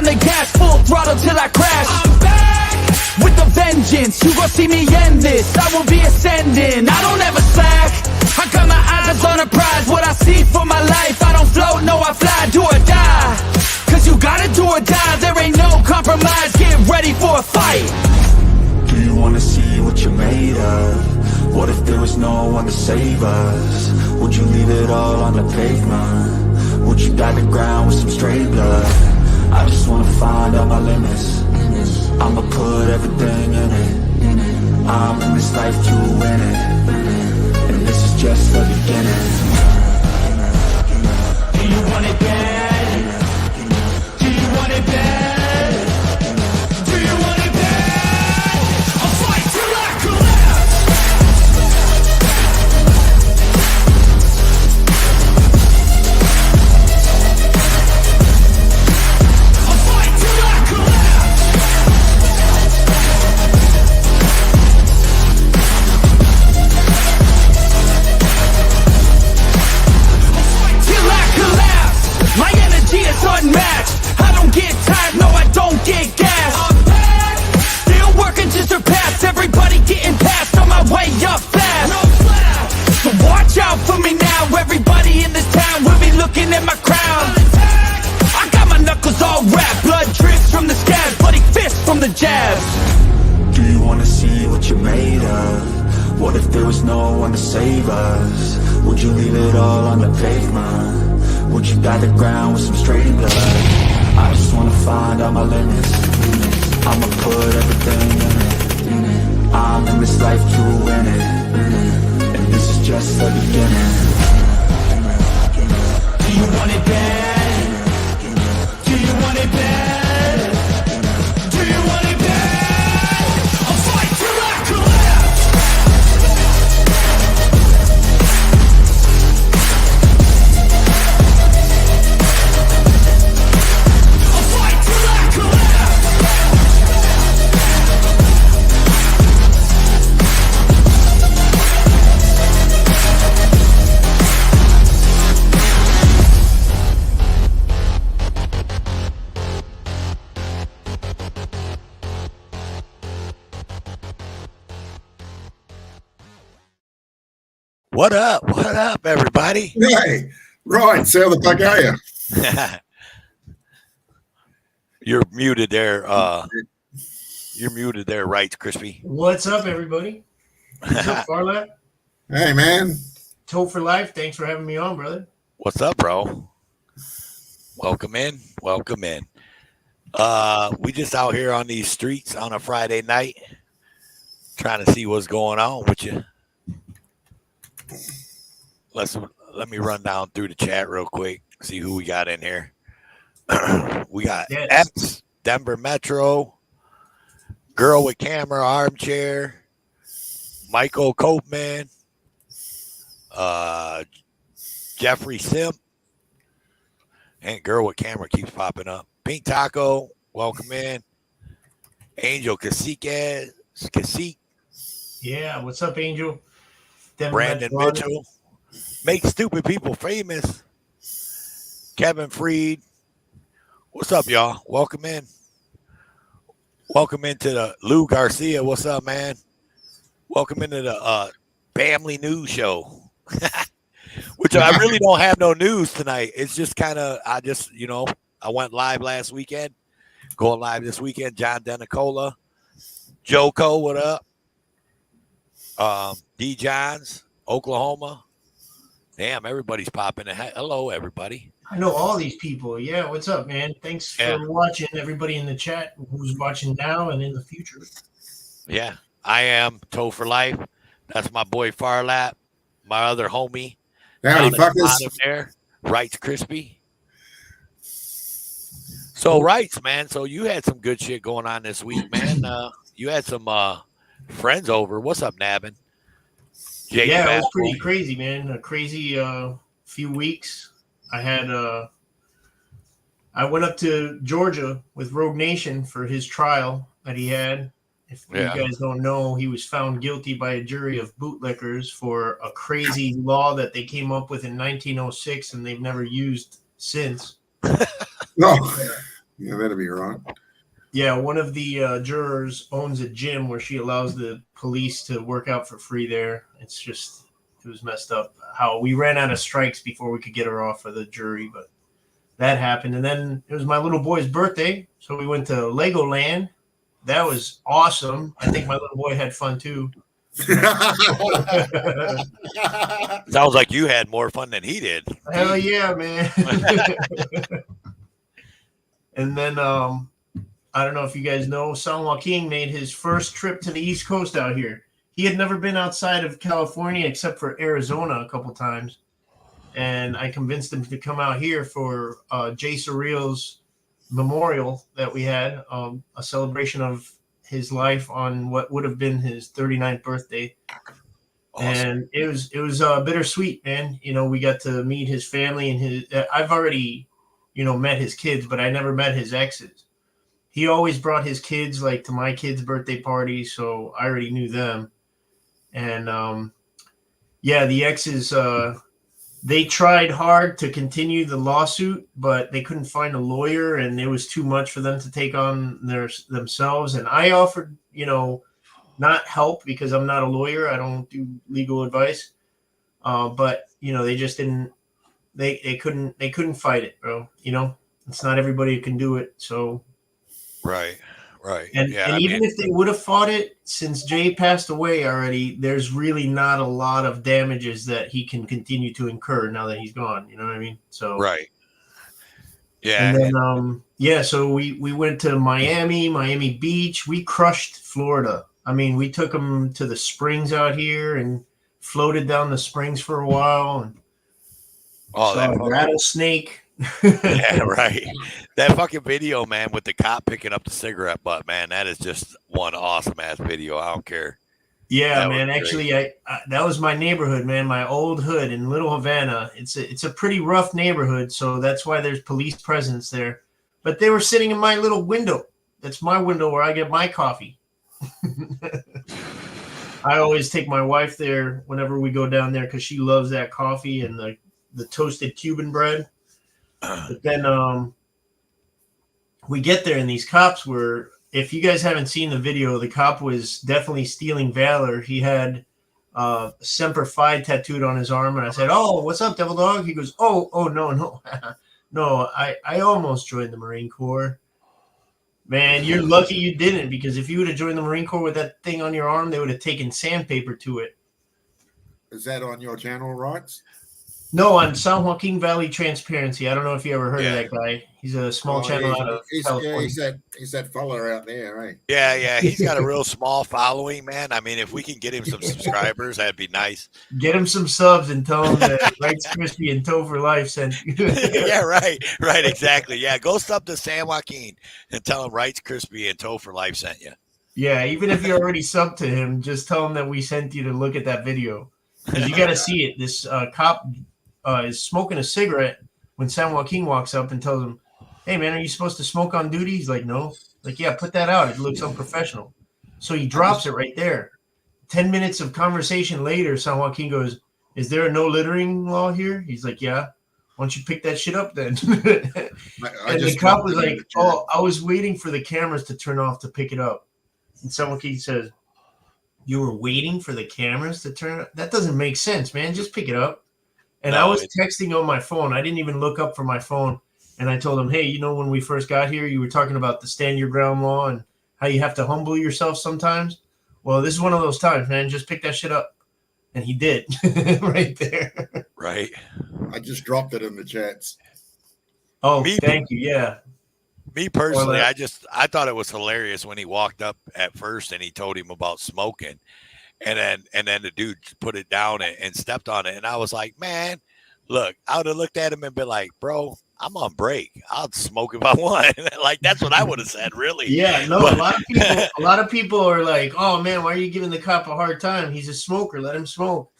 on the gas, full throttle till I crash. I'm back with a vengeance. You gon' see me end this. I will be ascending. I don't ever slack. I got my eyes on a prize. What I see for my life, I don't float, no I fly. Do or die, cause you gotta do or die. There ain't no compromise. Get ready for a fight. Do you wanna see what you're made of? What if there was no one to save us? Would you leave it all on the pavement? Would you die the ground with some stray blood? I just wanna find out my limits. I'ma put everything in it. I'm in this life to win it, and this is just the beginning. Do you want it bad? Do you want it bad? Unmatched. I don't get tired, no I don't get gas. I'm back, still working to surpass. Everybody getting past, on my way up fast. No slack. So watch out for me now. Everybody in this town will be looking at my crown. I got my knuckles all wrapped. Blood drips from the scabs, bloody fists from the jabs. Do you wanna see what you're made of? What if there was no one to save us? Would you leave it all on the pavement? Would you die the ground with some straight blood? I just wanna find out my limits. I'ma put everything in it. I'm in this life to win it, and this is just the beginning. Do you want it bad? Do you want it bad? Do you want it bad? I'll fight till I collapse. What up? What up, everybody? Hey, right. So how the fuck are you? You're muted there. You're muted there, right, Crispy? What's up, everybody? What's up, Farlap? Hey, man. Tote for life. Thanks for having me on, brother. What's up, bro? Welcome in. Welcome in. We just out here on these streets on a Friday night, trying to see what's going on with you. Let me run down through the chat real quick, see who we got in here. We got X, Denver Metro, Girl with Camera Armchair, Michael Copeman, Jeffrey Simp, and Girl with Camera keeps popping up. Pink Taco, welcome in. Angel Cacique. Yeah, what's up, Angel? Denver Brandon Metro. Mitchell. Make stupid people famous. Kevin Freed. What's up, y'all? Welcome in. Welcome into the Lou Garcia. What's up, man? Welcome into the family news show. Which I really don't have no news tonight. It's just kind of, I went live last weekend. Going live this weekend. John Denicola. Joko, what up? D. Johns, Oklahoma. Damn, everybody's popping in. Hello, everybody. I know all these people. Yeah, what's up, man? Thanks for watching, everybody in the chat who's watching now and in the future. Yeah, I am Toe for Life. That's my boy Farlap, my other homie. Howdy, fuckers. There, Wrights Crispy. So, Wrights, man. So you had some good shit going on this week, man. You had some friends over. What's up, Nabbin? Yeah, it was pretty crazy, man. A crazy few weeks. I went up to Georgia with Rogue Nation for his trial that he had. If you guys don't know, he was found guilty by a jury of bootlickers for a crazy law that they came up with in 1906 and they've never used since. No. Yeah, that'd be right. Yeah, one of the jurors owns a gym where she allows the police to work out for free there. It was messed up how we ran out of strikes before we could get her off of the jury, but that happened. And then it was my little boy's birthday, so we went to Legoland. That was awesome. I think my little boy had fun too. Sounds like you had more fun than he did. Hell yeah, man. And then I don't know if you guys know, San Joaquin made his first trip to the East Coast out here. He had never been outside of California except for Arizona a couple times. And I convinced him to come out here for Jay Surreal's memorial that we had, a celebration of his life on what would have been his 39th birthday. Awesome. And it was bittersweet, man. You know, we got to meet his family and I've already, met his kids, but I never met his exes. He always brought his kids like to my kids' birthday parties, so I already knew them. And the exes, they tried hard to continue the lawsuit, but they couldn't find a lawyer, and it was too much for them to take on themselves. And I offered, not help because I'm not a lawyer. I don't do legal advice. But they just didn't. They couldn't fight it, bro. It's not everybody who can do it. So. Right. And even if they would have fought it, since Jay passed away already, there's really not a lot of damages that he can continue to incur now that he's gone. You know what I mean? So right. Yeah. And then so we went to Miami Beach. We crushed Florida. I mean, we took them to the springs out here and floated down the springs for a while and saw a rattlesnake. Yeah, right. That fucking video, man, with the cop picking up the cigarette butt, man, that is just one awesome ass video. I don't care. Yeah, man. Actually, I that was my neighborhood, man. My old hood in Little Havana. It's a pretty rough neighborhood, so that's why there's police presence there. But they were sitting in my little window. That's my window where I get my coffee. I always take my wife there whenever we go down there because she loves that coffee and the toasted Cuban bread. But then we get there and these cops were, if you guys haven't seen the video, the cop was definitely stealing valor. He had Semper Fi tattooed on his arm. And I said, "Oh, what's up, Devil Dog?" He goes, Oh, no. No, I almost joined the Marine Corps. Man, you're lucky you didn't, because if you would have joined the Marine Corps with that thing on your arm, they would have taken sandpaper to it. Is that on your channel, Rights? No, on San Joaquin Valley Transparency. I don't know if you ever heard of that guy. He's a small channel out of California. He's that fella out there, right? Yeah. He's got a real small following, man. I mean, if we can get him some subscribers, that'd be nice. Get him some subs and tell him that Wrights Crispy and Toe for Life sent you. Yeah, right, exactly. Yeah, go sub to San Joaquin and tell him Wrights Crispy and Toe for Life sent you. Yeah, even if you already subbed to him, just tell him that we sent you to look at that video. Because you got to see it. This cop is smoking a cigarette when San Joaquin walks up and tells him, "Hey, man, are you supposed to smoke on duty?" He's like, "No." Like, "Yeah, put that out. It looks unprofessional." So he drops it right there. 10 minutes of conversation later, San Joaquin goes, "Is there a no littering law here?" He's like, "Yeah." "Why don't you pick that shit up then?" And the cop was like, "Oh, I was waiting for the cameras to turn off to pick it up." And San Joaquin says, "You were waiting for the cameras to turn? That doesn't make sense, man. Just pick it up." And I was texting on my phone. I didn't even look up from my phone. And I told him, "Hey, when we first got here, you were talking about the stand your ground law and how you have to humble yourself sometimes. Well, this is one of those times, man. Just pick that shit up." And he did right there. Right. I just dropped it in the chats. Oh, thank you. Yeah. Me personally, I thought it was hilarious when he walked up at first and he told him about smoking. And then the dude put it down and stepped on it. And I was like, man, look, I would have looked at him and been like, "Bro, I'm on break. I'll smoke if I want." Like, that's what I would have said, really. Yeah, no, a lot of people are like, "Oh man, why are you giving the cop a hard time? He's a smoker. Let him smoke."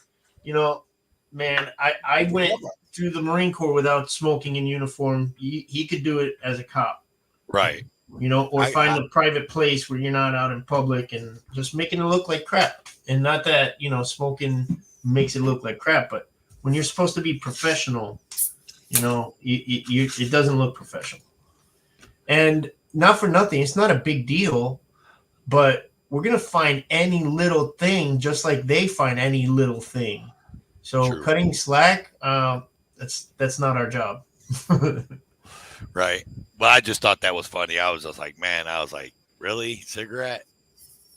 Man, I went through the Marine Corps without smoking in uniform. He could do it as a cop. Right. Or find a private place where you're not out in public and just making it look like crap. And not that, smoking makes it look like crap, but when you're supposed to be professional, it doesn't look professional. And not for nothing, it's not a big deal, but we're going to find any little thing just like they find any little thing. So True. cutting slack, that's not our job. Right. Well, I just thought that was funny. I was just like, man, really? Cigarette?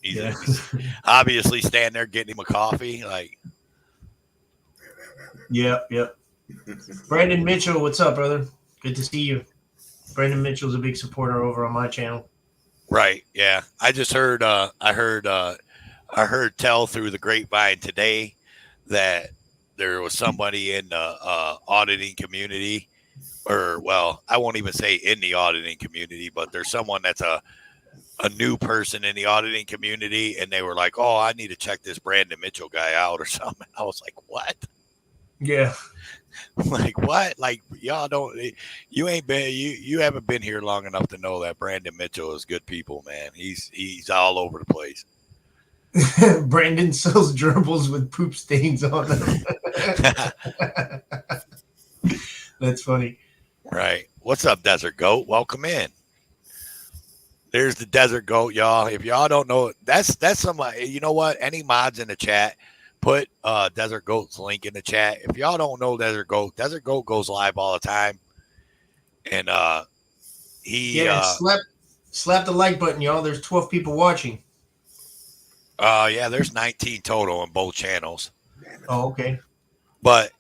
He's obviously standing there getting him a coffee. Like, yeah. Brandon Mitchell, what's up, brother? Good to see you. Brandon Mitchell's a big supporter over on my channel. right. Yeah. I just heard, I heard tell through the grapevine today that there was somebody in the auditing community, or, well, I won't even say in the auditing community, but there's someone that's a new person in the auditing community, and they were like, oh, I need to check this Brandon Mitchell guy out or something. I was like, what? Yeah. Like, what? Like, y'all don't, you haven't been here long enough to know that Brandon Mitchell is good people, man. He's all over the place. Brandon sells gerbils with poop stains on them. That's funny. Right. What's up, Desert Goat? Welcome in. There's the Desert Goat, y'all. If y'all don't know, that's somebody, you know what? Any mods in the chat, put Desert Goat's link in the chat. If y'all don't know Desert Goat goes live all the time. And slap the like button, y'all. There's 12 people watching. Yeah, there's 19 total on both channels. Oh, okay. But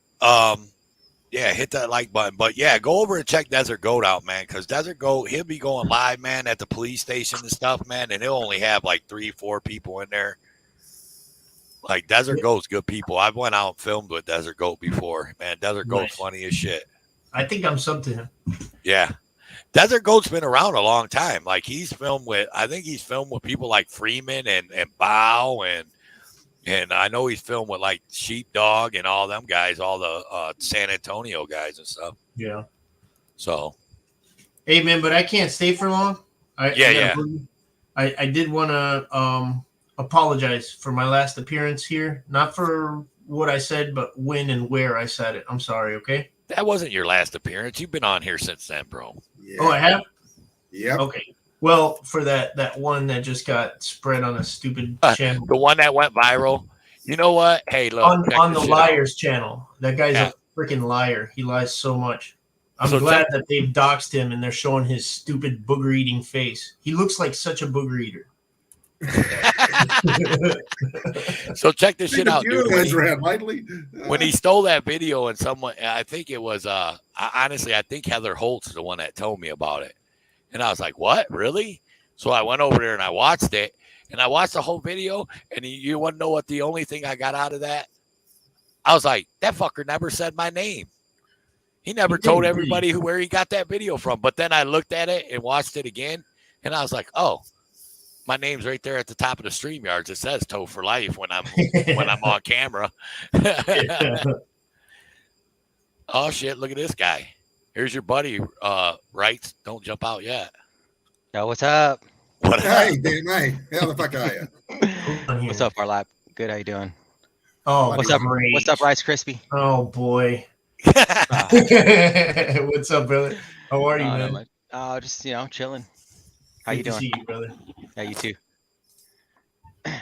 yeah, hit that like button. But yeah, go over and check Desert Goat out, man. Because Desert Goat, he'll be going live, man, at the police station and stuff, man. And he'll only have like 3-4 people in there. Like, Desert Goat's good people. I've went out and filmed with Desert Goat before, man. Desert Goat's funny as shit. I think I'm sub to him. Yeah. Desert Goat's been around a long time. Like, I think he's filmed with people like Freeman and Bow, and I know he's filmed with like Sheepdog and all them guys, all the San Antonio guys and stuff. Yeah. So. Hey, man, but I can't stay for long. I did want to apologize for my last appearance here. Not for what I said, but when and where I said it. I'm sorry, okay? That wasn't your last appearance. You've been on here since then, bro. Yeah. Oh, I have? Yep. Okay. Well, for that one that just got spread on a stupid channel. The one that went viral. You know what? Hey, look. On the Liars channel. That guy's a freaking liar. He lies so much. I'm glad that they've doxed him and they're showing his stupid booger eating face. He looks like such a booger eater. So check this shit out, dude. When he stole that video, and someone, I think it was, honestly, I think Heather Holt's the one that told me about it. And I was like, what? Really? So I went over there and I watched it, and I watched the whole video. And you want to know what the only thing I got out of that? I was like, that fucker never said my name. He never told everybody where he got that video from. But then I looked at it and watched it again, and I was like, oh, my name's right there at the top of the StreamYards. It says Toe for Life when I'm on camera. Oh shit! Look at this guy. Here's your buddy. Wrights, don't jump out yet. Yo, what's up? Hey, damn, hey, how the fuck are you? What's up, Farlap? Good, how you doing? Oh, what's up? Great. What's up, Rice Crispy? Oh boy. What's up, brother? How are you, man? Just chilling. How you doing? See you, brother. Yeah, you too.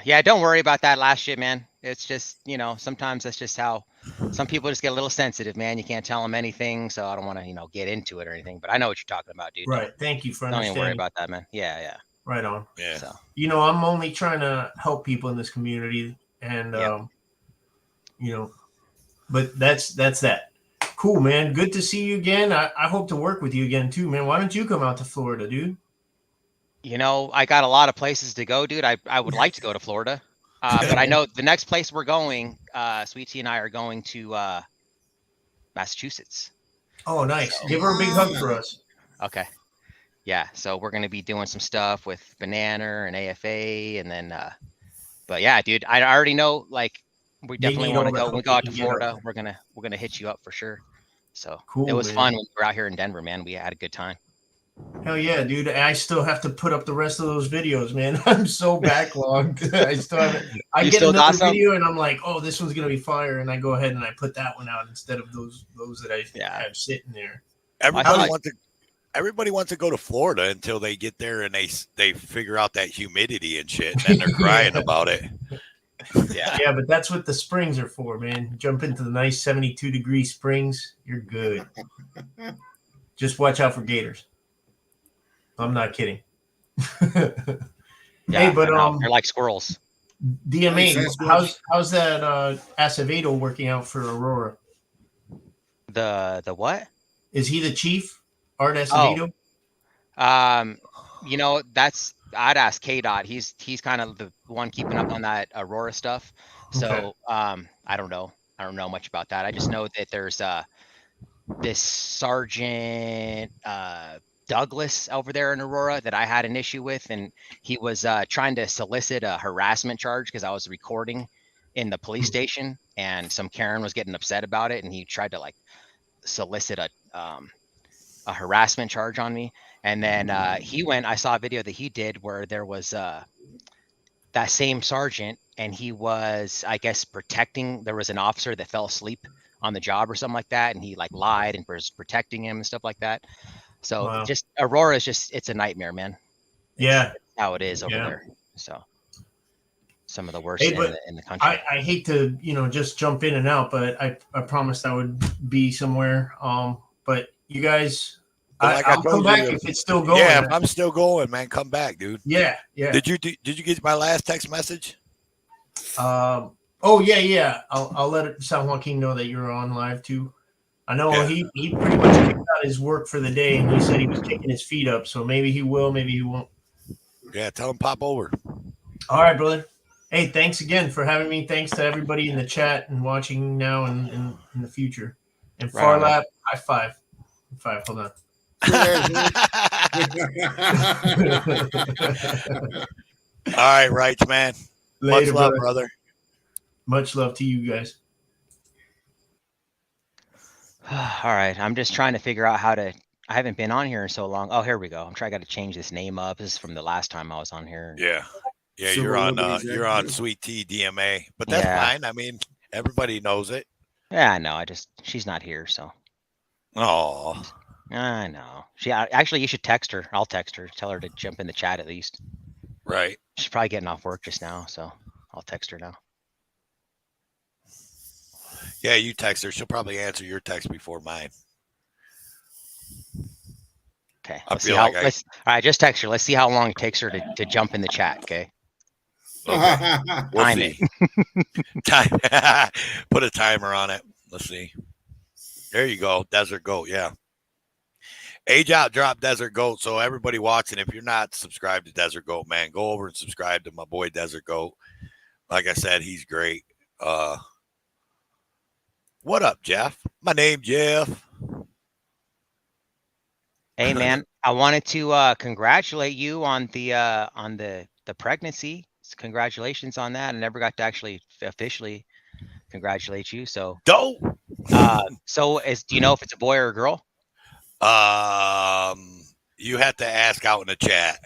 Yeah, don't worry about that last shit, man. It's just, sometimes that's just how some people just get a little sensitive, man. You can't tell them anything, so I don't want to, get into it or anything. But I know what you're talking about, dude. Right. Thank you for understanding. Don't even worry about that, man. Yeah. Right on. Yeah. So. I'm only trying to help people in this community, and but that's that. Cool, man. Good to see you again. I hope to work with you again too, man. Why don't you come out to Florida, dude? I got a lot of places to go, dude. I would like to go to Florida. But I know the next place we're going, Sweet Tea and I are going to Massachusetts. Oh, nice. So, give her a big hug for us. Okay. Yeah. So we're going to be doing some stuff with Banana and AFA. And then, but yeah, dude, I already know, we definitely want to go. When we go out to Florida, we're going to hit you up for sure. So cool, it was fun when we were out here in Denver, man. We had a good time. Hell yeah, dude. I still have to put up the rest of those videos, man. I'm so backlogged. I still haven't. I get another video and I'm like, oh, this one's going to be fire. And I go ahead and I put that one out instead of those that I have sitting there. Everybody everybody wants to go to Florida until they get there and they figure out that humidity and shit, and then they're crying about it. Yeah, but that's what the springs are for, man. Jump into the nice 72-degree springs, you're good. Just watch out for gators. I'm not kidding. Yeah, hey, but they're like squirrels. DMA, how's that Acevedo working out for Aurora? The what? Is he the chief, Art Acevedo? You know, I'd ask KDOT. He's kind of the one keeping up on that Aurora stuff. So I don't know much about that. I just know that there's this Sergeant Douglas over there in Aurora that I had an issue with, and he was trying to solicit a harassment charge because I was recording in the police station, and some Karen was getting upset about it, and he tried to like solicit a harassment charge on me. And then I saw a video that he did where there was that same sergeant, and he was, I guess, there was an officer that fell asleep on the job or something like that, and he like lied and was protecting him and stuff like that. So just Aurora is it's a nightmare, man. It's how it is over there. So some of the worst in the country. I hate to, just jump in and out, but I promised I would be somewhere. But you guys, I'll come back if it's still going. Yeah, if I'm still going, man, come back, dude. Yeah. Did you get my last text message? Yeah. I'll let San Joaquin know that you're on live too. I know he pretty much kicked out his work for the day, and he said he was kicking his feet up. So maybe he will, maybe he won't. Yeah, tell him pop over. All right, brother. Hey, thanks again for having me. Thanks to everybody in the chat and watching now and in the future. And Farlap, high five. Hold on. All right, man. Later, much love, brother. Much love to you guys. All right, I'm just trying to figure out how to. I haven't been on here in so long. Oh, here we go. I got to change this name up. This is from the last time I was on here. Yeah, you're on Sweet Tea DMA, but that's fine. I mean, everybody knows it. Yeah, I know. She's not here, so. Oh. I know. Actually, you should text her. I'll text her. Tell her to jump in the chat at least. Right. She's probably getting off work just now, so I'll text her now. Yeah, you text her. She'll probably answer your text before mine. Okay. All right, just text her. Let's see how long it takes her to jump in the chat, okay? We'll see. Put a timer on it. Let's see. There you go. Desert Goat, yeah. Age out, drop Desert Goat. So everybody watching, if you're not subscribed to Desert Goat, man, go over and subscribe to my boy Desert Goat. Like I said, he's great. What up, Jeff? My name Jeff. Hey, man, I wanted to congratulate you on the pregnancy. Congratulations on that. I never got to actually officially congratulate you. So dope. Do you know if it's a boy or a girl? You have to ask out in the chat.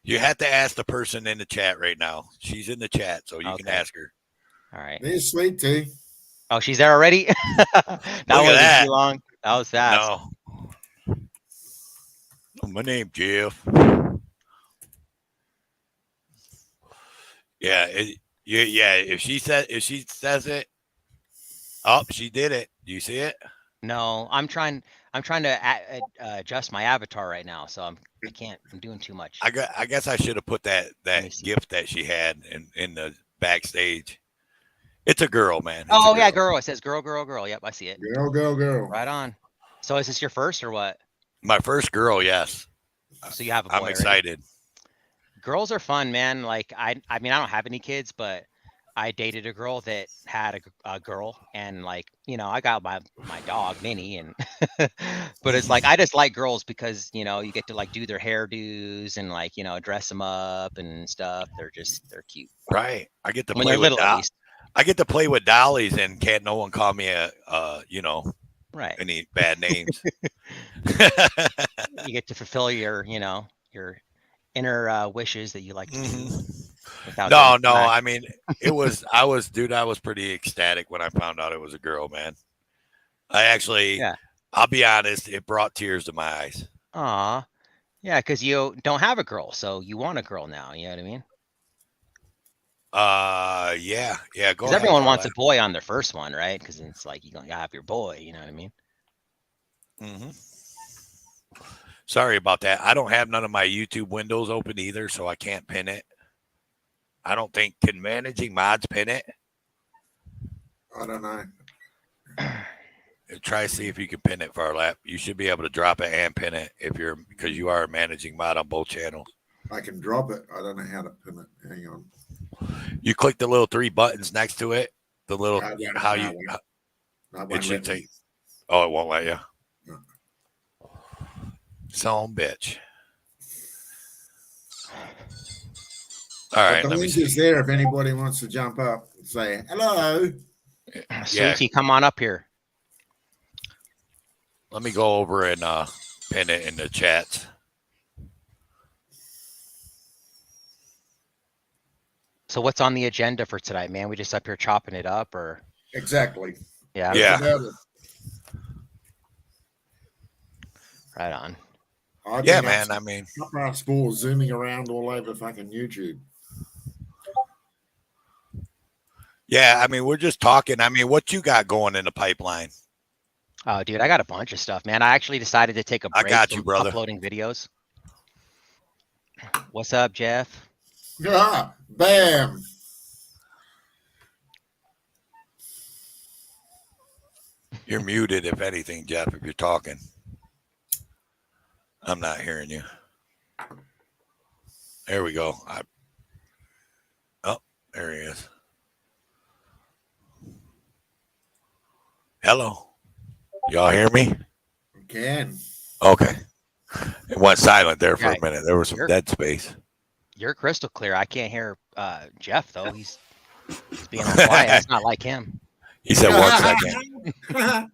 You have to ask the person in the chat right now. She's in the chat, so you can ask her. All right. Hey, Sweet Tea. Oh, she's there already? That wasn't too long. That was fast. No. My name Jeff. Yeah, if she says it, oh, she did it. Do you see it? No, I'm trying to adjust my avatar right now, so I'm doing too much. I guess I should have put that gift that she had in the backstage. It's a girl, man. Oh yeah, girl. It says girl. Yep, I see it. Girl. Right on. So is this your first or what? My first girl, yes. So you have a boy. I'm excited. Already. Girls are fun, man. Like I mean, I don't have any kids, but I dated a girl that had a girl, and like, I got my dog Minnie, and but it's like I just like girls because you get to like do their hairdos and like dress them up and stuff. They're cute. Right. I get to play with dollies. I get to play with dollies, and can't no one call me right, any bad names. You get to fulfill your inner wishes that you like to do. No. I mean, I was pretty ecstatic when I found out it was a girl, man. I'll be honest, it brought tears to my eyes. Aw. Yeah, because you don't have a girl, so you want a girl now. You know what I mean? Yeah. Go Because ahead. everyone wants a boy on their first one, right? Because it's like you gotta have your boy. You know what I mean? Mm-hmm. Sorry about that. I don't have none of my YouTube windows open either, so I can't pin it. I don't think, can managing mods pin it? I don't know. Try to see if you can pin it for our lap. You should be able to drop it and pin it because you are a managing mod on both channels. I can drop it. I don't know how to pin it. Hang on. You click the little 3 buttons next to it. The little it should take. Oh, it won't let you. No. Son bitch. All right. The link is there if anybody wants to jump up and say hello. Sweetie, come on up here. Let me go over and pin it in the chat. So what's on the agenda for tonight, man? We just up here chopping it up, or? Exactly. Yeah. Yeah. Right on. Yeah, man. I mean, sports zooming around all over fucking YouTube. Yeah, I mean, we're just talking. I mean, what you got going in the pipeline? Oh, dude, I got a bunch of stuff, man. I actually decided to take a break I got you, from brother. uploading videos. What's up, Jeff? Yeah, bam. You're muted, if anything, Jeff, if you're talking. I'm not hearing you. There we go. Oh, there he is. Hello. Y'all hear me? We can. Okay. It went silent there for a minute. There was some dead space. You're crystal clear. I can't hear Jeff, though. He's being all quiet. It's not like him. He said 1 second.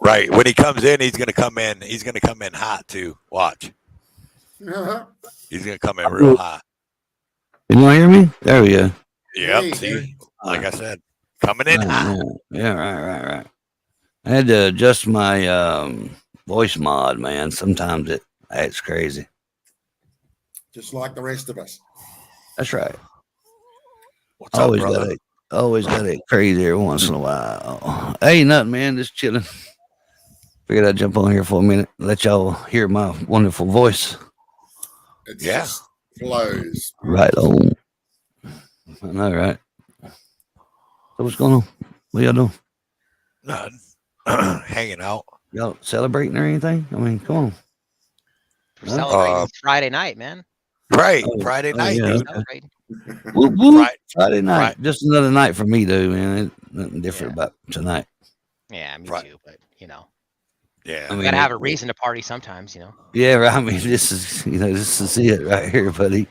Right. When he comes in, he's gonna come in. He's gonna come in hot too. Watch. He's gonna come in real hot. Can you hear me? There we go. Yep. See, like I said, coming in hot. Yeah. Right. I had to adjust my voice mod, man. Sometimes it acts crazy. Just like the rest of us. That's right. What's up, brother? Always got it crazy every once in a while. Hey, nothing, man. Just chilling. Figured I'd jump on here for a minute, let y'all hear my wonderful voice. It just flows. Right on. I know, right? So what's going on? What y'all doing? Nothing. Hanging out. Y'all celebrating or anything? I mean, come on. We're celebrating Friday night, man. Right. Friday night, yeah. dude. Whoop, whoop. Friday night. Just another night for me, dude, man. Ain't nothing different about tonight. Yeah, me too, but, you know. Yeah. I mean, gotta have a reason to party sometimes, you know. Yeah, right. I mean, this is it right here, buddy.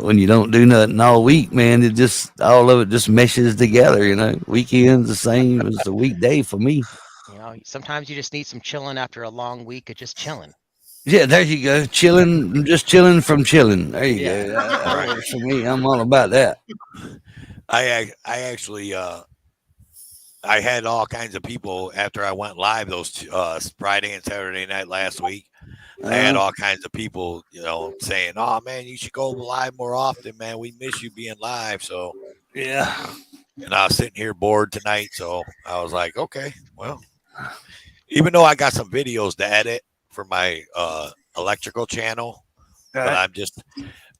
When you don't do nothing all week, man, it just all of it just meshes together, you know. Weekend's the same as the weekday for me. You know, sometimes you just need some chilling after a long week of just chilling. Yeah, there you go. Chilling, just chilling from chilling. There you go. That works for me. I'm all about that. I actually I had all kinds of people after I went live those Friday and Saturday night last week. I had all kinds of people, you know, saying, "Oh man, you should go live more often, man. We miss you being live." So yeah. And I was sitting here bored tonight, so I was like, okay, well, even though I got some videos to edit for my electrical channel, but I'm just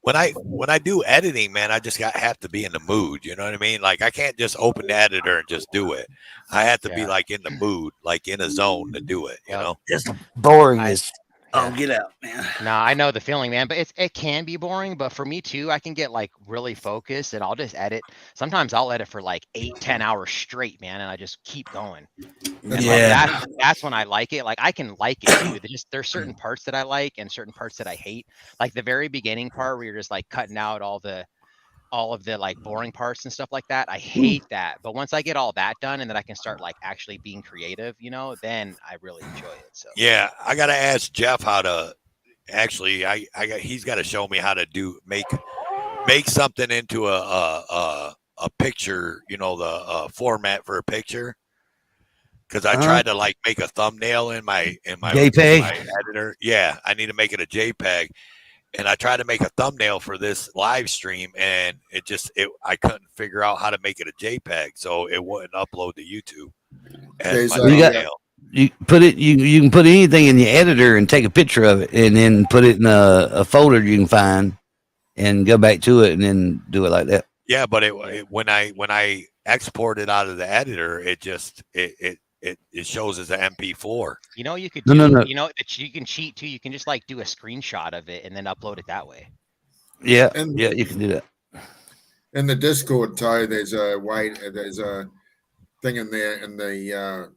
when I do editing, man, I just have to be in the mood. You know what I mean? Like I can't just open the editor and just do it. I have to be like in the mood, like in a zone to do it. You know, just boring as get out, man. No, I know the feeling, man, but it can be boring. But for me too, I can get like really focused and I'll just edit. Sometimes I'll edit for like 8-10 hours straight, man, and I just keep going. And like that's when I like it. Like I can like it too. There's certain parts that I like and certain parts that I hate. Like the very beginning part where you're just like cutting out all of the like boring parts and stuff like that. I hate that. But once I get all that done and then I can start like actually being creative, you know, then I really enjoy it. So yeah, I gotta ask Jeff how to actually he's gotta show me how to make something into a picture, you know, the format for a picture. because I tried to like make a thumbnail in my JPEG? my editor. Yeah, I need to make it a JPEG, and I tried to make a thumbnail for this live stream, and I couldn't figure out how to make it a JPEG, so it wouldn't upload to YouTube as my thumbnail. You put it. You can put anything in the editor and take a picture of it, and then put it in a folder you can find, and go back to it, and then do it like that. Yeah, but when I export it out of the editor, it shows as an MP4. You know, you could No. You know that you can cheat too. You can just like do a screenshot of it and then upload it that way. Yeah, you can do that. In the Discord, Ty, there's a thing in there in the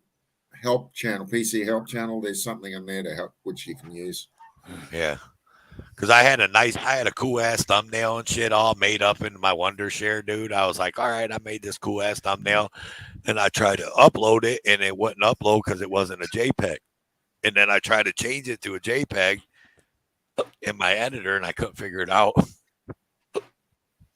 help channel, PC help channel. There's something in there to help, which you can use. Yeah. Because I had a cool ass thumbnail and shit all made up in my Wondershare, dude. I was like, all right, I made this cool ass thumbnail, and I tried to upload it, and it wouldn't upload because it wasn't a JPEG. And then I tried to change it to a JPEG in my editor, and I couldn't figure it out.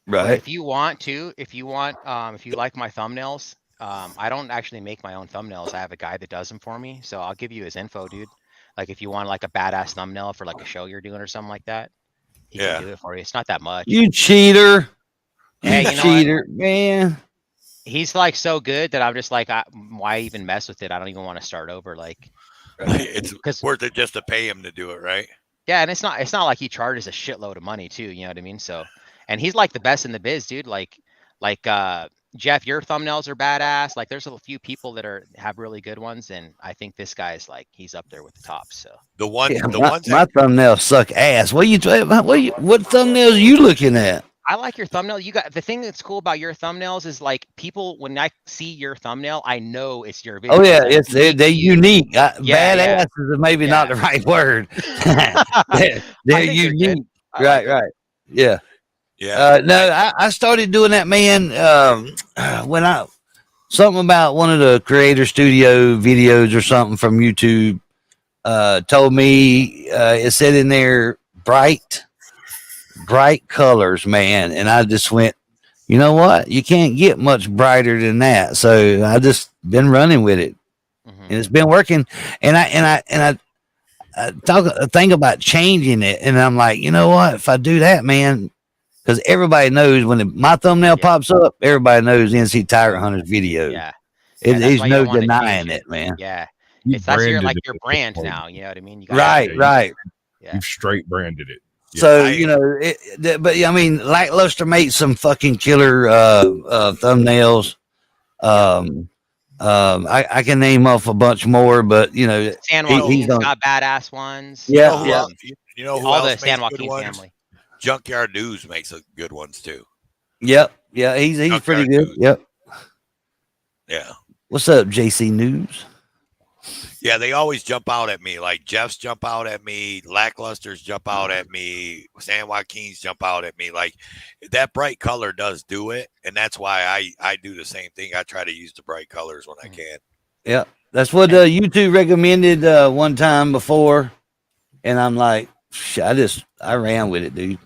Right. If you like my thumbnails, I don't actually make my own thumbnails. I have a guy that does them for me, so I'll give you his info, dude. Like if you want like a badass thumbnail for like a show you're doing or something like that, he can do it for you. It's not that much. You cheater. Hey, you cheater, man. He's like so good that I'm just like, why even mess with it? I don't even want to start over. Like, it's worth it just to pay him to do it, right? Yeah, and it's not like he charges a shitload of money too. You know what I mean? So, and he's like the best in the biz, dude. Like Jeff, your thumbnails are badass. Like there's a few people that have really good ones, and I think this guy's like he's up there with the top. So my thumbnails suck ass. What thumbnails are you looking at? I like your thumbnail. You got the thing that's cool about your thumbnails is like people when I see your thumbnail, I know it's your video. Oh yeah, they're unique. Badass is maybe not the right word. they're unique. Right. Yeah. Yeah. No, I started doing that, man. When something about one of the creator studio videos or something from YouTube told me it said in there bright colors, man, and I just went, you know what? You can't get much brighter than that. So I just been running with it, and it's been working. And I think about changing it, and I'm like, you know what? If I do that, man. Because everybody knows when my thumbnail pops up, everybody knows NC Tiger Hunter's video. Yeah. There's no denying it, man. Yeah. That's your brand now. You know what I mean? Right. Yeah. You've straight branded it. Yeah. So, but I mean, Lackluster made some fucking killer thumbnails. I can name off a bunch more, but he's got badass ones. Yeah. You know who all else the San makes good Joaquin ones? family. Junkyard News makes good ones too. Yep. Yeah, he's pretty good. News. Yep. Yeah. What's up, JC News? Yeah, they always jump out at me. Like Jeff's jump out at me, Lacklusters jump out at me, San Joaquin's jump out at me. Like that bright color does do it, and that's why I do the same thing. I try to use the bright colors when I can. Yeah, that's what YouTube recommended one time before, and I'm like, I ran with it, dude.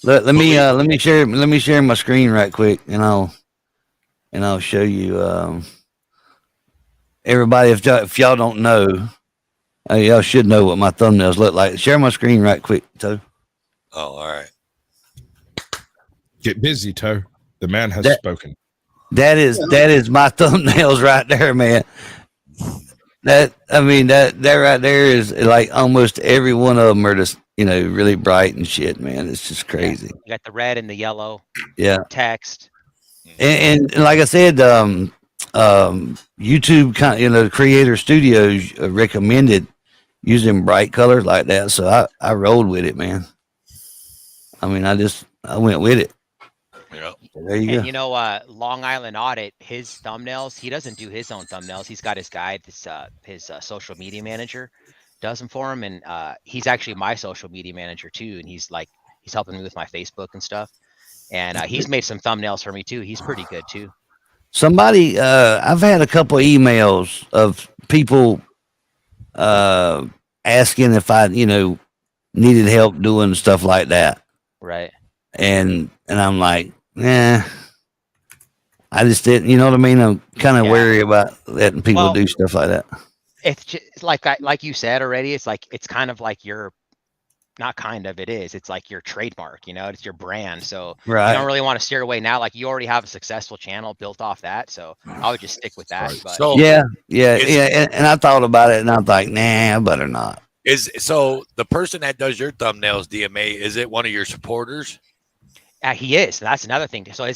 Let me share my screen right quick, and I'll show you. Everybody, if y'all don't know, y'all should know what my thumbnails look like. Share my screen right quick, Toe. Oh, all right. Get busy, Toe. The man has spoken. That is my thumbnails right there, man. That right there is like almost every one of them are just really bright and shit, man. It's just crazy. You got the red and the yellow. Yeah. Text. And like I said, YouTube the creator studios recommended using bright colors like that, so I rolled with it, man. I mean, I went with it. Yeah. There you go. Long Island Audit, his thumbnails, he doesn't do his own thumbnails. He's got his guy, his social media manager does them for him, and he's actually my social media manager too, and he's helping me with my Facebook and stuff, and he's made some thumbnails for me too. He's pretty good too. Somebody, I've had a couple of emails of people asking if I, needed help doing stuff like that. Right. And I'm like, I I just didn't, you know what I mean? I'm kind of wary about letting people Well, do stuff like that. It's just like you said already. It's kind of like your, not kind of, it is. It's like your trademark, you know, it's your brand. So you don't really want to steer away now. Like you already have a successful channel built off that. So I would just stick with that. Right. But So yeah. And I thought about it and I was like, nah, I better not. so the person that does your thumbnails, DMA, is it one of your supporters? he is. That's another thing. So you're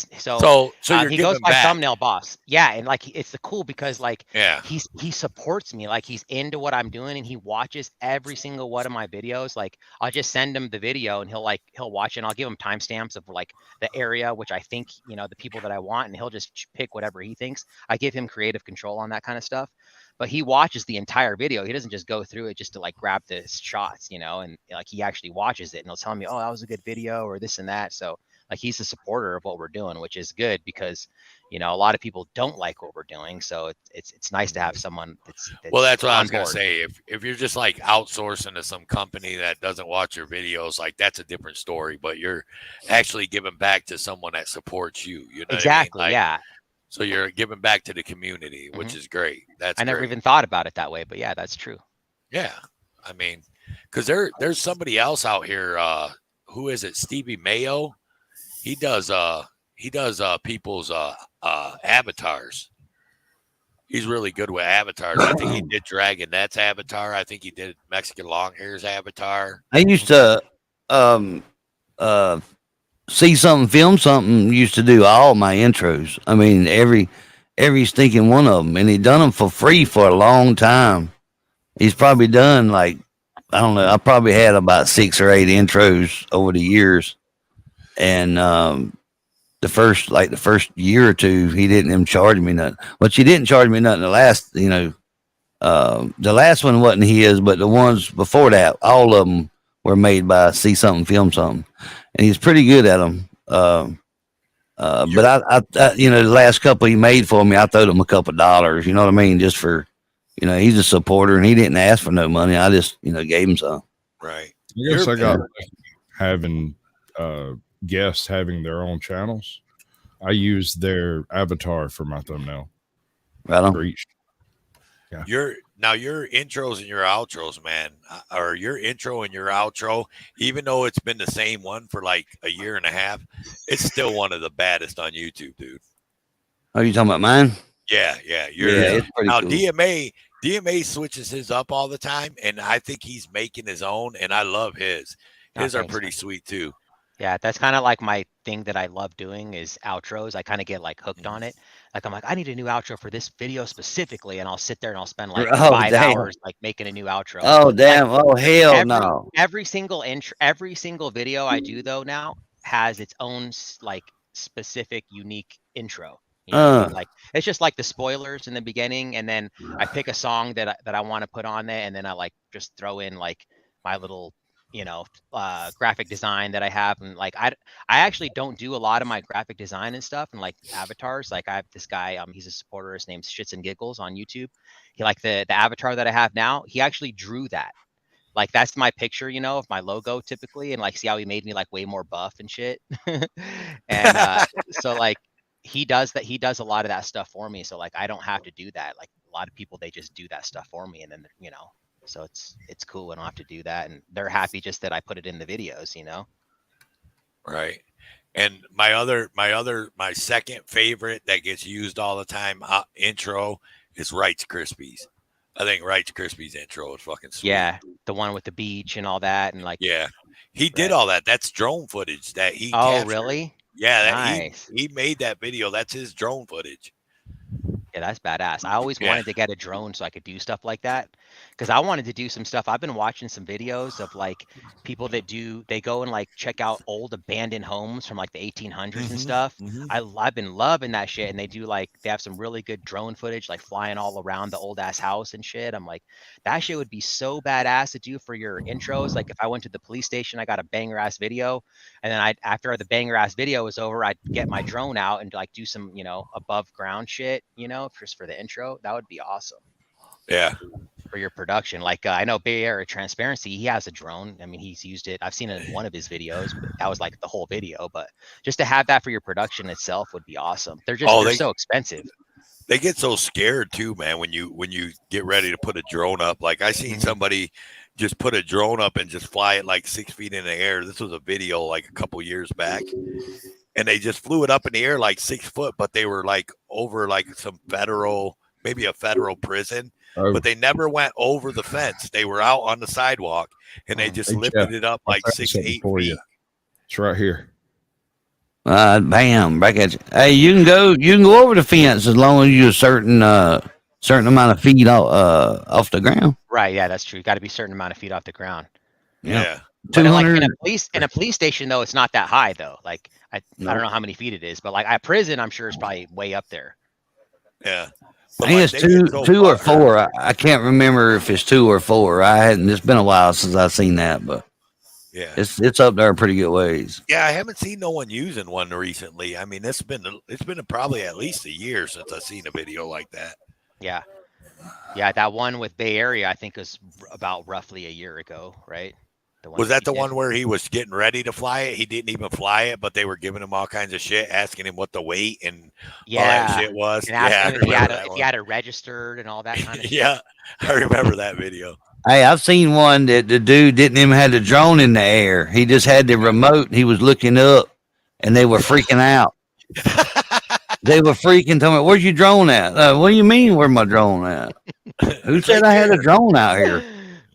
he giving goes by back. Thumbnail Boss. Yeah, and like it's the cool because like Yeah. he supports me. Like he's into what I'm doing and he watches every single one of my videos. Like I'll just send him the video and he'll watch it and I'll give him timestamps of like the area which I think, you know, the people that I want, and he'll just pick whatever he thinks. I give him creative control on that kind of stuff. But he watches the entire video. He doesn't just go through it just to like grab the shots, you know, and like he actually watches it and he'll tell me, oh, that was a good video or this and that. So like he's a supporter of what we're doing, which is good because, you know, a lot of people don't like what we're doing. So it's nice to have someone that's well, that's what I was on gonna board. say. If you're just like outsourcing to some company that doesn't watch your videos, like that's a different story. But you're actually giving back to someone that supports you. You know Exactly. what I mean? Like, yeah. so you're giving back to the community, which is great. That's I never great. even thought about it that way, but yeah, that's true. Yeah, I mean, because there's somebody else out here. Who is it? Stevie Mayo. He does people's avatars. He's really good with avatars. I think he did Dragonette's avatar. I think he did Mexican Longhair's avatar. I used to see something, film something, used to do all my intros. I mean, every stinking one of them, and he done them for free for a long time. He's probably done like, I don't know, I probably had about 6 or 8 intros over the years. And the first year or two, he didn't even charge me nothing. But she didn't charge me nothing. The last, you know, the last one wasn't his, but the ones before that, all of them were made by See Something, Film Something, and he's pretty good at them. But I, you know, the last couple he made for me, I throwed him a couple $. You know what I mean? Just for, you know, he's a supporter and he didn't ask for no money. I just, you know, gave him some. Right. I guess I got having guests having their own channels. I use their avatar for my thumbnail. Right on. Yeah. Your intros and your outros, man, or your intro and your outro, even though it's been the same one for like a year and a half, it's still one of the baddest on YouTube, dude. Are you talking about mine? Yeah. It's pretty now cool. DMA switches his up all the time, and I think he's making his own, and I love his. His are pretty sweet too. Yeah, that's kind of like my thing that I love doing is outros. I kind of get like hooked on it. Like I'm like, I need a new outro for this video specifically, and I'll sit there and I'll spend like 5 hours like making a new outro. Oh damn! Like, oh hell no! Every single video I do though now has its own like specific unique intro. You know, like it's just like the spoilers in the beginning, and then I pick a song that I want to put on there, and then I like just throw in like my little, you know, graphic design that I have. And like I actually don't do a lot of my graphic design and stuff and like avatars. Like I have this guy, he's a supporter, his name's Shits and Giggles on YouTube. He like the avatar that I have now, he actually drew that. Like that's my picture, you know, of my logo typically, and like see how he made me like way more buff and shit. And so like he does a lot of that stuff for me. So like I don't have to do that. Like a lot of people, they just do that stuff for me, and then, you know, so it's cool. I don't have to do that, and they're happy just that I put it in the videos, you know. Right. And my second favorite that gets used all the time intro is Wright's Krispies. I think Wright's Krispies intro is fucking sweet. Yeah, the one with the beach and all that, and like he did all that. That's drone footage that he. Oh, captured. really? Yeah, nice. He made that video. That's his drone footage. Yeah, that's badass. I always wanted to get a drone so I could do stuff like that, because I wanted to do some stuff. I've been watching some videos of like people that they go and like check out old abandoned homes from like the 1800s and stuff. I've been loving that shit, and they have some really good drone footage, like flying all around the old ass house and shit. I'm like, that shit would be so badass to do for your intros. Like if I went to the police station, I got a banger ass video, and then after the banger ass video was over, I'd get my drone out and like do some, you know, above ground shit, you know, just for the intro. That would be awesome. Yeah. for your production. Like I know Bay Area Transparency, he has a drone. I mean, he's used it. I've seen it in one of his videos, but that was like the whole video. But just to have that for your production itself would be awesome. They're so expensive. They get so scared too, man, when you get ready to put a drone up. Like I seen somebody just put a drone up and just fly it like 6 feet in the air. This was a video like a couple years back. And they just flew it up in the air like 6 foot, but they were like over like some maybe a federal prison, but they never went over the fence. They were out on the sidewalk and they just lifted it up like 6, 8 feet. It's right here. Bam, back at you. Hey, you can go over the fence as long as you're a certain amount of feet off the ground. Right. Yeah, that's true. You got to be a certain amount of feet off the ground. Yeah. But like in a police station though, it's not that high though. Like I don't know how many feet it is, but like at prison, I'm sure it's probably way up there. Yeah. I think it's two or four. I can't remember if it's 2 or 4. It's been a while since I've seen that, but yeah, it's up there pretty good ways. Yeah, I haven't seen no one using one recently. I mean, it's been probably at least a year since I've seen a video like that. Yeah. Yeah, that one with Bay Area, I think was about roughly a year ago, right? Was that the one where he was getting ready to fly it? He didn't even fly it, but they were giving him all kinds of shit, asking him what the weight and all that shit was. Yeah, if he had it registered and all that kind of shit. Yeah, I remember that video. Hey, I've seen one that the dude didn't even have the drone in the air. He just had the remote. He was looking up, and they were freaking out. They were freaking, telling me, "Where's your drone at?" What do you mean, where's my drone at? Who said I had a drone out here?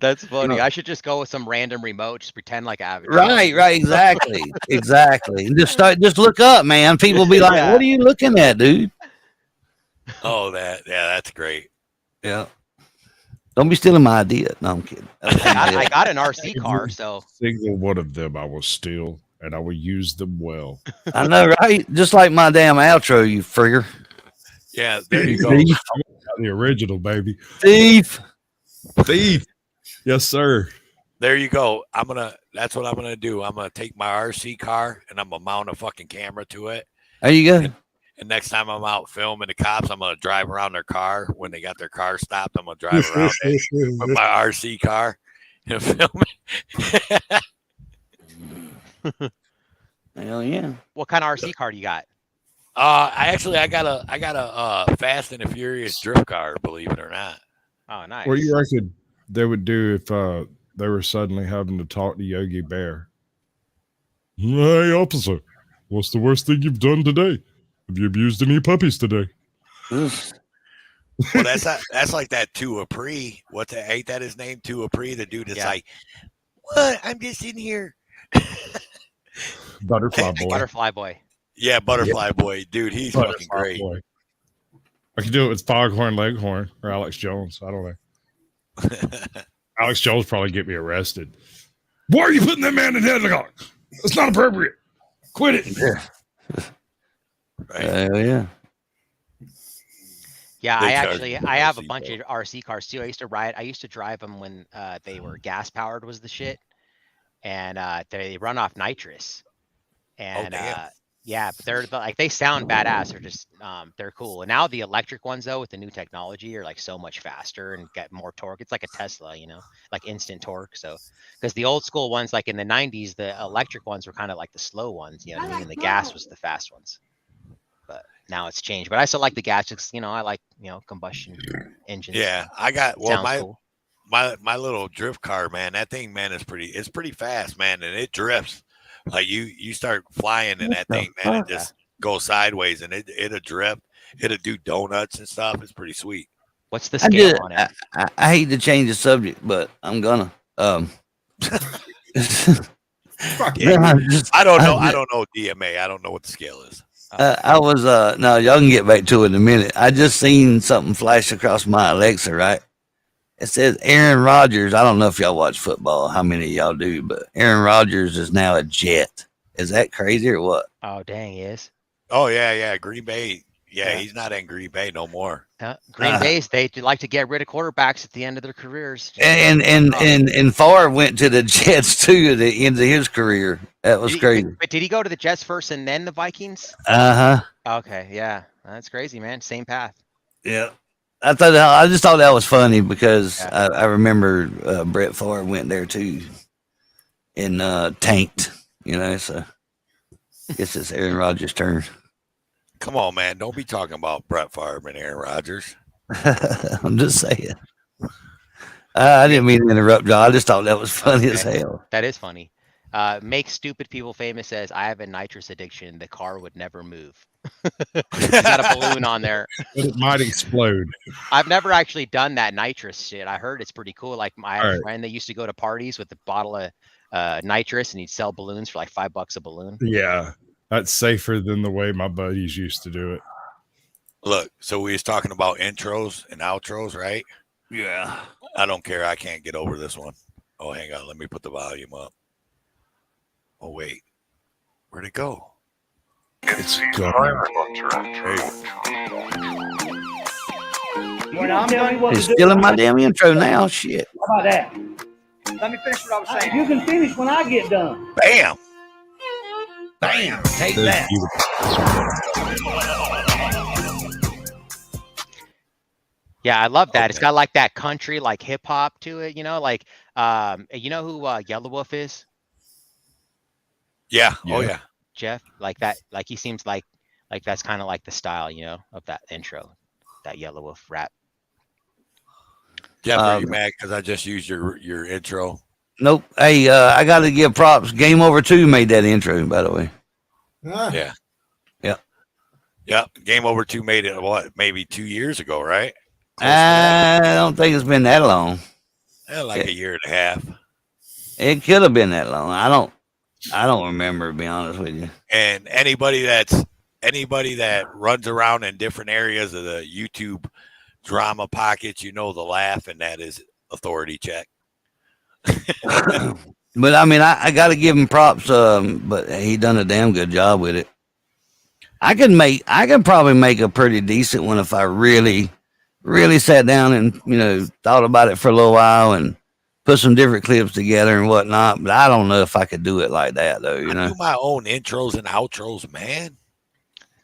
That's funny. I should just go with some random remote, just pretend like I have it. Right, exactly. Just look up, man. People be like, "What are you looking at, dude?" Oh, that's great. Yeah. Don't be stealing my idea. No, I'm kidding. I got an RC car, so single one of them I will steal, and I will use them well. I know, right? Just like my damn outro, you frigger. Yeah, there you go. The original, baby. Thief. Yes, sir. There you go. That's what I'm gonna do. I'm gonna take my RC car and I'm gonna mount a fucking camera to it. There you go. And next time I'm out filming the cops, I'm gonna drive around their car when they got their car stopped. I'm gonna drive around it with my RC car and film it. Hell yeah! What kind of RC car do you got? I got a Fast and the Furious drift car. Believe it or not. Oh, nice. What do you reckon they would do if they were suddenly having to talk to Yogi Bear? Hey, officer, what's the worst thing you've done today? Have you abused any puppies today? Well, that's like that Tuapri. Ain't that his name? Tuapri, the dude that's like, what? I'm just in here. Butterfly boy. Butterfly boy. Yeah, Butterfly boy. Dude, he's fucking great. Boy. I could do it with Foghorn Leghorn or Alex Jones. I don't know. Alex Jones probably get me arrested. Why are you putting that man in headlock? That's not appropriate. Quit it. Yeah. Right. Yeah. Yeah, I have a bunch of RC cars too. I used to drive them when they were gas powered was the shit, and they run off nitrous, and yeah, but they're like they sound badass. They're just they're cool. And now the electric ones though with the new technology are like so much faster and get more torque. It's like a Tesla, like instant torque. So because the old school ones, like in the 90s, the electric ones were kind of like the slow ones, you know what I mean? And the gas was the fast ones. But now it's changed. But I still like the gas. Just, I like combustion engines. Yeah, I got cool. my little drift car, man. That thing, man, it's pretty fast, man, and it drifts. Like you start flying in that thing, man, it just goes sideways and it'll drift. It'll do donuts and stuff. It's pretty sweet. What's the scale on it? I hate to change the subject, but I'm gonna. Fuck yeah. I don't know. I don't know DMA. I don't know what the scale is. I was no, y'all can get back to it in a minute. I just seen something flash across my Alexa, right? It says Aaron Rodgers. I don't know if y'all watch football, how many of y'all do, but Aaron Rodgers is now a Jet. Is that crazy or what? Oh, dang, he is. Oh, yeah. Green Bay. Yeah, he's not in Green Bay no more. Green Bay, they like to get rid of quarterbacks at the end of their careers. And Favre went to the Jets too at the end of his career. That was crazy. But did he go to the Jets first and then the Vikings? Uh-huh. Okay, yeah. That's crazy, man. Same path. Yeah. I just thought that was funny because I remember Brett Favre went there too and tanked, so I guess it's Aaron Rodgers' turn. Come on, man. Don't be talking about Brett Favre and Aaron Rodgers. I'm just saying. I didn't mean to interrupt, John. I just thought that was funny as hell. That is funny. Make stupid people famous says, I have a nitrous addiction. The car would never move. He's got a balloon on there. But it might explode. I've never actually done that nitrous shit. I heard it's pretty cool. Like I had a friend that used to go to parties with a bottle of nitrous and he'd sell balloons for like $5 a balloon. Yeah. That's safer than the way my buddies used to do it. Look, so we was talking about intros and outros, right? Yeah. I don't care. I can't get over this one. Oh, hang on. Let me put the volume up. Oh, wait. Where'd it go? It's gone. He's stealing my damn intro now. Shit. How about that? Let me finish what I was saying. You can finish when I get done. Bam. Bam. Take that. Yeah, I love that. Okay. It's got like that country, like hip hop to it, like, you know who Yellow Wolf is? Yeah. Oh yeah. Jeff, like that, like he seems like that's kind of like the style, of that intro, that Yellow Wolf rap. Jeff, are you mad because I just used your intro? Nope. Hey, I got to give props. Game Over 2 made that intro, by the way. Yeah. Yeah. Yeah. Game Over 2 made it, maybe 2 years ago, right? I don't think it's been that long. Like a year and a half. It could have been that long. I don't remember, to be honest with you. And anybody that runs around in different areas of the YouTube drama pockets, the laugh, and that is authority check. But I mean, I got to give him props. But he done a damn good job with it. I can probably make a pretty decent one if I really sat down and thought about it for a little while and put some different clips together and whatnot. But I don't know if I could do it like that though. I do my own intros and outros, man.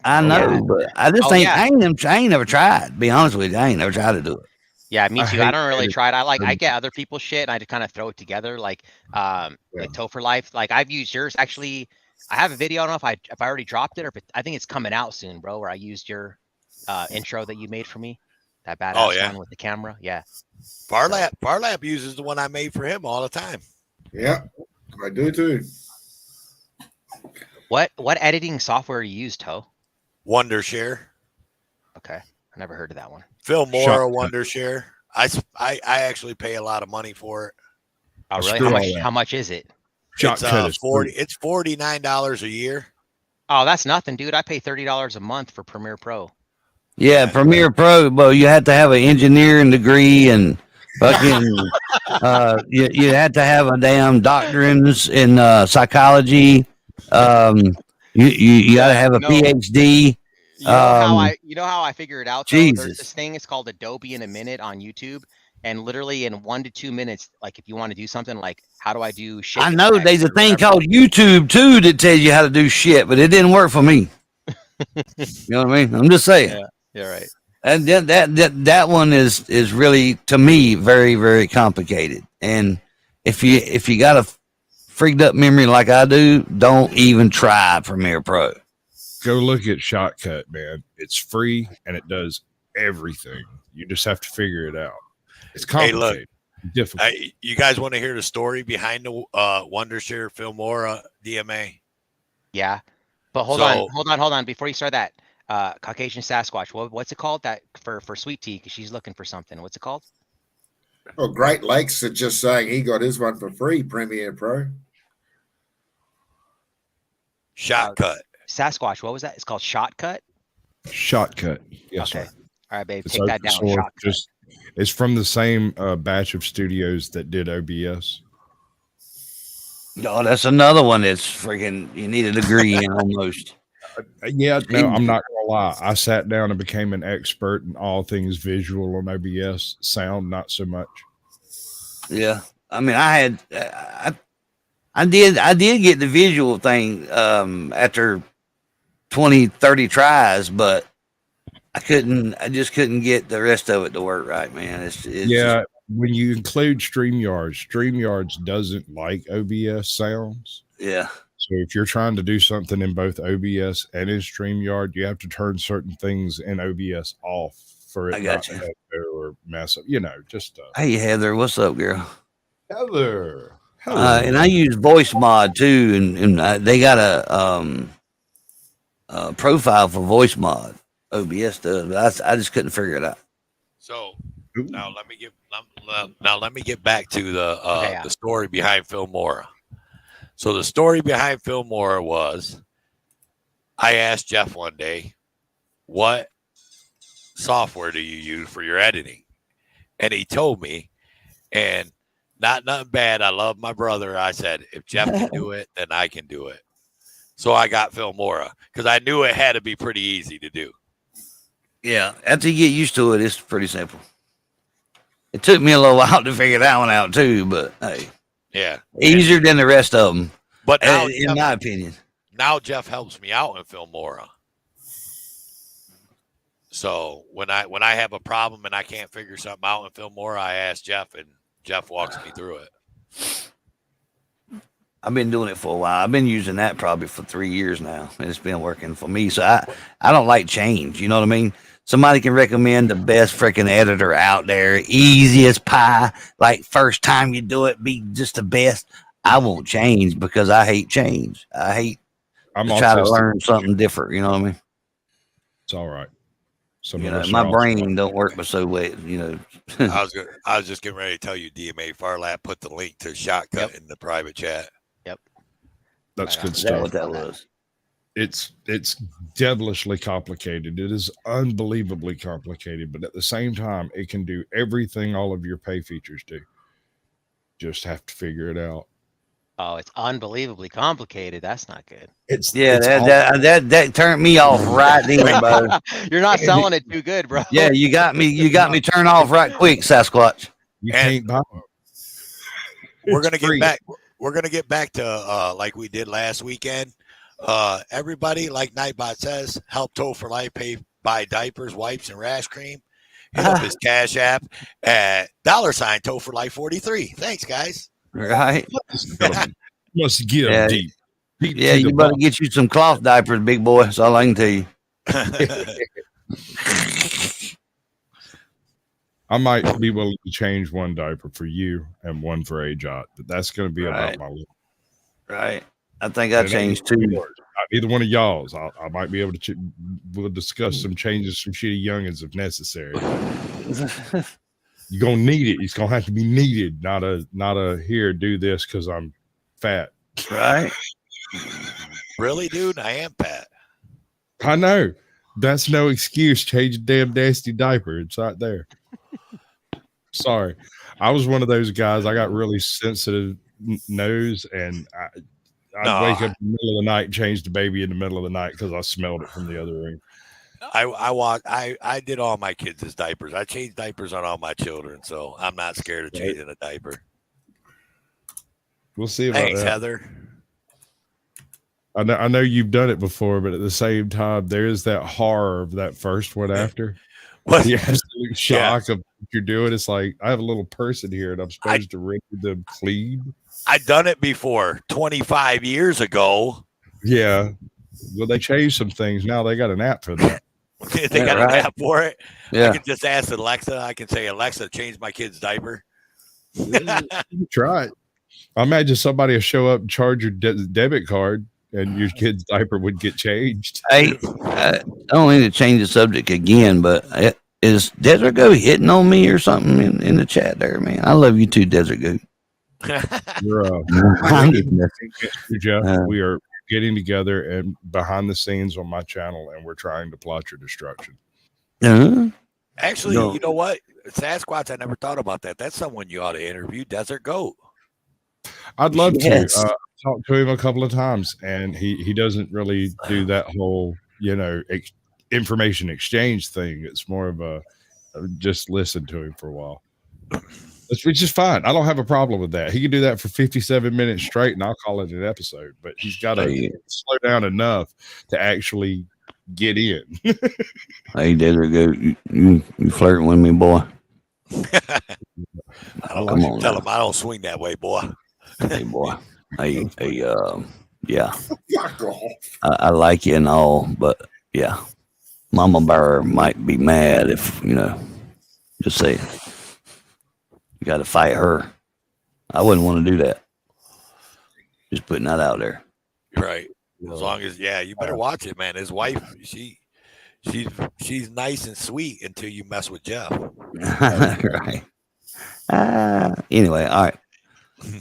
I know, but I just think I ain't never tried. To be honest with you, I ain't never tried to do it. Yeah, me too. I don't really try it. I get other people's shit and I just kind of throw it together, like Topher Life. Like I've used yours. Actually, I have a video. I don't know if I already dropped it or I think it's coming out soon, bro. Where I used your intro that you made for me. That badass one with the camera. Yeah. Farlap uses the one I made for him all the time. Yeah, I do too. What editing software you use, Toe? Wondershare. Okay. I never heard of that one. Phil Mora, Wondershare. I actually pay a lot of money for it. Oh, really? How much is it? It's $49 a year. Oh, that's nothing, dude. I pay $30 a month for Premiere Pro. Yeah, Premiere Pro, but you have to have an engineering degree and fucking you had to have a damn doctorate in psychology. You got to have a PhD. You know how I figure it out? Jesus. There's this thing. It's called Adobe in a Minute on YouTube, and literally in 1 to 2 minutes, like if you want to do something, like how do I do shit? I know there's a thing called YouTube too that tells you how to do shit, but it didn't work for me. You know what I mean? I'm just saying. Yeah, right. And that one is really, to me, very, very complicated. And if you got a freaked up memory like I do, don't even try Premiere Pro. Go look at Shotcut, man. It's free and it does everything. You just have to figure it out. It's complicated. Hey, look, difficult. You guys want to hear the story behind the Wondershare Filmora DMA? Yeah, but hold on. Before you start that, Caucasian Sasquatch. What's it called? That for Sweet Tea, because she's looking for something. What's it called? Oh, Great Lakes are just saying he got his one for free, Premiere Pro. Shotcut. Sasquatch. What was that? It's called Shotcut. Shotcut. Yes, okay. Sir. All right, babe. It's take that down. Shotcut. It's from the same batch of studios that did OBS. No, that's another one that's freaking, you need a degree in almost. Yeah, no, I'm not gonna lie. I sat down and became an expert in all things visual on OBS. Sound, not so much. Yeah, I mean, I did get the visual thing after 20, 30 tries, but I just couldn't get the rest of it to work right, man. It's yeah. When you include StreamYards doesn't like OBS sounds. Yeah. So if you're trying to do something in both OBS and in StreamYard, you have to turn certain things in OBS off for it not to echo or mess up. You know, just Hey Heather, what's up, girl? Heather. And I use voice mod too, and they got a profile for voice mod. OBS does, but I just couldn't figure it out. So now let me get back to the story behind Phil Mora. So the story behind Phil Mora was, I asked Jeff one day, what software do you use for your editing? And he told me, and nothing bad. I love my brother. I said, if Jeff can do it, then I can do it. So I got Phil Mora because I knew it had to be pretty easy to do. Yeah, after you get used to it, it's pretty simple. It took me a little while to figure that one out too, but hey, yeah, easier than the rest of them. But now, in my opinion, now Jeff helps me out in Phil Mora. So when I have a problem and I can't figure something out in Phil Mora, I ask Jeff, and Jeff walks me through it. I've been doing it for a while. I've been using that probably for 3 years now, and it's been working for me. So I don't like change. You know what I mean? Somebody can recommend the best freaking editor out there, easy as pie. Like first time you do it, be just the best. I won't change because I hate change. I hate try to learn something different. You know what I mean? It's all right. My brain don't work but so way. You know, I was just getting ready to tell you, DMA Farlap put the link to Shotcut in the private chat. Yep, that's good stuff. Is that what that was? It's devilishly complicated. It is unbelievably complicated, but at the same time, it can do everything all of your pay features do. Just have to figure it out. Oh, it's unbelievably complicated. That's not good. That turned me off right then, bro. You're not selling it too good, bro. Yeah, you got me turned off right quick, Sasquatch. You can't buy them. We're gonna get back to like we did last weekend. Everybody, like Nightbot says, help Toe for Life buy diapers, wipes, and rash cream. Hit up his Cash App at $ Toe for Life 43. Thanks, guys. Right. Must get deep. Yeah, you better get you some cloth diapers, big boy. That's all I can tell you. I might be willing to change one diaper for you and one for AJOT, but that's going to be about my limit. Right. I think I changed two. Either one of y'all's. I might be able to. We'll discuss some changes, some shitty youngins if necessary. You're gonna need it. It's gonna have to be needed, not a here, do this because I'm fat. Right. Really, dude? I am fat. I know. That's no excuse. Change a damn nasty diaper. It's right there. Sorry. I was one of those guys. I got really sensitive nose, and I'd wake up in the middle of the night and change the baby in the middle of the night because I smelled it from the other room. I did all my kids' diapers. I changed diapers on all my children, so I'm not scared of changing a diaper. We'll see about Thanks, that. Heather. I know you've done it before, but at the same time, there is that horror of that first one after. The absolute shock of what you're doing. It's like, I have a little person here, and I'm supposed to render them clean. I've done it before 25 years ago. Yeah. Well, they changed some things. Now they got an app for that. They got an app for it. Yeah. I can just ask Alexa. I can say, Alexa, change my kid's diaper. Try it. I imagine somebody will show up and charge your debit card, and your kid's diaper would get changed. Hey, I don't need to change the subject again, but is Desert Goat hitting on me or something in the chat there, man? I love you too, Desert Goat. Jeff, we are getting together and behind the scenes on my channel, and we're trying to plot your destruction. Actually, you know what? Sasquatch, I never thought about that. That's someone you ought to interview, Desert Goat. I'd love to talk to him a couple of times, and he doesn't really do that whole, information exchange thing. It's more of a just listen to him for a while. Which is fine. I don't have a problem with that. He can do that for 57 minutes straight, and I'll call it an episode. But he's got to slow down enough to actually get in. Hey, there go. You flirting with me, boy? I don't Come on tell now. him I don't swing that way, boy. Hey, boy. Hey, yeah. Fuck off. I like you and all, but yeah, Mama Bear might be mad if Just say you got to fight her. I wouldn't want to do that. Just putting that out there. Right. As long as you better watch it, man. His wife, she's nice and sweet until you mess with Jeff. Right. Anyway, all right.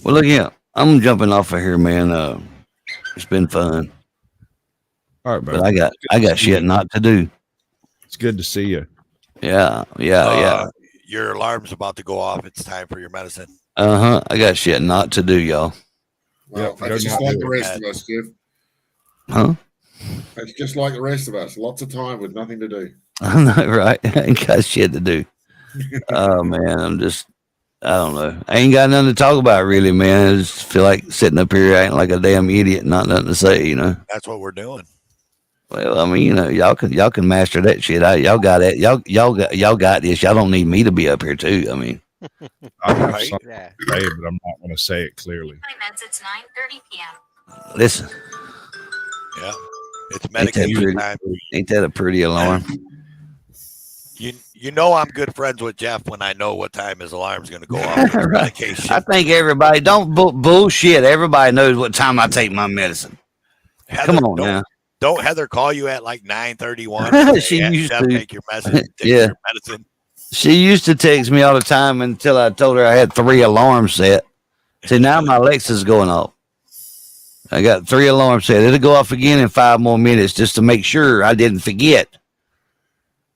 Well, look here. I'm jumping off of here, man. It's been fun. All right, but I got shit not to do. It's good to see you. Yeah. Your alarm's about to go off. It's time for your medicine. I got shit not to do, y'all. Well, that's just like the rest of us, Jeff. Huh? It's just like the rest of us. Lots of time with nothing to do. I know, right? I ain't got shit to do. Oh man, I don't know. I ain't got nothing to talk about really, man. I just feel like sitting up here acting like a damn idiot, not nothing to say, That's what we're doing. Well, I mean, y'all can master that shit. Y'all got it. Y'all got this. Y'all don't need me to be up here too. I mean, I have something to say, but I'm not going to say it clearly. It's 9:30 p.m. Listen. Yeah, it's medication time. Ain't that a pretty alarm? You know I'm good friends with Jeff when I know what time his alarm's going to go off. Right. Medication. I think everybody don't bullshit. Everybody knows what time I take my medicine. Heather, come on now. Don't Heather call you at like 9:31? She used Jeff, to take your medicine. Your medicine. She used to text me all the time until I told her I had 3 alarms set. See, now my Alexa's going off. I got 3 alarms set. It'll go off again in 5 more minutes just to make sure I didn't forget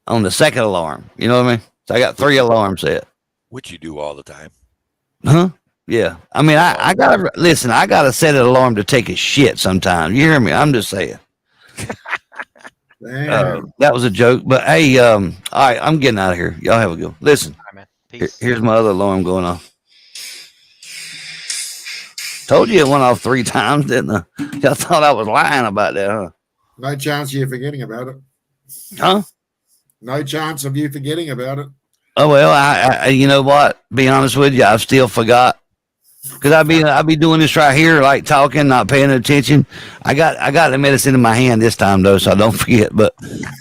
on the second alarm. You know what I mean? So I got 3 alarms set. Which you do all the time. Huh? Yeah. I mean, I gotta listen. I gotta set an alarm to take a shit sometimes. You hear me? I'm just saying. That was a joke, but hey, all right, I'm getting out of here. Y'all have a good one. Listen, all right, man. Peace. Here's my other alarm going off. Told you it went off 3 times, didn't I? Y'all thought I was lying about that, huh? No chance of you forgetting about it. Huh? No chance of you forgetting about it. Oh well, I you know what? Be honest with you, I still forgot. Cause I be doing this right here, like talking, not paying attention. I got the medicine in my hand this time though, so I don't forget. But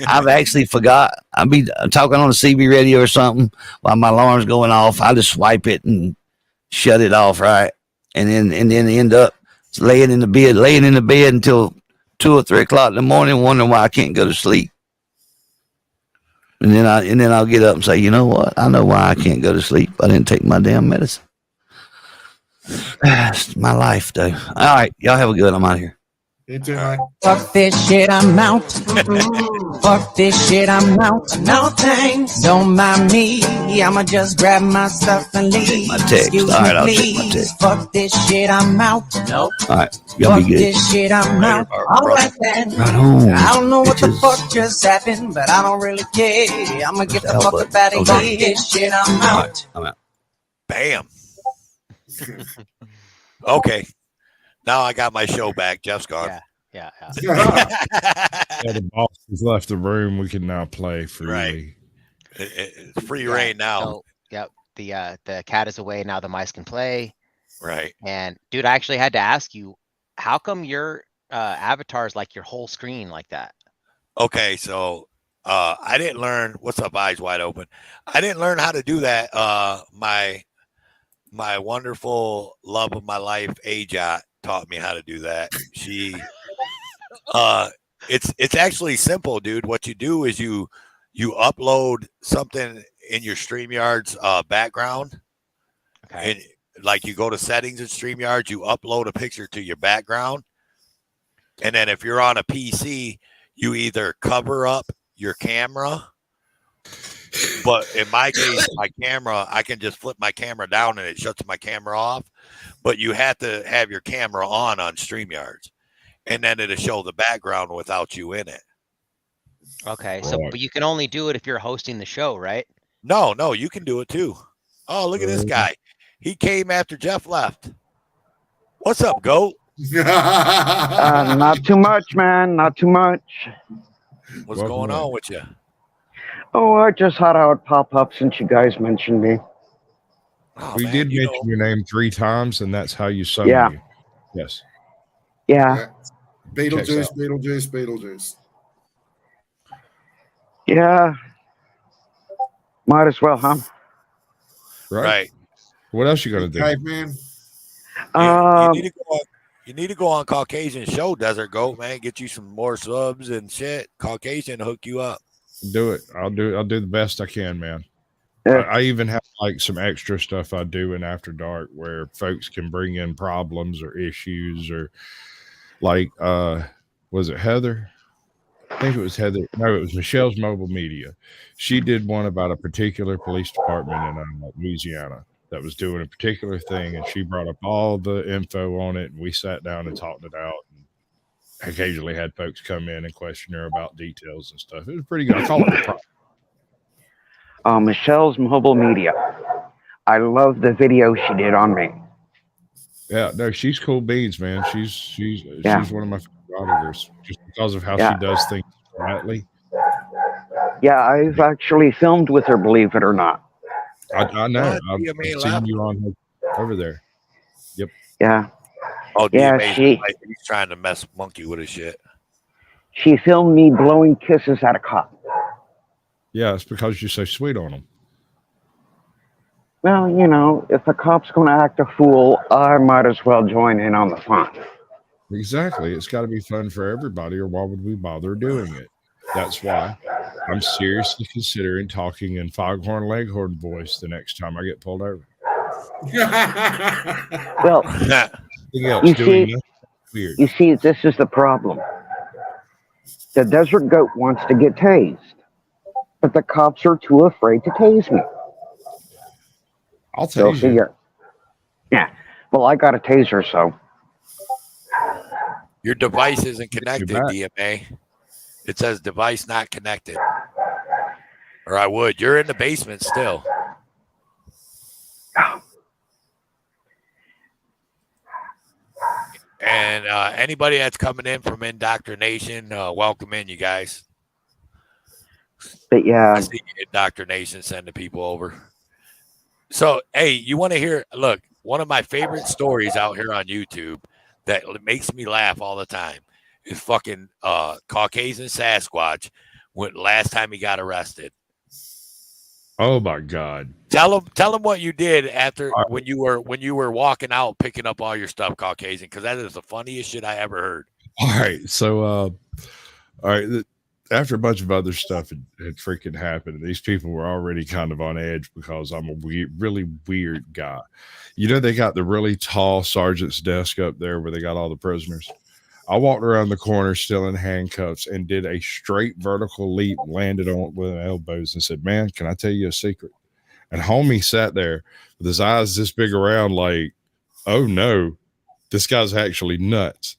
I've actually forgot. I be talking on the CB radio or something while my alarm's going off. I just swipe it and shut it off, right? And then end up laying in the bed until 2 or 3 o'clock in the morning, wondering why I can't go to sleep. And then I'll get up and say, you know what? I know why I can't go to sleep. I didn't take my damn medicine. It's my life, though. All right, y'all have a good one. I'm out of here. You too, mate. Fuck this shit, I'm out. Fuck this shit, I'm out. No thanks, don't mind me. I'ma just grab my stuff and leave. My text. All right, I'll check my text. Fuck this shit, I'm out. Nope. All right, y'all be good. Fuck this shit, I'm out. All right then. Right on. I don't know what the fuck just happened, but I don't really care. I'ma get the fuck up out of here. Fuck this shit, I'm out. Right, I'm out. Bam. Okay. Now I got my show back. Jeff's gone. Yeah. The boss has left the room. We can now play freely. Right. It's free reign now. So, yep. The cat is away now. The mice can play. Right. And dude, I actually had to ask you, how come your avatar is like your whole screen like that? Okay, so I didn't learn. What's up, eyes wide open? I didn't learn how to do that. My wonderful love of my life, Ajot, taught me how to do that. She, it's actually simple, dude. What you do is you upload something in your StreamYard's background. Okay. And like you go to settings in StreamYard, you upload a picture to your background. And then if you're on a PC, you either cover up your camera, but in my case, my camera, I can just flip my camera down and it shuts my camera off. But you have to have your camera on StreamYards, and then it'll show the background without you in it. Okay, so but you can only do it if you're hosting the show, right? No, you can do it too. Oh, look at this guy. He came after Jeff left. What's up, Goat? Not too much, man. Not too much. What's going on with you? Oh, I just thought I would pop up since you guys mentioned me. Oh, we man, did mention your name 3 times, and that's how you summon Yeah. you. Yes. Yeah. Beetlejuice, Beetlejuice, Beetlejuice. Yeah. Might as well, huh? Right. What else you gonna do? Caveman. You need to go on Caucasian show, Desert Goat, man. Get you some more subs and shit. Caucasian hook you up. Do it. I'll do the best I can, man. Yeah. I even have like some extra stuff I do in After Dark where folks can bring in problems or issues or like was it Heather? I think it was Heather. No, it was Michelle's Mobile Media. She did one about a particular police department in Louisiana that was doing a particular thing, and she brought up all the info on it, and we sat down and talked it out. And occasionally had folks come in and question her about details and stuff. It was pretty good. I call it the problem. Michelle's Mobile Media. I love the video she did on me. Yeah, no, she's cool beans, man. She's one of my favorite auditors just because of how she does things quietly. Yeah, I've actually filmed with her, believe it or not. I know. I've seen you on over there. Yep. Yeah. Oh, yeah, he's trying to mess monkey with his shit. She filmed me blowing kisses at a cop. Yeah, it's because you're so sweet on them. Well, you know, if a cop's going to act a fool, I might as well join in on the fun. Exactly. It's got to be fun for everybody, or why would we bother doing it? That's why I'm seriously considering talking in Foghorn Leghorn voice the next time I get pulled over. Well, weird. You see, this is the problem. The Desert Goat wants to get tased, but the cops are too afraid to tase me. I'll tase you. Yeah. Well, I got a taser, so. Your device isn't connected, DMA. It says device not connected. Or I would. You're in the basement still. And anybody that's coming in from Indoctrination, welcome in, you guys. But yeah. I see Indoctrination sending people over. So, hey, you want to hear? Look, one of my favorite stories out here on YouTube that makes me laugh all the time is fucking Caucasian Sasquatch when last time he got arrested. Oh my God! Tell him what you did after when you were walking out picking up all your stuff, Caucasian, because that is the funniest shit I ever heard. All right, so all right. After a bunch of other stuff had freaking happened, these people were already kind of on edge because I'm a really weird guy. You know, they got the really tall sergeant's desk up there where they got all the prisoners. I walked around the corner still in handcuffs and did a straight vertical leap, landed on with elbows and said, "Man, can I tell you a secret?" And homie sat there with his eyes this big around like, "Oh no, this guy's actually nuts."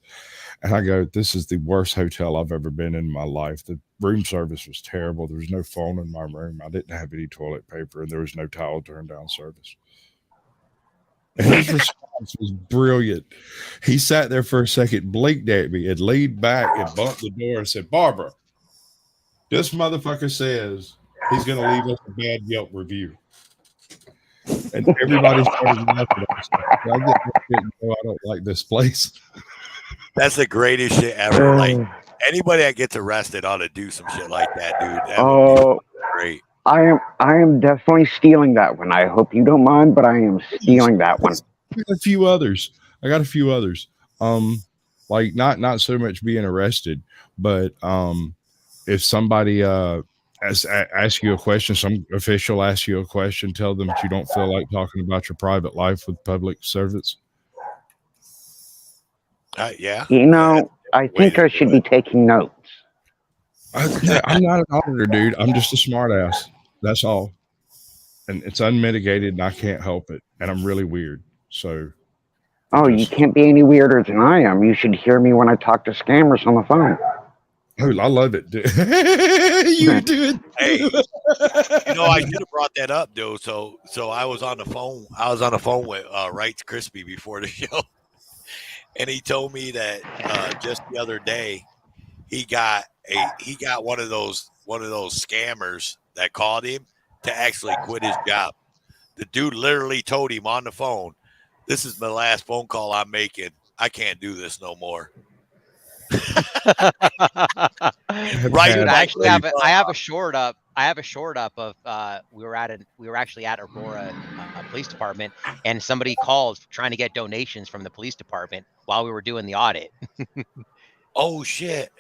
And I go, "This is the worst hotel I've ever been in my life. The room service was terrible. There was no phone in my room. I didn't have any toilet paper, and there was no towel turn down service." And his response was brilliant. He sat there for a second, blinked at me, and leaned back and bumped the door and said, "Barbara, this motherfucker says he's going to leave us a bad Yelp review." And everybody started laughing. I don't like this place. That's the greatest shit ever. Like anybody that gets arrested ought to do some shit like that, dude. That would be great. I am definitely stealing that one. I hope you don't mind, but I am stealing that one. I got a few others. Like not so much being arrested, but if somebody asks you a question, some official asks you a question, tell them that you don't feel like talking about your private life with public servants. Yeah. You know, I think I should be taking notes. I'm not an auditor, dude. I'm just a smart ass. That's all. And it's unmitigated and I can't help it. And I'm really weird. So. Oh, you can't be any weirder than I am. You should hear me when I talk to scammers on the phone. Oh, I love it, dude. You do it. Hey, you know, I should have brought that up, though. So I was on the phone. I was on the phone with Wrights Crispy before the show. And he told me that just the other day, he got one of those scammers that called him to actually quit his job. The dude literally told him on the phone, "This is my last phone call I'm making. I can't do this no more." Right. Dude, I have a short up. I have a short up of we were actually at Aurora Police Department, and somebody called trying to get donations from the police department while we were doing the audit. Oh shit.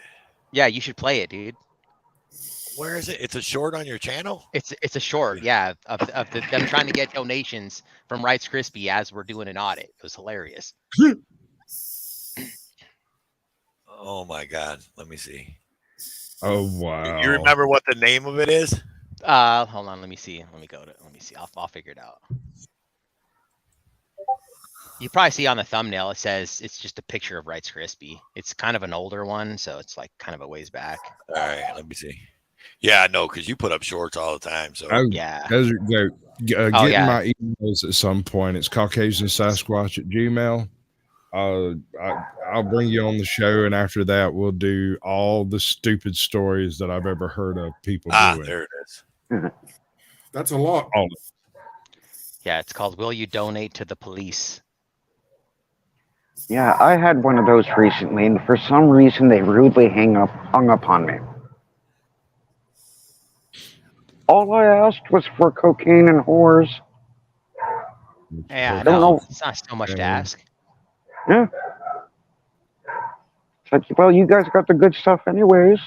Yeah, you should play it, dude. Where is it? It's a short on your channel? It's a short, yeah, of them trying to get donations from Rice Krispie as we're doing an audit. It was hilarious. Oh my God. Let me see. Oh wow. You remember what the name of it is? Hold on, let me see. Let me see. I'll figure it out. You probably see on the thumbnail, it says it's just a picture of Rice Krispie. It's kind of an older one, so it's like kind of a ways back. All right, let me see. Yeah, I know, because you put up shorts all the time. So yeah. Desert Goat, get my emails at some point. It's CaucasianSasquatch@gmail. I'll bring you on the show, and after that, we'll do all the stupid stories that I've ever heard of people doing. There it is. That's a lot. Yeah, it's called "Will You Donate to the Police?" Yeah, I had one of those recently, and for some reason they rudely hung up on me. All I asked was for cocaine and whores. Yeah, I don't know. It's not so much to ask. Yeah. It's like, well, you guys got the good stuff anyways.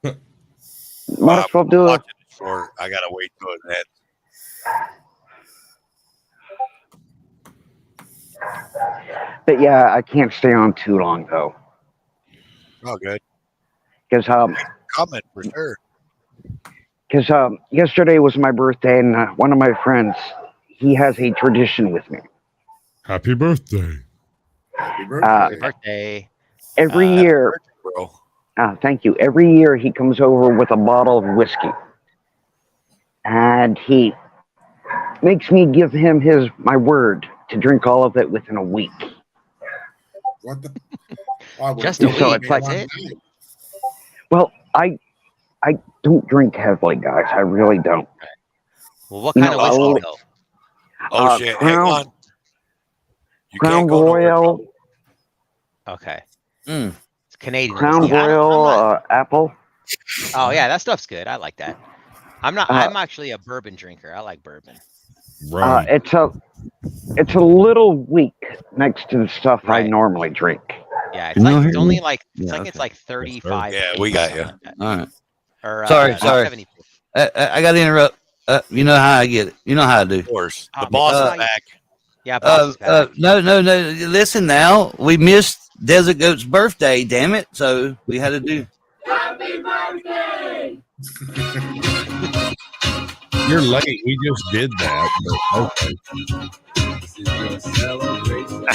Might as well do it. Or I gotta wait till it ends. But yeah, I can't stay on too long though. Oh, good. Because comment for sure. Because yesterday was my birthday, and one of my friends, he has a tradition with me. Happy birthday! Happy birthday! Birthday! Every year, bro. Thank you. Every year he comes over with a bottle of whiskey, and he makes me give him my word to drink all of it within a week. What the? Just a week. So it's like, well, I don't drink heavily, guys. I really don't. Well, what kind of whiskey though? Oh shit! Hang on. You Crown Royal. Okay. It's Canadian. Crown Royal apple. Oh yeah, that stuff's good. I like that. I'm actually a bourbon drinker. I like bourbon. It's a little weak next to the stuff I normally drink. Yeah, it's only like it's like 35. Yeah, we got you. All right. Or, sorry. 70. I got to interrupt. You know how I get it. You know how I do. Of course. The boss is back. Yeah, boss is back. No. Listen now. We missed Desert Goat's birthday, damn it. So we had to do. Happy birthday! You're late. We just did that. But okay. This is your celebration.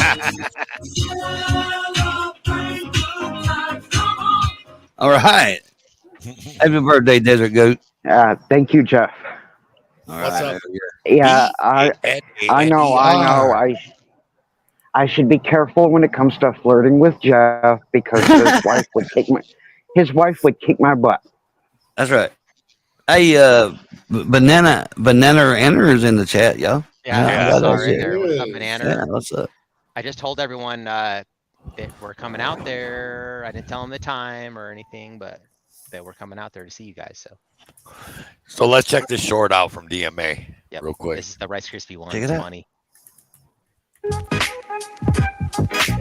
All right. Happy birthday, Desert Goat. Thank you, Jeff. What's up? Yeah, I know. I should be careful when it comes to flirting with Jeff because his wife would kick my butt. That's right. Hey, Banana Enter is in the chat, y'all. Yeah, sorry there. What's up, Banana? Yeah, what's up? I just told everyone that we're coming out there. I didn't tell them the time or anything, but that we're coming out there to see you guys. So let's check this short out from DMA real quick. This is the Rice Krispie one. Check it it's out. funny.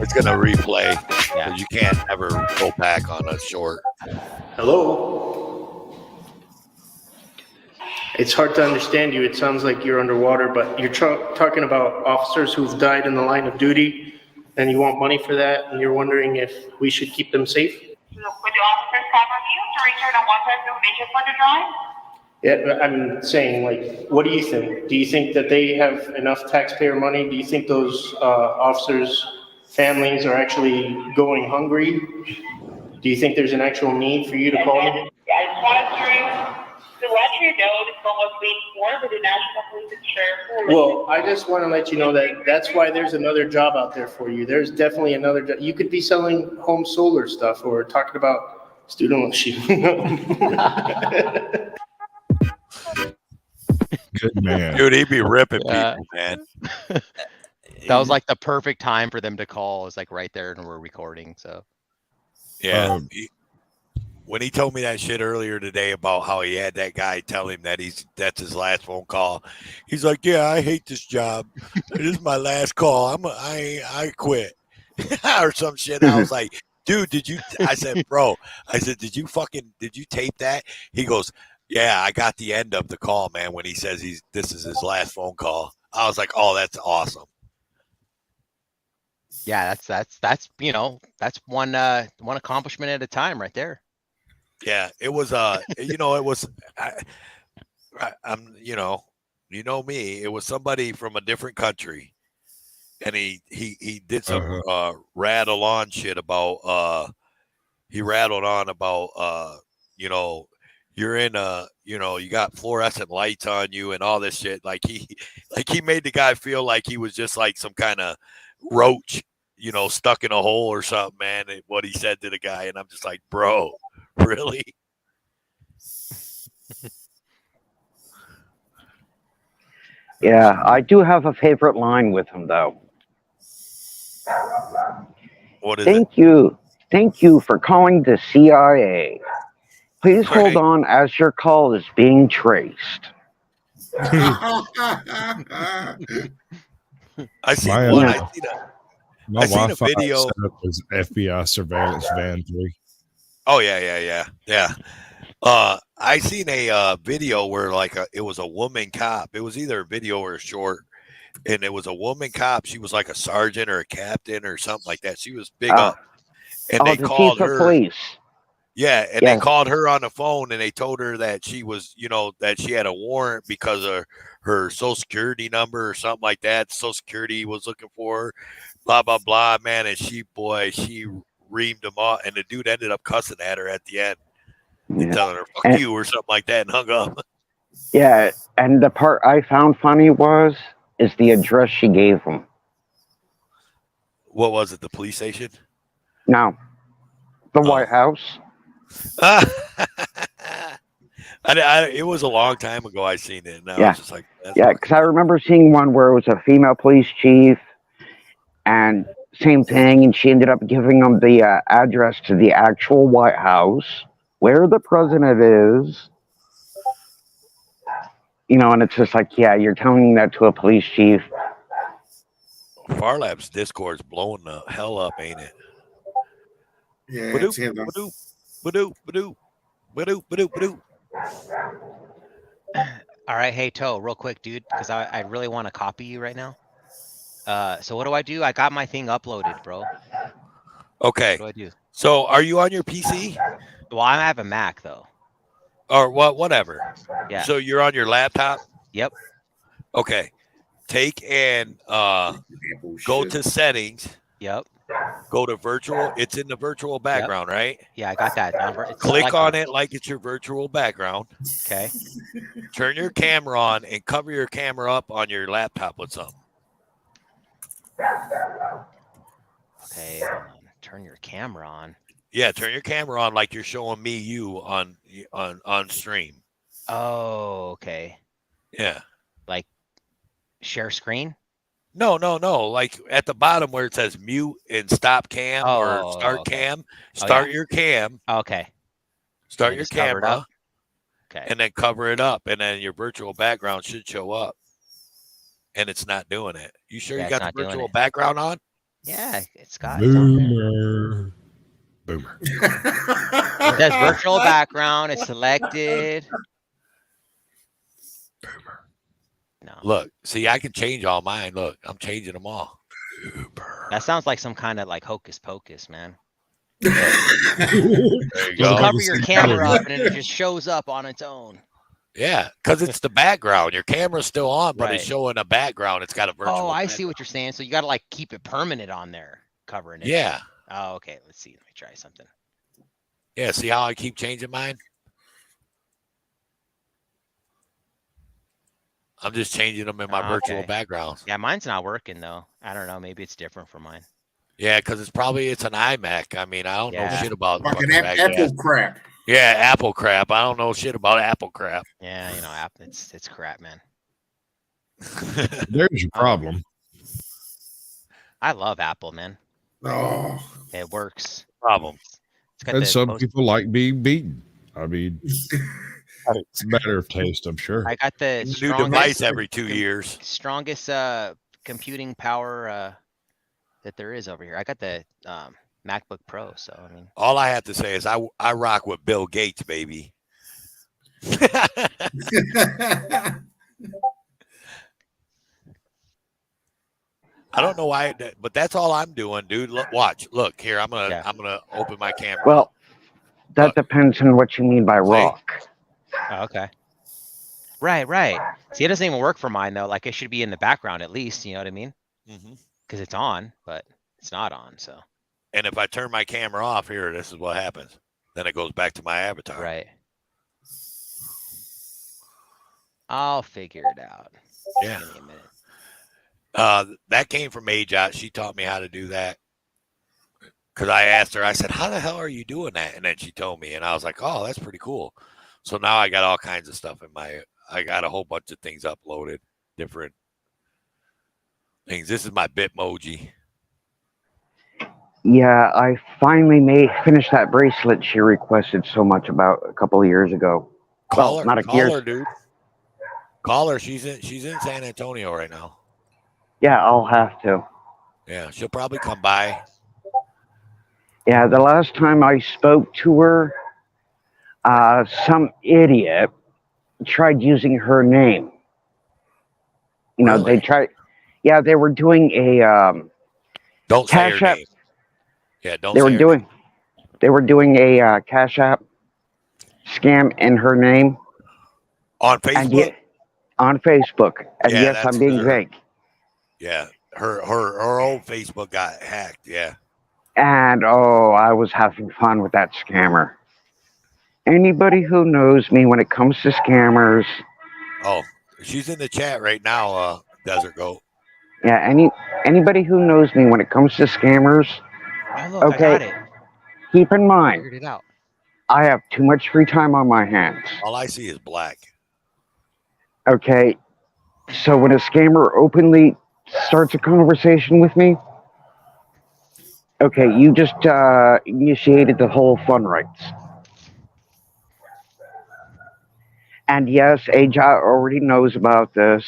It's gonna replay. Yeah. You can't ever go back on a short. Hello. It's hard to understand you. It sounds like you're underwater, but you're talking about officers who've died in the line of duty, and you want money for that, and you're wondering if we should keep them safe? Would the officers cover you to return a one-time donation for the drive? Yeah, I'm saying, like, what do you think? Do you think that they have enough taxpayer money? Do you think those officers' families are actually going hungry? Do you think there's an actual need for you to call them? I just wanted to let you you know the call was made for the National Police and Sheriff. Well, I just want to let you know that that's why there's another job out there for you. There's definitely another job. You could be selling home solar stuff or talking about student loan shooting. Good man. Dude, he'd be ripping people, man. That was like the perfect time for them to call. It's like right there and we're recording. So yeah. When he told me that shit earlier today about how he had that guy tell him that that's his last phone call, he's like, "Yeah, I hate this job. This is my last call. I quit," or some shit. I was like, "Dude, I said, bro. I said, did you tape that?" He goes, "Yeah, I got the end of the call, man. When he says this is his last phone call." I was like, "Oh, that's awesome." yeah, that's that's one accomplishment at a time right there. Yeah, it was it was I'm you know me, it was somebody from a different country, and he did some rattle on shit about he rattled on about you're in you got fluorescent lights on you and all this shit. Like he made the guy feel like he was just like some kind of roach, stuck in a hole or something, man. What he said to the guy, and I'm just like, bro, really? Yeah, I do have a favorite line with him, though. What is Thank you for calling the CIA. Please hold on as your call is being traced. I see my one. My I seen a Wi-Fi video. setup is FBI surveillance van 3. Oh yeah. I seen a video where it was a woman cop. It was either a video or a short, and it was a woman cop. She was like a sergeant or a captain or something like that. She was big up, and they the called chief her. Of police. Yeah, and they called her on the phone, and they told her that she was, that she had a warrant because of her Social Security number or something like that. Social Security was looking for her, blah blah blah, man. And she reamed him up, and the dude ended up cussing at her at the end, and telling her "fuck you" or something like that, and hung up. Yeah, and the part I found funny is the address she gave him. What was it? The police station? No, the White House. It was a long time ago I seen it. And I was just like, because I remember seeing one where it was a female police chief, and same thing, and she ended up giving them the address to the actual White House where the president is. And it's just like, yeah, you're telling that to a police chief. Farlab's Discord's blowing the hell up, ain't it? Yeah, Badoo, it's him. badoo. All right, hey Toe, real quick, dude, because I really want to copy you right now. So what do I do? I got my thing uploaded, bro. Okay. What do I do? So are you on your PC? Well, I have a Mac though. Or whatever. Yeah. So you're on your laptop? Yep. Okay. Take and go to settings. Yep. Go to virtual. It's in the virtual background, right? Yeah, I got that. Click on it like it's your virtual background. Okay. Turn your camera on and cover your camera up on your laptop with something. Okay, hold on. Turn your camera on. Yeah, turn your camera on like you're showing me you on stream. Oh, okay. Yeah. Like share screen? No. Like at the bottom where it says mute and stop cam or start cam, start your cam. Okay. Start your camera. Okay. And then cover it up, and then your virtual background should show up. And it's not doing it. You sure you got the virtual background on? Yeah, it's got Boomer. It says virtual background. It's selected. Boomer. No. Look, see, I can change all mine. Look, I'm changing them all. That sounds like some kind of like hocus pocus, man. There you go. Cover your camera up, and it just shows up on its own. Yeah, because it's the background. Your camera's still on, but it's showing a background. It's got a virtual. Oh, I background. see what you're saying. So you got to like keep it permanent on there, covering it. Yeah. Oh, okay. Let's see. Let me try something. Yeah. See how I keep changing mine? I'm just changing them in my virtual backgrounds. Yeah, mine's not working though. I don't know. Maybe it's different from mine. Yeah, because it's an iMac. I mean, I don't know shit about fucking Apple crap. Yeah, Apple crap. I don't know shit about Apple crap. Yeah, you know, it's crap, man. There's your problem. I love Apple, man. Oh, it works. Problem. And some people like being beaten. I mean, it's a matter of taste, I'm sure. I got the new device every 2 years. Strongest computing power that there is over here. I got the MacBook Pro, so I mean. All I have to say is I rock with Bill Gates, baby. I don't know why, but that's all I'm doing, dude. Look, watch. Look here. I'm gonna open my camera. Well, that depends on what you mean by rock. Oh, okay. Right. See, it doesn't even work for mine though. Like it should be in the background at least. You know what I mean? Because it's on, but it's not on. So. And if I turn my camera off here, this is what happens. Then it goes back to my avatar. Right. I'll figure it out. Yeah. Give me a minute. That came from AJOT. She taught me how to do that. Because I asked her, I said, how the hell are you doing that? And then she told me, and I was like, oh, that's pretty cool. So now I got all kinds of stuff I got a whole bunch of things uploaded, different things. This is my Bitmoji. Yeah, I finally finished that bracelet she requested so much about a couple of years ago. Call her, dude. Call her. She's in San Antonio right now. Yeah, I'll have to. Yeah, she'll probably come by. Yeah, the last time I spoke to her, some idiot tried using her name. You know, Really? they tried. Yeah, they were doing a don't say Cash her App. name. Yeah, don't. They were doing a Cash App scam in her name on Facebook. On Facebook, and Yeah, yes, I'm being vague. Yeah, her old Facebook got hacked. Yeah. And I was having fun with that scammer. Anybody who knows me when it comes to scammers. Oh, she's in the chat right now, Desert Goat. Yeah, anybody who knows me when it comes to scammers. Oh, look, okay, I got it. Keep in mind, Figured it out. I have too much free time on my hands. All I see is black. Okay, so when a scammer openly starts a conversation with me, okay, you just initiated the whole fun rights. And yes, AJOT already knows about this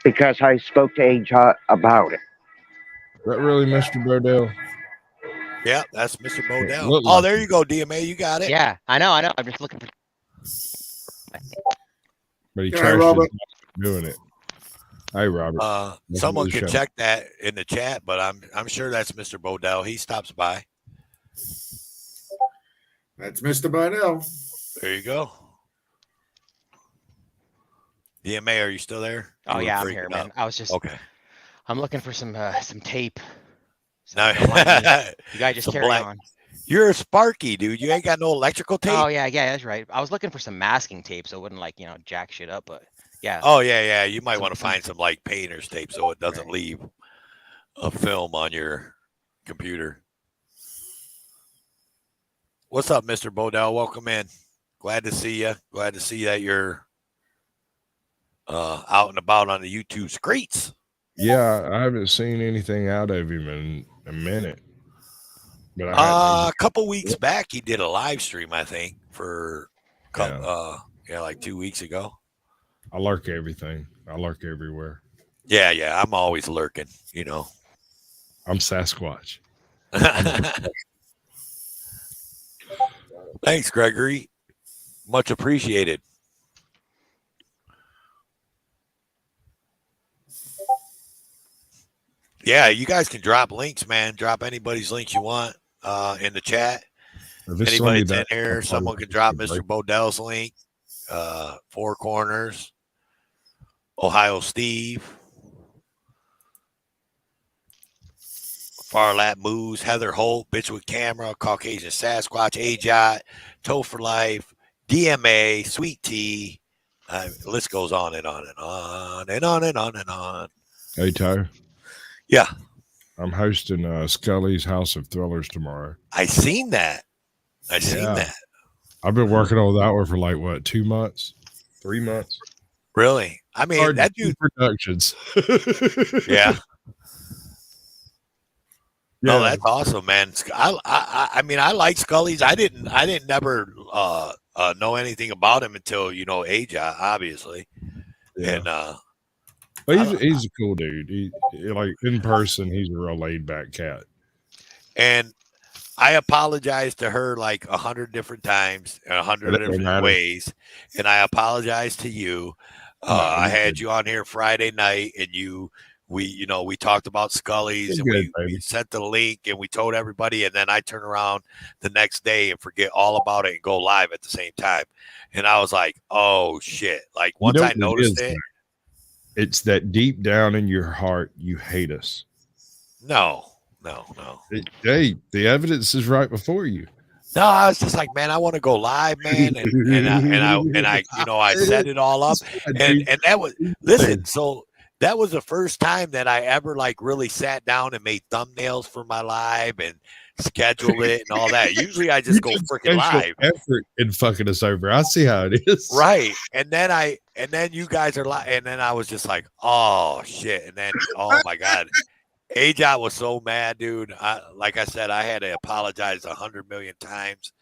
because I spoke to AJOT about it. Is that really Mr. Bodell? Yeah, that's Mr. Bodell. Oh, there you go, DMA. You got it. Yeah, I know. I'm just looking for. But he trashed doing it. Hey, Robert. Someone can check that in the chat, but I'm sure that's Mr. Bodell. He stops by. That's Mr. Bodell. There you go. DMA, are you still there? Oh yeah, I'm here, man. I was just okay. I'm looking for some tape. No, you guys just carry on. You're a Sparky, dude. You ain't got no electrical tape. Oh yeah, that's right. I was looking for some masking tape so it wouldn't jack shit up, but yeah. Oh yeah. You might want to find some painter's tape so it doesn't leave a film on your computer. What's up, Mr. Bodell? Welcome in. Glad to see you. Glad to see that you're out and about on the YouTube Skreetz. Yeah, I haven't seen anything out of him in a minute. But a couple weeks back, he did a live stream, I think, for like 2 weeks ago. I lurk everything. I lurk everywhere. Yeah. I'm always lurking, you know. I'm Sasquatch. Thanks, Gregory. Much appreciated. Yeah, you guys can drop links, man. Drop anybody's links you want in the chat. Anybody's in here, someone can drop Mr. Bodell's link. Four Corners, Ohio Steve, Farlat Moose, Heather Holt, Bitch with Camera, Caucasian Sasquatch, AJOT, Toe for Life, DMA, Sweet Tea, List goes on and on and on and on and on and on. Hey, Ty. Yeah. I'm hosting Scully's House of Thrillers tomorrow. I seen that. I've been working on that one for like, what, 2 months? 3 months? Really? I mean, that dude. Productions. Yeah. No, that's awesome, man. I mean, I like Scully's. I didn't never know anything about him until, you know, AJOT, obviously. Yeah. And but he's a cool dude. He like in person, he's a real laid back cat. And I apologized to her like 100 different times, 100 different ways, and I apologized to you. I had you on here Friday night, and we talked about Scully's, and we sent the link, and we told everybody, and then I turn around the next day and forget all about it and go live at the same time. And I was like, oh shit. Like once I noticed it. It's that deep down in your heart, you hate us. No. Hey, the evidence is right before you. No, I was just like, man, I want to go live, man, and I I set it all up, and that was So that was the first time that I ever like really sat down and made thumbnails for my live and scheduled it and all that. Usually I just go freaking live. Effort in fucking us over. I see how it is. Right. And then you guys are live, and then I was just like, oh shit. And then oh my God. AJOT was so mad, dude. Like I said, I had to apologize 100 million times.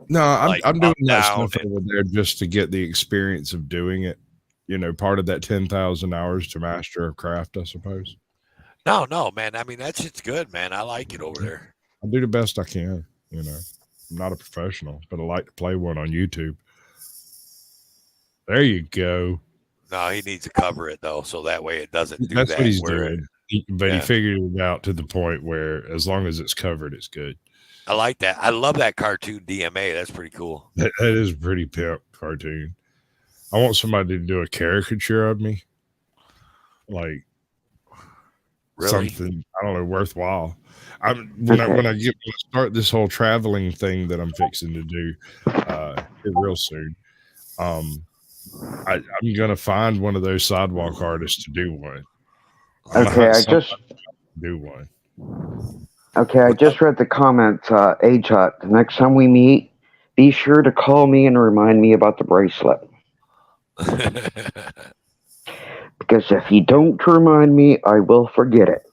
No, I'm doing that stuff over there just to get the experience of doing it. You know, part of that 10,000 hours to master a craft, I suppose. No, man. I mean, that shit's good, man. I like it over there. I do the best I can. You know, I'm not a professional, but I like to play one on YouTube. There you go. No, he needs to cover it though, so that way it doesn't do That's that. What he's doing. But he figured it out to the point where as long as it's covered, it's good. I like that. I love that cartoon DMA. That's pretty cool. That is a pretty pimp cartoon. I want somebody to do a caricature of me. Like something, I don't know, worthwhile. When I start this whole traveling thing that I'm fixing to do real soon, I'm gonna find one of those sidewalk artists to do one. Okay, I just read the comments. AJOT, the next time we meet, be sure to call me and remind me about the bracelet. Because if you don't remind me, I will forget it.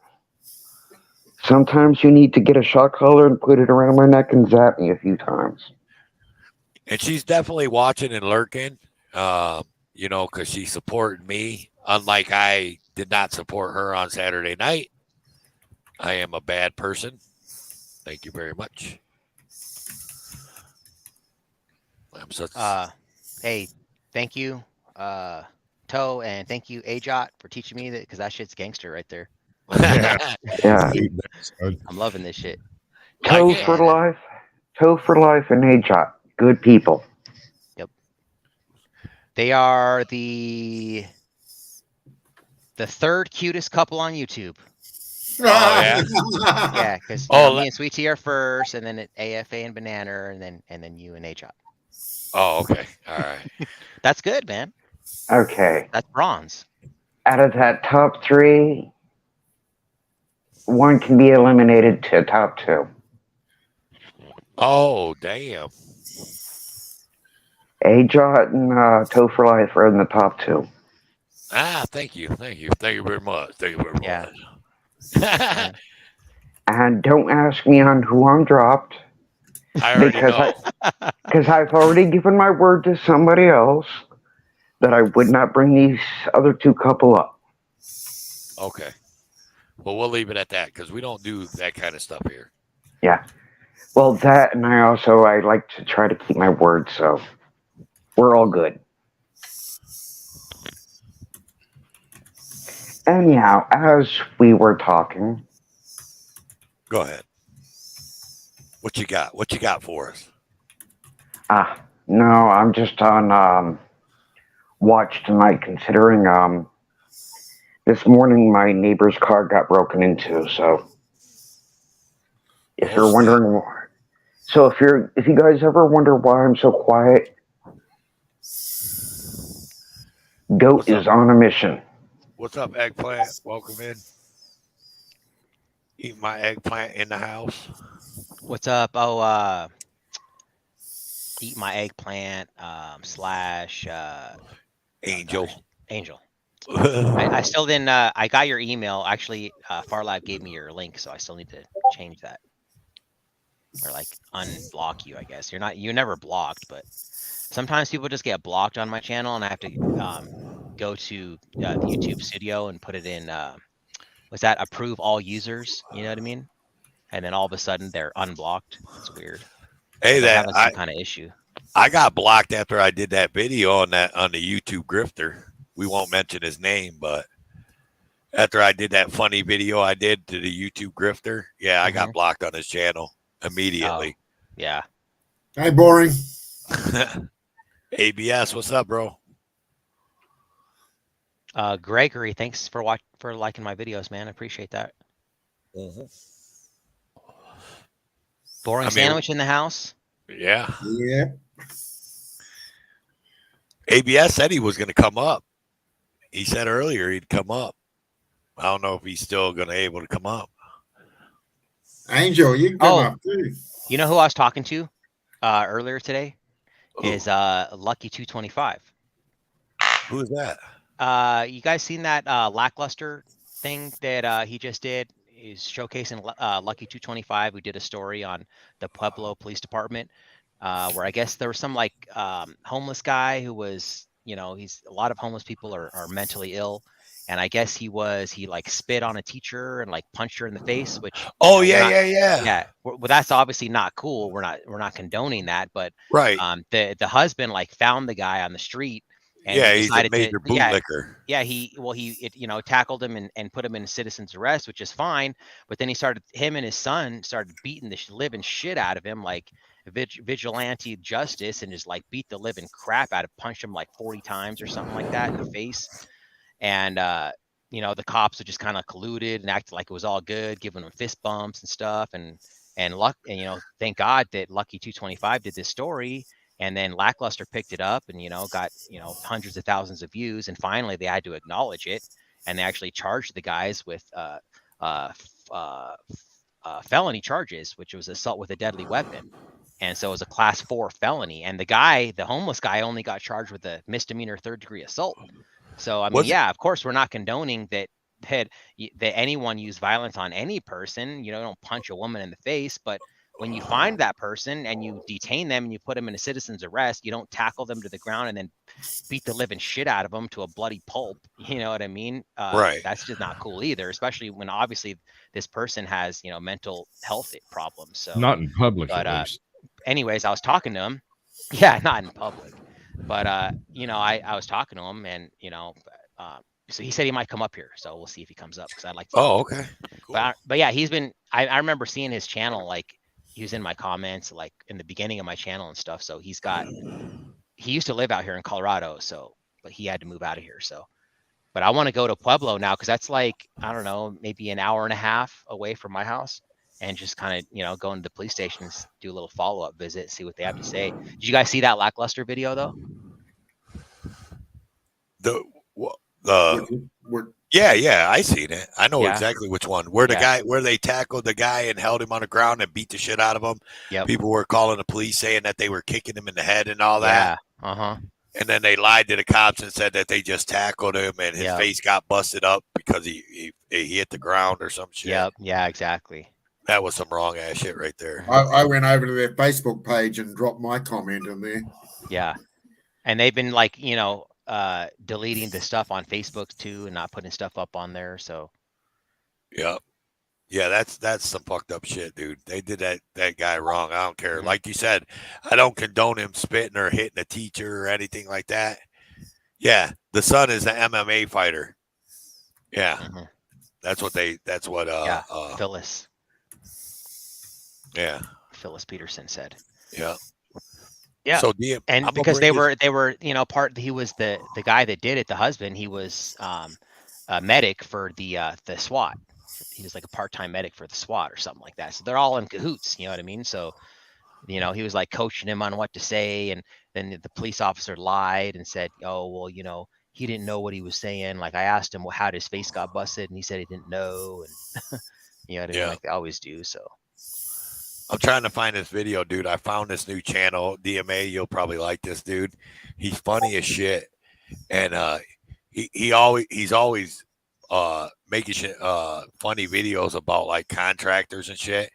Sometimes you need to get a shot collar and put it around my neck and zap me a few times. And she's definitely watching and lurking, because she supported me, unlike I did not support her on Saturday night. I am a bad person. Thank you very much. Hey, thank you, Toe, and thank you, AJOT, for teaching me that, because that shit's gangster right there. Yeah. I'm loving this shit. Toe for life, and AJOT, good people. Yep. They are the third cutest couple on YouTube. Oh yeah, yeah, because me and Sweet Tea are first, and then AFA and Banana, and then you and AJOT. Oh, okay, all right. That's good, man. Okay, that's bronze. Out of that top 3, one can be eliminated to top 2. Oh, damn. AJOT and Toe for Life are in the top 2. Thank you very much. Yeah. And don't ask me on who I'm dropped. I already know. Because I've already given my word to somebody else that I would not bring these other 2 couple up. Okay. Well, we'll leave it at that because we don't do that kind of stuff here. Yeah. Well, that, and I like to try to keep my word, so we're all good. Anyhow, as we were talking. Go ahead. What you got? What you got for us? No, I'm just on watch tonight, considering this morning my neighbor's car got broken into, so if you're wondering, if you guys ever wonder why I'm so quiet, Goat is on a mission. What's up, eggplant? Welcome in. Eat my eggplant in the house. What's up? Oh, eat my eggplant slash Angel. Angel. I still didn't. I got your email. Actually, FarLab gave me your link, so I still need to change that, or like unblock you. I guess you're never blocked, but sometimes people just get blocked on my channel, and I have to go to the YouTube Studio and put it in. What's that? Approve all users. You know what I mean? And then all of a sudden they're unblocked. It's weird. Hey, that having some kind of issue. I got blocked after I did that video on the YouTube grifter. We won't mention his name, but after I did that funny video I did to the YouTube grifter, yeah, I got blocked on his channel immediately. Oh, yeah. Hey, boring. ABS, what's up, bro? Gregory, thanks for liking my videos, man. I appreciate that. Boring sandwich in the house. Yeah. Yeah. ABS said he was going to come up. He said earlier he'd come up. I don't know if he's still going to able to come up. Angel, you can come up too. You know who I was talking to earlier today? Is Lucky 225. Who is that? You guys seen that lackluster thing that he just did? He's showcasing Lucky 225. We did a story on the Pueblo Police Department where I guess there was some like homeless guy who was, you know, a lot of homeless people are mentally ill. And I guess he like spit on a teacher and like punched her in the face, which yeah. Well, that's obviously not cool. We're not condoning that, but right. The husband like found the guy on the street. And he's a major bootlicker. Yeah, he tackled him and put him in citizen's arrest, which is fine. But then him and his son started beating the living shit out of him, like vigilante justice, and just like beat the living crap out of, punched him like 40 times or something like that in the face. And the cops are just kind of colluded and acted like it was all good, giving them fist bumps and stuff. And thank God that Lucky 225 did this story. And then Lackluster picked it up and, got, hundreds of thousands of views. And finally they had to acknowledge it. And they actually charged the guys with felony charges, which was assault with a deadly weapon. And so it was a class 4 felony. And the homeless guy only got charged with a misdemeanor 3rd-degree assault. So, I mean, of course, we're not condoning that anyone use violence on any person. Don't punch a woman in the face, but when you find that person and you detain them and you put them in a citizen's arrest, you don't tackle them to the ground and then beat the living shit out of them to a bloody pulp. You know what I mean? Right. That's just not cool either, especially when obviously this person has, mental health problems. So not in public. But anyways, I was talking to him. Yeah, not in public. But I was talking to him and so he said he might come up here. So we'll see if he comes up because I'd like to. Oh, okay. Cool. But yeah, he's been. I remember seeing his channel, like he was in my comments, like in the beginning of my channel and stuff. So he used to live out here in Colorado, but he had to move out of here. So, but I want to go to Pueblo now because that's like, I don't know, maybe an hour and a half away from my house, and just kind of go into the police stations, do a little follow-up visit, see what they have to say. Did you guys see that Lackluster video though? Yeah, I seen it. I know exactly which one. Where they tackled the guy and held him on the ground and beat the shit out of him. Yep. People were calling the police saying that they were kicking him in the head and all that. Yeah. And then they lied to the cops and said that they just tackled him and his face got busted up because he hit the ground or some shit. Yep. Yeah, exactly. That was some wrong ass shit right there. I went over to their Facebook page and dropped my comment in there. Yeah. And they've been like, deleting the stuff on Facebook too and not putting stuff up on there. So yeah, that's some fucked up shit, dude. They did that guy wrong. I don't care. Mm-hmm. Like you said, I don't condone him spitting or hitting a teacher or anything like that. Yeah, the son is an MMA fighter. Yeah. Mm-hmm. That's what Phyllis. Yeah. Phyllis Peterson said. Yeah. Yeah. So and because they were he was the guy that did it, the husband, he was a medic for the SWAT. He was like a part-time medic for the SWAT or something like that. So they're all in cahoots, you know what I mean? So, he was like coaching him on what to say, and then the police officer lied and said, oh, well, he didn't know what he was saying. Like I asked him how his face got busted, and he said he didn't know. And you know what I mean? Like they always do. So I'm trying to find this video, dude. I found this new channel, DMA. You'll probably like this dude. He's funny as shit, and he's always making shit, funny videos about like contractors and shit.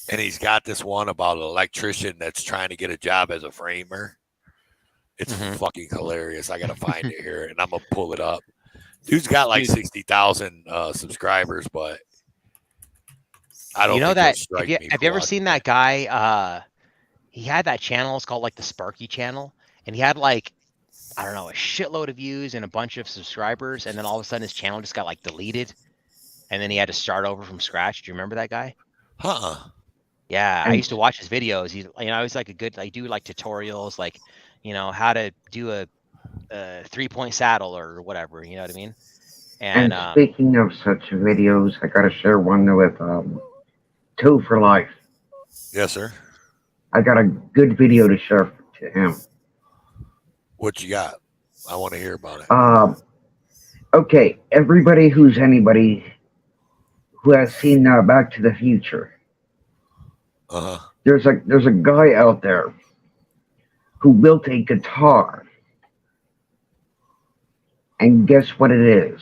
And he's got this one about an electrician that's trying to get a job as a framer. It's fucking hilarious. I gotta find it here, and I'm gonna pull it up. Dude's got like 60,000 subscribers, but I don't. You know that? Have you me ever seen that guy? He had that channel. It's called like the Sparky channel, and he had like, I don't know, a shitload of views and a bunch of subscribers, and then all of a sudden his channel just got like deleted, and then he had to start over from scratch. Do you remember that guy? Yeah, I used to watch his videos. He's, you know, he's like a good, like do like tutorials, like, you know, how to do a 3-point saddle or whatever. You know what I mean? And speaking of such videos, I gotta share one with Two for Life. Yes, sir. I got a good video to share to him. What you got? I want to hear about it. Okay, everybody who's anybody who has seen Back to the Future. There's a guy out there who built a guitar, and guess what it is?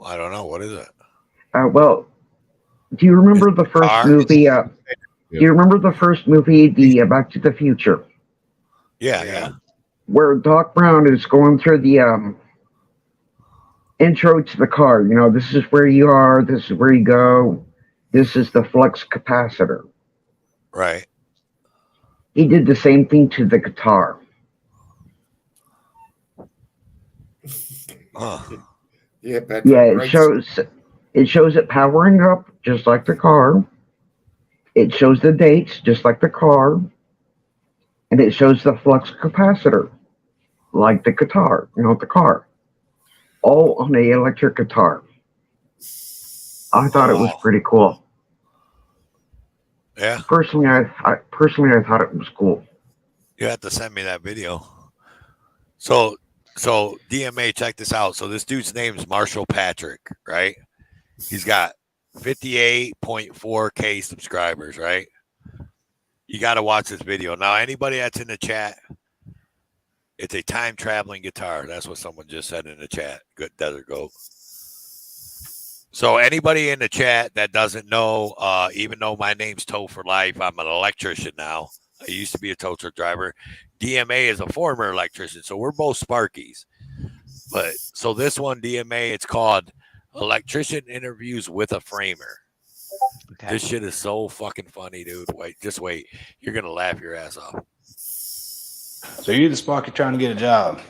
I don't know. What is it? Well, do you remember the first movie? Do you remember the first movie, the Back to the Future? Yeah. Where Doc Brown is going through the intro to the car. You know, this is where you are. This is where you go. This is the flux capacitor. Right. He did the same thing to the guitar. Yeah, it shows it powering up just like the car. It shows the dates just like the car. And it shows the flux capacitor like the guitar, you know, the car. All on the electric guitar. I thought it was pretty cool. Yeah. Personally, I thought it was cool. You have to send me that video. So DMA, check this out. So this dude's name is Marshall Patrick, right? He's got 58.4K subscribers, right? You got to watch this video. Now, anybody that's in the chat, it's a time traveling guitar. That's what someone just said in the chat. Good Desert Goat. So anybody in the chat that doesn't know, even though my name's Tow for Life, I'm an electrician now. I used to be a tow truck driver. DMA is a former electrician, so we're both Sparkies. But so this one, DMA, it's called Electrician Interviews with a Framer. Okay. This shit is so fucking funny, dude. Just wait. You're gonna laugh your ass off. So you're the Sparky trying to get a job.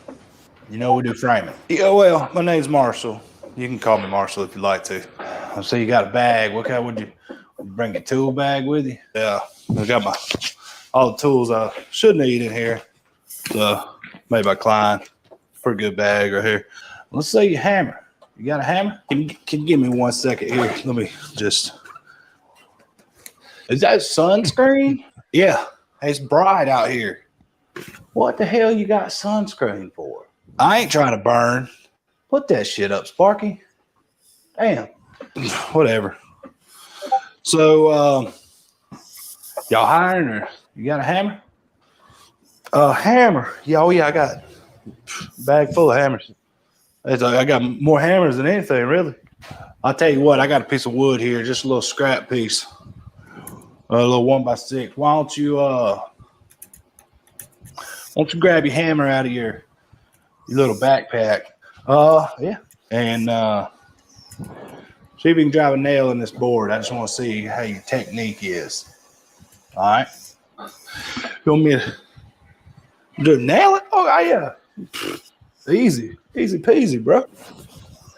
You know we do framing. Yeah, well, my name's Marshall. You can call me Marshall if you'd like to. I see you got a bag. What kind would you bring your tool bag with you? Yeah, I got all the tools I should need in here. So made by Klein. Pretty good bag right here. Let's say you hammer. You got a hammer? Can you give me 1 second here? Let me just. Is that sunscreen? Yeah, it's bright out here. What the hell you got sunscreen for? I ain't trying to burn. Put that shit up, Sparky. Damn. Whatever. So, y'all hiring or you got a hammer? Hammer. Yeah, oh yeah, I got a bag full of hammers. I got more hammers than anything, really. I'll tell you what, I got a piece of wood here, just a little scrap piece. A little 1x6. Why don't you grab your hammer out of your little backpack? Yeah. And see if you can drive a nail in this board. I just want to see how your technique is. All right. You want me to do nail it? Oh yeah. Easy peasy, bro.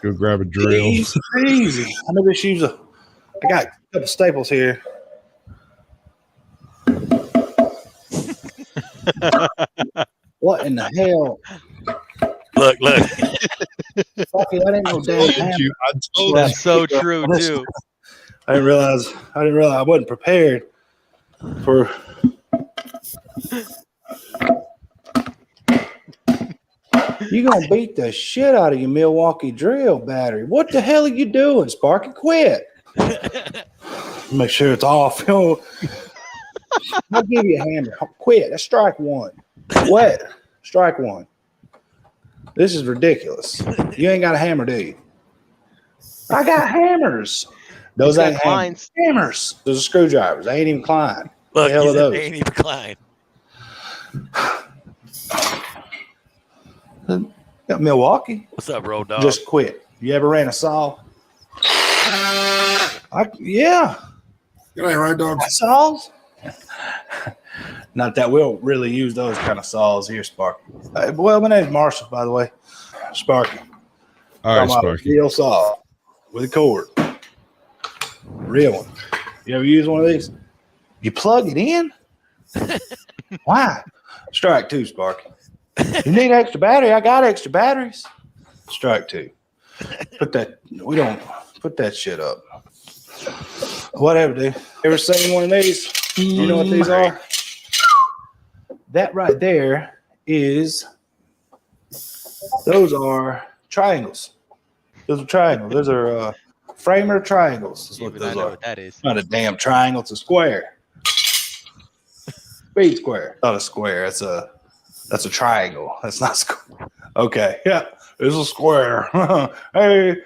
Go grab a drill. Easy. I know this use I got a couple staples here. What in the hell? Look. Fuck it, I didn't know damn hammer. That's so true too. I didn't realize I wasn't prepared for You're going to beat the shit out of your Milwaukee drill battery. What the hell are you doing, Sparky? Quit. Make sure it's off. I'll give you a hammer. Quit. That's strike one. What? Strike one. This is ridiculous. You ain't got a hammer, do you? I got hammers. Those ain't hammers. Those are screwdrivers. They ain't even Klein. Look, the hell are those? They ain't even Klein. Got Milwaukee. What's up, Road Dog? Just quit. You ever ran a saw? Yeah. Good night, Road Dog. Saws? Not that we'll really use those kind of saws here, Sparky. Well, my name's Marshall, by the way. Sparky. All right, Sparky. Real saw with a cord. Real one. You ever use one of these? You plug it in? Why? Strike two, Sparky. You need extra battery? I got extra batteries. Strike two. Put that shit up. Whatever, dude. Ever seen one of these? You know what these are? That right there is, those are triangles. Those are triangles. Those are framer triangles. Is what those are. What that is. Not a damn triangle. It's a square. Speed square. Not a square. That's a triangle. That's not square. Okay. Yeah. It's a square. Hey,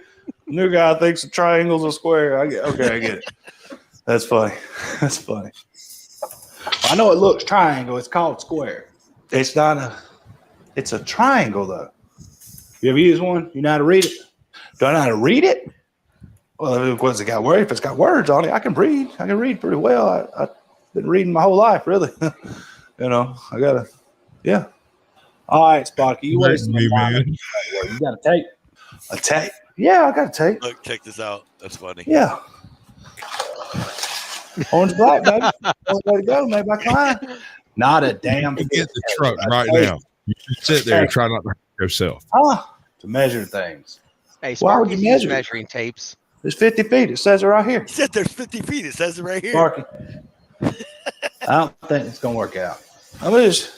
new guy thinks a triangle's a square. I get it. That's funny. That's funny. I know it looks triangle. It's called square. It's not it's a triangle though. You ever use one? You know how to read it? Do I know how to read it? Well, what's it got words? If it's got words on it, I can read. I can read pretty well. I've been reading my whole life, really. I gotta, yeah. All right, Sparky, you wasting my time. You got a tape? A tape? Yeah, I got a tape. Look, check this out. That's funny. Yeah. Orange black, baby. Way to go, made by Klein. Not a damn. Get the truck right now. You just sit there and try not to hurt yourself. To measure things. Hey, Sparky's used measuring tapes. There's 50 feet. It says it right here. He said there's 50 feet. It says it right here. Sparky. I don't think it's gonna work out. I'm gonna just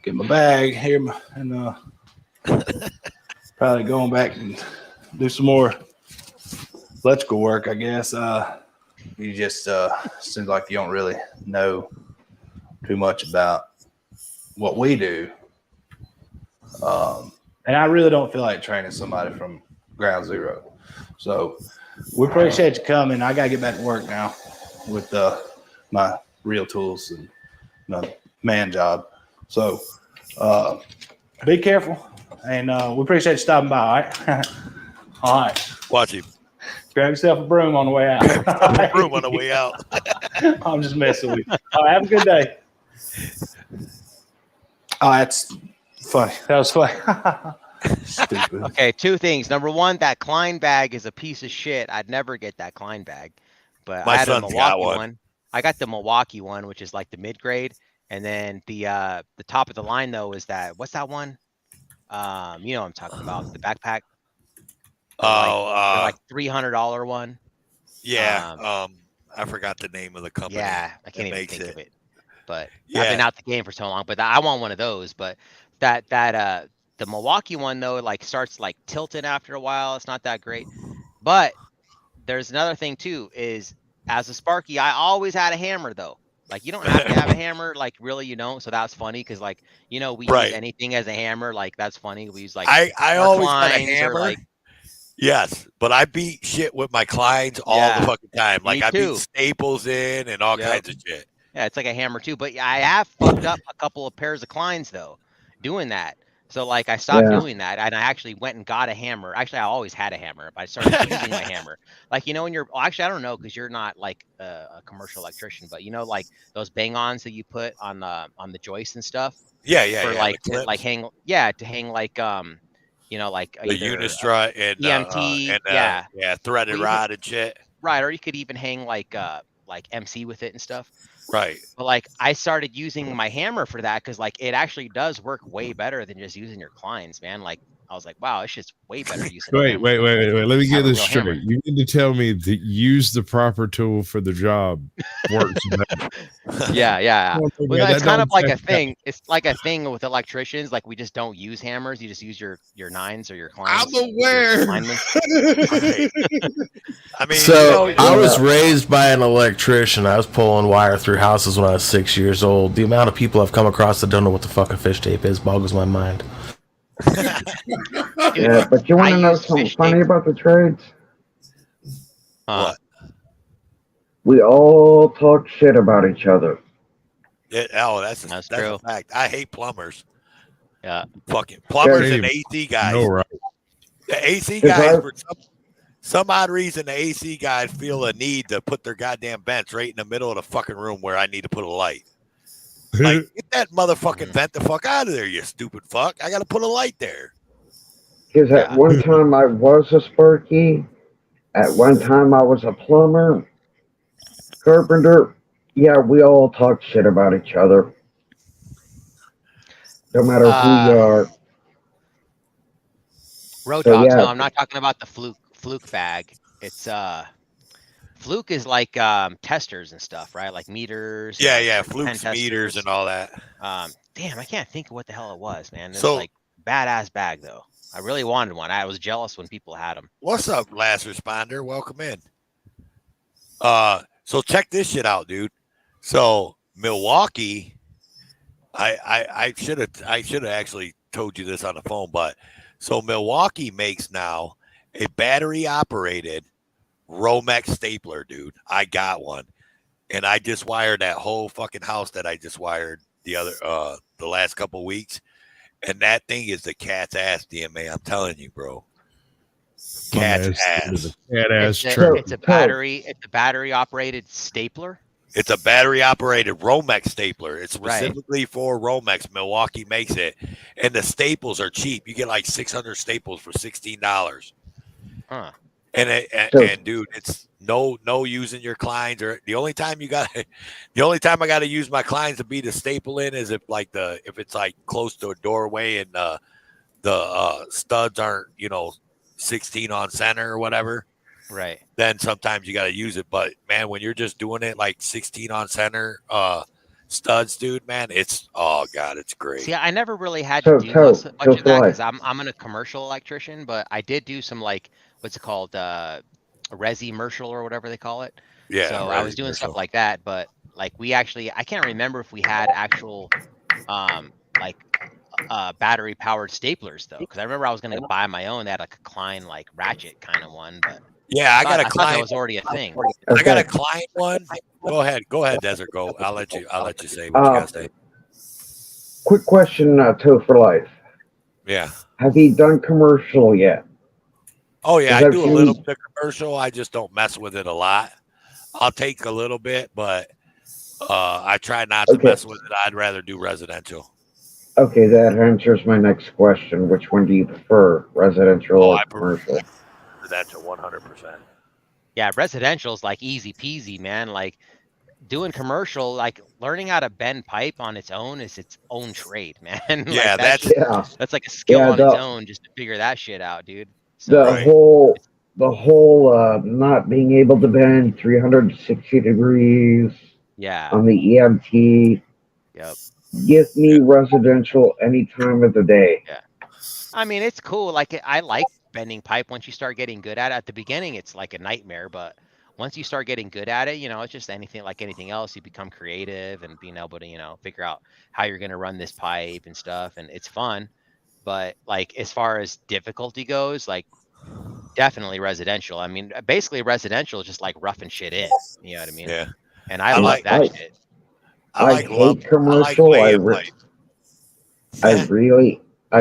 get my bag here and probably going back and do some more electrical work, I guess. You just seems like you don't really know too much about what we do. And I really don't feel like training somebody from ground zero. So we appreciate you coming. I got to get back to work now with my real tools and my man job. So be careful. And we appreciate you stopping by. All right. All right. Watch him. Grab yourself a broom on the way out. Broom on the way out. I'm just messing with you. All right. Have a good day. Oh, that's funny. That was funny. Stupid. Okay, two things. Number one, that Klein bag is a piece of shit. I'd never get that Klein bag. But I had a Milwaukee one. I got the Milwaukee one, which is like the mid-grade. And then the top of the line though is that, what's that one? You know what I'm talking about, the backpack. Like $300 one. Yeah. I forgot the name of the company. Yeah, I can't even think of it. But yeah. I've been out the game for so long. But I want one of those. But the Milwaukee one though, like starts like tilting after a while. It's not that great. But there's another thing too, is as a Sparky, I always had a hammer though. Like you don't have to have a hammer, like really you don't. So that's funny because like we use anything as a hammer. Like that's funny. We use like I always had a hammer. Yes, but I beat shit with my Kleins all the fucking time. Like I beat staples in and all kinds of shit. Yeah, it's like a hammer too. But I have fucked up a couple of pairs of Kleins though, doing that. So like I stopped doing that, and I actually went and got a hammer. Actually, I always had a hammer, but I started using my hammer. Like when you're actually I don't know because you're not like a commercial electrician, but like those bang-ons that you put on the joists and stuff. Yeah. For like hang to hang like like the unistrut and EMT, threaded rod and shit. Right, or you could even hang like MC with it and stuff. Right. But like I started using my hammer for that because like it actually does work way better than just using your Kleins, man. Like I was like, wow, it's just way better use. Wait. Let me get this straight. You need to tell me that use the proper tool for the job works better. Yeah. Well, it's kind of like a thing. It's like a thing with electricians. Like we just don't use hammers. You just use your nines or your clines. I'm aware. I mean, so I was raised by an electrician. I was pulling wire through houses when I was 6 years old. The amount of people I've come across that don't know what the fuck a fish tape is boggles my mind. Yeah, but you want to know something funny about the trades? What? We all talk shit about each other. That's true. a fact. I hate plumbers. Yeah, fucking plumbers and AC guys. No, right. The AC guys, for some odd reason, the AC guys feel a need to put their goddamn vents right in the middle of the fucking room where I need to put a light. Like, get that motherfucking vent the fuck out of there, you stupid fuck. I got to put a light there. Because at one time I was a Sparky. At one time I was a plumber. Carpenter. Yeah, we all talk shit about each other. No matter who you are. Road dogs. No, I'm not talking about the fluke bag. It's Fluke is like testers and stuff, right? Like meters. Yeah, Fluke's meters and all that. Damn, I can't think of what the hell it was, man. It's like badass bag though. I really wanted one. I was jealous when people had them. What's up, last responder? Welcome in. So check this shit out, dude. So Milwaukee, I should have actually told you this on the phone, but so Milwaukee makes now a battery operated Romex stapler, dude. I got one, and I just wired that whole fucking house that I just wired the last couple of weeks, and that thing is the cat's ass, DMA. I'm telling you, bro. Cat's ass. It's a battery operated stapler. It's a battery operated Romex stapler. It's specifically for Romex. Milwaukee makes it, and the staples are cheap. You get like 600 staples for $16. Huh. And dude, it's no using your clines, or the only time I got to use my clines to be the staple in is if it's like close to a doorway and the studs aren't 16 on center or whatever. Right. Then sometimes you got to use it, but man, when you're just doing it like 16 on center studs, dude, man, it's great. See, I never really had to do much of that because I'm a commercial electrician, but I did do some like what's it called, resi-mercial or whatever they call it. Yeah. So I was doing stuff like that, but like I can't remember if we had actual battery powered staplers though, because I remember I was gonna buy my own. They had like a Klein like ratchet kind of one, but yeah, I got a Klein. That was already a thing. I got a Klein one. Go ahead, Desert. Go. I'll let you say what you gotta say. Quick question, Toe for Life. Yeah. Have you done commercial yet? Oh yeah, I do a little bit of commercial. I just don't mess with it a lot. I'll take a little bit, but I try not to mess with it. I'd rather do residential. Okay, that answers my next question. Which one do you prefer, residential or commercial? Residential, 100%. Yeah, residential is like easy peasy, man. Like doing commercial, like learning how to bend pipe on its own is its own trade, man. Yeah, that's like a skill on its own just to figure that shit out, dude. So, the whole not being able to bend 360 degrees. Yeah. On the EMT. Yep. Give me residential any time of the day. Yeah. I mean, it's cool. Like I like bending pipe once you start getting good at it. At the beginning, it's like a nightmare, but once you start getting good at it, it's just anything else. You become creative and being able to, figure out how you're going to run this pipe and stuff. And it's fun. But like, as far as difficulty goes, like definitely residential. I mean, basically residential is just like roughing shit in, you know what I mean? Yeah. And I love that shit. I hate commercial. I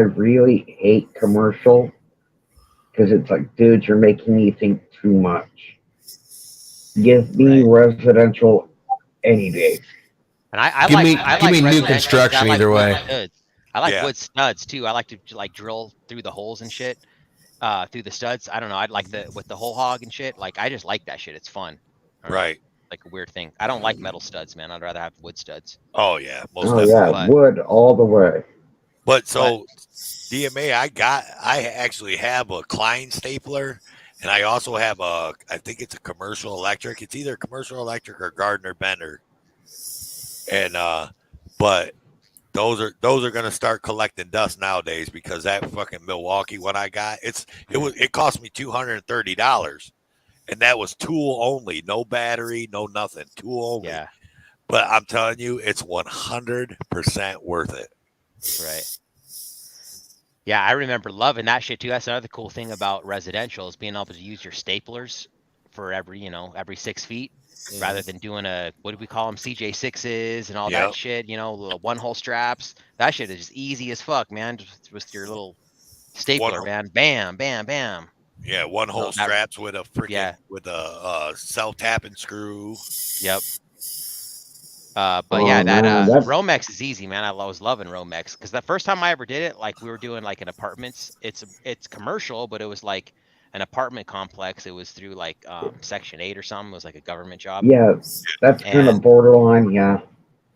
really hate commercial because it's like, dude, you're making me think too much. Give me residential any day. And I give me new construction either way. I like wood studs too. I like to like drill through the holes and shit, through the studs. I don't know. I'd like with the whole hog and shit. Like I just like that shit. It's fun. Right. Like a weird thing. I don't like metal studs, man. I'd rather have wood studs. Oh yeah, wood all the way. But so DMA, I actually have a Klein stapler, and I also have I think it's a Commercial Electric. It's either Commercial Electric or Gardner Bender. And but those are going to start collecting dust nowadays, because that fucking Milwaukee one I got, it cost me $230, and that was tool only, no battery, no nothing, tool only. Yeah. But I'm telling you, it's 100% worth it. Right. Yeah, I remember loving that shit too. That's another cool thing about residential, is being able to use your staplers for every 6 feet, rather than doing what do we call them, CJ6s and all that shit, little one-hole straps. That shit is just easy as fuck, man. Just with your little stapler, man. Bam, bam, bam. Yeah, one-hole straps with a freaking with a self-tapping screw. Yep. But yeah, that Romex is easy, man. I was loving Romex, because the first time I ever did it, like we were doing like an apartments. It's commercial, but it was like an apartment complex. It was through like Section 8 or something. It was like a government job. Yeah, that's kind of borderline. Yeah.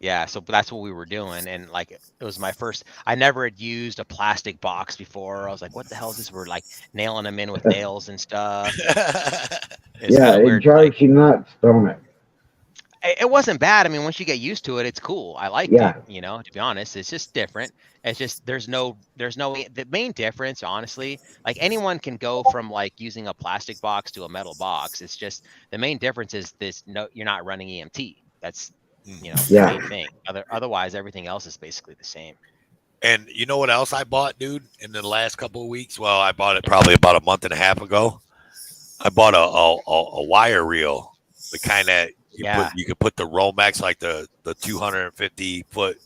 Yeah, so that's what we were doing, and like it was my first. I never had used a plastic box before. I was like, "What the hell is this?" We're like nailing them in with nails and stuff. Yeah, it drives you nuts, don't it? It wasn't bad. I mean, once you get used to it, it's cool. I liked it. To be honest, it's just different. It's just the main difference, honestly. Like anyone can go from like using a plastic box to a metal box. It's just the main difference is you're not running EMT. That's the main thing. Otherwise, everything else is basically the same. And you know what else I bought, dude, in the last couple of weeks? Well, I bought it probably about a month and a half ago. I bought a wire reel, the kind that you could put the Romex, like the 250-foot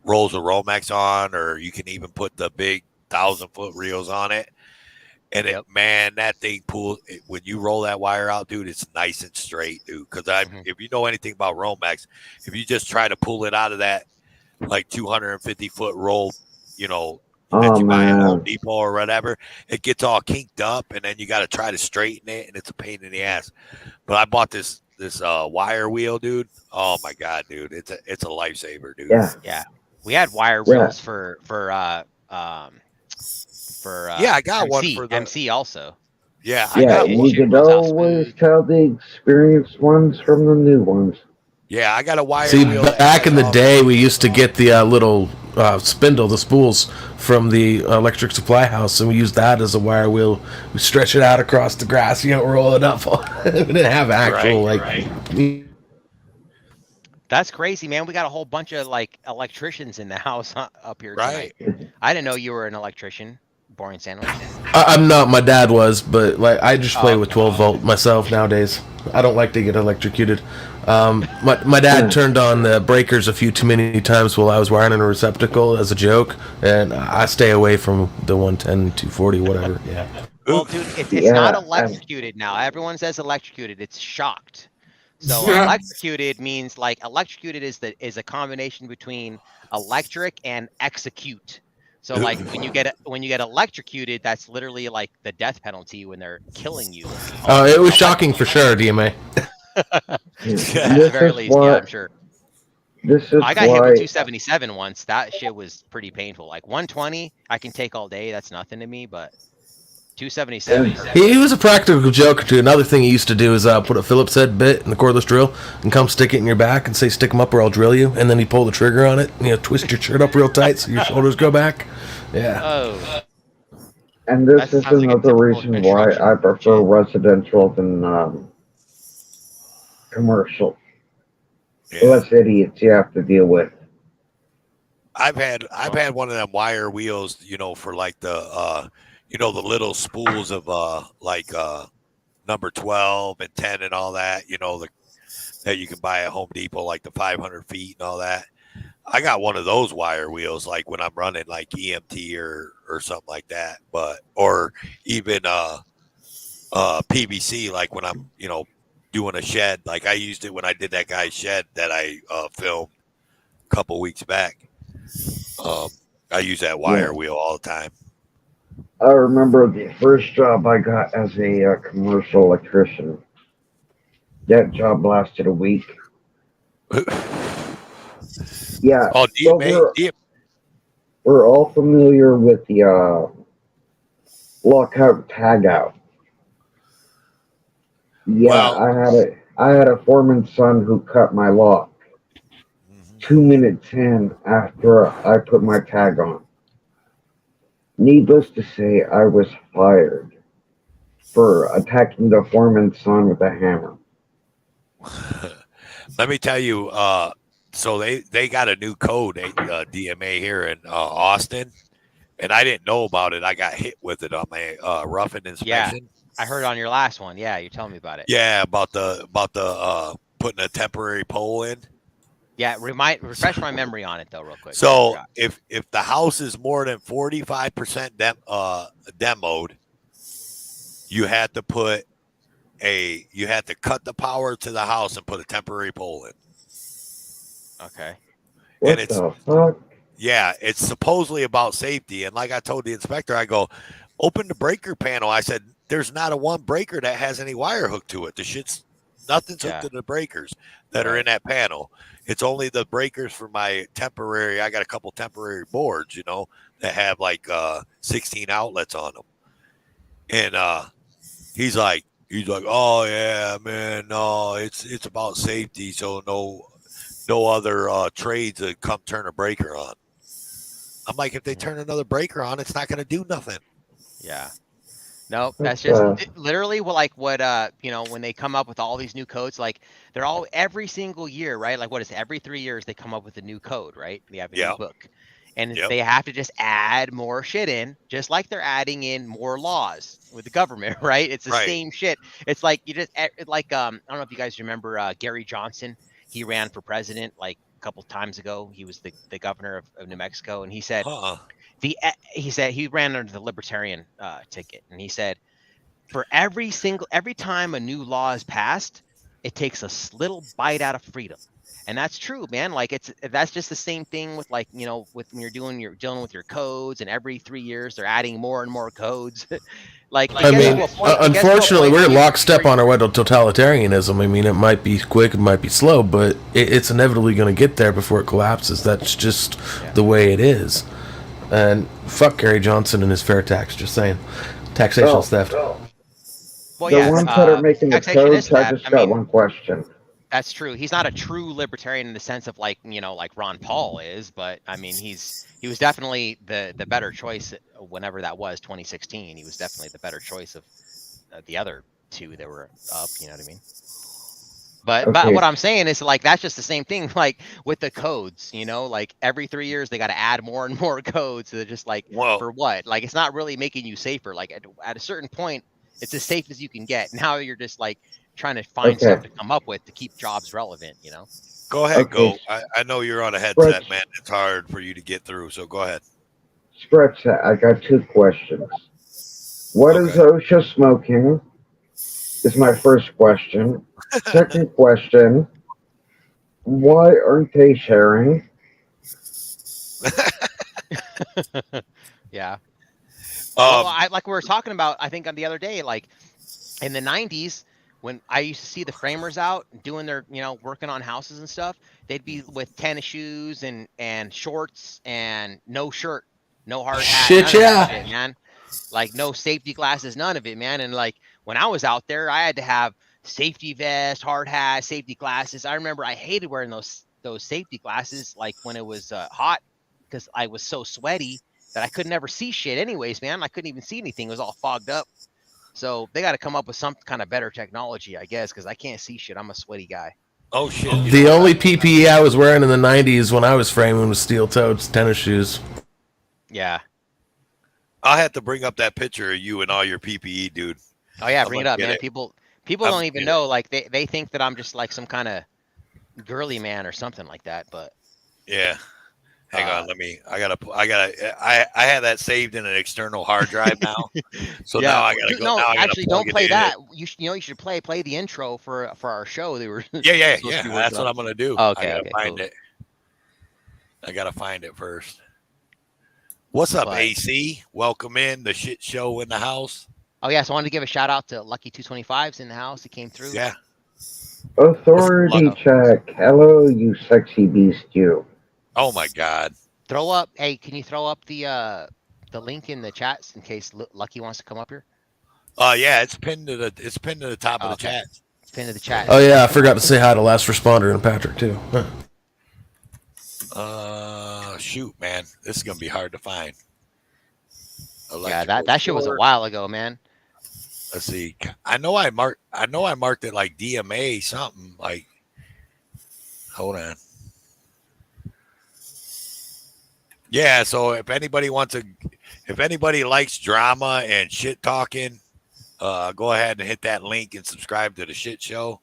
rolls of Romex on, or you can even put the big 1,000-foot reels on it. And man, that thing when you roll that wire out, dude, it's nice and straight, dude. Because if you know anything about Romex, if you just try to pull it out of that like 250-foot roll, that you buy at Home Depot or whatever, it gets all kinked up, and then you got to try to straighten it, and it's a pain in the ass. But I bought this wire wheel, dude. Oh my god, dude, it's a lifesaver, dude. Yeah. We had wire reels for I got MC, one for the MC also. Yeah, you could always tell the experienced ones from the new ones. Yeah, I got a wire See, wheel. back in the day, we used to get the little spindle, the spools from the electric supply house, and we used that as a wire wheel. We stretch it out across the grass, roll it up. We didn't have actual That's crazy, man. We got a whole bunch of like electricians in the house up here tonight. I didn't know you were an electrician. Boring sandwich. I'm not. My dad was, but like I just play with 12 volt myself nowadays. I don't like to get electrocuted. My dad turned on the breakers a few too many times while I was wiring in a receptacle as a joke, and I stay away from the 110, 240, whatever. Yeah. Well, dude, it's not electrocuted now. Everyone says electrocuted. It's shocked. So electrocuted means like electrocuted is a combination between electric and execute. So like when you get electrocuted, that's literally like the death penalty when they're killing you. It was shocking for sure, DMA. At the very least, I'm sure. I got hit with 277 once. That shit was pretty painful. Like 120, I can take all day. That's nothing to me, but 277. He was a practical joker too. Another thing he used to do is put a Phillips head bit in the cordless drill and come stick it in your back and say, "Stick them up or I'll drill you." And then he pull the trigger on it. And, twist your shirt up real tight so your shoulders go back. Yeah. Oh. And this is another reason why I prefer residential than commercial. Less idiots you have to deal with. I've had one of them wire wheels, for like the the little spools of number 12 and 10 and all that, that you can buy at Home Depot, like the 500 feet and all that. I got one of those wire wheels, like when I'm running like EMT or something like that, or even PVC, like when I'm, doing a shed. Like I used it when I did that guy's shed that I filmed a couple weeks back. I use that wire wheel all the time. I remember the first job I got as a commercial electrician. That job lasted a week. Yeah. Oh, we're all familiar with the lockout tagout. Yeah, Well, I had a foreman's son who cut my lock 2 minutes in after I put my tag on. Needless to say, I was fired for attacking the foreman's son with a hammer. let me tell you, so they got a new code, DMA here in Austin, and I didn't know about it. I got hit with it on my roughing inspection. Yeah, I heard on your last one. Yeah, you told me about it. Yeah, about the putting a temporary pole in. Yeah, refresh my memory on it though, real quick. So if the house is more than 45% demoed, you had to cut the power to the house and put a temporary pole in. Okay. What the fuck? Yeah, it's supposedly about safety. And like I told the inspector, I go, open the breaker panel. I said, there's not a one breaker that has any wire hooked to it. Nothing's hooked to the breakers that are in that panel. It's only the breakers for my temporary. I got a couple temporary boards, that have like 16 outlets on them. And he's like, oh yeah, man, no, it's about safety. So no other trades that come turn a breaker on. I'm like, if they turn another breaker on, it's not going to do nothing. Yeah. No, that's just literally like what, when they come up with all these new codes, like they're all every single year, right? Like what is it? Every 3 years they come up with a new code, right? They have a new book and they have to just add more shit in, just like they're adding in more laws with the government, right? It's the same shit. It's like I don't know if you guys remember Gary Johnson. He ran for president like a couple times ago. He was the governor of New Mexico. And he said, he ran under the libertarian ticket, and he said, for every time a new law is passed, it takes a little bite out of freedom. And that's true, man. Like that's just the same thing with like, with when you're dealing with your codes, and every 3 years they're adding more and more codes. Unfortunately, we're lockstep on our way to totalitarianism. I mean, it might be quick, it might be slow, but it's inevitably going to get there before it collapses. That's just the way it is. And fuck Gary Johnson and his fair tax. Just saying, taxation theft. Well, the ones that are making the codes, I just got one question. That's true. He's not a true libertarian in the sense of like Ron Paul is, but I mean he was definitely the better choice whenever that was 2016. He was definitely the better choice of the other two that were up. You know what I mean? But what I'm saying is like that's just the same thing like with the codes. Like every 3 years they got to add more and more codes. So they're just like for what? Like it's not really making you safer. Like at a certain point, it's as safe as you can get. Now you're just like trying to find stuff to come up with to keep jobs relevant, Go ahead, go. I know you're on a headset, man. It's hard for you to get through, so go ahead. Skreetz, I got 2 questions. What is OSHA smoking? Is my first question. Second question, why aren't they sharing? Yeah. Like we were talking about, I think on the other day, like in the 90s, when I used to see the framers out doing their, working on houses and stuff, they'd be with tennis shoes and shorts and no shirt, no hard hat. Shit, man. Like no safety glasses, none of it, man. And like when I was out there, I had to have safety vest, hard hat, safety glasses. I remember I hated wearing those safety glasses, like when it was hot, because I was so sweaty that I could never see shit. Anyways, man, I couldn't even see anything. It was all fogged up. So they got to come up with some kind of better technology, I guess, because I can't see shit. I'm a sweaty guy. Oh shit! The only PPE I was wearing in the '90s when I was framing was steel-toed tennis shoes. Yeah. I'll have to bring up that picture of you and all your PPE, dude. Oh yeah, bring it up, man. People don't even know. Like they think that I'm just like some kind of girly man or something like that. But yeah, hang on. I have that saved in an external hard drive now. So now I gotta go. No, now actually, don't play that. You should play the intro for our show. They were. Yeah. That's what I'm gonna do. Okay, I gotta find it. I gotta find it first. What's up, AC? Welcome in the shit show in the house. Oh yeah, so I wanted to give a shout out to Lucky 225's in the house. He came through. Yeah. Authority check. Hello, you sexy beast, you. Oh my God. Throw up. Hey, can you throw up the link in the chats in case Lucky wants to come up here? Yeah, it's pinned to the top of the chat. It's pinned to the chat. Oh yeah, I forgot to say hi to Last Responder and Patrick too. Shoot, man, this is gonna be hard to find. Yeah, that shit was a while ago, man. Let's see. I know I marked it like DMA something like. Hold on. Yeah, so if anybody likes drama and shit talking, go ahead and hit that link and subscribe to the shit show.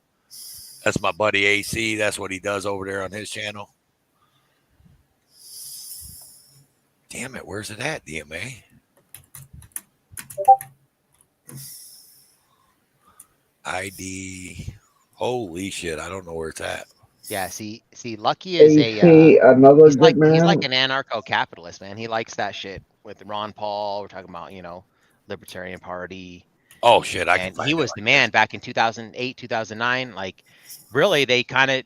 That's my buddy AC. That's what he does over there on his channel. Damn it, where's it at, DMA? ID. Holy shit, I don't know where it's at. Yeah, see, Lucky is another he's good man. He's like an anarcho-capitalist, man. He likes that shit with Ron Paul. We're talking about, Libertarian Party. Oh shit, he was the man back in 2008, 2009. Like, really, they kind of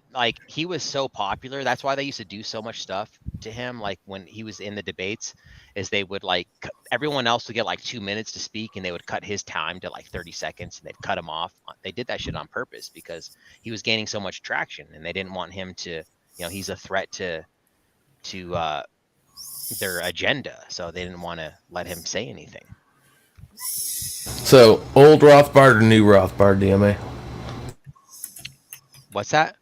he was so popular. That's why they used to do so much stuff to him. Like when he was in the debates, is they would everyone else would get 2 minutes to speak, and they would cut his time to 30 seconds, and they'd cut him off. They did that shit on purpose because he was gaining so much traction, and they didn't want him to, he's a threat to their agenda, so they didn't want to let him say anything. So, old Rothbard or new Rothbard, DMA? What's that?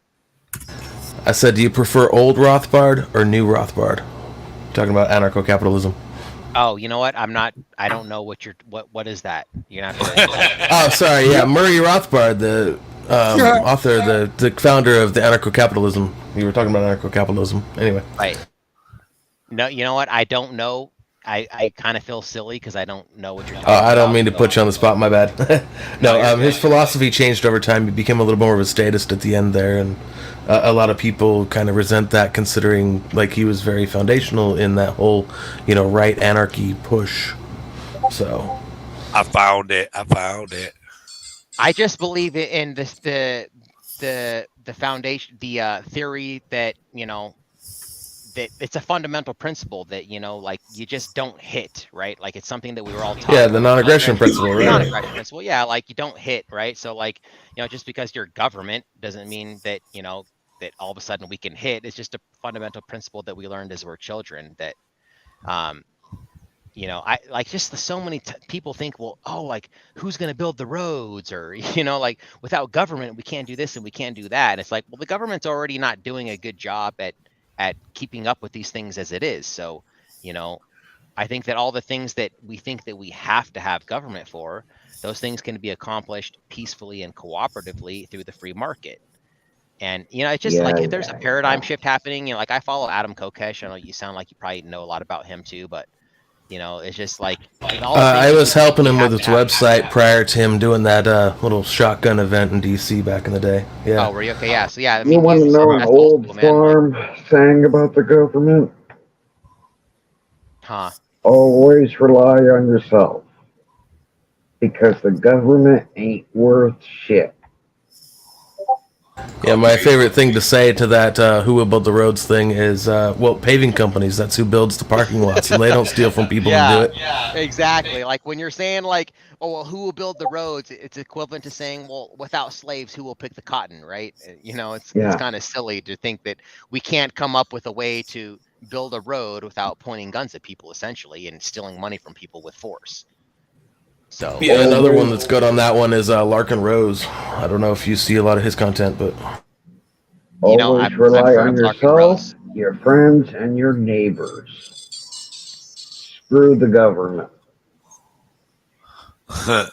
I said, do you prefer old Rothbard or new Rothbard? Talking about anarcho-capitalism. Oh, you know what? I don't know what is that? You're not. Oh, sorry. Yeah, Murray Rothbard, the author, the founder of the anarcho-capitalism. You were talking about anarcho-capitalism. Anyway. Right. No, you know what? I don't know. I kind of feel silly because I don't know what you're talking about. I don't mean to put you on the spot. My bad. No, his philosophy changed over time. He became a little more of a statist at the end there, and a lot of people kind of resent that, considering he was very foundational in that whole, right anarchy push. So, I found it. I just believe in the foundation, the theory that that it's a fundamental principle that you just don't hit, right? It's something that we were all taught. Yeah, the non-aggression principle, right? Non-aggression principle, yeah. You don't hit, right? So just because you're government doesn't mean that that all of a sudden we can hit. It's just a fundamental principle that we learned as we're children. That I just so many people think, well, who's going to build the roads, or without government we can't do this and we can't do that. And it's well, the government's already not doing a good job at keeping up with these things as it is. So, I think that all the things that we think that we have to have government for, those things can be accomplished peacefully and cooperatively through the free market. And, it's just if there's a paradigm shift happening, I follow Adam Kokesh. I know you sound like you probably know a lot about him too, but it's just I was helping him with his website prior to him doing that little shotgun event in DC back in the day. Yeah. Oh, were you okay? Yeah. So yeah. You want to know an old farm saying about the government? Huh? Always rely on yourself, because the government ain't worth shit. Yeah, my favorite thing to say to that who will build the roads thing is, paving companies, that's who builds the parking lots, and they don't steal from people to do it. Yeah, exactly. When you're saying oh, well, who will build the roads, it's equivalent to saying, well, without slaves, who will pick the cotton, right? It's kind of silly to think that we can't come up with a way to build a road without pointing guns at people, essentially, and stealing money from people with force. So yeah, another one that's good on that one is Larkin Rose. I don't know if you see a lot of his content, but always rely on yourself, your friends, and your neighbors. Screw the government. All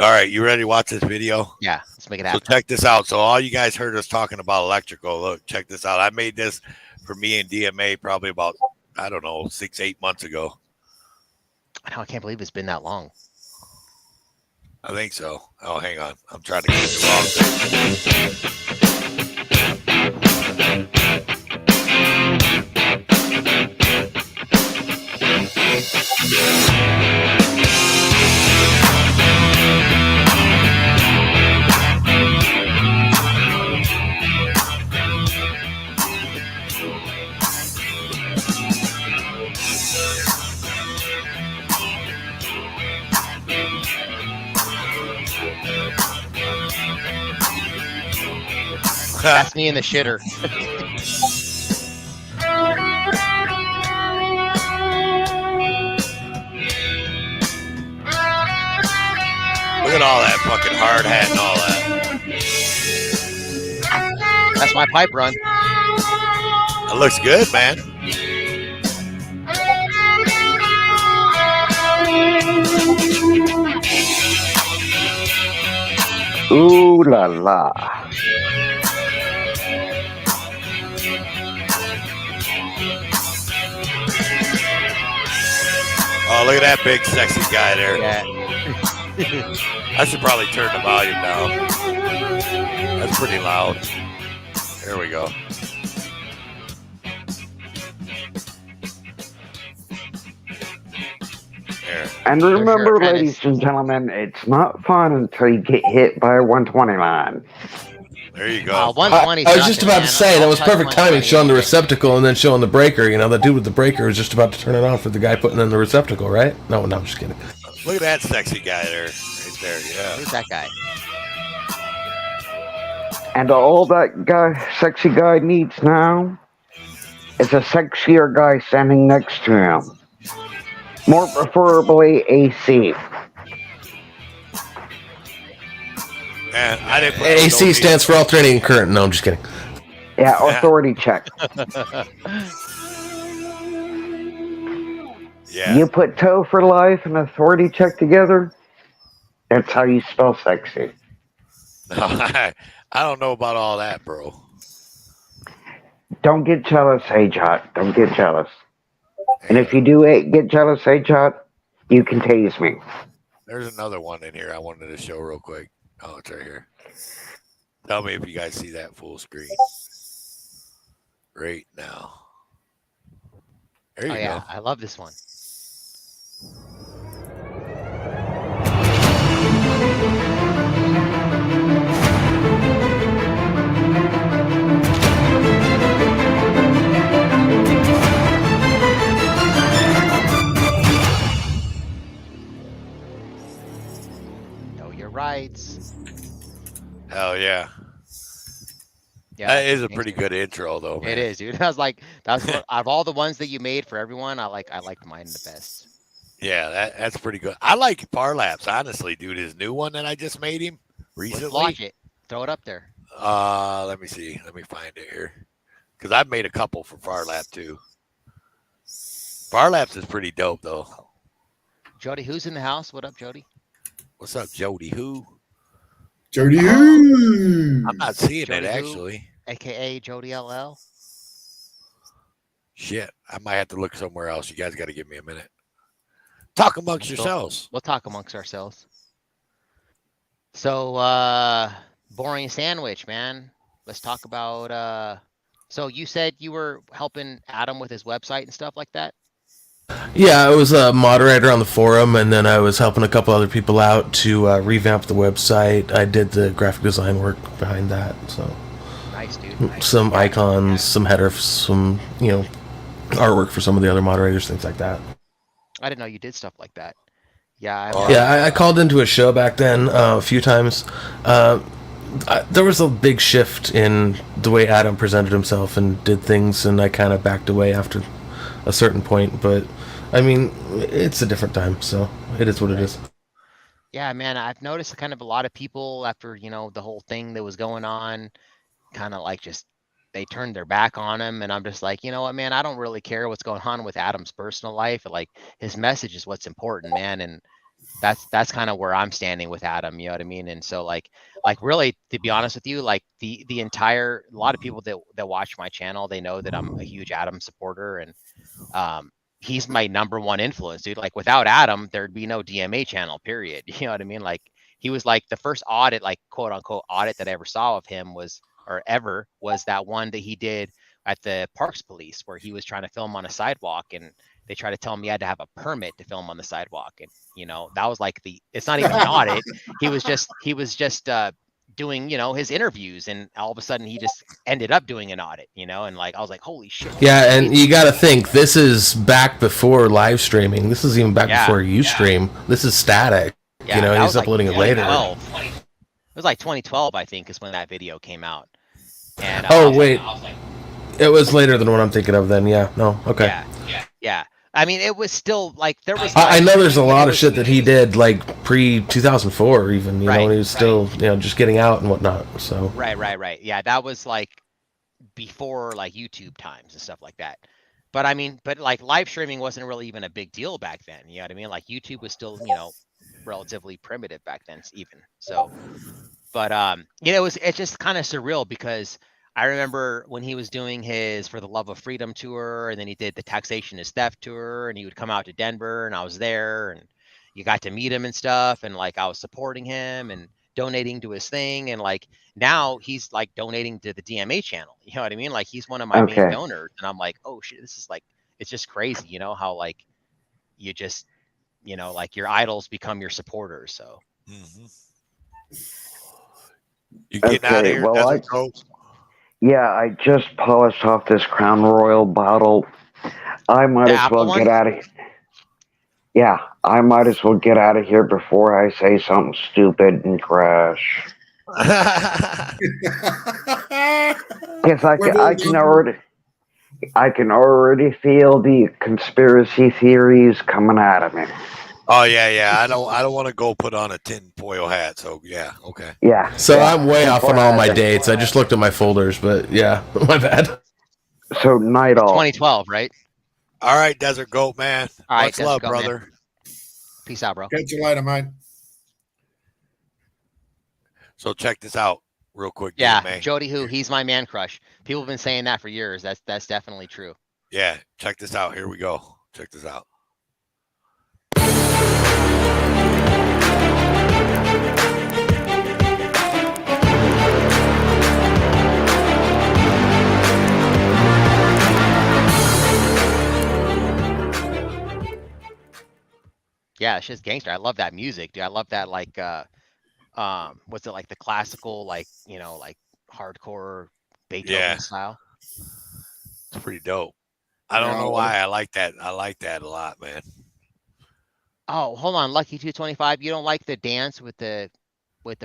right, you ready to watch this video? Yeah, let's make it happen. So check this out. So all you guys heard us talking about electrical. Look, check this out. I made this for me and DMA probably about 6-8 months ago. I can't believe it's been that long. I think so. Oh, hang on. I'm trying to get the wrong thing. That's me in the shitter. Look at all that fucking hard hat and all that. That's my pipe run. That looks good, man. Ooh la la. Oh, look at that big sexy guy there. Yeah. I should probably turn the volume down. That's pretty loud. There we go. There. And remember, ladies and gentlemen, it's not fun until you get hit by a 120 line. There you go. 120. I was just about to say, that was perfect timing, showing the receptacle and then showing the breaker. You know, the dude with the breaker was just about to turn it on for the guy putting in the receptacle, right? No, I'm just kidding. Look at that sexy guy there. Right there, yeah. Who's that guy? And all that sexy guy needs now is a sexier guy standing next to him. More preferably AC. Man, I didn't put AC stands for alternating current. No, I'm just kidding. Yeah, authority check. Yeah. You put toe for life and authority check together, that's how you spell sexy. I don't know about all that, bro. Don't get jealous, H-Hot. Don't get jealous. And if you do get jealous, H-Hot, you can tase me. There's another one in here I wanted to show real quick. Oh, it's right here. Tell me if you guys see that full screen. Right now. There you go. I love this one. Know your rights. Hell yeah. Yeah, that is a pretty good intro, though. Man. It is, dude. I was like, that's what, out of all the ones that you made for everyone, I liked mine the best. Yeah, that's pretty good. I like Parlapse, honestly, dude. His new one that I just made him recently. Launch it. Throw it up there. Let me see. Let me find it here. Because I've made a couple for Parlapse too. Parlapse is pretty dope, though. Jody, who's in the house? What up, Jody? What's up, Jody? Who? Jody who? I'm not seeing Jody it who? actually. AKA Jody LL. Shit, I might have to look somewhere else. You guys got to give me a minute. Talk amongst yourselves. We'll talk amongst ourselves. So, boring sandwich, man. Let's talk about. So you said you were helping Adam with his website and stuff like that. Yeah, I was a moderator on the forum, and then I was helping a couple other people out to revamp the website. I did the graphic design work behind that. So nice, dude. Nice. Some icons, some headers, some artwork for some of the other moderators, things like that. I didn't know you did stuff like that. Yeah. I called into a show back then a few times. There was a big shift in the way Adam presented himself and did things, and I kind of backed away after a certain point. But I mean, it's a different time, so it is what it is. Yeah, man, I've noticed kind of a lot of people after the whole thing that was going on, kind of like just they turned their back on him, and I'm just like, you know what, man, I don't really care what's going on with Adam's personal life. Like, his message is what's important, man, and that's kind of where I'm standing with Adam. You know what I mean? And so like really, to be honest with you, like a lot of people that watch my channel, they know that I'm a huge Adam supporter, and he's my number one influence, dude. Like, without Adam, there'd be no DMA channel, period. You know what I mean? Like, he was like the first audit, like quote unquote audit that I ever saw of him was that one that he did at the Parks Police, where he was trying to film on a sidewalk, and they tried to tell him he had to have a permit to film on the sidewalk. And that was like it's not even an audit. He was just doing his interviews, and all of a sudden he just ended up doing an audit, and like I was like, holy shit. Yeah, and you got to think, this is back before live streaming. This is even back before Ustream. This is static. He's uploading it later. It was like 2012, I think, is when that video came out. And oh wait, it was later than what I'm thinking of. Then yeah, no, okay. Yeah. I mean, it was still like there was. I know there's a lot of shit that he did like pre 2004, even you know, when he was still you know just getting out and whatnot. So right. Yeah, that was like before like YouTube times and stuff like that. But I mean, but like live streaming wasn't really even a big deal back then. You know what I mean? Like YouTube was still, you know, relatively primitive back then, even. So, but you know, it's just kind of surreal because I remember when he was doing his For the Love of Freedom tour, and then he did the Taxation is Theft tour, and he would come out to Denver, and I was there, and you got to meet him and stuff, and like I was supporting him and donating to his thing, and like now he's like donating to the DMA channel. You know what I mean? Like he's one of my main donors, and I'm like, oh shit, this is like, it's just crazy, you know, how like you just, you know, like your idols become your supporters. So you getting out of here? Well, I just polished off this Crown Royal bottle. I might as well get out of here. Yeah, I might as well get out of here before I say something stupid and crash. Because I can already feel the conspiracy theories coming out of me. Oh yeah. I don't want to go put on a tinfoil hat. So yeah, okay. Yeah. So I'm way off on all my dates. I just looked at my folders, but yeah, my bad. So night all. 2012, right? All right, Desert Goat man. All right, much love, Goat, brother. Man. Peace out, bro. Catch you later, man. So check this out real quick. Yeah, DMA. Jody Who, he's my man crush. People have been saying that for years. That's definitely true. Yeah, check this out. Here we go. Check this out. Yeah, it's just gangster. I love that music, dude. I love that like what's it like the classical, like, you know, like hardcore Beethoven style. It's pretty dope. I don't know why I like that. I like that a lot, man. Oh, hold on, Lucky 225. You don't like the dance with the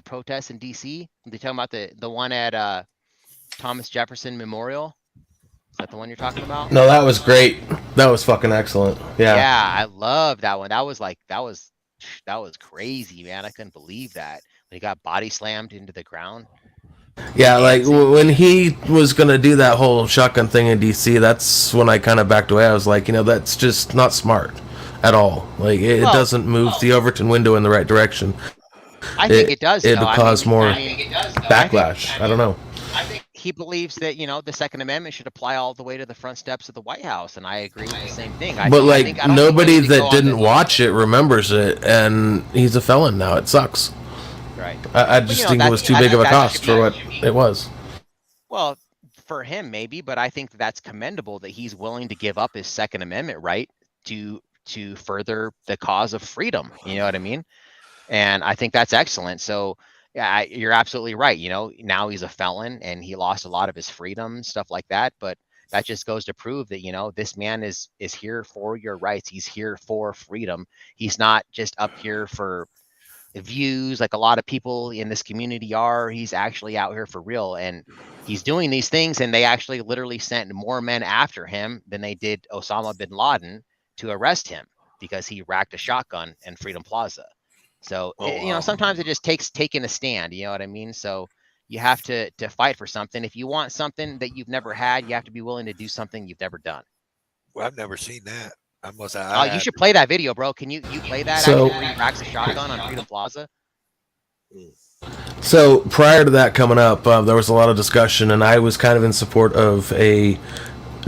protests in DC? They talking about the one at Thomas Jefferson Memorial? Is that the one you're talking about? No, that was great. That was fucking excellent. Yeah. Yeah, I love that one. That was crazy, man. I couldn't believe that. When he got body slammed into the ground. Yeah, like when he was gonna do that whole shotgun thing in DC, that's when I kind of backed away. I was like, you know, that's just not smart at all. Like it doesn't move the Overton window in the right direction. I think it does. It'll cause more backlash. I don't know. I think he believes that, you know, the Second Amendment should apply all the way to the front steps of the White House, and I agree with the same thing. But nobody that didn't watch it remembers it, and he's a felon now. It sucks. Right. I just think it was too big of a cost for what it was. Well, for him maybe, but I think that's commendable that he's willing to give up his Second Amendment right to further the cause of freedom. You know what I mean? And I think that's excellent. So yeah, you're absolutely right. You know, now he's a felon and he lost a lot of his freedom, stuff like that. But that just goes to prove that, you know, this man is here for your rights. He's here for freedom. He's not just up here for views like a lot of people in this community are. He's actually out here for real, and he's doing these things, and they actually literally sent more men after him than they did Osama bin Laden to arrest him because he racked a shotgun in Freedom Plaza. So you know, sometimes it just takes taking a stand, you know what I mean? So you have to fight for something. If you want something that you've never had, you have to be willing to do something you've never done. Well, I've never seen that. I must have. Oh, you should play that video, bro. Can you play that? So, actually, where he racks a shotgun on Freedom Plaza. So prior to that coming up, there was a lot of discussion, and I was kind of in support of a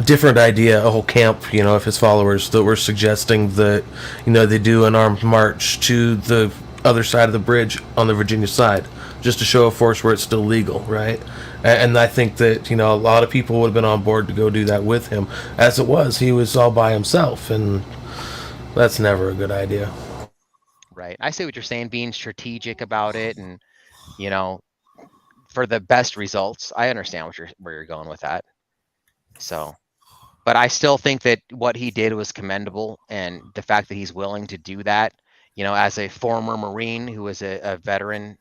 different idea, a whole camp, you know, of his followers that were suggesting that, you know, they do an armed march to the other side of the bridge on the Virginia side, just to show a force where it's still legal, right? And I think that, you know, a lot of people would have been on board to go do that with him. As it was, he was all by himself, and that's never a good idea. Right. I see what you're saying, being strategic about it, and, you know, for the best results. I understand where you're going with that. So, but I still think that what he did was commendable, and the fact that he's willing to do that, you know, as a former Marine who was a veteran,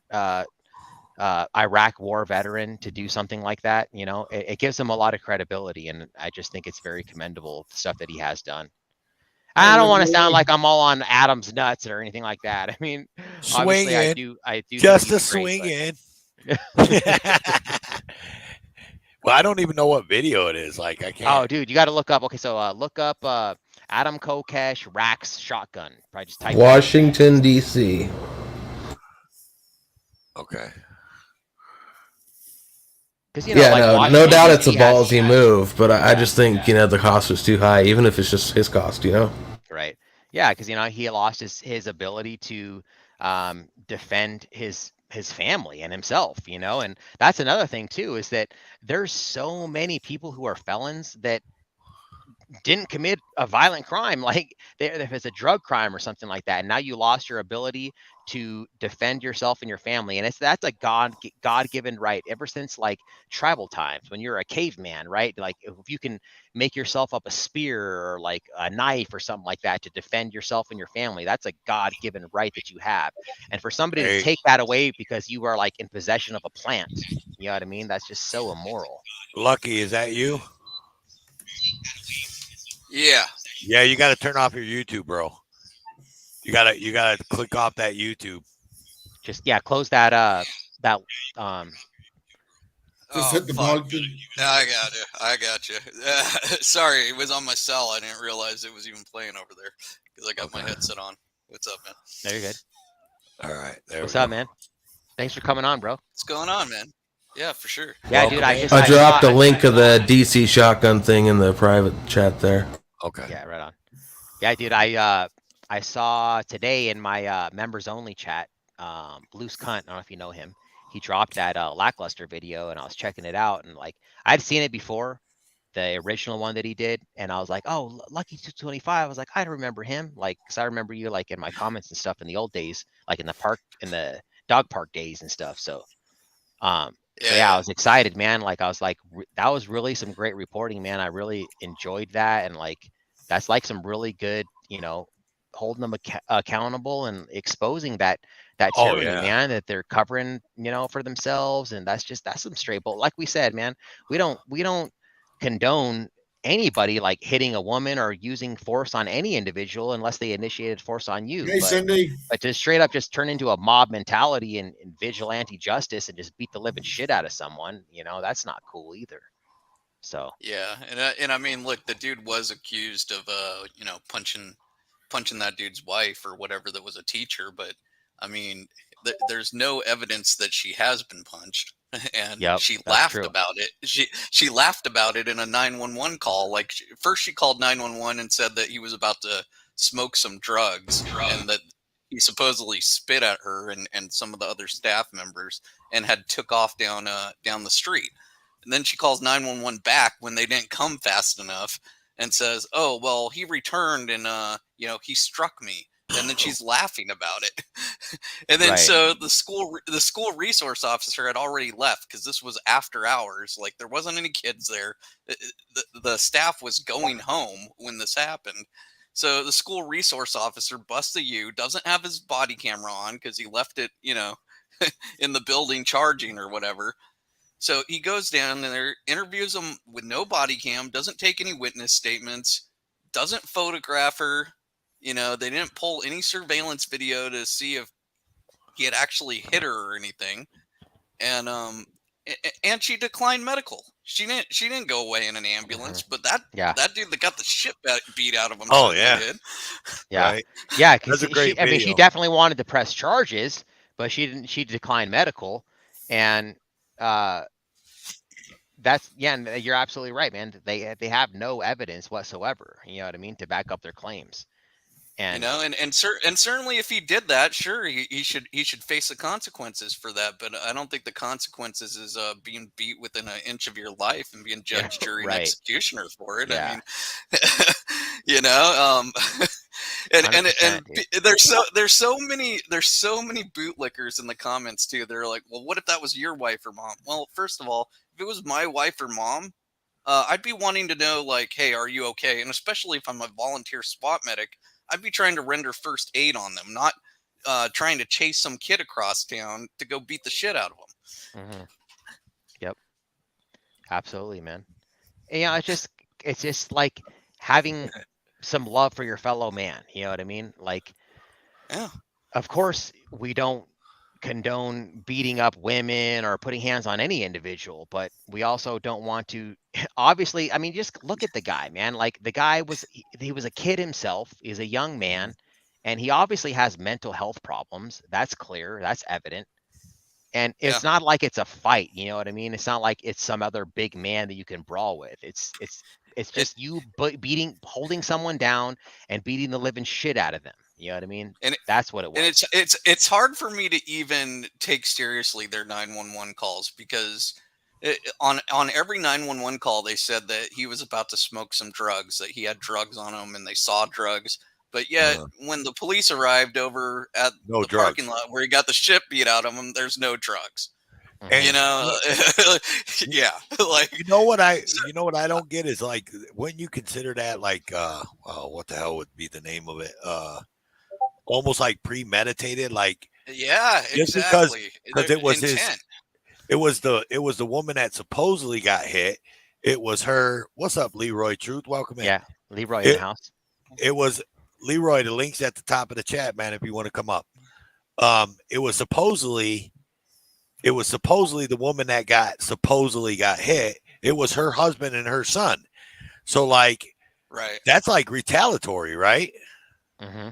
Iraq war veteran to do something like that. You know, it gives him a lot of credibility, and I just think it's very commendable, the stuff that he has done. I don't want to sound like I'm all on Adam's nuts or anything like that. I mean, obviously, I do just think a he's great, swing in. Well, I don't even know what video it is. Like, I can't. Oh, dude, you got to look up. Okay, so look up Adam Kokesh Rax shotgun. Probably just type Washington D.C. Okay. You know, yeah, like no doubt it's a DC ballsy move, but I just think the cost was too high, even if it's just his cost, Right. Yeah, because he lost his ability to defend his family and himself, and that's another thing too, is that there's so many people who are felons that didn't commit a violent crime, like if it's a drug crime or something like that, and now you lost your ability to defend yourself and your family, and that's a God-given right ever since like tribal times when you're a caveman, right? Like if you can make yourself up a spear or like a knife or something like that to defend yourself and your family, that's a God-given right that you have. And for somebody to take that away because you are like in possession of a plant, you know what I mean? That's just so immoral. Lucky, is that you? Yeah. Yeah, you got to turn off your YouTube, bro. You gotta click off that YouTube. Just close that Just hit the button. I got you. Sorry, it was on my cell. I didn't realize it was even playing over there because I got my headset on. What's up, man? No, you're good. All right. What's up, man? Thanks for coming on, bro. What's going on, man? Yeah, for sure. Yeah, dude. I dropped a link of the DC shotgun thing in the private chat there. Okay. Yeah, right on. Yeah, dude. I saw today in my members only chat, Loose Cunt. I don't know if you know him. He dropped that Lackluster video, and I was checking it out, and like I'd seen it before, the original one that he did, and I was like, oh, Lucky 225. I was like, I remember him, like, because I remember you like in my comments and stuff in the old days, like in the dog park days and stuff. So, I was excited, man. Like I was like, that was really some great reporting, man. I really enjoyed that, and like that's like some really good, holding them accountable and exposing that tyranny, man, that they're covering, for themselves. And that's some straight bull. Like we said, man, we don't condone anybody like hitting a woman or using force on any individual unless they initiated force on you. Hey, Cindy. But to straight up just turn into a mob mentality and vigilante justice and just beat the living shit out of someone, that's not cool either. So yeah, and I mean, look, the dude was accused of punching that dude's wife or whatever that was a teacher, but I mean, there's no evidence that she has been punched, and she laughed about it. She laughed about it in a 911 call. Like first she called 911 and said that he was about to smoke some drugs and that he supposedly spit at her and some of the other staff members and had took off down the street. And then she calls 911 back when they didn't come fast enough and says, oh, well, he returned and, he struck me. And then she's laughing about it. And then so the school resource officer had already left because this was after hours. Like there wasn't any kids there. The staff was going home when this happened. So the school resource officer busts a U, doesn't have his body camera on because he left it, in the building charging or whatever. So he goes down there, interviews him with no body cam, doesn't take any witness statements, doesn't photograph her. They didn't pull any surveillance video to see if he had actually hit her or anything. And she declined medical. She didn't go away in an ambulance, but that dude that got the shit beat out of him. Oh yeah. Did. Yeah. Right. Yeah. Cause she definitely wanted to press charges, but she declined medical. And, and you're absolutely right, man. They have no evidence whatsoever, you know what I mean, to back up their claims. And and certainly if he did that, sure, he should face the consequences for that. But I don't think the consequences is being beat within an inch of your life and being judge, jury, and executioner for it. Yeah. I mean, and there's so many bootlickers in the comments too. They're like, well, what if that was your wife or mom? Well, first of all, if it was my wife or mom, I'd be wanting to know, like, hey, are you okay? And especially if I'm a volunteer SWAT medic, I'd be trying to render first aid on them, not trying to chase some kid across town to go beat the shit out of them. Yep. Absolutely, man. And, you know, it's just like having some love for your fellow man. You know what I mean? Like, yeah. Of course, we don't condone beating up women or putting hands on any individual, but we also don't want to. Obviously, I mean, just look at the guy, man. Like the guy he was a kid himself. He's a young man, and he obviously has mental health problems. That's clear. That's evident. And it's not like it's a fight, you know what I mean? It's not like it's some other big man that you can brawl with. It's just you holding someone down and beating the living shit out of them. You know what I mean? And that's what it was. And it's hard for me to even take seriously their 911 calls because on every 911 call they said that he was about to smoke some drugs, that he had drugs on him, and they saw drugs. But yet, when the police arrived over at the parking lot where he got the shit beat out of him, there's no drugs. And, you know, yeah. Like you know what I don't get is like when you consider that like what the hell would be the name of it? Almost like premeditated, like just exactly because it was intent. It was the woman that supposedly got hit. It was her. What's up, Leroy Truth? Welcome in. Yeah, Leroy in the house. It was Leroy. The link's at the top of the chat, man. If you want to come up, it was supposedly the woman that supposedly got hit. It was her husband and her son. So like, right, that's like retaliatory, right? Mm-hmm.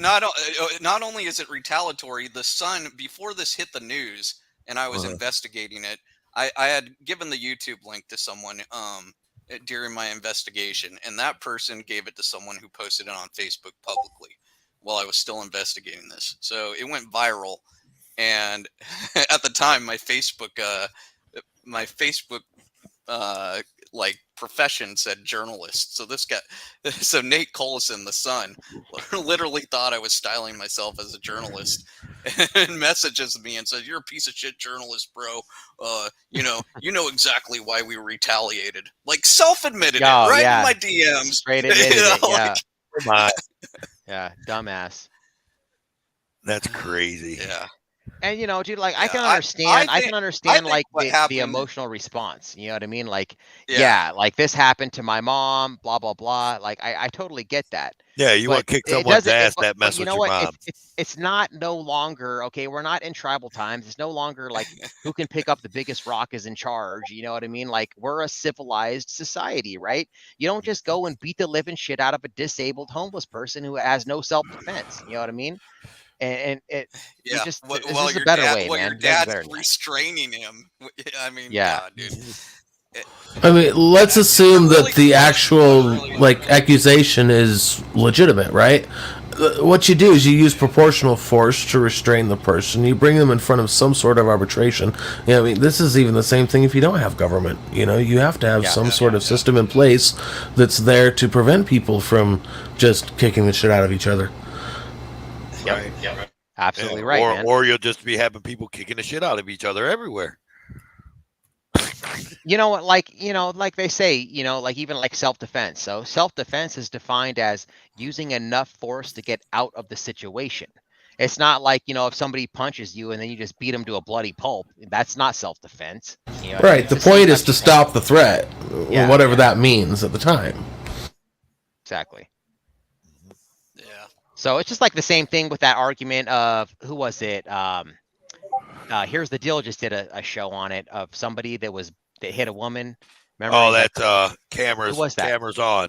Not only is it retaliatory, the son, before this hit the news and I was investigating it, I had given the YouTube link to someone during my investigation, and that person gave it to someone who posted it on Facebook publicly while I was still investigating this. So it went viral, and at the time my Facebook like profession said journalist. So so Nate Collison, the son, literally thought I was styling myself as a journalist and messages me and said, "You're a piece of shit journalist, bro. You know exactly why we retaliated." Like self-admitted it right in my DMs. Straight admitted it, yeah. Come on. Yeah, dumbass. That's crazy. Yeah. And you know, dude, like I can understand. I can understand like the emotional response. You know what I mean? Like, like this happened to my mom. Blah blah blah. Like I totally get that. Yeah, you want to kick someone's ass that mess with your mom. It's not no longer okay. We're not in tribal times. It's no longer like who can pick up the biggest rock is in charge. You know what I mean? Like we're a civilized society, right? You don't just go and beat the living shit out of a disabled homeless person who has no self-defense. You know what I mean? And it just well, is a better way, man. Your dad's restraining him. I mean, God, dude. I mean, let's assume that the actual like accusation is legitimate, right? What you do is you use proportional force to restrain the person. You bring them in front of some sort of arbitration. You know, I mean, this is even the same thing if you don't have government. You know, you have to have some sort of system in place that's there to prevent people from just kicking the shit out of each other. Right. Yep. Absolutely right. Or you'll just be having people kicking the shit out of each other everywhere. You know what, like they say, you know, like even like self-defense. So self-defense is defined as using enough force to get out of the situation. It's not like, you know, if somebody punches you and then you just beat them to a bloody pulp. That's not self-defense. You know, right. The point is to stop the threat, whatever that means at the time. Exactly. So it's just like the same thing with that argument of who was it? Here's the Deal just did a show on it of somebody that hit a woman. Remember? That cameras. Who was that? Cameras on.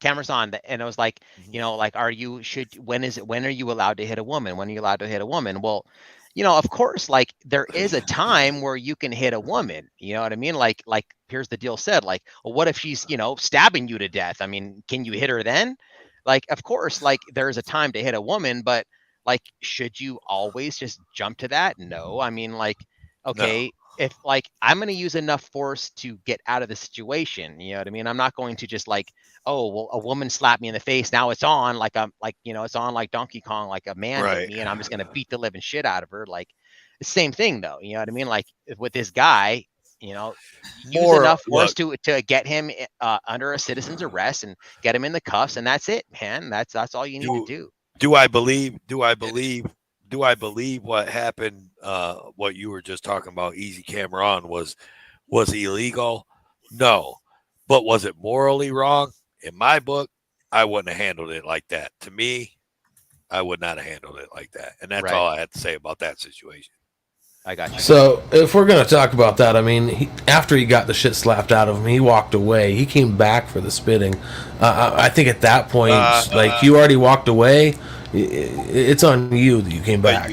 Cameras on, and it was like, you know, like, when are you allowed to hit a woman? When are you allowed to hit a woman? Well, you know, of course, like there is a time where you can hit a woman. You know what I mean? Like Here's the Deal said, like, well, what if she's, you know, stabbing you to death? I mean, can you hit her then? Like, of course, like there's a time to hit a woman, but like, should you always just jump to that? No. I mean, like, okay, if like I'm going to use enough force to get out of the situation, you know what I mean? I'm not going to just like, oh, well, a woman slapped me in the face. Now it's on like it's on like Donkey Kong, like a man hit me, and I'm just going to beat the living shit out of her. Like the same thing though. You know what I mean? Like with this guy, you know, use enough force to get him under a citizen's arrest and get him in the cuffs, and that's it, man. That's all you need to do. Do I believe do I believe what happened? What you were just talking about, easy camera on, was illegal? No, but was it morally wrong? In my book, I wouldn't have handled it like that. To me, I would not have handled it like that, and that's all I had to say about that situation. I got you. So if we're gonna talk about that, I mean, after he got the shit slapped out of him, he walked away. He came back for the spitting. I think at that point, like you already walked away. It's on you that you came back.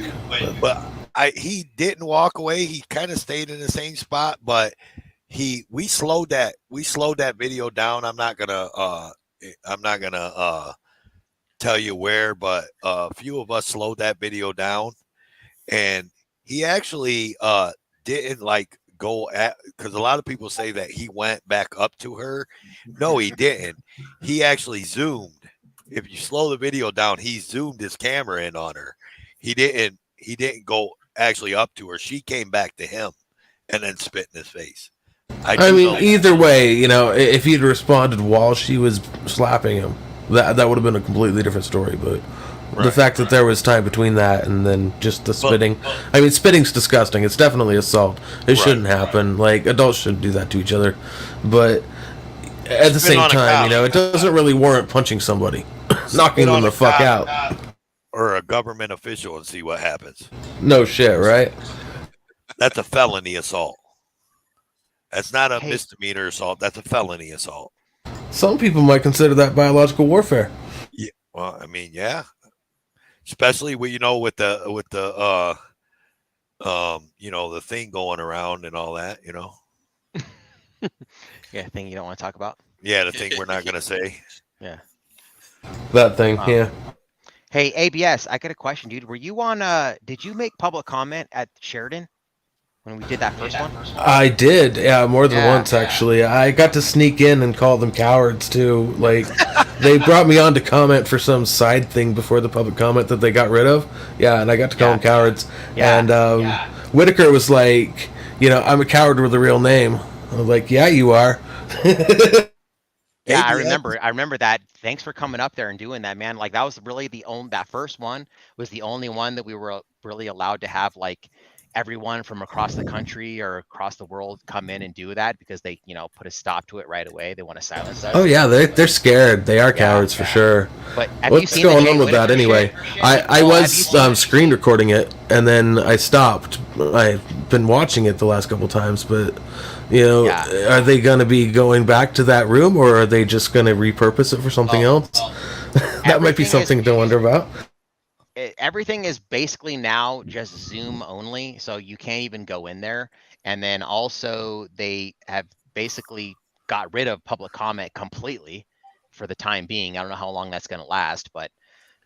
But he didn't walk away. He kind of stayed in the same spot, but we slowed that video down. I'm not gonna tell you where, but a few of us slowed that video down, and he actually didn't like go at, because a lot of people say that he went back up to her. No, he didn't. He actually zoomed. If you slow the video down, he zoomed his camera in on her. He didn't go actually up to her. She came back to him and then spit in his face. I mean, either way, you know, if he'd responded while she was slapping him, that would have been a completely different story. But the fact that there was time between that and then just the spitting, I mean, spitting's disgusting. It's definitely assault. It shouldn't happen. Like, adults shouldn't do that to each other. But at the same time, you know, it doesn't really warrant punching somebody, knocking them the fuck out. Or a government official and see what happens. No shit, right? That's a felony assault. That's not a misdemeanor assault. That's a felony assault. Some people might consider that biological warfare. Yeah. Well, I mean, yeah. Especially with the the thing going around and all that, you know. Yeah, thing you don't want to talk about. Yeah, the thing we're not gonna say. Yeah. That thing, yeah. Hey, ABS, I got a question, dude. Were you on? Did you make public comment at Sheridan when we did that first one? I did, yeah, more than once actually. I got to sneak in and call them cowards too. Like, they brought me on to comment for some side thing before the public comment that they got rid of. Yeah, and I got to call them cowards. Yeah. And Whitaker was like, you know, I'm a coward with a real name. I was like, yeah, you are. Yeah, I remember that. Thanks for coming up there and doing that, man. Like, that was really that first one was the only one that we were really allowed to have, like, everyone from across the country or across the world come in and do that, because they, you know, put a stop to it right away. They want to silence us. Oh yeah, they're scared. They are cowards for sure. But what's going on with that anyway? I was screen recording it and then I stopped. I've been watching it the last couple times, but you know, are they going to be going back to that room, or are they just going to repurpose it for something else? That might be something to wonder about. Everything is basically now just Zoom only, so you can't even go in there. And then also they have basically got rid of public comment completely for the time being. I don't know how long that's going to last, but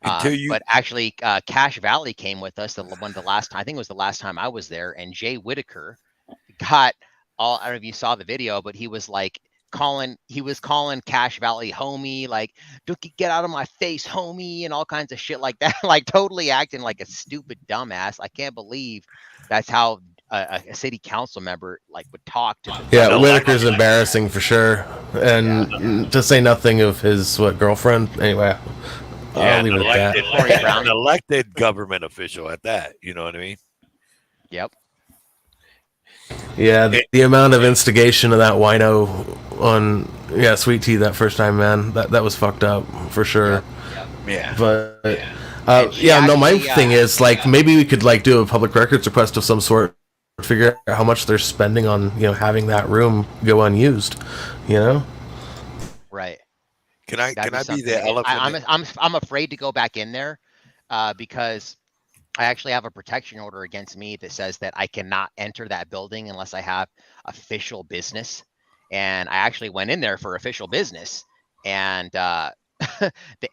but actually Cache Valley came with us I think it was the last time I was there, and Jay Whitaker got I don't know if you saw the video, but he was like calling Cache Valley homie, like, Dookie, get out of my face, homie, and all kinds of shit like that. Like, totally acting like a stupid dumbass. I can't believe that's how a city council member like would talk to them. Yeah, Whitaker's embarrassing for sure, and to say nothing of his girlfriend. Anyway, I'll leave it at that. An elected government official at that. You know what I mean? Yep. Yeah, the amount of instigation of that wino on Sweet Tea that first time, man, that was fucked up for sure. Yeah. But my thing is, like, maybe we could like do a public records request of some sort, figure out how much they're spending on having that room go unused, you know? Right. Can I be the elephant? I'm afraid to go back in there because I actually have a protection order against me that says that I cannot enter that building unless I have official business. And I actually went in there for official business, and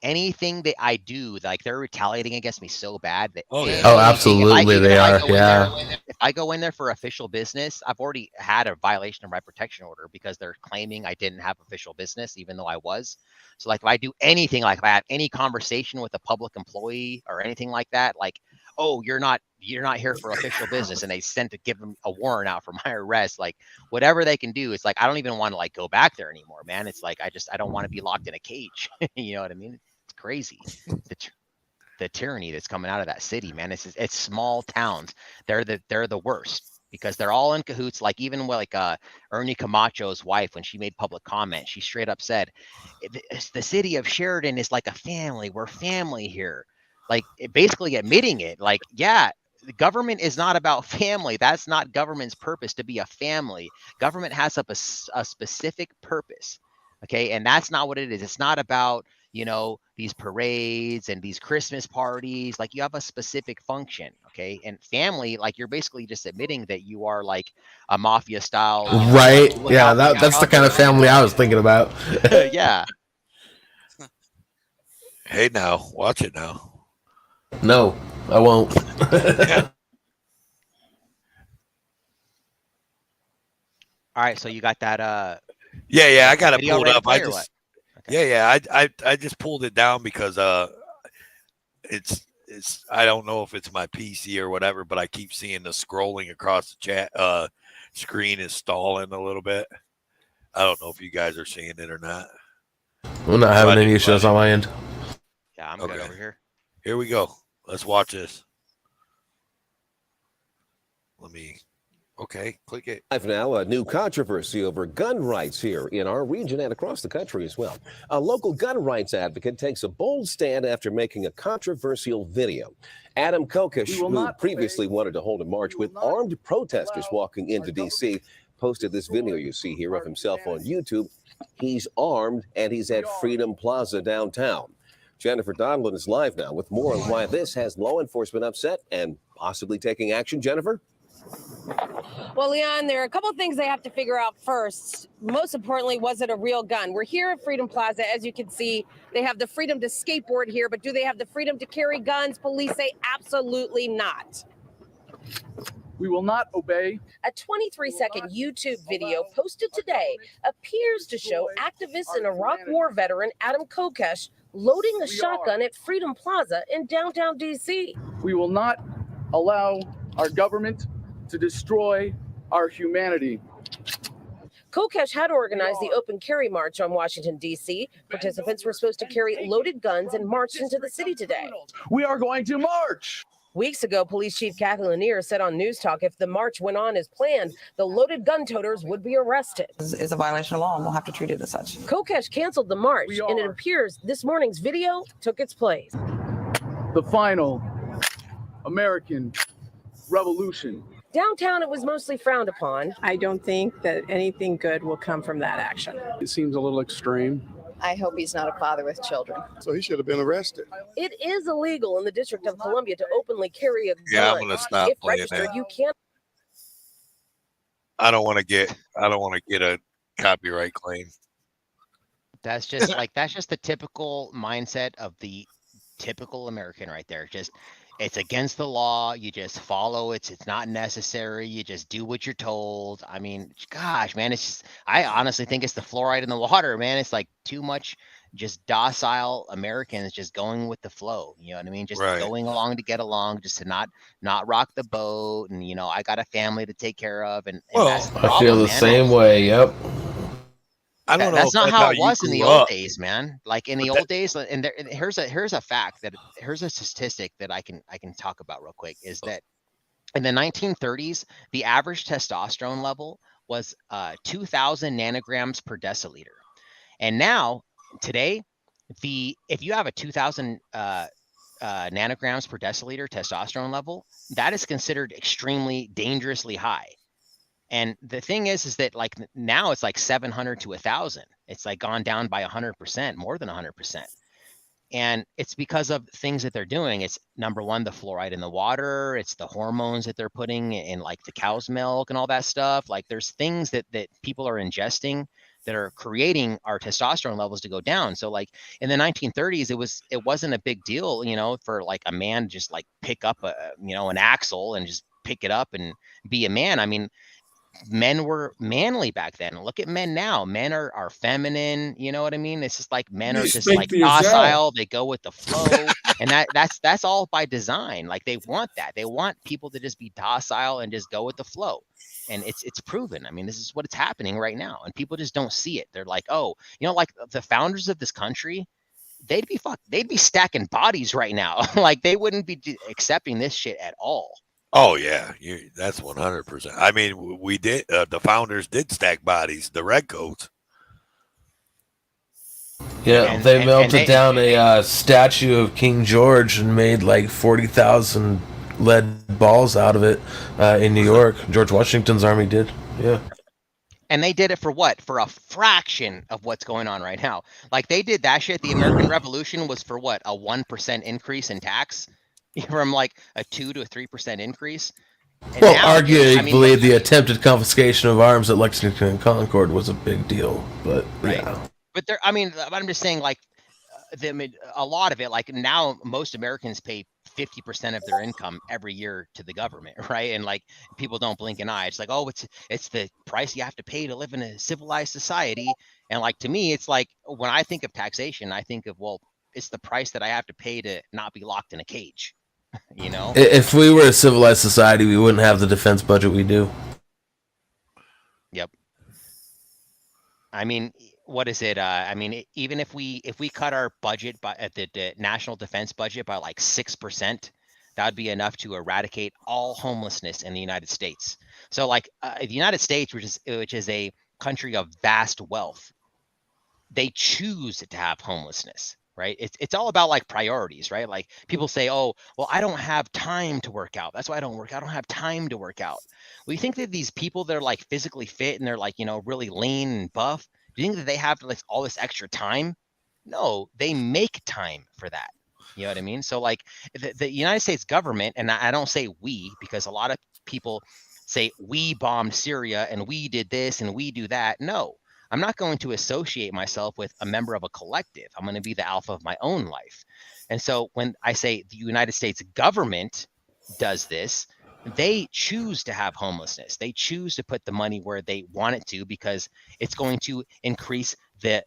anything that I do, like, they're retaliating against me so bad that absolutely they are. If I go in there for official business, I've already had a violation of my protection order because they're claiming I didn't have official business, even though I was. So, like, if I do anything, like if I have any conversation with a public employee or anything like that, like, oh, you're not here for official business, and they sent to give them a warrant out for my arrest, like, whatever they can do, it's like, I don't even want to like go back there anymore, man. It's like, I don't want to be locked in a cage. You know what I mean? It's crazy. the tyranny that's coming out of that city, man. It's small towns. They're the worst because they're all in cahoots. Like even like Ernie Camacho's wife, when she made public comment, she straight up said, the city of Sheridan is like a family. We're family here. Like basically admitting it. Like, yeah, the government is not about family. That's not government's purpose, to be a family. Government has a specific purpose. Okay. And that's not what it is. It's not about, you know, these parades and these Christmas parties. Like you have a specific function. Okay. And family, like you're basically just admitting that you are like a mafia style. You know, right. Yeah. That's the kind of family I was thinking about. Yeah. Hey, now watch it now. No, I won't. All right. So you got that, Yeah, I got it pulled up. I just I just pulled it down because it's I don't know if it's my PC or whatever, but I keep seeing the scrolling across the chat screen is stalling a little bit. I don't know if you guys are seeing it or not. We're not having any issues on my end. Yeah, I'm good over here. Here we go. Let's watch this. Okay, click it. Live now, a new controversy over gun rights here in our region and across the country as well. A local gun rights advocate takes a bold stand after making a controversial video. Adam Kokesh, who previously wanted to hold a march with armed protesters walking into D.C., posted this video you see here of himself on YouTube. He's armed and he's at Freedom Plaza downtown. Jennifer Donlin is live now with more on why this has law enforcement upset and possibly taking action. Jennifer? Well, Leon, there are a couple of things they have to figure out first. Most importantly, was it a real gun? We're here at Freedom Plaza. As you can see, they have the freedom to skateboard here, but do they have the freedom to carry guns? Police say absolutely not. We will not obey. A 23-second YouTube video posted today appears to show activist and Iraq War veteran Adam Kokesh loading a shotgun at Freedom Plaza in downtown D.C. We will not allow our government to destroy our humanity. Kokesh had organized the open carry march on Washington, D.C. Participants were supposed to carry loaded guns and marched into the city today. We are going to march. Weeks ago, Police Chief Kathy Lanier said on News Talk if the march went on as planned, the loaded gun toters would be arrested. It's a violation of law, and we'll have to treat it as such. Kokesh canceled the march, and it appears this morning's video took its place. The final American Revolution. Downtown, it was mostly frowned upon. I don't think that anything good will come from that action. It seems a little extreme. I hope he's not a father with children. So he should have been arrested. It is illegal in the District of Columbia to openly carry a gun. Yeah, I'm gonna stop if playing registered, that. you can't. I don't want to get a copyright claim. That's just that's just the typical mindset of the typical American right there. Just it's against the law. You just follow it. It's not necessary. You just do what you're told. I mean, gosh, man, it's just, I honestly think it's the fluoride in the water, man. It's like too much just docile Americans just going with the flow. You know what I mean? Just going along to get along, just to not rock the boat. And, you know, I got a family to take care of. And that's the problem, I feel the same way. Yep. I don't know. That's not how it was in the old up. days, man. Like in the old days, and here's a fact here's a statistic that I can talk about real quick is that in the 1930s, the average testosterone level was 2,000 nanograms per deciliter, and now today, if you have a 2,000 nanograms per deciliter testosterone level, that is considered extremely dangerously high. And the thing is that like now it's like 700 to 1,000. It's like gone down by 100%, more than 100%. And it's because of things that they're doing. It's number one, the fluoride in the water. It's the hormones that they're putting in like the cow's milk and all that stuff. Like there's things that people are ingesting that are creating our testosterone levels to go down. So like in the 1930s, it wasn't a big deal, you know, for like a man to just like pick up an axle and just pick it up and be a man. I mean, men were manly back then. Look at men now. Men are feminine. You know what I mean? It's just like men are just like docile. They go with the flow, and that's all by design. Like they want that. They want people to just be docile and just go with the flow. And it's proven. I mean, this is what's happening right now, and people just don't see it. They're like, oh, you know, like the founders of this country, they'd be stacking bodies right now. Like they wouldn't be accepting this shit at all. Oh yeah, that's 100%. I mean, we did. The founders did stack bodies. The redcoats. Yeah, they melted down a statue of King George and made like 40,000 lead balls out of it in New York. George Washington's army did. Yeah. And they did it for what? For a fraction of what's going on right now. Like they did that shit. The American Revolution was for what? A 1% increase in tax from like a 2 to a 3% increase. And well, now, arguably, the attempted confiscation of arms at Lexington and Concord was a big deal, but yeah. But there, I mean, I'm just saying, like, a lot of it, like now, most Americans pay 50% of their income every year to the government, right? And like, people don't blink an eye. It's like, oh, it's the price you have to pay to live in a civilized society. And like, to me, it's like when I think of taxation, I think of, well, it's the price that I have to pay to not be locked in a cage. You know, if we were a civilized society, we wouldn't have the defense budget we do. Yep. I mean, what is it? I mean, even if we cut our budget at the national defense budget by like 6%, that would be enough to eradicate all homelessness in the United States. So, like the United States, which is a country of vast wealth, they choose to have homelessness. Right. It's all about like priorities, right? Like people say, oh, well, I don't have time to work out. That's why I don't work out. I don't have time to work out. Well, you think that these people that are like physically fit and they're like, you know, really lean and buff, do you think that they have like all this extra time? No, they make time for that. You know what I mean? So like the United States government, and I don't say we, because a lot of people say we bombed Syria and we did this and we do that. No. I'm not going to associate myself with a member of a collective. I'm going to be the alpha of my own life. And so when I say the United States government does this, they choose to have homelessness. They choose to put the money where they want it to because it's going to increase the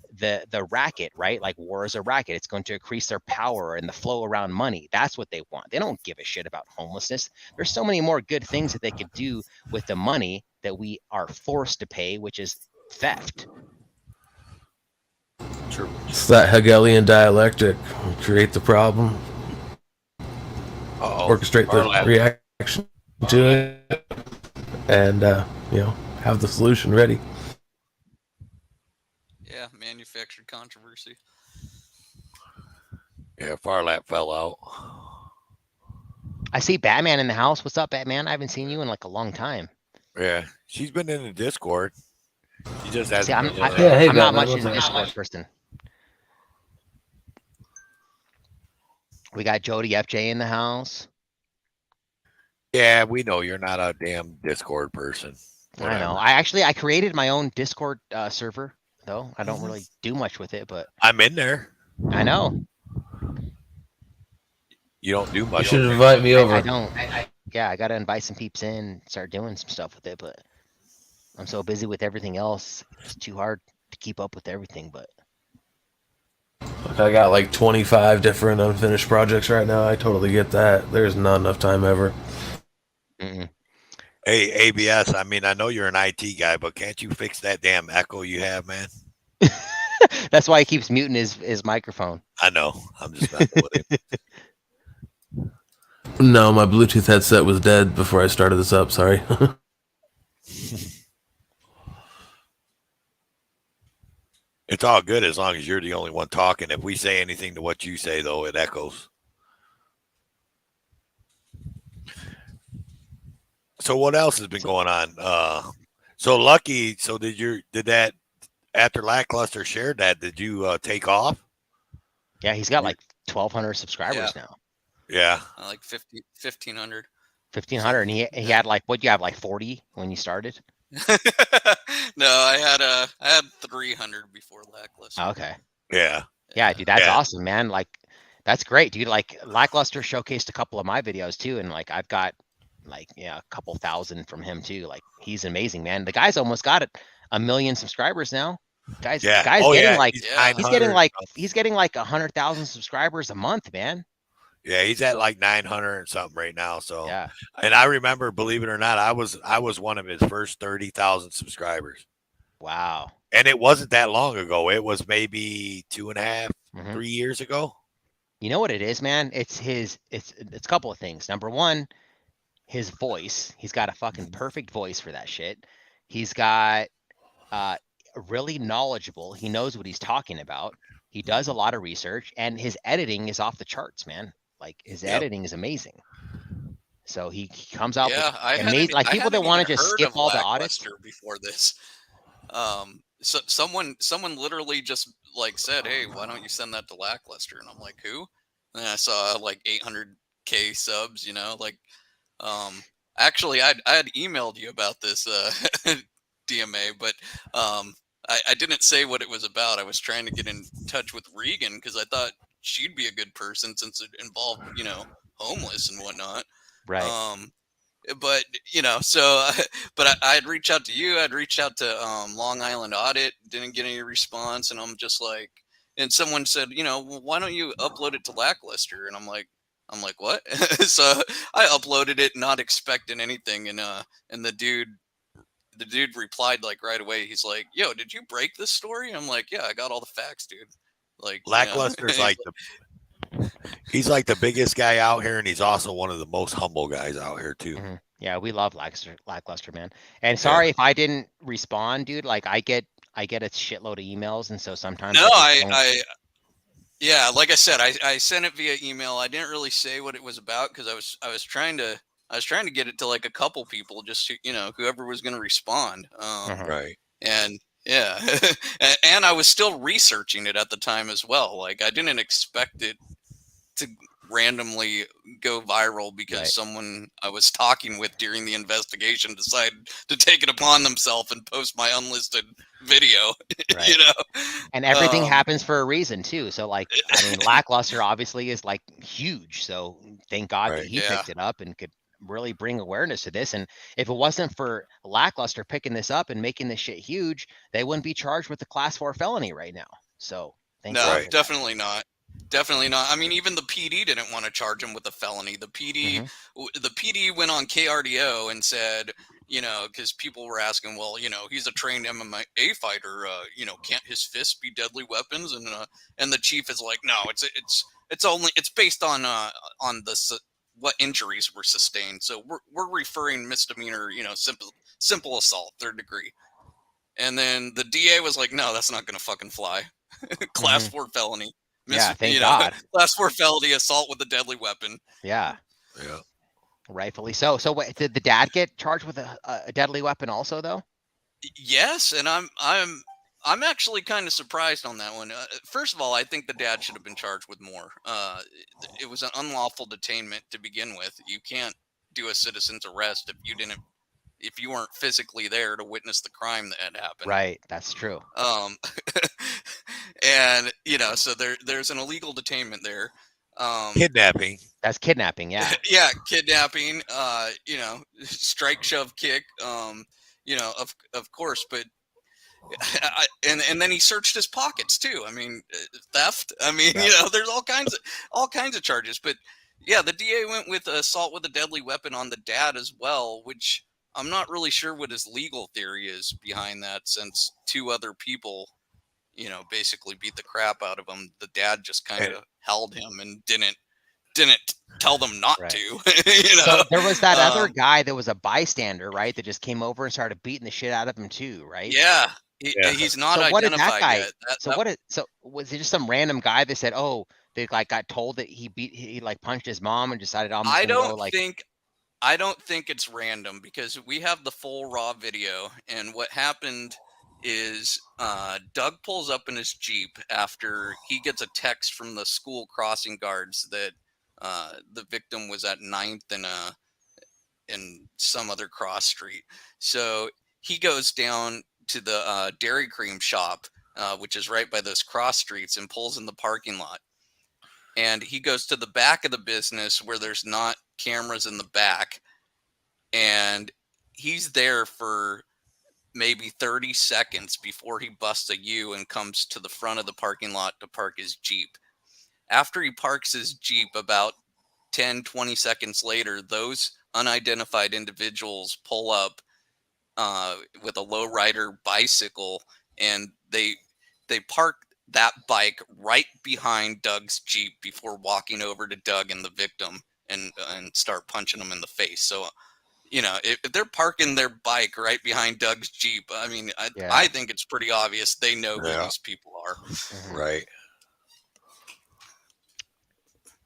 racket, right? Like war is a racket. It's going to increase their power and the flow around money. That's what they want. They don't give a shit about homelessness. There's so many more good things that they could do with the money that we are forced to pay, which is theft. It's that Hegelian dialectic. Create the problem, orchestrate the reaction to it, and you know, have the solution ready. Yeah, manufactured controversy. Yeah, Farlap fell out. I see Batman in the house. What's up, Batman? I haven't seen you in like a long time. Yeah, she's been in the Discord. She just has. I'm not much in the Discord person. We got Jody FJ in the house. Yeah, we know you're not a damn Discord person. Whatever. I know. I created my own Discord server, though. I don't really do much with it, but I'm in there. I know. You don't do much. You should invite me over. I don't. Yeah, I got to invite some peeps in and start doing some stuff with it, but I'm so busy with everything else. It's too hard to keep up with everything, but I got like 25 different unfinished projects right now. I totally get that. There's not enough time ever. Mm-mm. Hey, ABS, I mean, I know you're an IT guy, but can't you fix that damn echo you have, man? That's why he keeps muting his microphone. I know. I'm just not with him. No, my Bluetooth headset was dead before I started this up. Sorry. It's all good as long as you're the only one talking. If we say anything to what you say, though, it echoes. So what else has been going on? So Lucky, so did that after Lackluster shared that, did you take off? Yeah, he's got like 1,200 subscribers now. Yeah. Like 1,500. 1,500, and he had like, what, you have like 40 when you started? No, I had 300 before Lackluster. Okay. Yeah. Yeah, dude, that's awesome, man. Like, that's great, dude. Like, Lackluster showcased a couple of my videos too, and like I've got like a couple thousand from him too. Like, he's amazing, man. The guy's almost got 1 million subscribers now. Guy's getting he's getting like 100,000 subscribers a month, man. Yeah, he's at like 900 and something right now. So yeah. And I remember, believe it or not, I was one of his first 30,000 subscribers. Wow. And it wasn't that long ago. It was maybe 2.5, 3 years ago. You know what it is, man? It's a couple of things. Number one, his voice. He's got a fucking perfect voice for that shit. He's got really knowledgeable. He knows what he's talking about. He does a lot of research, and his editing is off the charts, man. Like his editing is amazing. So he comes out with amazing, like people that want to just skip all the audits before this. So someone literally just like said, "Hey, why don't you send that to Lackluster?" And I'm like, "Who?" And I saw like 800K subs. Like, actually, I had emailed you about this DMA, but I didn't say what it was about. I was trying to get in touch with Regan because I thought she'd be a good person since it involved, homeless and whatnot. Right. But so but I'd reach out to you. I'd reach out to Long Island Audit. Didn't get any response, and I'm just like, and someone said, well, why don't you upload it to Lackluster? And I'm like, what? So I uploaded it, not expecting anything, and the dude replied like right away. He's like, "Yo, did you break this story?" I'm like, "Yeah, I got all the facts, dude." Like Lackluster's like he's like the biggest guy out here, and he's also one of the most humble guys out here too. Yeah, we love Lackluster, man. And sorry if I didn't respond, dude. Like I get a shitload of emails, and so sometimes yeah, like I said, I sent it via email. I didn't really say what it was about because I was trying to get it to like a couple people, just to, whoever was going to respond. Right. And yeah, and I was still researching it at the time as well. Like I didn't expect it to randomly go viral because someone I was talking with during the investigation decided to take it upon themselves and post my unlisted video. And everything happens for a reason too. So like, I mean, Lackluster obviously is like huge. So thank God that he picked it up and could really bring awareness to this. And if it wasn't for Lackluster picking this up and making this shit huge, they wouldn't be charged with a class 4 felony right now. So thank God. Definitely not. Definitely not. I mean, even the PD didn't want to charge him with a felony. The PD went on KRDO and said, because people were asking, well, he's a trained MMA fighter. Can't his fists be deadly weapons? And the chief is like, no, it's based on what injuries were sustained. So we're referring misdemeanor, simple assault, 3rd degree. And then the DA was like, no, that's not going to fucking fly. Class 4 felony. Thank God. Class 4 felony, assault with a deadly weapon. Yeah. Rightfully so. So wait, did the dad get charged with a deadly weapon also, though? Yes, and I'm actually kind of surprised on that one. First of all, I think the dad should have been charged with more. It was an unlawful detainment to begin with. You can't do a citizen's arrest if you weren't physically there to witness the crime that had happened. Right, that's true. And so there's an illegal detainment there. Kidnapping. That's kidnapping, yeah. Yeah, kidnapping. Strike, shove, kick. Of course, but and then he searched his pockets too. I mean, theft. I mean, there's all kinds of charges. But yeah, the DA went with assault with a deadly weapon on the dad as well, which I'm not really sure what his legal theory is behind that, since 2 other people, basically beat the crap out of him. The dad just kind of held him and didn't tell them not to. So there was that other guy that was a bystander, right? That just came over and started beating the shit out of him too, right? Yeah. He's not so what identified did that guy, yet. So was it just some random guy that said, oh, they like got told that he like punched his mom and decided I don't think it's random, because we have the full raw video, and what happened is Doug pulls up in his Jeep after he gets a text from the school crossing guards that the victim was at 9th and some other cross street. So he goes down to the Dairy Cream shop, which is right by those cross streets, and pulls in the parking lot. And he goes to the back of the business where there's not cameras in the back. And he's there for maybe 30 seconds before he busts a U and comes to the front of the parking lot to park his Jeep. After he parks his Jeep, about 10, 20 seconds later, those unidentified individuals pull up with a lowrider bicycle, and they parked that bike right behind Doug's Jeep before walking over to Doug and the victim and start punching him in the face. So, you know, if they're parking their bike right behind Doug's Jeep, I mean, I think it's pretty obvious they know who these people are. Right.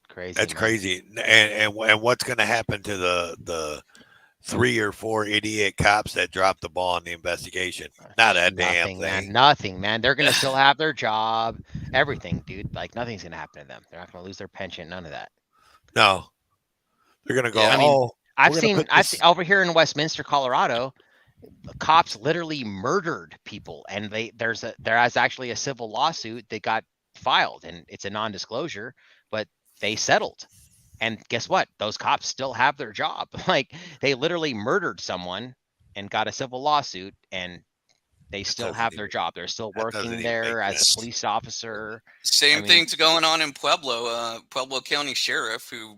Crazy. That's man. crazy. And what's going to happen to the 3 or 4 idiot cops that dropped the ball in the investigation? Not a damn thing. Man. Nothing, man. They're gonna still have their job, everything, dude. Like nothing's gonna happen to them. They're not gonna lose their pension. None of that. No, they're gonna go. I mean, Oh, I've seen over here in Westminster, Colorado, cops literally murdered people, and there is actually a civil lawsuit that got filed, and it's a non-disclosure, but they settled. And guess what? Those cops still have their job. Like they literally murdered someone and got a civil lawsuit, and they still have their job. They're still working there as a police officer. Same thing's going on in Pueblo. Pueblo County Sheriff, who,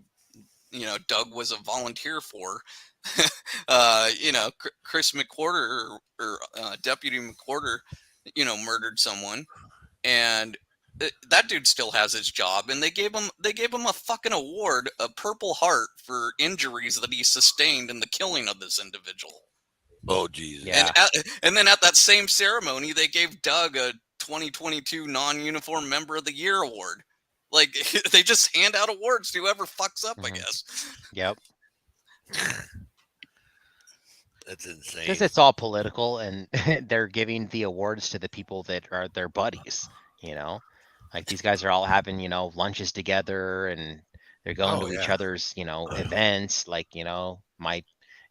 you know, Doug was a volunteer for. You know, Chris McWhorter or Deputy McWhorter, you know, murdered someone, and that dude still has his job, and they gave him a fucking award, a Purple Heart, for injuries that he sustained in the killing of this individual. Oh Jesus! Yeah. And then at that same ceremony, they gave Doug a 2022 Non-Uniform Member of the Year award. Like they just hand out awards to whoever fucks up, I guess. Yep. That's insane. Because it's all political, and they're giving the awards to the people that are their buddies. You know, like these guys are all having, you know, lunches together, and they're going to each other's, you know, events. Like, you know, my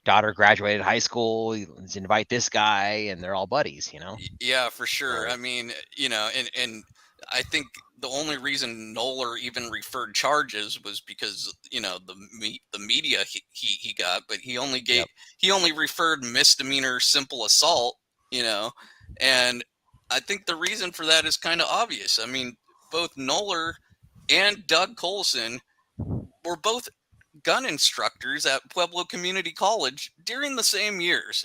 daughter graduated high school. Let's invite this guy, and they're all buddies. You know. Yeah, for sure. I mean, you know, and I think the only reason Knoller even referred charges was because, you know, the media he got, but he only referred misdemeanor simple assault, you know, and I think the reason for that is kind of obvious. I mean, both Knoller and Doug Colson were both gun instructors at Pueblo Community College during the same years,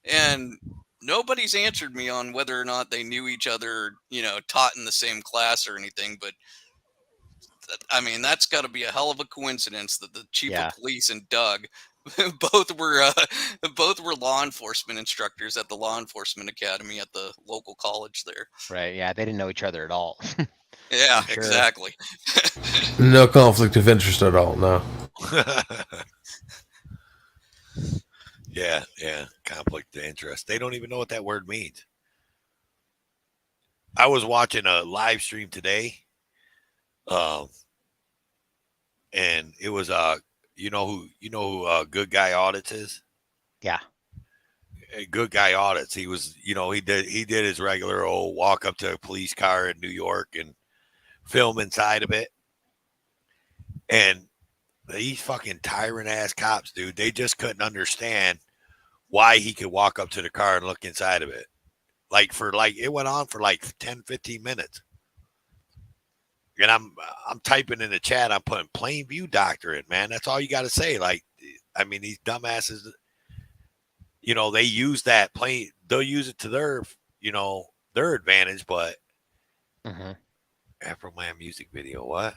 and nobody's answered me on whether or not they knew each other, you know, taught in the same class or anything. But I mean, that's got to be a hell of a coincidence that the chief of police and Doug both were law enforcement instructors at the law enforcement academy at the local college there. Right. Yeah, they didn't know each other at all. Yeah, exactly. No conflict of interest at all. No. Yeah, conflict of interest. They don't even know what that word means. I was watching a live stream today, and it was you know who Good Guy Audits is? Yeah. Good Guy Audits. He was, you know, he did his regular old walk up to a police car in New York and film inside of it. And these fucking tyrant ass cops, dude, they just couldn't understand why he could walk up to the car and look inside of it. It went on for like 10, 15 minutes. And I'm typing in the chat, I'm putting plain view doctrine, man. That's all you got to say. Like, I mean, these dumbasses, you know, they use that they'll use it to their, you know, their advantage, but Afroman music video, what?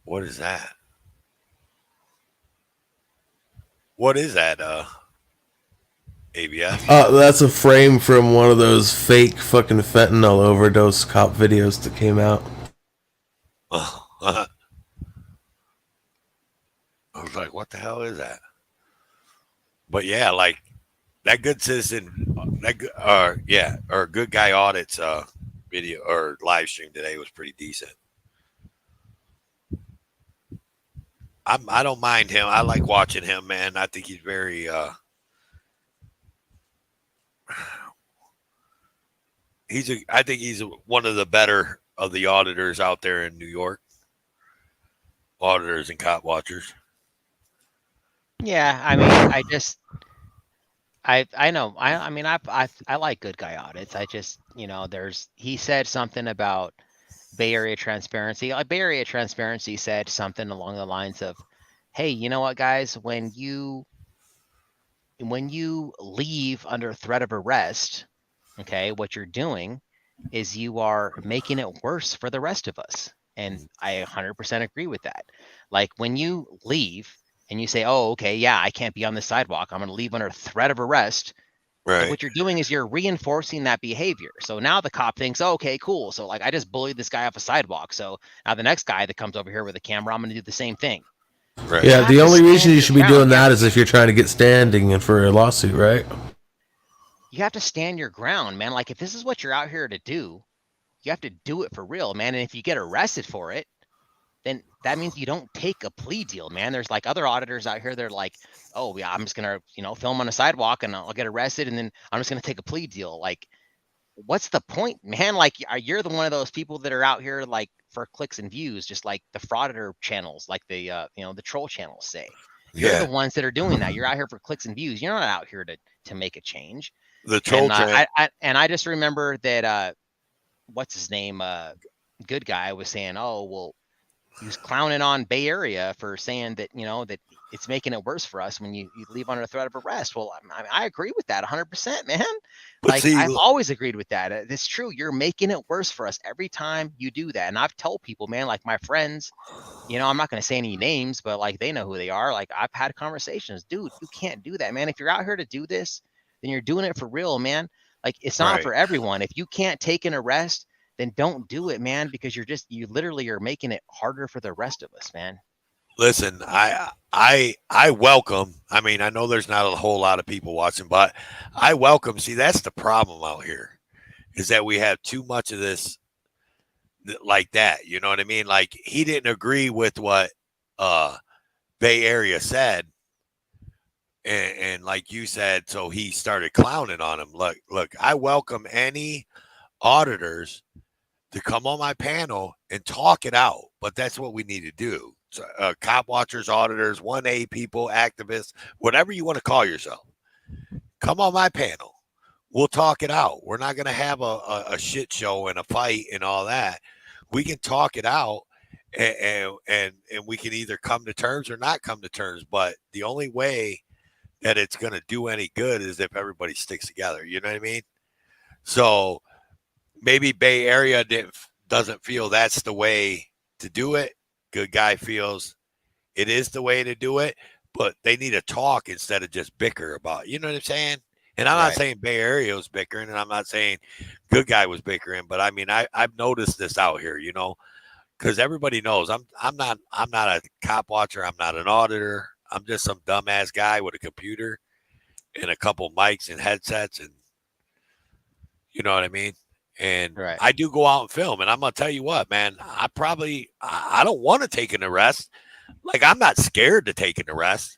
What is that? What is that, ABS? That's a frame from one of those fake fucking fentanyl overdose cop videos that came out. I was like, what the hell is that? But yeah, like that good citizen, or Good Guy Audits video or live stream today was pretty decent. I don't mind him. I like watching him, man. I think he's very I think he's one of the better of the auditors out there in New York. Auditors and cop watchers. Yeah, I mean, I know. I mean, I like Good Guy Audits. I just, you know, he said something about Bay Area transparency. Bay Area transparency said something along the lines of, hey, you know what, guys, when you leave under threat of arrest, okay, what you're doing is you are making it worse for the rest of us. And I 100% agree with that. Like when you leave and you say, oh, okay, yeah, I can't be on the sidewalk, I'm going to leave under threat of arrest. Right. Like what you're doing is you're reinforcing that behavior. So now the cop thinks, oh, okay, cool. So like I just bullied this guy off a sidewalk. So now the next guy that comes over here with a camera, I'm going to do the same thing. Right. Yeah, the only reason you should be doing that is if you're trying to get standing and for a lawsuit, right? You have to stand your ground, man. Like if this is what you're out here to do, you have to do it for real, man. And if you get arrested for it, then that means you don't take a plea deal, man. There's like other auditors out here. They're like, oh yeah, I'm just going to, film on a sidewalk and I'll get arrested. And then I'm just going to take a plea deal. Like, what's the point, man? Like you're the one of those people that are out here like for clicks and views, just like the frauditor channels, like the, the troll channels say. You're the ones that are doing that. You're out here for clicks and views. You're not out here to make a change. The troll channel. I just remember that, what's his name? Good guy was saying, oh, well, he was clowning on Bay Area for saying that, that it's making it worse for us when you leave under threat of arrest. Well, I agree with that 100%, man. Like see, I've always agreed with that. It's true. You're making it worse for us every time you do that. And I've told people, man, like my friends, I'm not going to say any names, but like they know who they are. Like I've had conversations, dude, you can't do that, man. If you're out here to do this, then you're doing it for real, man. Like it's not for everyone. If you can't take an arrest, then don't do it, man, because you literally are making it harder for the rest of us, man. Listen, I welcome. I mean, I know there's not a whole lot of people watching, but I welcome. See, that's the problem out here, is that we have too much of this like that. You know what I mean? Like he didn't agree with what Bay Area said, and like you said, so he started clowning on him. Look, I welcome any auditors to come on my panel and talk it out, but that's what we need to do. So, cop watchers, auditors, 1A people, activists, whatever you want to call yourself, come on my panel. We'll talk it out. We're not going to have a shit show and a fight and all that. We can talk it out, and we can either come to terms or not come to terms. But the only way that it's going to do any good is if everybody sticks together. You know what I mean? So maybe Bay Area doesn't feel that's the way to do it. Good guy feels it is the way to do it, but they need to talk instead of just bicker about it. You know what I'm saying? And I'm not saying Bay Area was bickering, and I'm not saying good guy was bickering, but I mean I've noticed this out here, because everybody knows I'm not a cop watcher, I'm not an auditor, I'm just some dumbass guy with a computer and a couple mics and headsets, and you know what I mean? And I do go out and film, and I'm going to tell you what, man, I don't want to take an arrest. Like, I'm not scared to take an arrest,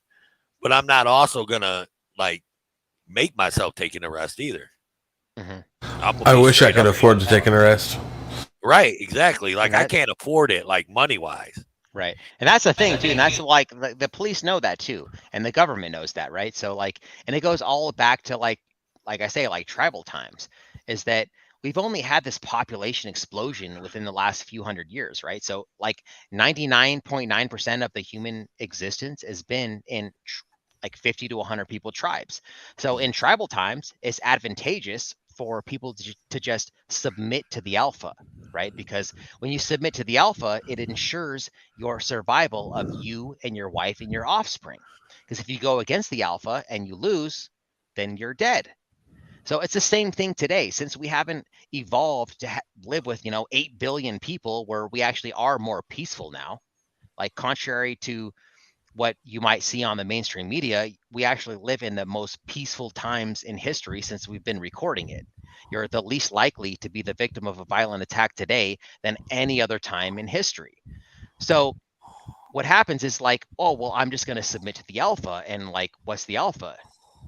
but I'm not also going to, like, make myself take an arrest either. Mm-hmm. I wish I could afford to take an arrest. Right, exactly. Like, I can't afford it, like, money-wise. Right. And that's the thing, too. And that's like the police know that, too. And the government knows that, right? So, like, and it goes all back to, like I say, like, tribal times, is that we've only had this population explosion within the last few hundred years, right? So like 99.9% of the human existence has been in like 50 to 100 people tribes. So in tribal times, it's advantageous for people to just submit to the alpha, right? Because when you submit to the alpha, it ensures your survival of you and your wife and your offspring. Because if you go against the alpha and you lose, then you're dead. So it's the same thing today, since we haven't evolved to live with, 8 billion people, where we actually are more peaceful now. Like contrary to what you might see on the mainstream media, we actually live in the most peaceful times in history since we've been recording it. You're the least likely to be the victim of a violent attack today than any other time in history. So what happens is like, oh, well, I'm just going to submit to the alpha. And like, what's the alpha?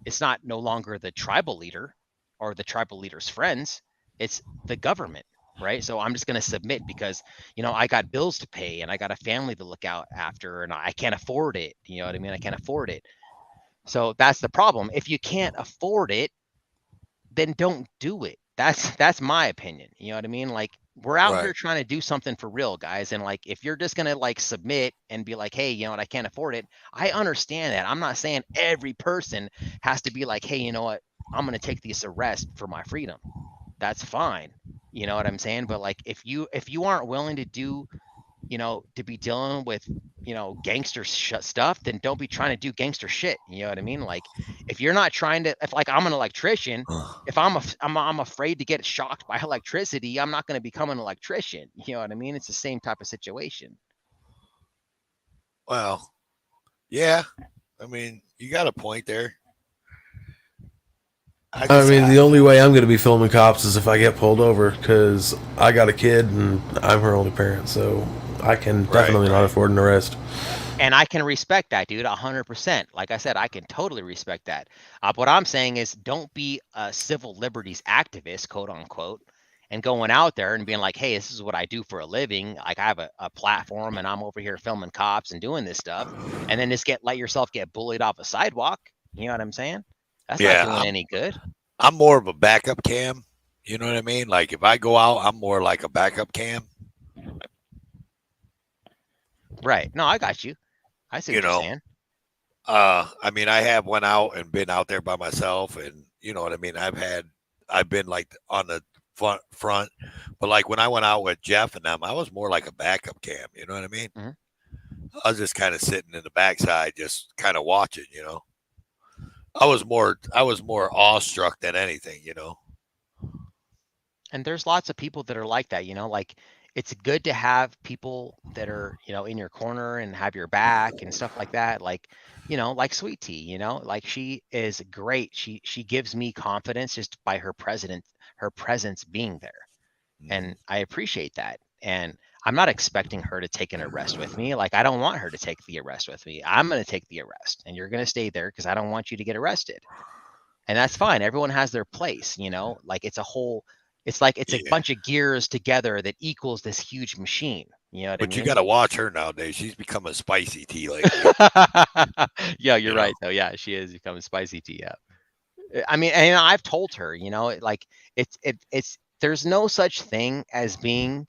It's not no longer the tribal leader or the tribal leader's friends, it's the government, right? So I'm just going to submit because, I got bills to pay and I got a family to look out after and I can't afford it. You know what I mean? I can't afford it. So that's the problem. If you can't afford it, then don't do it. That's my opinion. You know what I mean? Like, We're out here trying to do something for real, guys. And like, if you're just going to like submit and be like, hey, you know what, I can't afford it. I understand that. I'm not saying every person has to be like, hey, you know what, I'm going to take this arrest for my freedom. That's fine. You know what I'm saying? But like, if you aren't willing to do, you know, to be dealing with, you know, gangster stuff, then don't be trying to do gangster shit. You know what I mean? Like, if you're not trying to, if like I'm an electrician, if I'm afraid to get shocked by electricity, I'm not going to become an electrician. You know what I mean? It's the same type of situation. Well, yeah. I mean, you got a point there. I mean, the only way I'm going to be filming cops is if I get pulled over, because I got a kid and I'm her only parent, so I can definitely not afford an arrest. And I can respect that, dude, 100%. Like I said, I can totally respect that. What I'm saying is, don't be a civil liberties activist, quote unquote, and going out there and being like, hey, this is what I do for a living. Like, I have a platform and I'm over here filming cops and doing this stuff. And then just let yourself get bullied off a sidewalk. You know what I'm saying? That's not doing any good. I'm more of a backup cam. You know what I mean? Like, if I go out, I'm more like a backup cam. Right. No, I got you. I see what you're saying. I mean, I have went out and been out there by myself, and you know what I mean? I've been like on the front, but like when I went out with Jeff and them, I was more like a backup cam. You know what I mean? Mm-hmm. I was just kind of sitting in the backside, just kind of watching, you know. I was more awestruck than anything, you know. And there's lots of people that are like that, you know, like it's good to have people that are, you know, in your corner and have your back and stuff like that. Like, you know, like Sweet Tea, you know, like she is great. She gives me confidence just by her presence being there. And I appreciate that. And I'm not expecting her to take an arrest with me. Like, I don't want her to take the arrest with me. I'm going to take the arrest and you're going to stay there because I don't want you to get arrested. And that's fine. Everyone has their place, you know, like it's a bunch of gears together that equals this huge machine. You know what I mean? But you got to watch her nowadays. She's becoming spicy tea lately. Yeah, you're right though. Yeah, she is becoming spicy tea. Yeah. I mean, and I've told her, you know, like it's there's no such thing as being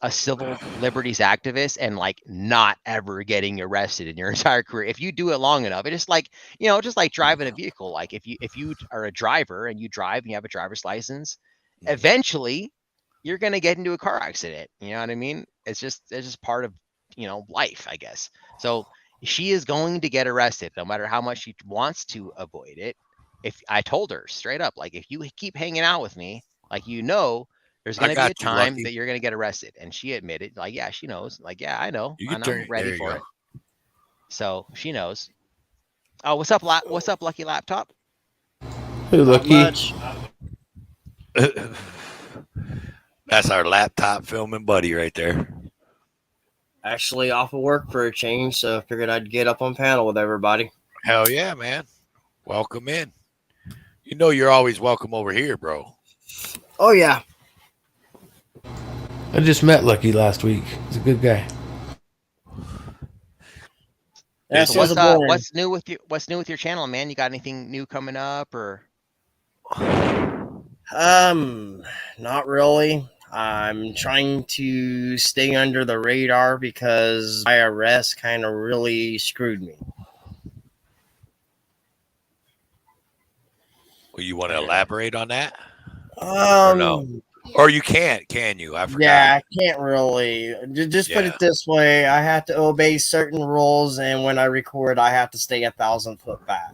a civil liberties activist and like not ever getting arrested in your entire career. If you do it long enough, it's just like, you know, just like driving a vehicle. Like if you are a driver and you drive and you have a driver's license, eventually you're going to get into a car accident. You know what I mean? It's just part of, you know, life, I guess. So she is going to get arrested no matter how much she wants to avoid it. If I told her straight up, like, if you keep hanging out with me, like, you know, there's going to be a time that you're going to get arrested. And she admitted, like, yeah, she knows. Like, yeah, I know. I'm ready for it. So she knows. Oh, what's up, Lucky Laptop? Hey, Lucky. That's our laptop filming buddy right there. Actually off of work for a change, so I figured I'd get up on panel with everybody. Hell yeah, man. Welcome in. You know you're always welcome over here, bro. Oh, yeah. I just met Lucky last week. He's a good guy. So what's new with you? What's new with your channel, man? You got anything new coming up, or? Not really. I'm trying to stay under the radar because IRS kind of really screwed me. Well, you want to elaborate on that? Or no? Or you can't, can you? I forgot. Yeah, I can't really. Just put it this way. I have to obey certain rules, and when I record, I have to stay 1,000 foot back.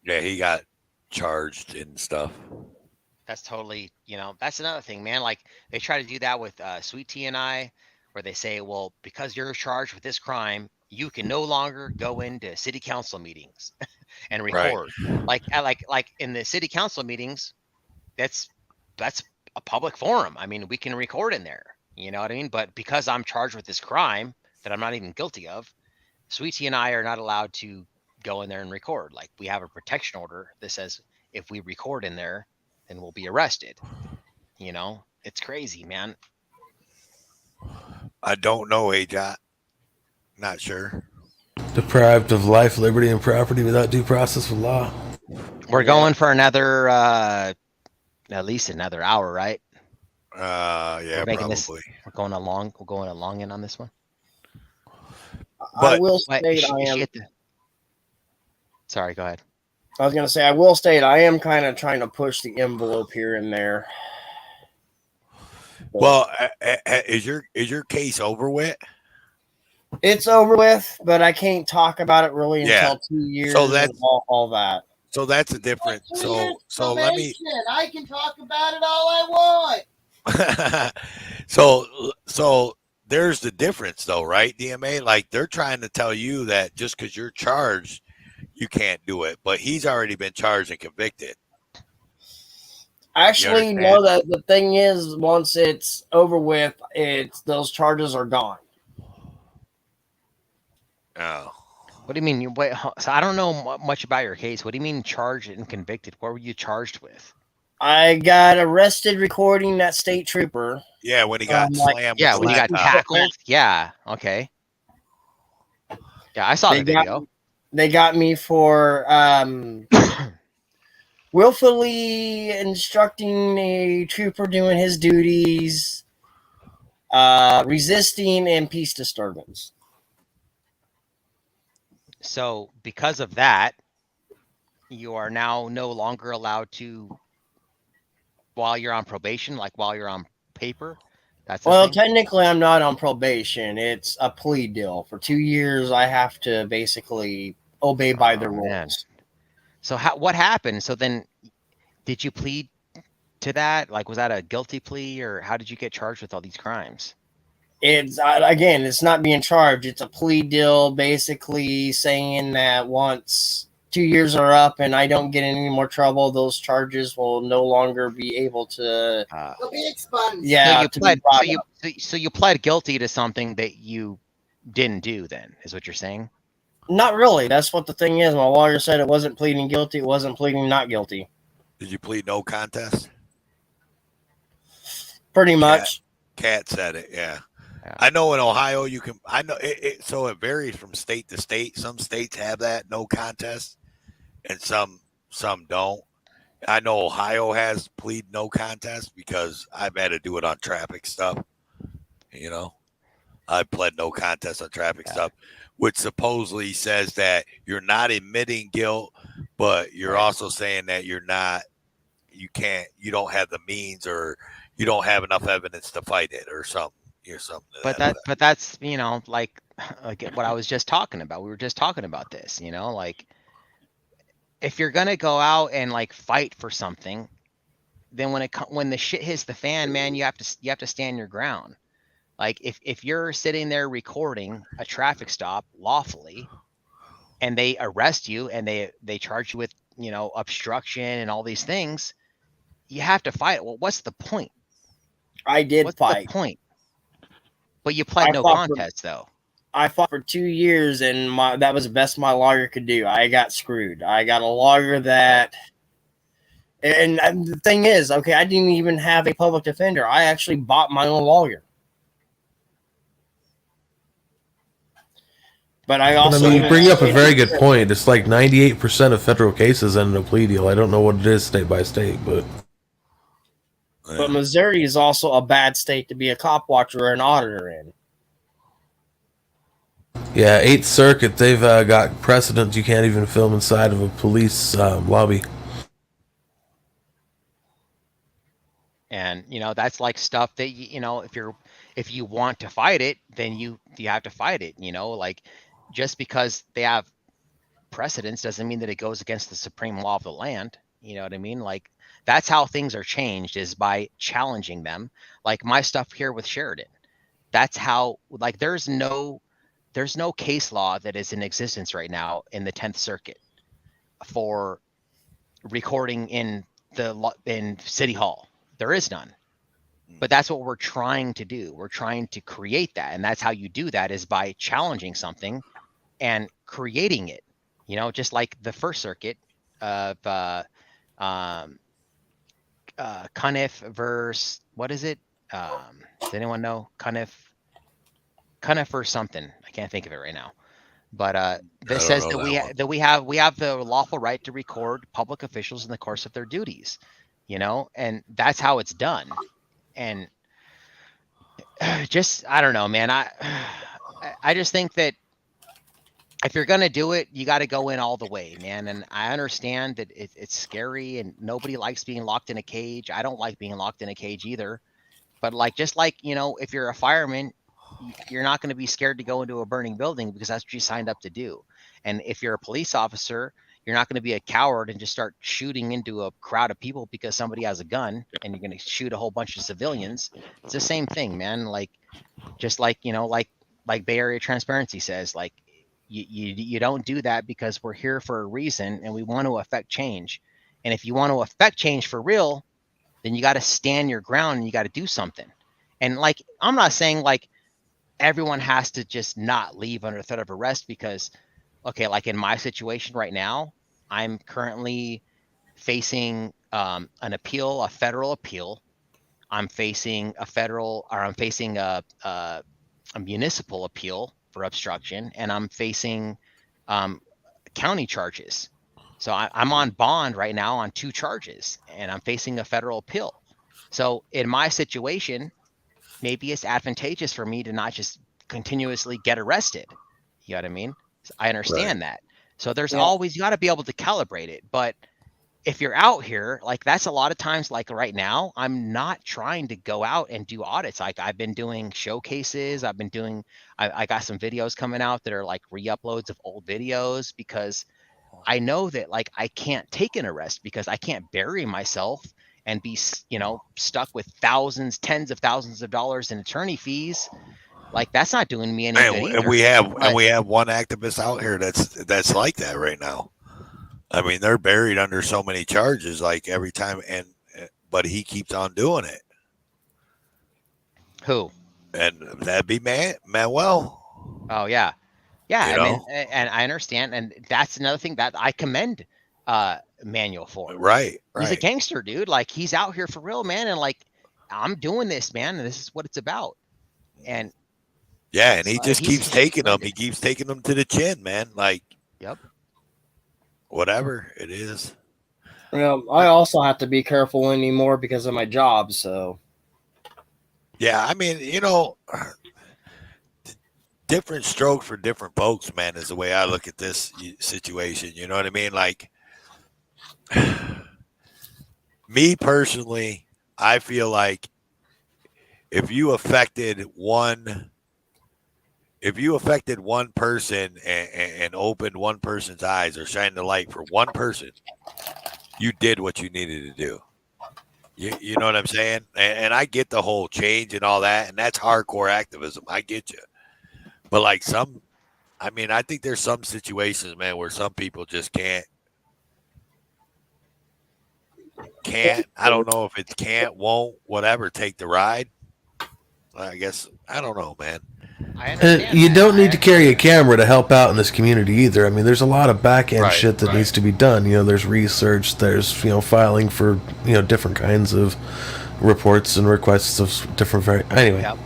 Yeah, he got charged and stuff. That's totally, you know, that's another thing, man. Like, they try to do that with Sweet Tea and I, where they say, well, because you're charged with this crime, you can no longer go into city council meetings and record. Right. Like in the city council meetings, that's a public forum. I mean, we can record in there. You know what I mean? But because I'm charged with this crime that I'm not even guilty of, Sweet Tea and I are not allowed to go in there and record. Like, we have a protection order that says if we record in there, then we'll be arrested. You know, it's crazy, man. I don't know, AJ. Not sure. Deprived of life, liberty, and property without due process of law. We're going for another At least another hour, right? Yeah, probably. We're going along in on this one. But I will state Sorry, go ahead. I was going to say, I will state I am kind of trying to push the envelope here and there. Well, is your case over with? It's over with, but I can't talk about it really until 2 years. So that's all that. So that's a different. So let me. I can talk about it all I want. So there's the difference, though, right? DMA, like they're trying to tell you that just because you're charged, you can't do it, but he's already been charged and convicted. Actually, no. That the thing is, once it's over with, those charges are gone. Oh. What do you mean? Wait, so I don't know much about your case. What do you mean charged and convicted? What were you charged with? I got arrested recording that state trooper. Yeah, when he got slammed. Yeah, when he got tackled. Yeah, okay. Yeah, I saw the video. They got me for willfully instructing a trooper doing his duties, resisting, and peace disturbance. So because of that, you are now no longer allowed to, while you're on probation, like while you're on paper. Well, technically, I'm not on probation. It's a plea deal. For 2 years, I have to basically obey by the rules. Man. So what happened? So then, did you plead to that? Like, was that a guilty plea, or how did you get charged with all these crimes? It's again, it's not being charged. It's a plea deal, basically saying that once 2 years are up and I don't get in any more trouble, those charges will no longer be able to be expunged. Yeah. So you pled guilty to something that you didn't do. Then is what you're saying? Not really. That's what the thing is. My lawyer said it wasn't pleading guilty. It wasn't pleading not guilty. Did you plead no contest? Pretty much. Cat said it. Yeah. I know in Ohio you can. I know it. So it varies from state to state. Some states have that no contest, and some don't. I know Ohio has plead no contest because I've had to do it on traffic stuff. You know, I pled no contest on traffic stuff, which supposedly says that you're not admitting guilt, but you're also saying that you don't have the means, or you don't have enough evidence to fight it, or something. But that's like what I was just talking about. We were just talking about this, like if you're gonna go out and like fight for something, then when the shit hits the fan, man, you have to stand your ground. Like if you're sitting there recording a traffic stop lawfully, and they arrest you and they charge you with obstruction and all these things, you have to fight. Well, what's the point? I did what's fight. The point? But you pled no contest, though. I fought for 2 years, and that was the best my lawyer could do. I got screwed. I got a lawyer that... And the thing is, okay, I didn't even have a public defender. I actually bought my own lawyer. But you bring up a very good point. It's like 98% of federal cases end in a plea deal. I don't know what it is state by state, but... But Missouri is also a bad state to be a cop watcher or an auditor in. Yeah, 8th Circuit, they've got precedents. You can't even film inside of a police lobby. And that's like stuff that if you want to fight it, then you have to fight it. Like just because they have precedents doesn't mean that it goes against the supreme law of the land. You know what I mean? Like that's how things are changed, is by challenging them. Like my stuff here with Sheridan. That's how, like, there's no case law that is in existence right now in the 10th Circuit for recording in City Hall. There is none. But that's what we're trying to do. We're trying to create that. And that's how you do that, is by challenging something and creating it. Just like the First Circuit of Cuniff versus, what is it? Does anyone know? Cuniff or something. I can't think of it right now. But this says that we have the lawful right to record public officials in the course of their duties. you know, and that's how it's done. And just, I don't know, man. I just think that if you're going to do it, you got to go in all the way, man. And I understand that it's scary and nobody likes being locked in a cage. I don't like being locked in a cage either. But like, just like, you know, if you're a fireman, you're not going to be scared to go into a burning building because that's what you signed up to do. And if you're a police officer, you're not going to be a coward and just start shooting into a crowd of people because somebody has a gun and you're going to shoot a whole bunch of civilians. It's the same thing, man. Like, just like, you know, like Bay Area Transparency says, like, you don't do that because we're here for a reason and we want to affect change. And if you want to affect change for real, then you got to stand your ground and you got to do something. And like, I'm not saying like everyone has to just not leave under threat of arrest because, okay, like in my situation right now, I'm currently facing an appeal, a federal appeal. I'm facing a municipal appeal for obstruction, and I'm facing county charges. So I'm on bond right now on 2 charges, and I'm facing a federal appeal. So in my situation, maybe it's advantageous for me to not just continuously get arrested. You know what I mean? I understand that. So there's always, you got to be able to calibrate it. But if you're out here, like that's a lot of times, like right now, I'm not trying to go out and do audits. Like I've been doing showcases. I've been doing, I got some videos coming out that are like re-uploads of old videos because I know that like I can't take an arrest because I can't bury myself and be, you know, stuck with thousands, tens of thousands of dollars in attorney fees. Like that's not doing me any good either. And we have one activist out here that's like that right now. I mean, they're buried under so many charges, like every time, but he keeps on doing it. Who? And that'd be Manuel. Oh yeah, yeah. I mean, and I understand, and that's another thing that I commend Manuel for. Right. He's a gangster, dude. Like he's out here for real, man. And like, I'm doing this, man, and this is what it's about. And yeah, and he just keeps taking them. He keeps taking them to the chin, man. Like, yep. Whatever it is. Well, I also have to be careful anymore because of my job. So, yeah, I mean, you know, different strokes for different folks, man, is the way I look at this situation. You know what I mean? Like, me personally, I feel like if you affected one person and opened one person's eyes or shined the light for one person, you did what you needed to do. You know what I'm saying? And I get the whole change and all that, and that's hardcore activism. I get you. But like I think there's some situations, man, where some people just can't. I don't know if it's won't, whatever, take the ride. I guess, I don't know, man. You don't need to carry a camera to help out in this community either. I mean, there's a lot of back end shit that needs to be done. You know, there's research, there's, you know, filing for, you know, different kinds of reports and requests of different anyway. Yep.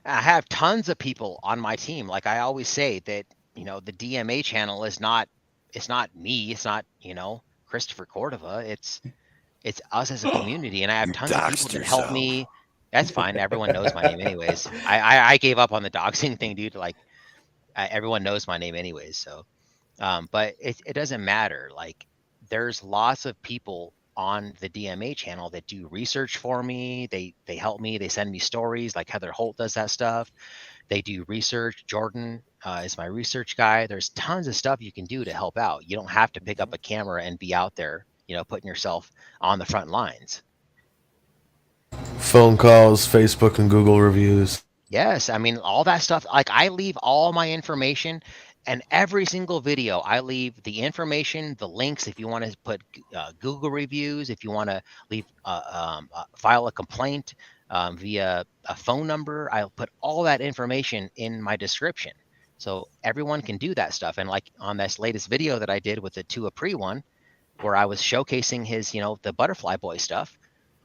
I have tons of people on my team. Like I always say that, you know, the DMA channel is not, it's not me, it's not, you know, Christopher Cordova. It's us as a community, and I have tons of people that help me. That's fine. Everyone knows my name anyways. I gave up on the doxing thing, dude. Like everyone knows my name anyways. So, but it doesn't matter. Like there's lots of people on the DMA channel that do research for me. They help me. They send me stories. Like Heather Holt does that stuff. They do research. Jordan is my research guy. There's tons of stuff you can do to help out. You don't have to pick up a camera and be out there, you know, putting yourself on the front lines. Phone calls, Facebook and Google reviews. Yes, I mean, all that stuff. Like I leave all my information, and every single video I leave the information, the links. If you want to put Google reviews, if you want to leave file a complaint via a phone number, I'll put all that information in my description, so everyone can do that stuff. And like on this latest video that I did with the Tuapre one, where I was showcasing his, you know, the Butterfly Boy stuff.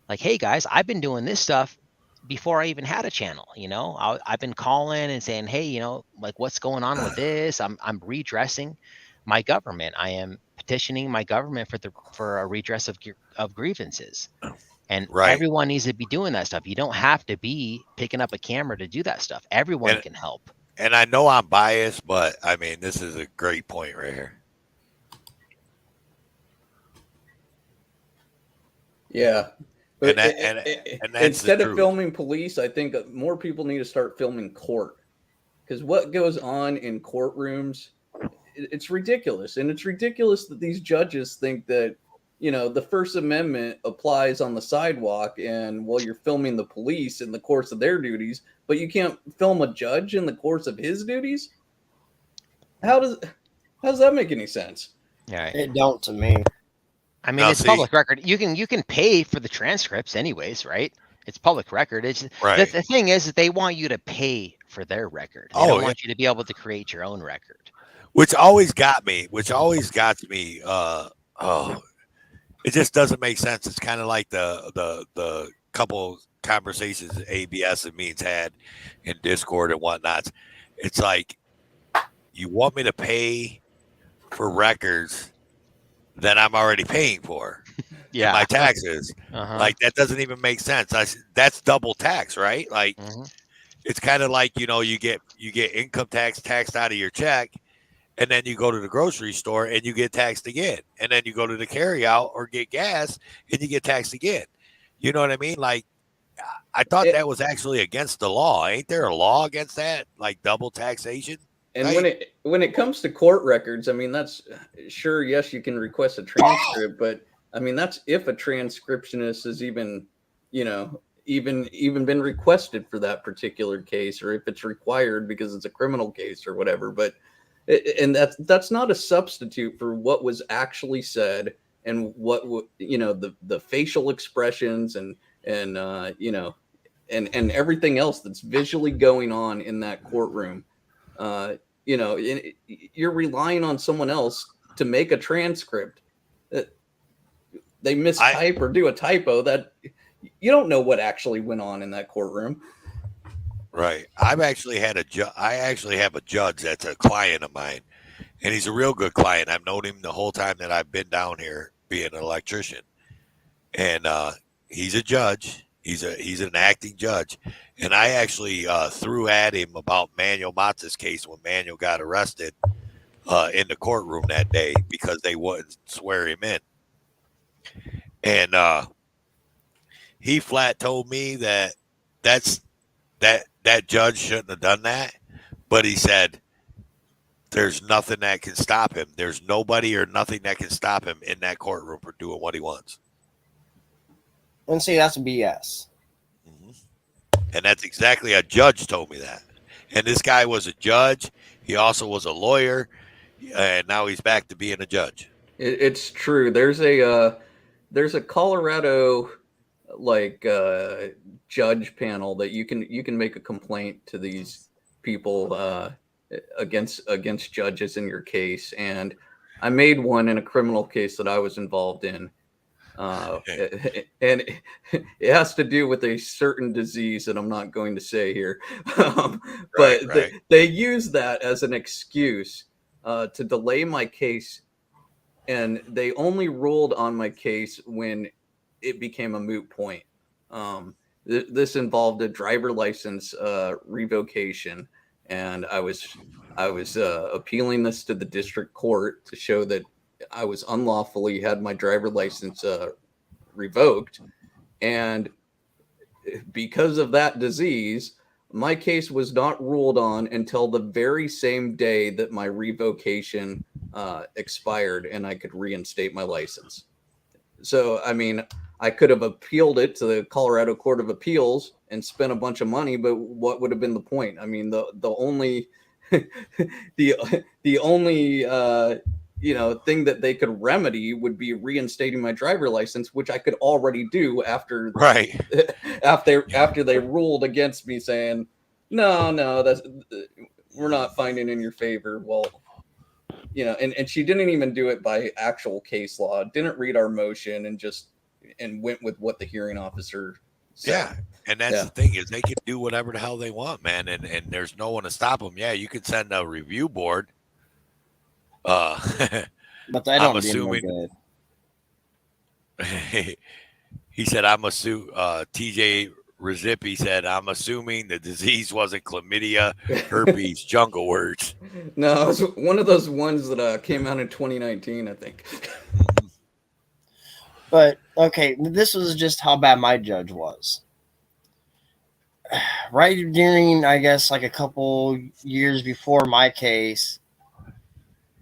Like, hey guys, I've been doing this stuff before I even had a channel. You know, I've been calling and saying, hey, you know, like what's going on with this? I'm redressing my government. I am petitioning my government for a redress of grievances. And Right. everyone needs to be doing that stuff. You don't have to be picking up a camera to do that stuff. Everyone can help. And I know I'm biased, but I mean, this is a great point right here. Yeah. And that's instead of filming police, I think more people need to start filming court, because what goes on in courtrooms, it's ridiculous. And it's ridiculous that these judges think that, the First Amendment applies on the sidewalk and while you're filming the police in the course of their duties, but you can't film a judge in the course of his duties. How does that make any sense? Yeah, it don't to me. I mean, it's public record. You can pay for the transcripts anyways, right? It's public record. It's right. The thing is that they want you to pay for their record. They don't want you to be able to create your own record. Which always got me. It just doesn't make sense. It's kind of like the couple conversations ABS and me's had in Discord and whatnot. It's like, you want me to pay for records that I'm already paying for. Yeah, my taxes. Like, that doesn't even make sense. That's double tax, right? Like, it's kind of like, you get income tax taxed out of your check, and then you go to the grocery store and you get taxed again, and then you go to the carry out or get gas and you get taxed again. You know what I mean? Like, I thought that was actually against the law. Ain't there a law against that, like double taxation? And right? when it comes to court records, I mean, that's sure, yes, you can request a transcript, but I mean, that's if a transcriptionist has even been requested for that particular case, or if it's required because it's a criminal case or whatever. But and that's not a substitute for what was actually said and what the facial expressions and everything else that's visually going on in that courtroom. You're relying on someone else to make a transcript. They mistype or do a typo that you don't know what actually went on in that courtroom. Right. I actually have a judge that's a client of mine, and he's a real good client. I've known him the whole time that I've been down here being an electrician, and he's a judge. He's an acting judge, and I actually threw at him about Manuel Matz's case when Manuel got arrested in the courtroom that day because they wouldn't swear him in, and he flat told me that judge shouldn't have done that, but he said there's nothing that can stop him. There's nobody or nothing that can stop him in that courtroom for doing what he wants. And see, that's BS. And that's exactly, a judge told me that. And this guy was a judge. He also was a lawyer, and now he's back to being a judge. It's true. There's a Colorado judge panel that you can make a complaint to these people against judges in your case. And I made one in a criminal case that I was involved in. And it has to do with a certain disease that I'm not going to say here. But they use that as an excuse to delay my case. And they only ruled on my case when it became a moot point. This involved a driver license revocation. And I was appealing this to the district court to show that I was unlawfully had my driver license revoked. And because of that disease, my case was not ruled on until the very same day that my revocation expired and I could reinstate my license. So, I mean, I could have appealed it to the Colorado Court of Appeals and spent a bunch of money, but what would have been the point? I mean, the only the only thing that they could remedy would be reinstating my driver license, which I could already do after after they ruled against me, saying no, that's we're not finding in your favor. Well, and she didn't even do it by actual case law, didn't read our motion, and went with what the hearing officer said. Yeah. And that's the thing, is they can do whatever the hell they want, man. And there's no one to stop them. Yeah, you could send a review board. But they don't do no good. He said, I'm assuming, TJ Rezipi said, I'm assuming the disease wasn't chlamydia, herpes, jungle words. No, it was one of those ones that came out in 2019, I think. But, okay, this was just how bad my judge was. Right during, I guess, like a couple years before my case,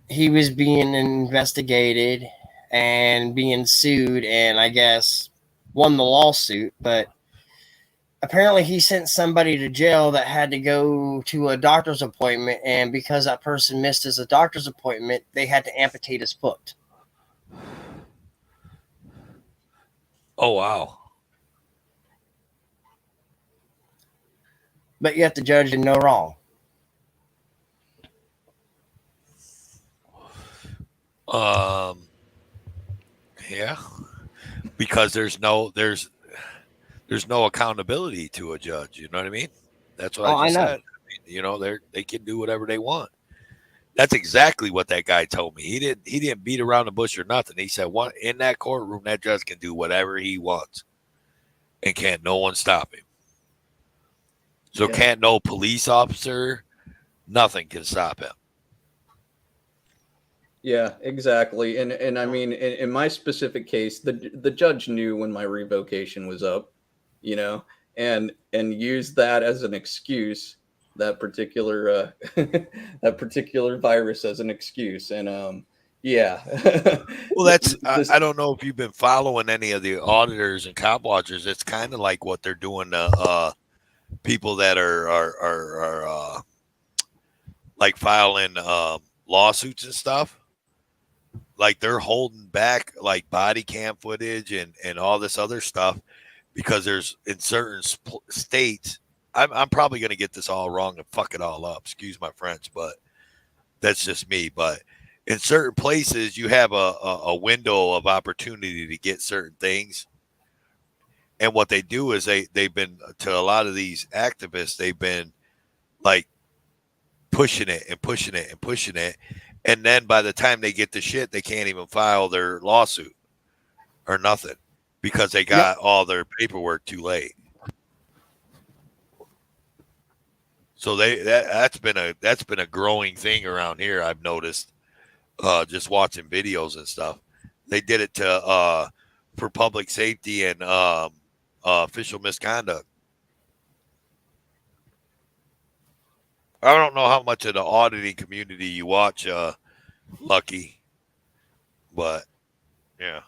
he was being investigated and being sued, and I guess won the lawsuit, but apparently he sent somebody to jail that had to go to a doctor's appointment, and because that person missed his doctor's appointment, they had to amputate his foot. Oh, wow. But yet the judge did no wrong. Yeah, because there's no accountability to a judge. You know what I mean? That's what I just said. I mean, you know, they can do whatever they want. That's exactly what that guy told me. He didn't beat around the bush or nothing. He said, "What in that courtroom, that judge can do whatever he wants, and can't no one stop him. So can't no police officer, nothing can stop him." Yeah, exactly. And I mean, in my specific case, the judge knew when my revocation was up, you know, and used that as an excuse, that particular that particular virus as an excuse. And yeah. Well, that's I don't know if you've been following any of the auditors and cop watchers. It's kind of like what they're doing to people that are like filing lawsuits and stuff. Like they're holding back like body cam footage and all this other stuff because there's in certain states. I'm probably going to get this all wrong and fuck it all up. Excuse my French, but that's just me. But in certain places, you have a window of opportunity to get certain things. And what they do is they've been to a lot of these activists, they've been like pushing it and pushing it and pushing it. And then by the time they get the shit, they can't even file their lawsuit or nothing because they got all their paperwork too late. So that's been a growing thing around here. I've noticed just watching videos and stuff. They did it to for public safety and official misconduct. I don't know how much of the auditing community you watch, Lucky, but yeah.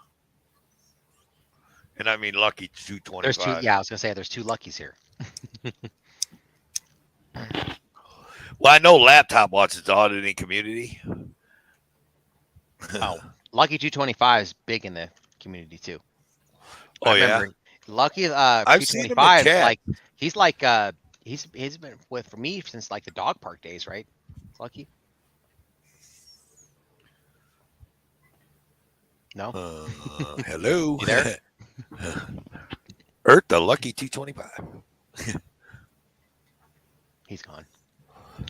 And I mean, Lucky 225. There's two. Yeah, I was gonna say there's two Luckies here. Well, I know Laptop watches the auditing community. Oh, Lucky 225 is big in the community too. Oh yeah, Lucky I've seen him in 225. chat. Like he's been with me since like the dog park days, right? Lucky. No. Hello. You there? Earth the Lucky 225. He's gone.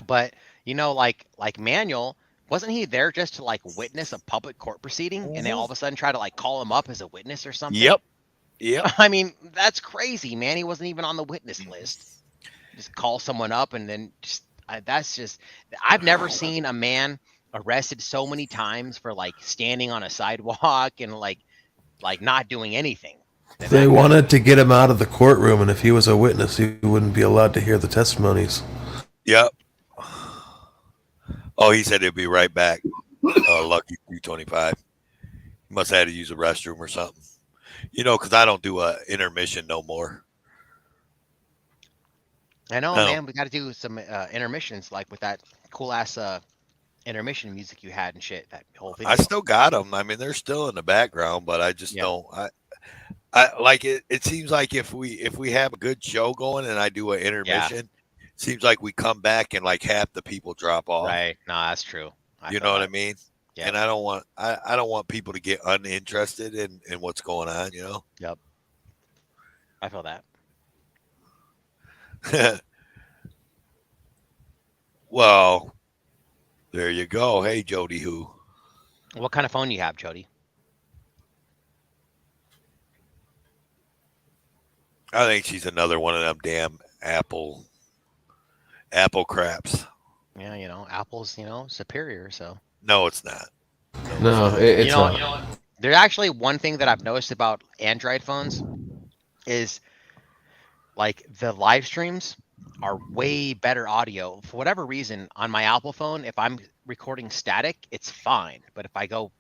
But you know, like Manuel, wasn't he there just to like witness a public court proceeding, and they all of a sudden try to like call him up as a witness or something? Yep. I mean, that's crazy, man. He wasn't even on the witness list. Just call someone up and then just that's just. I've never seen a man arrested so many times for like standing on a sidewalk and like not doing anything. They wanted to get him out of the courtroom, and if he was a witness, he wouldn't be allowed to hear the testimonies. Yep. Oh, he said he'd be right back. Lucky 225. He must have had to use a restroom or something. You know, because I don't do a intermission no more. I know, man. We got to do some intermissions, like with that cool ass intermission music you had and shit. That whole thing. I still got them. I mean, they're still in the background, but I just don't. I like it. It seems like if we have a good show going and I do an intermission, seems like we come back and like half the people drop off. Right? No, that's true. You know what I mean? Yeah. And I don't want people to get uninterested in what's going on. You know? Yep. I feel that. Well, there you go. Hey, Jody, who? What kind of phone do you have, Jody? I think she's another one of them damn Apple craps. Yeah, you know, Apple's, you know, superior. So no, it's not. No, it's not. You know, there's actually one thing that I've noticed about Android phones is like the live streams are way better audio. For whatever reason, on my Apple phone, if I'm recording static, it's fine. But if I go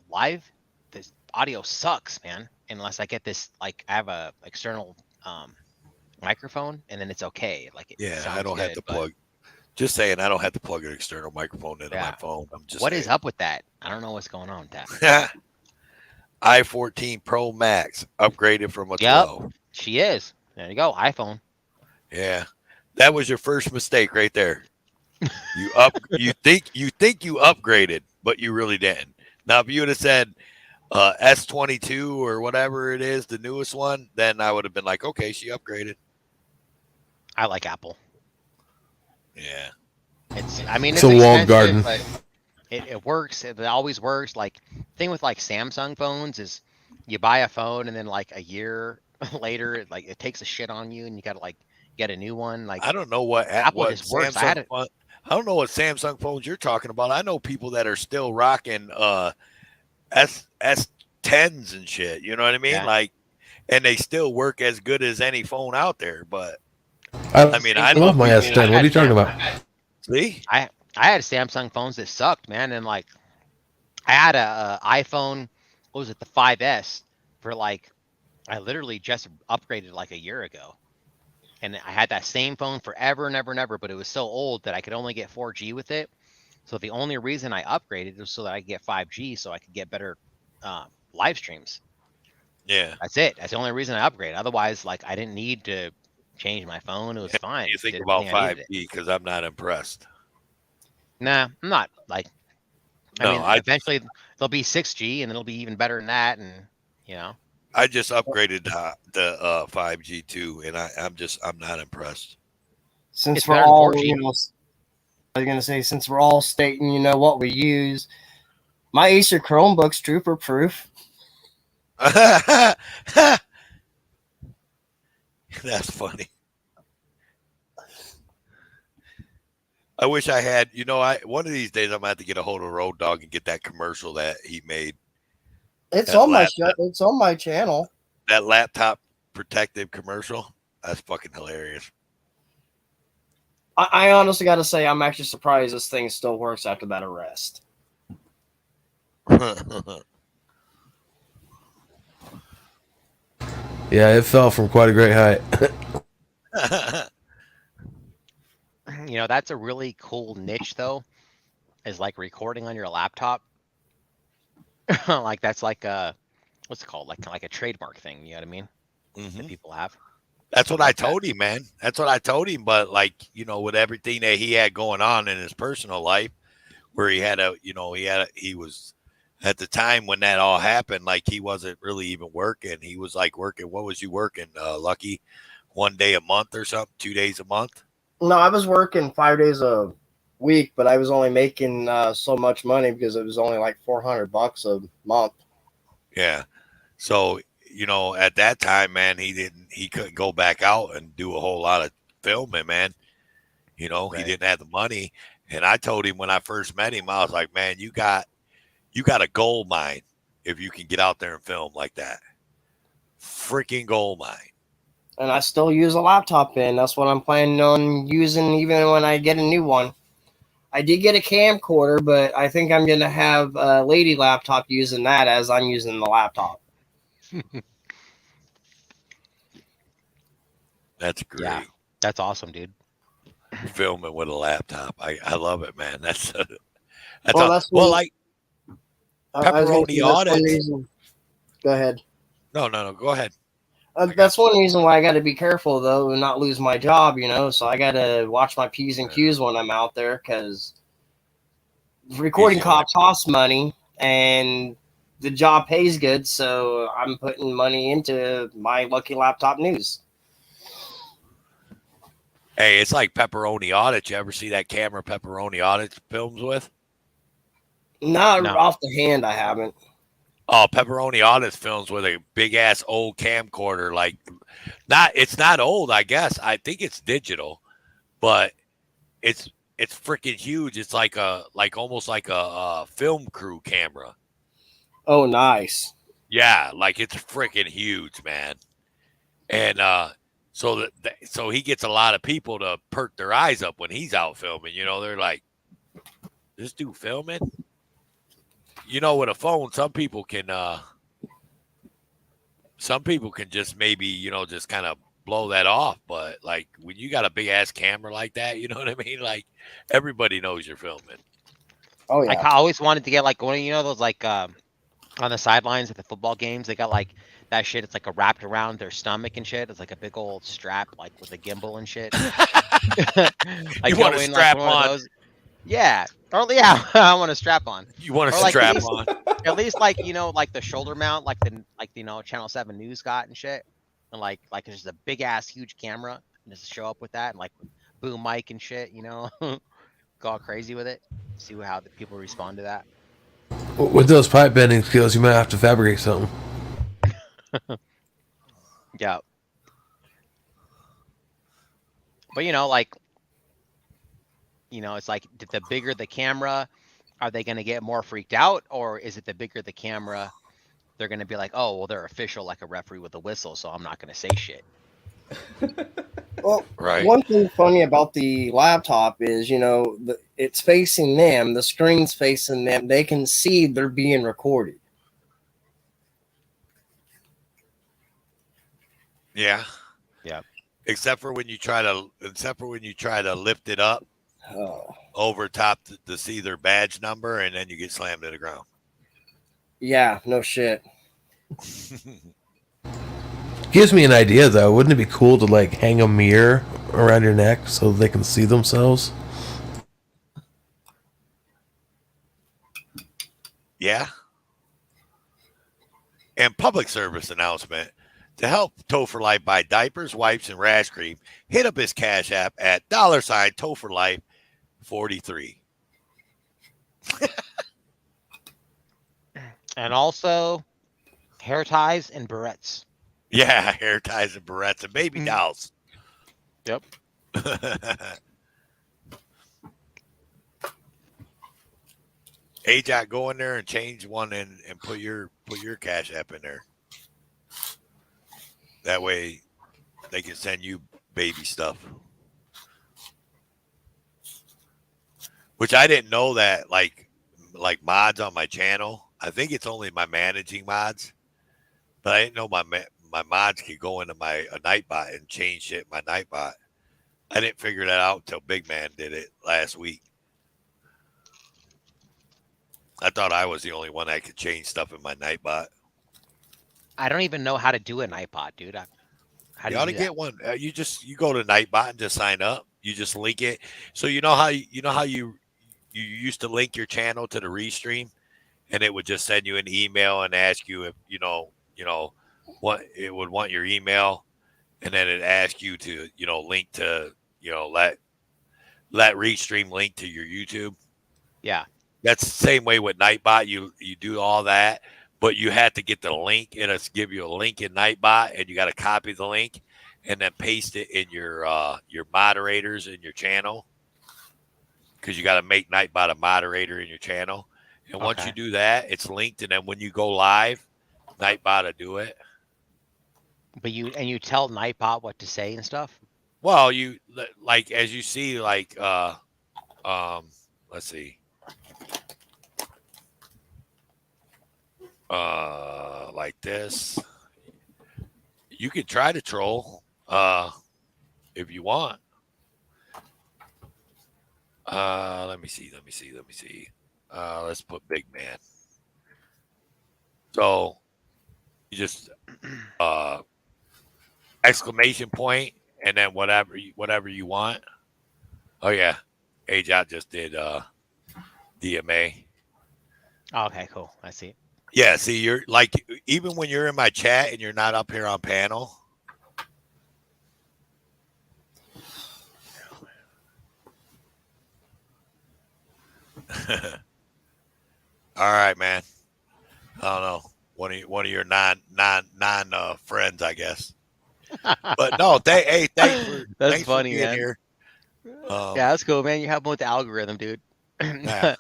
live, this audio sucks, man. Unless I get this, like, I have a external microphone, and then it's okay. Like, it sounds I don't good, have to plug. Just saying, I don't have to plug an external microphone into my phone. I'm just. What saying. is up with that? I don't know what's going on with that. i14 Pro Max upgraded from a 12. She is. There you go, iPhone. Yeah, that was your first mistake right there. You think you upgraded, but you really didn't. Now, if you would have said S22 or whatever it is, the newest one, then I would have been like, okay, she upgraded. I like Apple. Yeah, it's a walled garden, but it works. It always works. Like, thing with like Samsung phones is you buy a phone and then like a year later, it takes a shit on you and you gotta like get a new one. Like, I don't know what Apple just works. I don't know what Samsung phones you're talking about. I know people that are still rocking S10s and shit. You know what I mean? Yeah. Like, and they still work as good as any phone out there. But I love my S10. What are you talking about? See, I had Samsung phones that sucked, man, and like I had a iPhone. What was it? The 5S for like. I literally just upgraded like a year ago, and I had that same phone forever and ever and ever, but it was so old that I could only get 4G with it. So the only reason I upgraded was so that I could get 5G, so I could get better live streams. Yeah, that's it. That's the only reason I upgraded. Otherwise, like, I didn't need to change my phone. It was fine. You think about 5G because I'm not impressed. Nah, I'm not. Like, No, I mean, eventually there'll be 6G, and it'll be even better than that, and you know. I just upgraded the 5G too, and I'm not impressed. Since we're all, I was gonna say, since we're all stating, what we use, my Acer Chromebook's Trooper proof. That's funny. I wish I had. One of these days I'm gonna have to get a hold of Road Dogg and get that commercial that he made. It's on my show. It's on my channel. That laptop protective commercial. That's fucking hilarious. I honestly got to say, I'm actually surprised this thing still works after that arrest. Yeah, it fell from quite a great height. That's a really cool niche, though, is like recording on your laptop. Like, that's like what's it called? Like a trademark thing. You know what I mean? That people have. That's what I told him, man. That's what I told him. But with everything that he had going on in his personal life, where he was at the time when that all happened, like, he wasn't really even working. He was like working. What was you working, Lucky? 1 day a month or something? 2 days a month? No, I was working 5 days a week, but I was only making so much money because it was only like $400 a month. Yeah. So, at that time, man, he couldn't go back out and do a whole lot of filming, man. He didn't have the money. And I told him when I first met him, I was like, man, you got a gold mine if you can get out there and film like that. Freaking gold mine. And I still use a laptop in. That's what I'm planning on using even when I get a new one. I did get a camcorder, but I think I'm going to have a lady laptop using that as I'm using the laptop. That's great. Yeah, that's awesome, dude. Filming with a laptop. I love it, man. That's like pepperoni audit. Go ahead. No, go ahead. That's one reason why I got to be careful, though, and not lose my job, So I got to watch my P's and Q's when I'm out there, because recording costs money, and the job pays good, so I'm putting money into my Lucky Laptop News. Hey, it's like Pepperoni Audit. You ever see that camera Pepperoni Audit films with? Not off the hand, I haven't. Oh, Pepperoni Audits films with a big ass old camcorder. Like, it's not old, I guess. I think it's digital, but it's freaking huge. It's like almost like a film crew camera. Oh, nice. Yeah, like it's freaking huge, man. And so he gets a lot of people to perk their eyes up when he's out filming. You know, they're like, "This dude filming?" You know, with a phone, some people can just maybe, you know, just kind of blow that off. But like when you got a big ass camera like that, you know what I mean? Like everybody knows you're filming. Oh yeah. I always wanted to get like one of, you know, those like on the sidelines at the football games, they got like that shit. It's like wrapped around their stomach and shit. It's like a big old strap, like with a gimbal and shit. Like you want to strap on? Yeah. Or yeah, I want a strap on. You want to like strap on? At least like, you know, like the shoulder mount, like you know, Channel 7 News got and shit. And like it's just a big ass huge camera and just show up with that and like boom mic and shit, you know. Go all crazy with it. See how the people respond to that. With those pipe bending skills, you might have to fabricate something. Yeah. But you know, like, you know, it's like the bigger the camera, are they going to get more freaked out, or is it the bigger the camera, they're going to be like, oh, well, they're official like a referee with a whistle, so I'm not going to say shit. Well, right. One thing funny about the laptop is, you know, it's facing them, the screen's facing them. They can see they're being recorded. Yeah. Yeah. Except for when you try to lift it up over top to see their badge number, and then you get slammed to the ground. Yeah, no shit. Gives me an idea though. Wouldn't it be cool to like hang a mirror around your neck so they can see themselves? Yeah. And public service announcement. To help Topher Life buy diapers, wipes, and rash cream, hit up his Cash App at $Topher Life 43. And also hair ties and barrettes. Yeah, hair ties and barrettes and baby dolls. Yep. AJAC, go in there and change one and put your Cash App in there. That way they can send you baby stuff. Which I didn't know that like mods on my channel. I think it's only my managing mods. But I didn't know my mods could go into my Nightbot and change shit in my Nightbot. I didn't figure that out until Big Man did it last week. I thought I was the only one that could change stuff in my Nightbot. I don't even know how to do a Nightbot, dude. How do you ought to get one. You go to Nightbot and just sign up. You just link it. So you know how you used to link your channel to the Restream, and it would just send you an email and ask you if you know what it would want your email, and then it ask you to link to let Restream link to your YouTube. Yeah, that's the same way with Nightbot. You do all that. But you have to get the link, and it's give you a link in Nightbot, and you got to copy the link and then paste it in your moderators in your channel, because you got to make Nightbot a moderator in your channel. And once you do that, it's linked, and then when you go live, Nightbot will do it. But you tell Nightbot what to say and stuff? Well, you like as you see, like let's see. Like this, you can try to troll if you want. Let me see. Let's put Big Man. So you just exclamation point and then whatever you want. Oh yeah, AJAT just did DMA. Okay, cool. I see. Yeah, see, you're like, even when you're in my chat and you're not up here on panel. All right, man. I don't know. One of your non friends, I guess. But no, thanks That's for funny, being man. here. Yeah, that's cool, man. You help with the algorithm, dude. Yeah.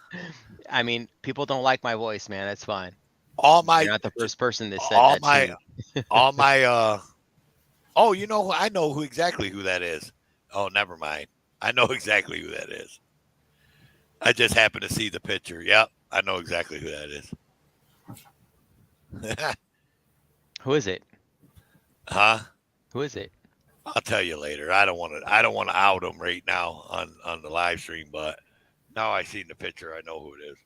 I mean, people don't like my voice, man. That's fine. All my You're not the first person that said that to me. all my oh, you know, I know exactly who that is. Oh, never mind. I know exactly who that is. I just happened to see the picture. Yep, I know exactly who that is. Who is it? Huh? Who is it? I'll tell you later. I don't want to out him right now on the live stream, but now I seen the picture, I know who it is.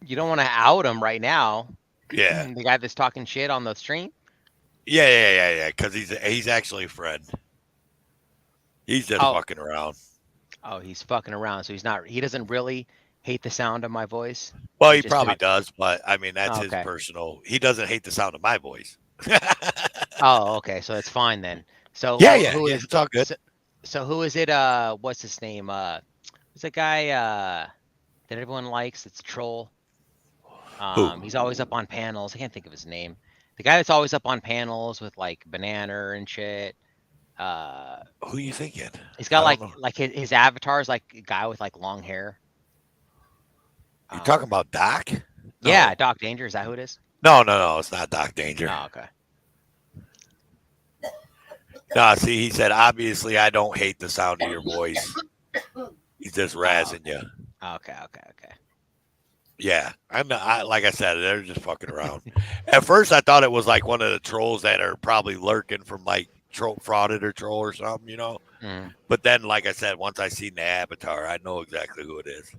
You don't want to out him right now. Yeah. The guy that's talking shit on the stream? Yeah. Because he's actually a friend. He's just fucking around. Oh, he's fucking around. So he doesn't really hate the sound of my voice. Well, he probably does, but I mean, that's his okay. personal. He doesn't hate the sound of my voice. Oh, okay. So that's fine then. So Yeah, it's all good. So who is it? What's his name? Who's that guy that everyone likes? It's a troll. He's always up on panels. I can't think of his name. The guy that's always up on panels with like banana and shit. Who are you thinking? He's got like his avatar is like a guy with like long hair. You talking about Doc? No. Yeah, Doc Danger. Is that who it is? No, it's not Doc Danger. Oh, okay. No, see, he said, obviously, I don't hate the sound of your voice. He's just razzing you. Okay. Yeah, like I said, they're just fucking around. At first, I thought it was like one of the trolls that are probably lurking from like frauded or troll or something, you know. But then, like I said, once I seen the avatar, I know exactly who it is.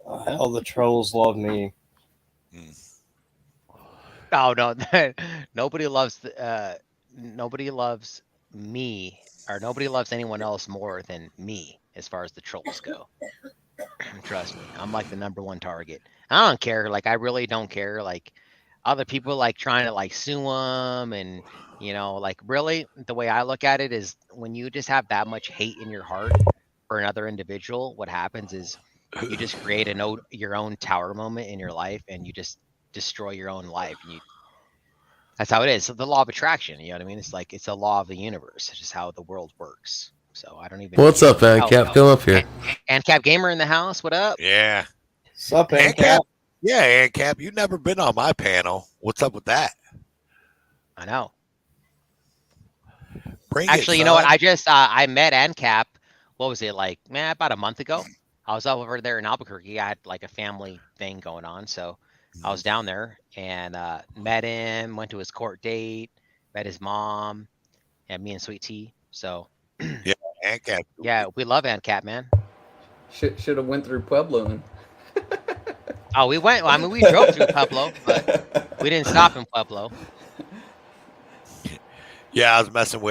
Oh, hell, the trolls love me. Oh no, nobody loves me, or nobody loves anyone else more than me as far as the trolls go. Trust me, I'm like the #1 target. I don't care. Like, I really don't care. Like, other people like trying to like sue them, and you know, like, really, the way I look at it is when you just have that much hate in your heart for another individual, what happens is you just create your own tower moment in your life, and you just destroy your own life. And that's how it is. So the law of attraction, you know what I mean? It's like, it's a law of the universe. It's just how the world works. So I don't even. What's up, Ancap? Come up here. Ancap Gamer in the house. What up? Yeah. What's up, Ancap? Yeah, Ancap. You've never been on my panel. What's up with that? I know. Actually, you know what? I met Ancap. What was it, like, about a month ago? I was over there in Albuquerque. I had like a family thing going on, so I was down there and met him. Went to his court date. Met his mom, and me and Sweet Tea. So. Yeah, Ancap. Yeah, we love Ancap, man. Should have went through Pueblo then. Oh, we went. I mean, we drove through Pueblo, but we didn't stop in Pueblo. Yeah, I was messing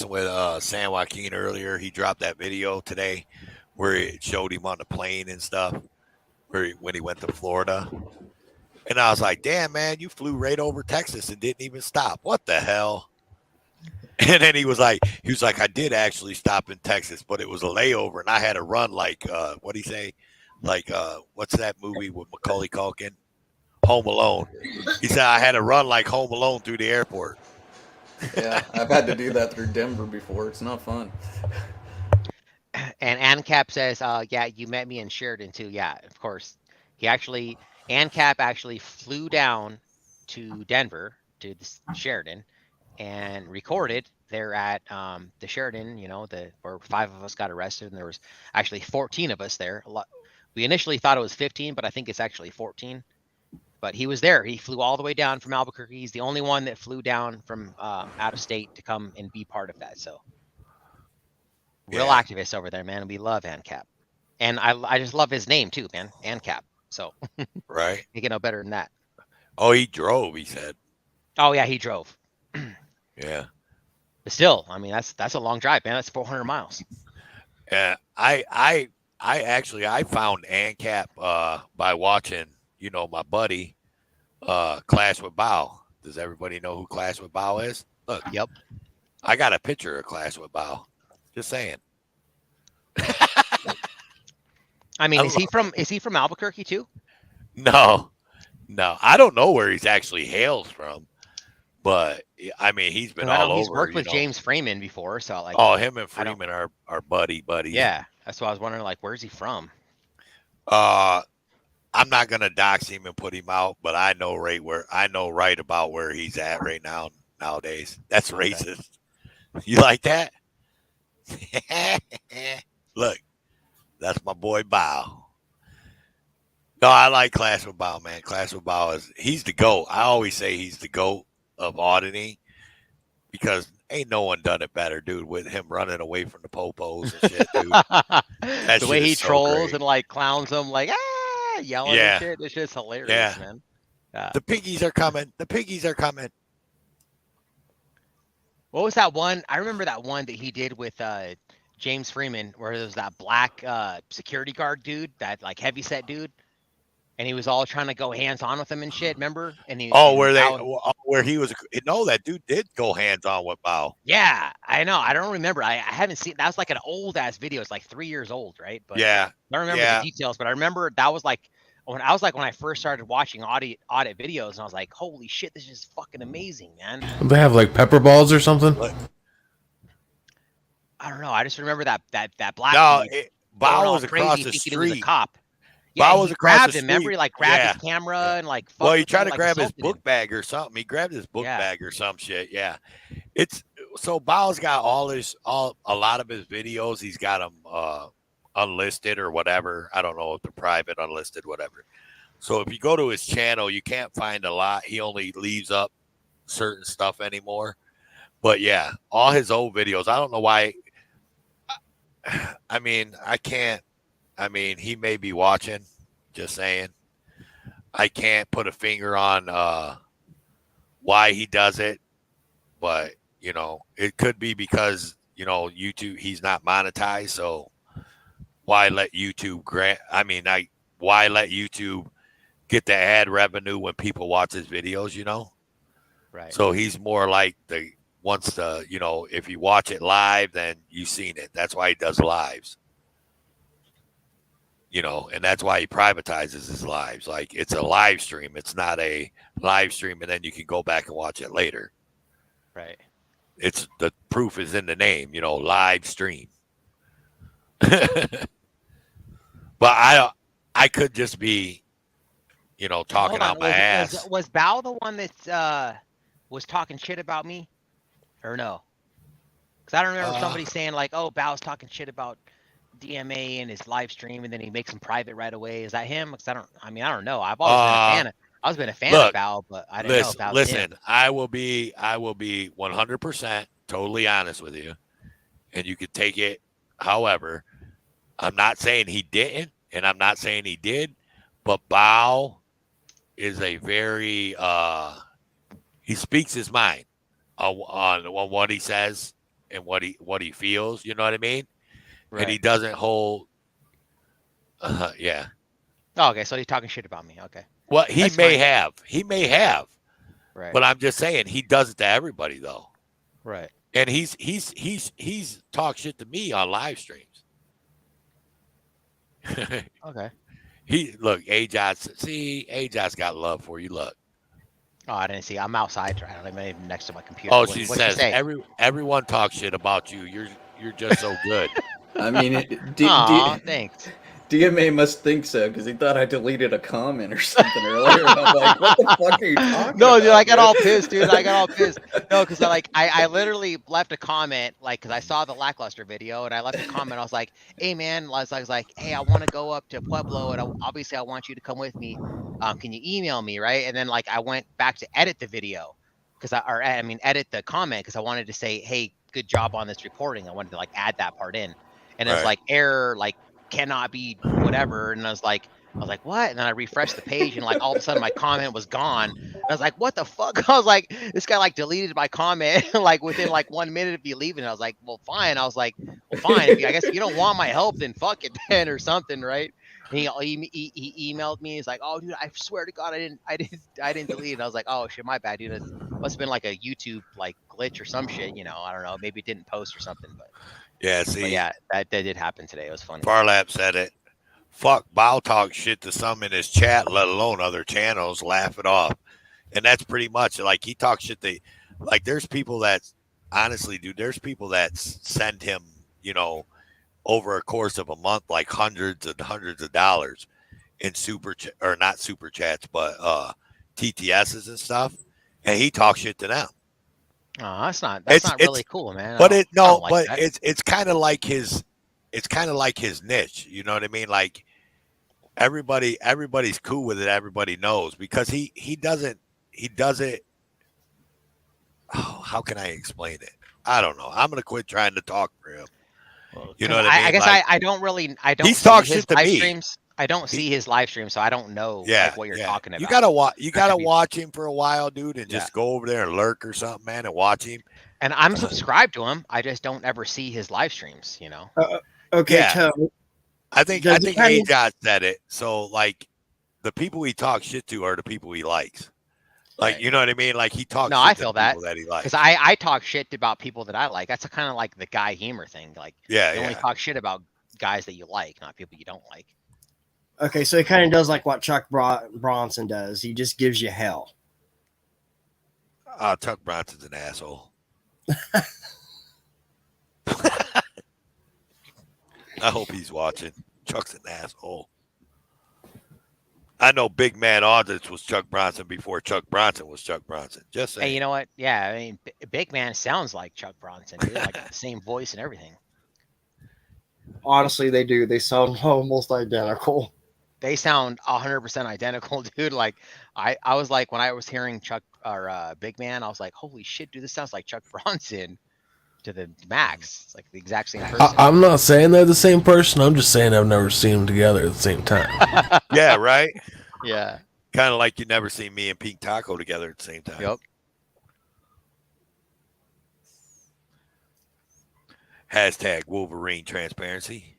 with San Joaquin earlier. He dropped that video today where it showed him on the plane and stuff when he went to Florida. And I was like, damn, man, you flew right over Texas and didn't even stop. What the hell? And then he was like, I did actually stop in Texas, but it was a layover, and I had to run like, what'd he say? Like, what's that movie with Macaulay Culkin? Home Alone. He said, I had to run like Home Alone through the airport. Yeah, I've had to do that through Denver before. It's not fun. And Ancap says, yeah, you met me in Sheridan too. Yeah, of course. Ancap actually flew down to Denver, to Sheridan, and recorded there at the Sheridan, you know, where 5 of us got arrested, and there was actually 14 of us there. We initially thought it was 15, but I think it's actually 14. But he was there. He flew all the way down from Albuquerque. He's the only one that flew down from out of state to come and be part of that. So real activist over there, man. We love Ancap. And I just love his name too, man. Ancap. So right. You get no better than that. Oh, he drove, he said. Oh yeah, he drove. Yeah. But still, I mean, that's a long drive, man. That's 400 miles. Yeah, I found Ancap by watching, you know, my buddy Clash with Bow. Does everybody know who Clash with Bow is? Look. Yep. I got a picture of Clash with Bow. Just saying. I mean, is he from Albuquerque too? No, I don't know where he's actually hails from, but I mean, he's been all over. He's worked with James Freeman before, so like. Oh, him and Freeman are buddies. Yeah, that's why I was wondering, like, where's he from? I'm not gonna dox him and put him out, but I know right about where he's at right now nowadays. That's racist. You like that? Look, that's my boy Bao. No, I like Class with Bao, man. Class with Bao he's the GOAT. I always say he's the GOAT of auditing because ain't no one done it better, dude, with him running away from the popos and shit, dude. The way he trolls and like clowns them, like yelling and shit. It's just hilarious, man. The piggies are coming. The piggies are coming. What was that one? I remember that one that he did with James Freeman, where there was that black security guard dude, that like heavyset dude, and he was all trying to go hands on with him and shit. Remember? And he where he was. No, that dude did go hands on with Bao. Yeah, I know. I don't remember. I haven't seen. That was like an old ass video. It's like 3 years old, right? But yeah, I don't remember the details, but I remember that was like when I first started watching audit videos, and I was like, holy shit, this is fucking amazing, man. They have like pepper balls or something. I don't know. I just remember that black. No, dude Bao was crazy across the thinking street. He was a cop. Yeah, Bao was across the street. Remember, he like grabbed his camera and like. Well, he tried to grab his book bag or something. He grabbed his book bag or some shit. Yeah, it's so Bao's got a lot of his videos. He's got them unlisted or whatever. I don't know if they're private, unlisted, whatever. So if you go to his channel, you can't find a lot. He only leaves up certain stuff anymore. But yeah, all his old videos. I don't know why. I mean, I can't. I mean, he may be watching, just saying. I can't put a finger on why he does it, but, you know, it could be because, you know, YouTube, he's not monetized, so why let YouTube why let YouTube get the ad revenue when people watch his videos, you know? Right. So he's more like you know, if you watch it live, then you've seen it. That's why he does lives. You know, and that's why he privatizes his lives. Like, it's a live stream. It's not a live stream, and then you can go back and watch it later. Right. It's the proof is in the name, you know, live stream. But I could just be, you know, talking out my ass. Was Bao the one that was talking shit about me, or no? Because I don't remember somebody saying like, "Oh, Bao's talking shit about DMA in his live stream, and then he makes him private right away." Is that him? Because I don't know. I've always been a fan. I've been a fan of Bao, but I didn't know if that was him. I will be 100% totally honest with you, and you could take it. However, I'm not saying he didn't, and I'm not saying he did, but Bao is a very he speaks his mind on what he says and what he feels. You know what I mean? Right. And he doesn't hold. Yeah. Oh, okay, so he's talking shit about me. Okay. Well, he may have. Right. But I'm just saying he does it to everybody though. Right. And he's talked shit to me on live streams. Okay. AJ's got love for you. Look. Oh, I didn't see. I'm outside right now. I'm even next to my computer. Oh, she says everyone talks shit about you. You're just so good. I mean, thanks. DMA must think so because he thought I deleted a comment or something earlier. I'm like, what the fuck are you talking about? Dude, I got all pissed, dude. No, because I literally left a comment, like, because I saw the Lackluster video, and I left a comment. I was like, hey, man, I was like, hey, I want to go up to Pueblo, and obviously I want you to come with me. Can you email me, right? And then, like, I went back to edit the video, edit the comment, because I wanted to say, hey, good job on this reporting. I wanted to, like, add that part in. And it's like, error, like, cannot be whatever. And I was like, what? And then I refreshed the page, and like all of a sudden my comment was gone. And I was like, what the fuck? I was like, this guy like deleted my comment like within like 1 minute of you leaving. I was like, well, fine. I was like, well, fine. I guess you don't want my help, then fuck it then, or something, right? And he emailed me. He's like, oh, dude, I swear to God, I didn't delete it. And I was like, oh shit, my bad, dude. It must have been like a YouTube like glitch or some shit, you know. I don't know. Maybe it didn't post or something, but. Yeah, see. But yeah, that did happen today. It was funny. Farlap said it. fuck Bow talk shit to some in his chat, let alone other channels, laugh it off. And that's pretty much like he talks shit. Like there's people that honestly, dude, there's people that send him, you know, over a course of a month, like hundreds and hundreds of dollars in or not super chats, but TTSs and stuff. And he talks shit to them. Oh, that's not really cool, man. But that. it's kind of like his niche. You know what I mean? Like everybody's cool with it. Everybody knows because he does it. Oh, how can I explain it? I don't know. I'm gonna quit trying to talk for him. You know what I mean? I guess like, I don't really. He's talking shit to live me. Streams. I don't see his live stream, so I don't know what you're talking about. You gotta watch him for a while, dude, and just go over there and lurk or something, man, and watch him. And I'm subscribed to him. I just don't ever see his live streams, you know. Okay, Yeah. so I think A-Dot said it. So like the people he talks shit to are the people he likes. Like, you know what I mean? Like he talks. No, shit I to feel the that people that he likes. because I talk shit about people that I like. That's kind of like the guy humor thing. Like, you only talk shit about guys that you like, not people you don't like. Okay, so he kind of does like what Chuck Bronson does. He just gives you hell. Chuck Bronson's an asshole. I hope he's watching. Chuck's an asshole. I know Big Man Audits was Chuck Bronson before Chuck Bronson was Chuck Bronson. Just saying. Hey, you know what? Yeah, I mean, Big Man sounds like Chuck Bronson, dude. Like the same voice and everything. Honestly, they do. They sound almost identical. They sound 100% identical, dude. Like I was like, when I was hearing Chuck or Big Man, I was like, holy shit, dude, this sounds like Chuck Bronson to the max. It's like the exact same person. I'm not saying they're the same person. I'm just saying I've never seen them together at the same time. Yeah, right? Yeah. Kind of like you never see me and Pink Taco together at the same time. Yep. Hashtag Wolverine transparency.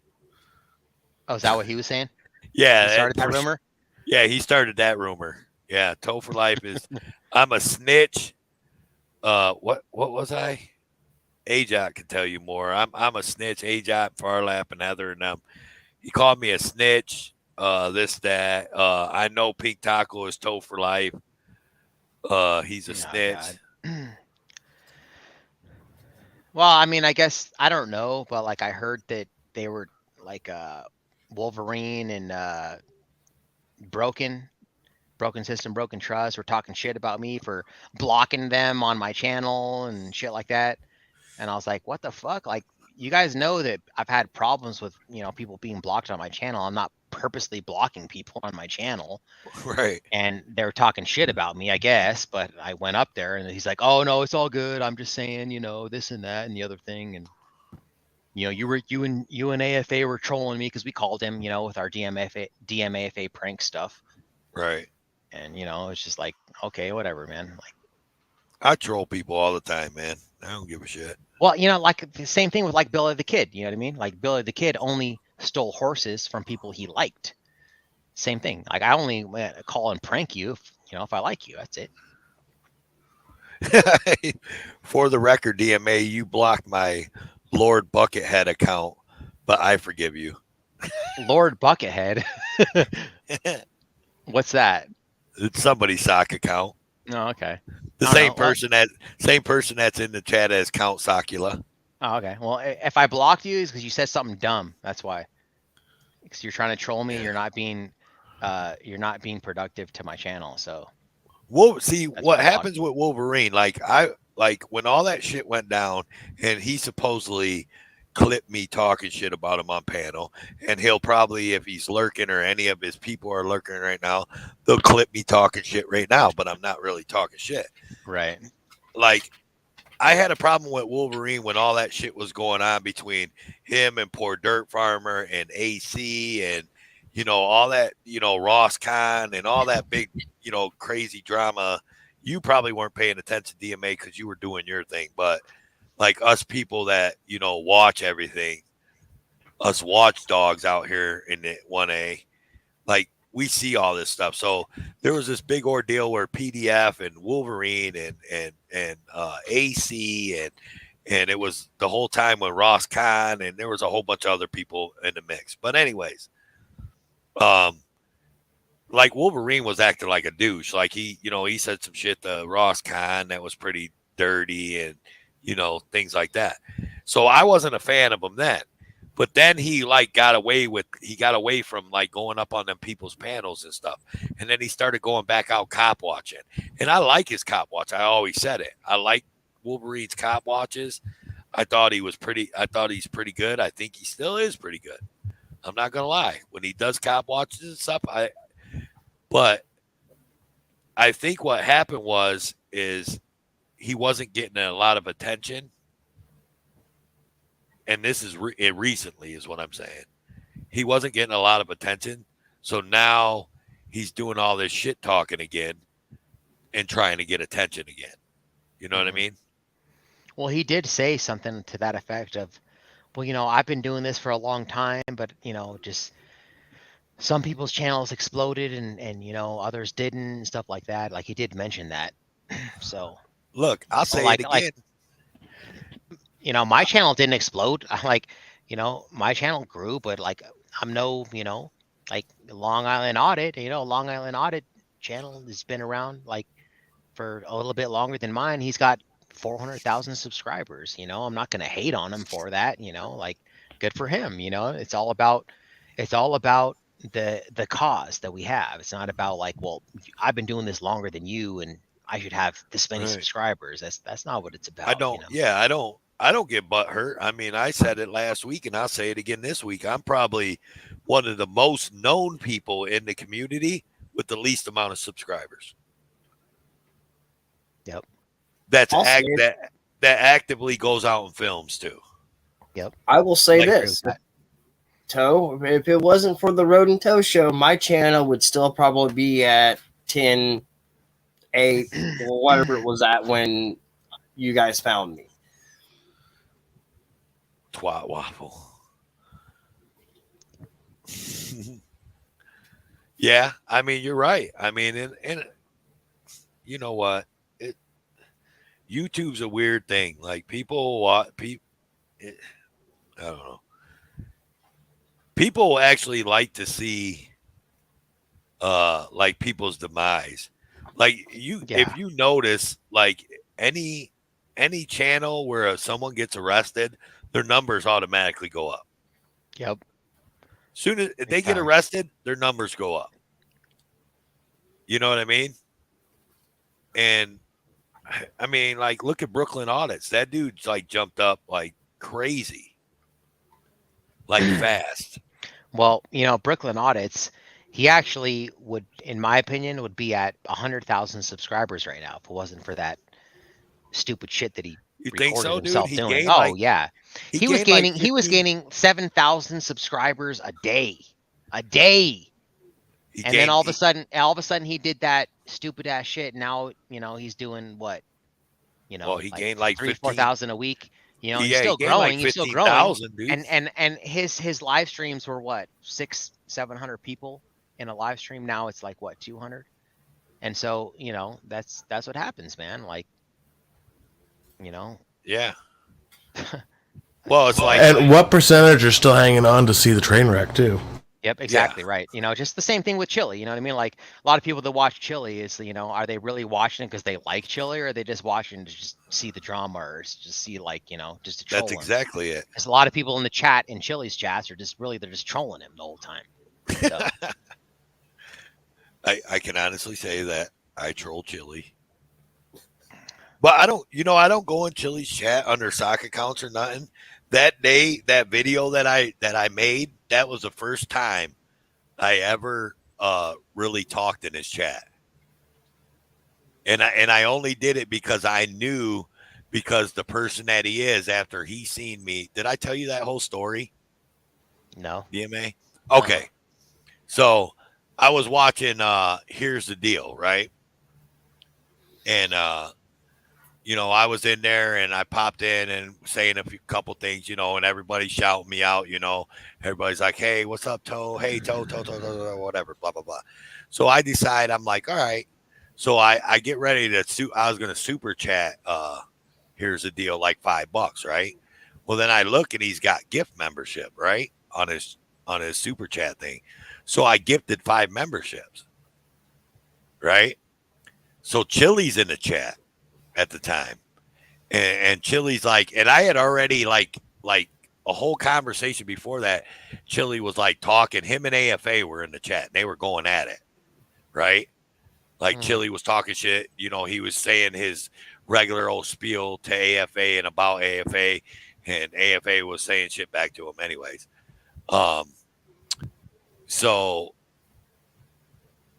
Oh, is that what he was saying? Yeah. He started that rumor? Yeah, he started that rumor. Yeah, Toe for Life is I'm a snitch. What was I? A-Jot can tell you more. I'm a snitch. A-Jot, Farlap, and Heather and them. He called me a snitch. This, that. I know Pink Taco is Toe for Life. He's a snitch. Well, I mean, I guess I don't know, but like I heard that they were like Wolverine and Broken System, Broken Trust were talking shit about me for blocking them on my channel and shit like that. And I was like, what the fuck? Like, you guys know that I've had problems with, you know, people being blocked on my channel. I'm not purposely blocking people on my channel. Right. And they were talking shit about me, I guess. But I went up there and he's like, oh, no, it's all good. I'm just saying, you know, this and that and the other thing. And, you know, you and AFA were trolling me because we called him, you know, with our DMAFA prank stuff. Right. And, you know, it's just like, okay, whatever, man. Like, I troll people all the time, man. I don't give a shit. Well, you know, like the same thing with like Billy the Kid. You know what I mean? Like Billy the Kid only stole horses from people he liked. Same thing. Like I only call and prank you if, you know, if I like you. That's it. For the record, DMA, you blocked my Lord Buckethead account, but I forgive you. Lord Buckethead? What's that? It's somebody's sock account. Oh, okay. The same person that's in the chat as Count Socula. Oh, okay. Well, if I blocked you, it's because you said something dumb. That's why. Because you're trying to troll me. You're not being productive to my channel. So. Well, see what happens with Wolverine. Like when all that shit went down, and he supposedly clipped me talking shit about him on panel, and he'll probably, if he's lurking or any of his people are lurking right now, they'll clip me talking shit right now, but I'm not really talking shit. Right. Like I had a problem with Wolverine when all that shit was going on between him and Poor Dirt Farmer and AC and, you know, all that, you know, Ross Khan and all that big, you know, crazy drama. You probably weren't paying attention to DMA because you were doing your thing, but like us people that, you know, watch everything, us watchdogs out here in the 1A, like we see all this stuff. So there was this big ordeal where PDF and Wolverine and AC and it was the whole time with Ross Khan and there was a whole bunch of other people in the mix. But anyways, like Wolverine was acting like a douche. Like he said some shit to Ross Kahn that was pretty dirty and, things like that. So I wasn't a fan of him then. But then he got away from like going up on them people's panels and stuff. And then he started going back out cop watching. And I like his cop watch. I always said it. I like Wolverine's cop watches. I thought he's pretty good. I think he still is pretty good. I'm not gonna lie. When he does cop watches and stuff, but I think what happened is he wasn't getting a lot of attention. And this is recently is what I'm saying. He wasn't getting a lot of attention. So now he's doing all this shit talking again and trying to get attention again. You know what I mean? Well, he did say something to that effect of, well, I've been doing this for a long time, but, just some people's channels exploded and others didn't and stuff like that. Like he did mention that. So look, I'll say it again. My channel didn't explode. My channel grew, but I'm no, Long Island Audit, Long Island Audit channel has been around for a little bit longer than mine. He's got 400,000 subscribers. I'm not going to hate on him for that, good for him. It's all about the cause that we have. It's not about I've been doing this longer than you and I should have this many subscribers. That's not what it's about. I don't get butthurt. I mean, I said it last week and I'll say it again this week. I'm probably one of the most known people in the community with the least amount of subscribers. Yep. That actively goes out and films too. Yep. I will say this. Toe, if it wasn't for the Road and Toe show, my channel would still probably be at 10, 8, or whatever it was at when you guys found me. Twat waffle. Yeah, I mean, you're right. I mean, and you know what? YouTube's a weird thing. Like I don't know. People actually like to see people's demise. If you notice, any channel where someone gets arrested, their numbers automatically go up. Yep. Soon as they get arrested, their numbers go up. You know what I mean? And I mean, look at Brooklyn Audits. That dude's jumped up like crazy, fast. Well, Brooklyn Audits, he actually would, in my opinion, would be at 100,000 subscribers right now if it wasn't for that stupid shit that he recorded himself doing. Oh yeah, he was gaining 7,000 subscribers a day, and then all of a sudden he did that stupid ass shit. Now he's doing what? He gained 3,000-4,000 a week. He's still growing. He's still growing. And his live streams were what, 600-700 people in a live stream. Now it's 200. And so that's what happens, man. Yeah. Well, it's and what percentage are still hanging on to see the train wreck too? Yep, exactly right. Just the same thing with Chili. You know what I mean? A lot of people that watch Chili is, are they really watching it because they like Chili, or are they just watching to just see the drama, or just see just to troll That's him? exactly it. Because a lot of people in the chat, in Chili's chats, are they're just trolling him the whole time. So. I can honestly say that I troll Chili. But I don't go in Chili's chat under sock accounts or nothing. That day, that video that I made, that was the first time I ever really talked in his chat. And I only did it because I knew, because the person that he is, after he seen me. Did I tell you that whole story? No. DMA? Okay. So I was watching Here's the Deal, right? And I was in there and I popped in and saying couple things, and everybody shouting me out, everybody's like, hey, what's up, Toe? Hey, Toe, whatever, blah, blah, blah. So I decide, I'm like, all right. So I get ready I was going to super chat. Here's the deal, $5, right? Well, then I look and he's got gift membership, right? On his super chat thing. So I gifted 5 memberships, right? So Chili's in the chat at the time. And Chili's like, and I had already like a whole conversation before that. Chili was like talking, him and AFA were in the chat and they were going at it, right? Like Chili was talking shit, you know, he was saying his regular old spiel to AFA and about AFA, and AFA was saying shit back to him anyways. So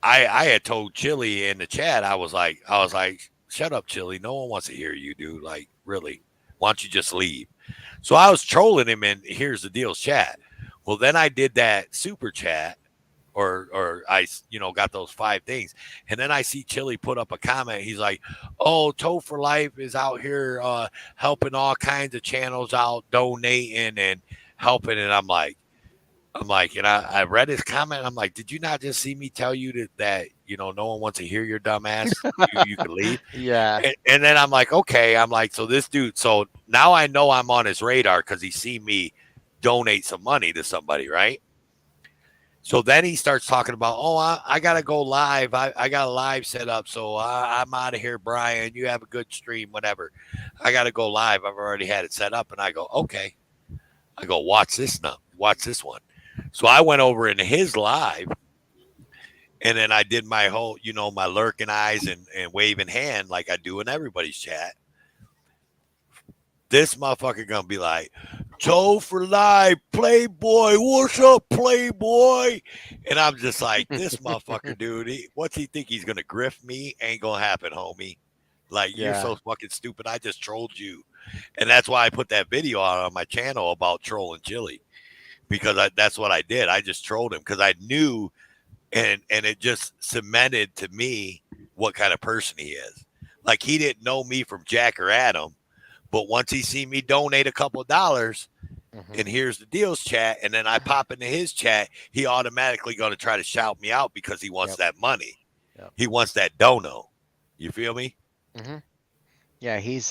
I had told Chili in the chat, I was like, shut up, Chili. No one wants to hear you, dude. Like, really, why don't you just leave? So I was trolling him in Here's the Deal's chat. Well, then I did that super chat, or I, you know, got those 5 things. And then I see Chili put up a comment. He's like, oh, Toe for Life is out here helping all kinds of channels out, donating and helping. And I'm like, and I read his comment. I'm like, did you not just see me tell you that you know, no one wants to hear your dumb ass? You can leave. Yeah. And then I'm like, okay. I'm like, so this dude, so now I know I'm on his radar because he seen me donate some money to somebody, right? So then he starts talking about, oh, I got to go live. I got a live set up. So I'm out of here, Brian. You have a good stream, whatever. I got to go live. I've already had it set up. And I go, okay. I go, watch this now. Watch this one. So I went over into his live. And then I did my whole, you know, my lurking eyes and waving hand like I do in everybody's chat. This motherfucker going to be like, Toe for Life, Playboy, what's up, Playboy? And I'm just like, this motherfucker, dude, what's he think he's going to grift me? Ain't going to happen, homie. Like, You're so fucking stupid. I just trolled you. And that's why I put that video out on my channel about trolling Chili. Because that's what I did. I just trolled him because I knew, and it just cemented to me what kind of person he is. Like, he didn't know me from Jack or Adam. But once he seen me donate a couple of dollars, and Here's the Deal's chat, and then I pop into his chat, he automatically going to try to shout me out because he wants that money. He wants that dono. You feel me? Yeah, he's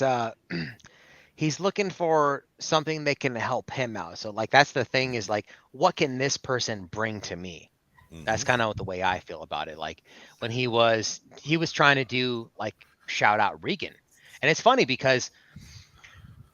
looking for something that can help him out. So like that's the thing is like, what can this person bring to me? That's kind of the way I feel about it. Like when he was trying to do like shout out Regan, and it's funny because.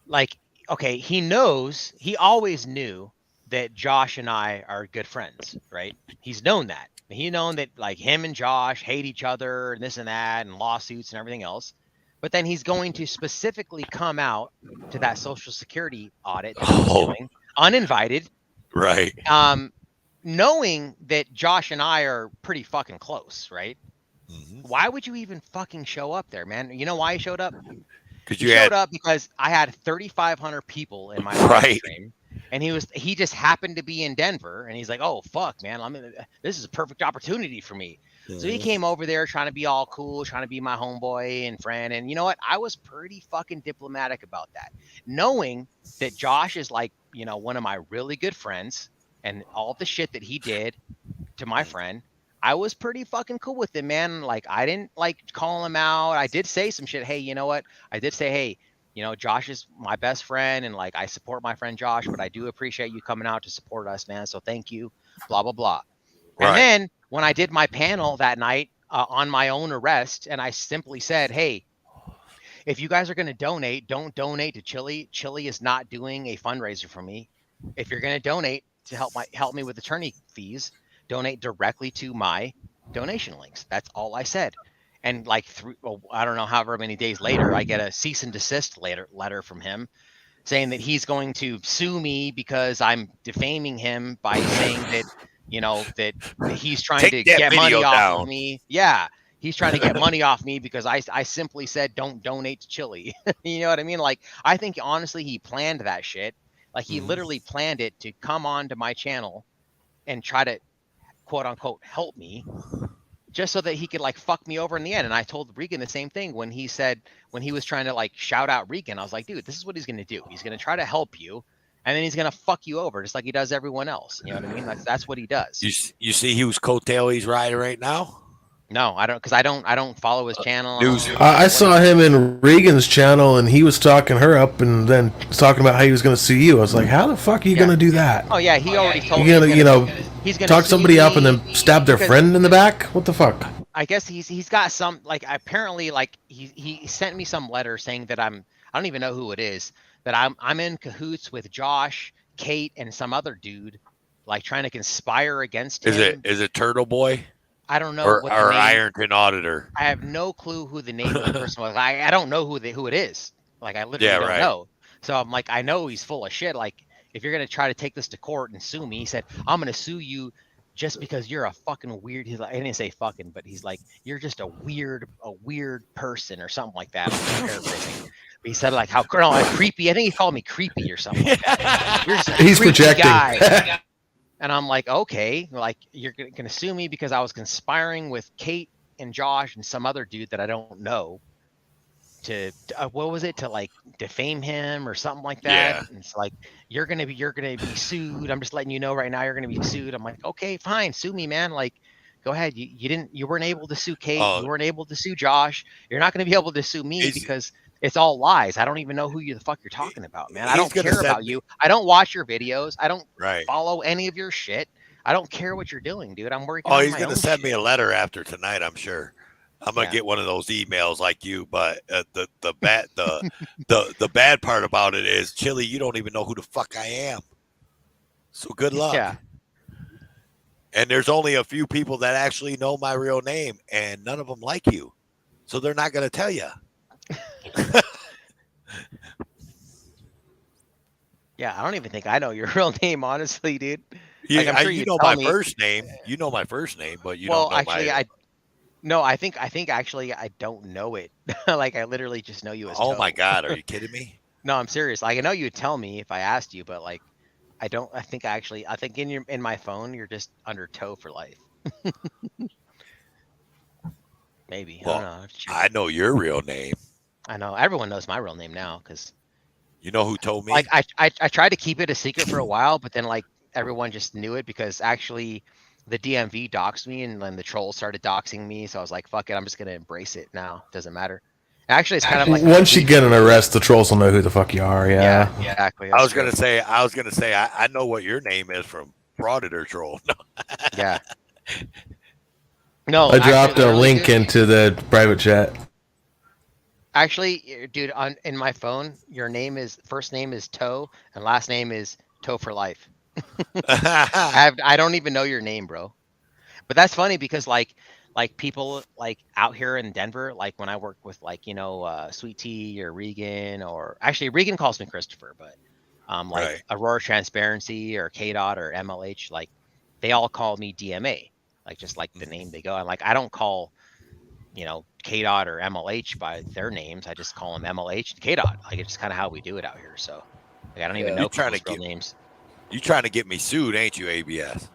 Like, okay, he always knew that Josh and I are good friends, right? He's known that. He's known that like him and Josh hate each other and this and that and lawsuits and everything else. But then he's going to specifically come out to that Social Security audit that he's doing, uninvited. Right. Knowing that Josh and I are pretty fucking close, right? Why would you even fucking show up there, man? You know why he showed up? Because you showed up because I had 3,500 people in my live stream, and he just happened to be in Denver, and he's like, "Oh fuck, man, this is a perfect opportunity for me." So he came over there trying to be all cool, trying to be my homeboy and friend, and you know what? I was pretty fucking diplomatic about that, knowing that Josh is like, you know, one of my really good friends, and all the shit that he did to my friend. I was pretty fucking cool with him, man. Like, I didn't like call him out. I did say some shit. Hey, you know what? I did say, hey, you know, Josh is my best friend, and like I support my friend Josh, but I do appreciate you coming out to support us, man. So thank you, blah, blah, blah. Right. And then when I did my panel that night on my own arrest, and I simply said, hey, if you guys are going to donate, don't donate to Chili. Chili is not doing a fundraiser for me. If you're going to donate to help me with attorney fees, donate directly to my donation links. That's all I said. And like I don't know, however many days later, I get a cease and desist letter from him saying that he's going to sue me because I'm defaming him by saying that, you know, that he's trying to get money off of me. Yeah. He's trying to get money off me because I simply said, don't donate to Chili. You know what I mean? Like, I think honestly, he planned that shit. Like he literally planned it to come on to my channel and try to quote unquote help me just so that he could like fuck me over in the end. And I told Regan the same thing when he was trying to like shout out Regan. I was like, dude, this is what he's going to do. He's going to try to help you, and then he's going to fuck you over just like he does everyone else. You know what I mean? That's what he does. You see whose coattail he's riding right now? No, I don't, because I don't follow his channel. I saw him in Regan's channel, and he was talking her up, and then talking about how he was going to sue you. I was like, how the fuck are you going to do that? Oh yeah, he already told You're me. gonna, he's gonna talk sue somebody up and me then stab their because- friend in the back? What the fuck? I guess he's got some, like, apparently, like, he sent me some letter saying that I don't even know who it is, that I'm in cahoots with Josh, Kate, and some other dude, like, trying to conspire against him. Is it Turtle Boy? I don't know Or what the name, Ironton Auditor. I have no clue who the name of the person was. I don't know who it is. Like, I literally don't right. know. So I'm like, I know he's full of shit. Like, if you're gonna try to take this to court and sue me, he said, I'm gonna sue you just because you're a fucking weird. He's like, I didn't say fucking, but he's like, you're just a weird person or something like that. I'm paraphrasing. But he said like how creepy. I think he called me creepy or something like that. You're just a He's creepy projecting. guy. And I'm like, okay, like you're gonna sue me because I was conspiring with Kate and Josh and some other dude that I don't know to what was it, to like defame him or something like that. Yeah. And it's like you're gonna be sued. I'm just letting you know right now you're gonna be sued. I'm like, okay, fine, sue me, man. Like, go ahead. You weren't able to sue Kate. You weren't able to sue Josh. You're not gonna be able to sue me because it's all lies. I don't even know who the fuck you're talking about, man. I don't care about you. I don't watch your videos. I don't follow any of your shit. I don't care what you're doing, dude. I'm working. He's gonna send me a letter after tonight, I'm sure. I'm gonna Yeah. get one of those emails like you, but the bad part about it is, Chili, you don't even know who the fuck I am. So good luck. Yeah. And there's only a few people that actually know my real name, and none of them like you, so they're not gonna tell you. Yeah, I don't even think I know your real name, honestly, dude. Yeah, Like, I'm sure you you'd know tell my me. first name. You know my first name, but you Well, don't know actually, my. I think actually I don't know it. Like I literally just know you as. Oh Toe. my God, are you kidding me? No, I'm serious. Like I know you'd tell me if I asked you, but like I don't. I think in my phone you're just under Toe for life. Maybe. Well, I don't know. I know your real name. I know everyone knows my real name now because You know who told me? like I tried to keep it a secret for a while, but then like everyone just knew it because actually the DMV doxed me and then the trolls started doxing me. So I was like, fuck it, I'm just gonna embrace it now. Doesn't matter. Actually, it's kind of like Once you get an arrest, the trolls will know who the fuck you are. Yeah. Exactly. I was gonna say I know what your name is from Frauditor Troll. Yeah. No, I dropped actually, a link into the private chat. Actually, dude, in my phone, your first name is Toe and last name is Toe for life. I don't even know your name, bro. But that's funny because like people like out here in Denver, like when I work with like, Sweet Tea or Regan, or actually Regan calls me Christopher, but like Aurora Transparency or KDOT or MLH, like they all call me DMA, like just like the name they go. And like I don't call KDOT or MLH by their names. I just call them MLH and KDOT. Like it's just kind of how we do it out here. So like, I don't even know people's real names. You trying to get me sued, ain't you, ABS?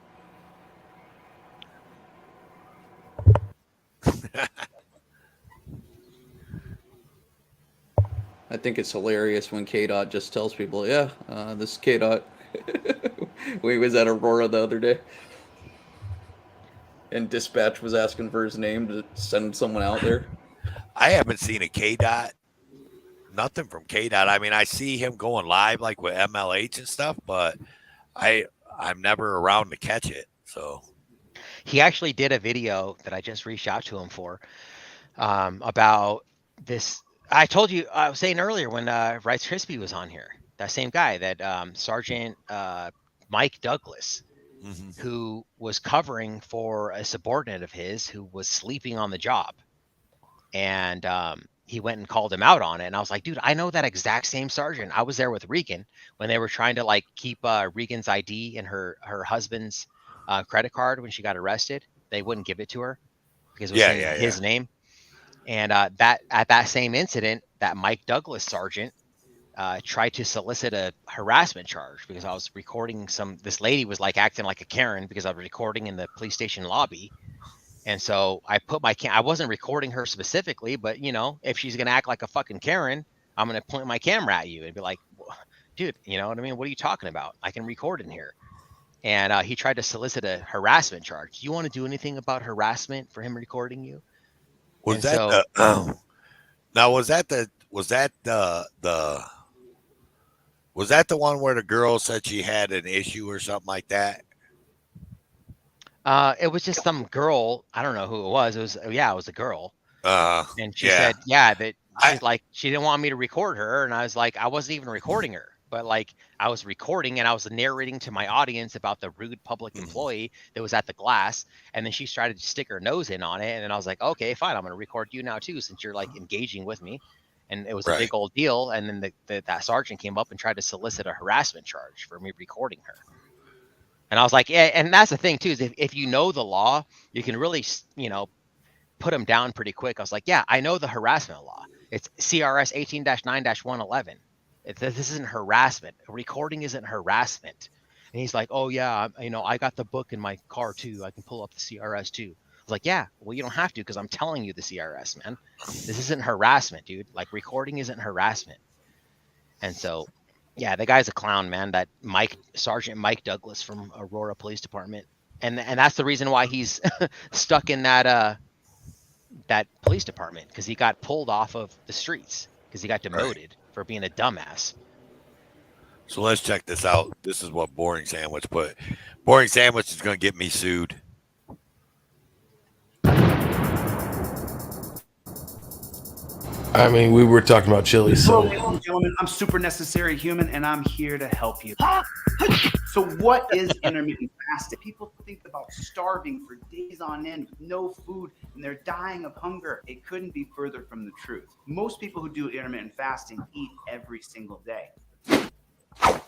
I think it's hilarious when KDOT just tells people, yeah, this is KDOT. We was at Aurora the other day. And dispatch was asking for his name to send someone out there. I haven't seen a KDOT. Nothing from KDOT. I mean, I see him going live like with MLH and stuff, but I'm never around to catch it. So he actually did a video that I just reached out to him for about this. I told you, I was saying earlier when Rice Krispie was on here, that same guy, that Sergeant Mike Douglas, who was covering for a subordinate of his who was sleeping on the job. And he went and called him out on it. And I was like, dude, I know that exact same sergeant. I was there with Regan when they were trying to like keep Regan's ID and her husband's credit card when she got arrested. They wouldn't give it to her because it was in his name. And that at that same incident, that Mike Douglas sergeant tried to solicit a harassment charge because I was recording this lady was like acting like a Karen because I was recording in the police station lobby. And so I put I wasn't recording her specifically, but if she's going to act like a fucking Karen, I'm going to point my camera at you and be like, dude, you know what I mean? What are you talking about? I can record in here. and he tried to solicit a harassment charge. Do you want to do anything about harassment for him recording you? Was that now? Was that the one where the girl said she had an issue or something like that? It was just some girl. I don't know who it was. It was a girl. And she said, that she's like, she didn't want me to record her. And I was like, I wasn't even recording her, but like I was recording and I was narrating to my audience about the rude public employee that was at the glass. And then she started to stick her nose in on it. And then I was like, okay, fine. I'm going to record you now too, since you're like engaging with me. And it was a big old deal. And then that sergeant came up and tried to solicit a harassment charge for me recording her. And I was like, yeah. And that's the thing too, is if you know the law, you can really, put them down pretty quick. I was like, yeah, I know the harassment law. It's CRS 18-9-111. This isn't harassment. Recording isn't harassment. And he's like, oh yeah, I got the book in my car too. I can pull up the CRS too. I was like, yeah, well, you don't have to, because I'm telling you the CRS, man. This isn't harassment, dude. Like, recording isn't harassment. And so, yeah, the guy's a clown, man. That Sergeant Mike Douglas from Aurora Police Department. And that's the reason why he's stuck in that police department, because he got pulled off of the streets because he got demoted for being a dumbass. So let's check this out. This is what Boring Sandwich put. Boring Sandwich is going to get me sued. I mean, we were talking about chili, so. Ladies and gentlemen, I'm Super Necessary Human, and I'm here to help you. So what is intermittent fasting? People think about starving for days on end with no food, and they're dying of hunger. It couldn't be further from the truth. Most people who do intermittent fasting eat every single day.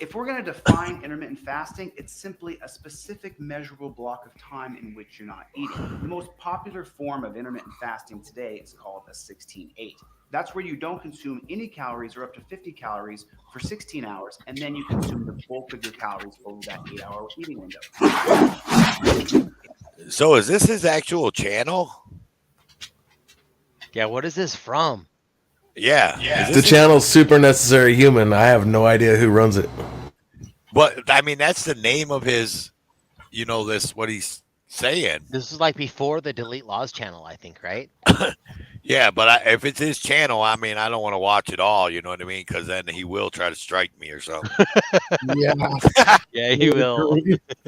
If we're going to define intermittent fasting, it's simply a specific measurable block of time in which you're not eating. The most popular form of intermittent fasting today is called a 16-8. That's where you don't consume any calories or up to 50 calories for 16 hours, and then you consume the bulk of your calories over that 8-hour eating window. So is this his actual channel? Yeah, what is this from? Yeah. The channel's Super Necessary Human. I have no idea who runs it. But, I mean, that's the name of his, what he's saying. This is like before the Delete Laws channel, I think, right? Yeah, but if it's his channel, I mean, I don't want to watch it all, you know what I mean? Because then he will try to strike me or something. Yeah, he will.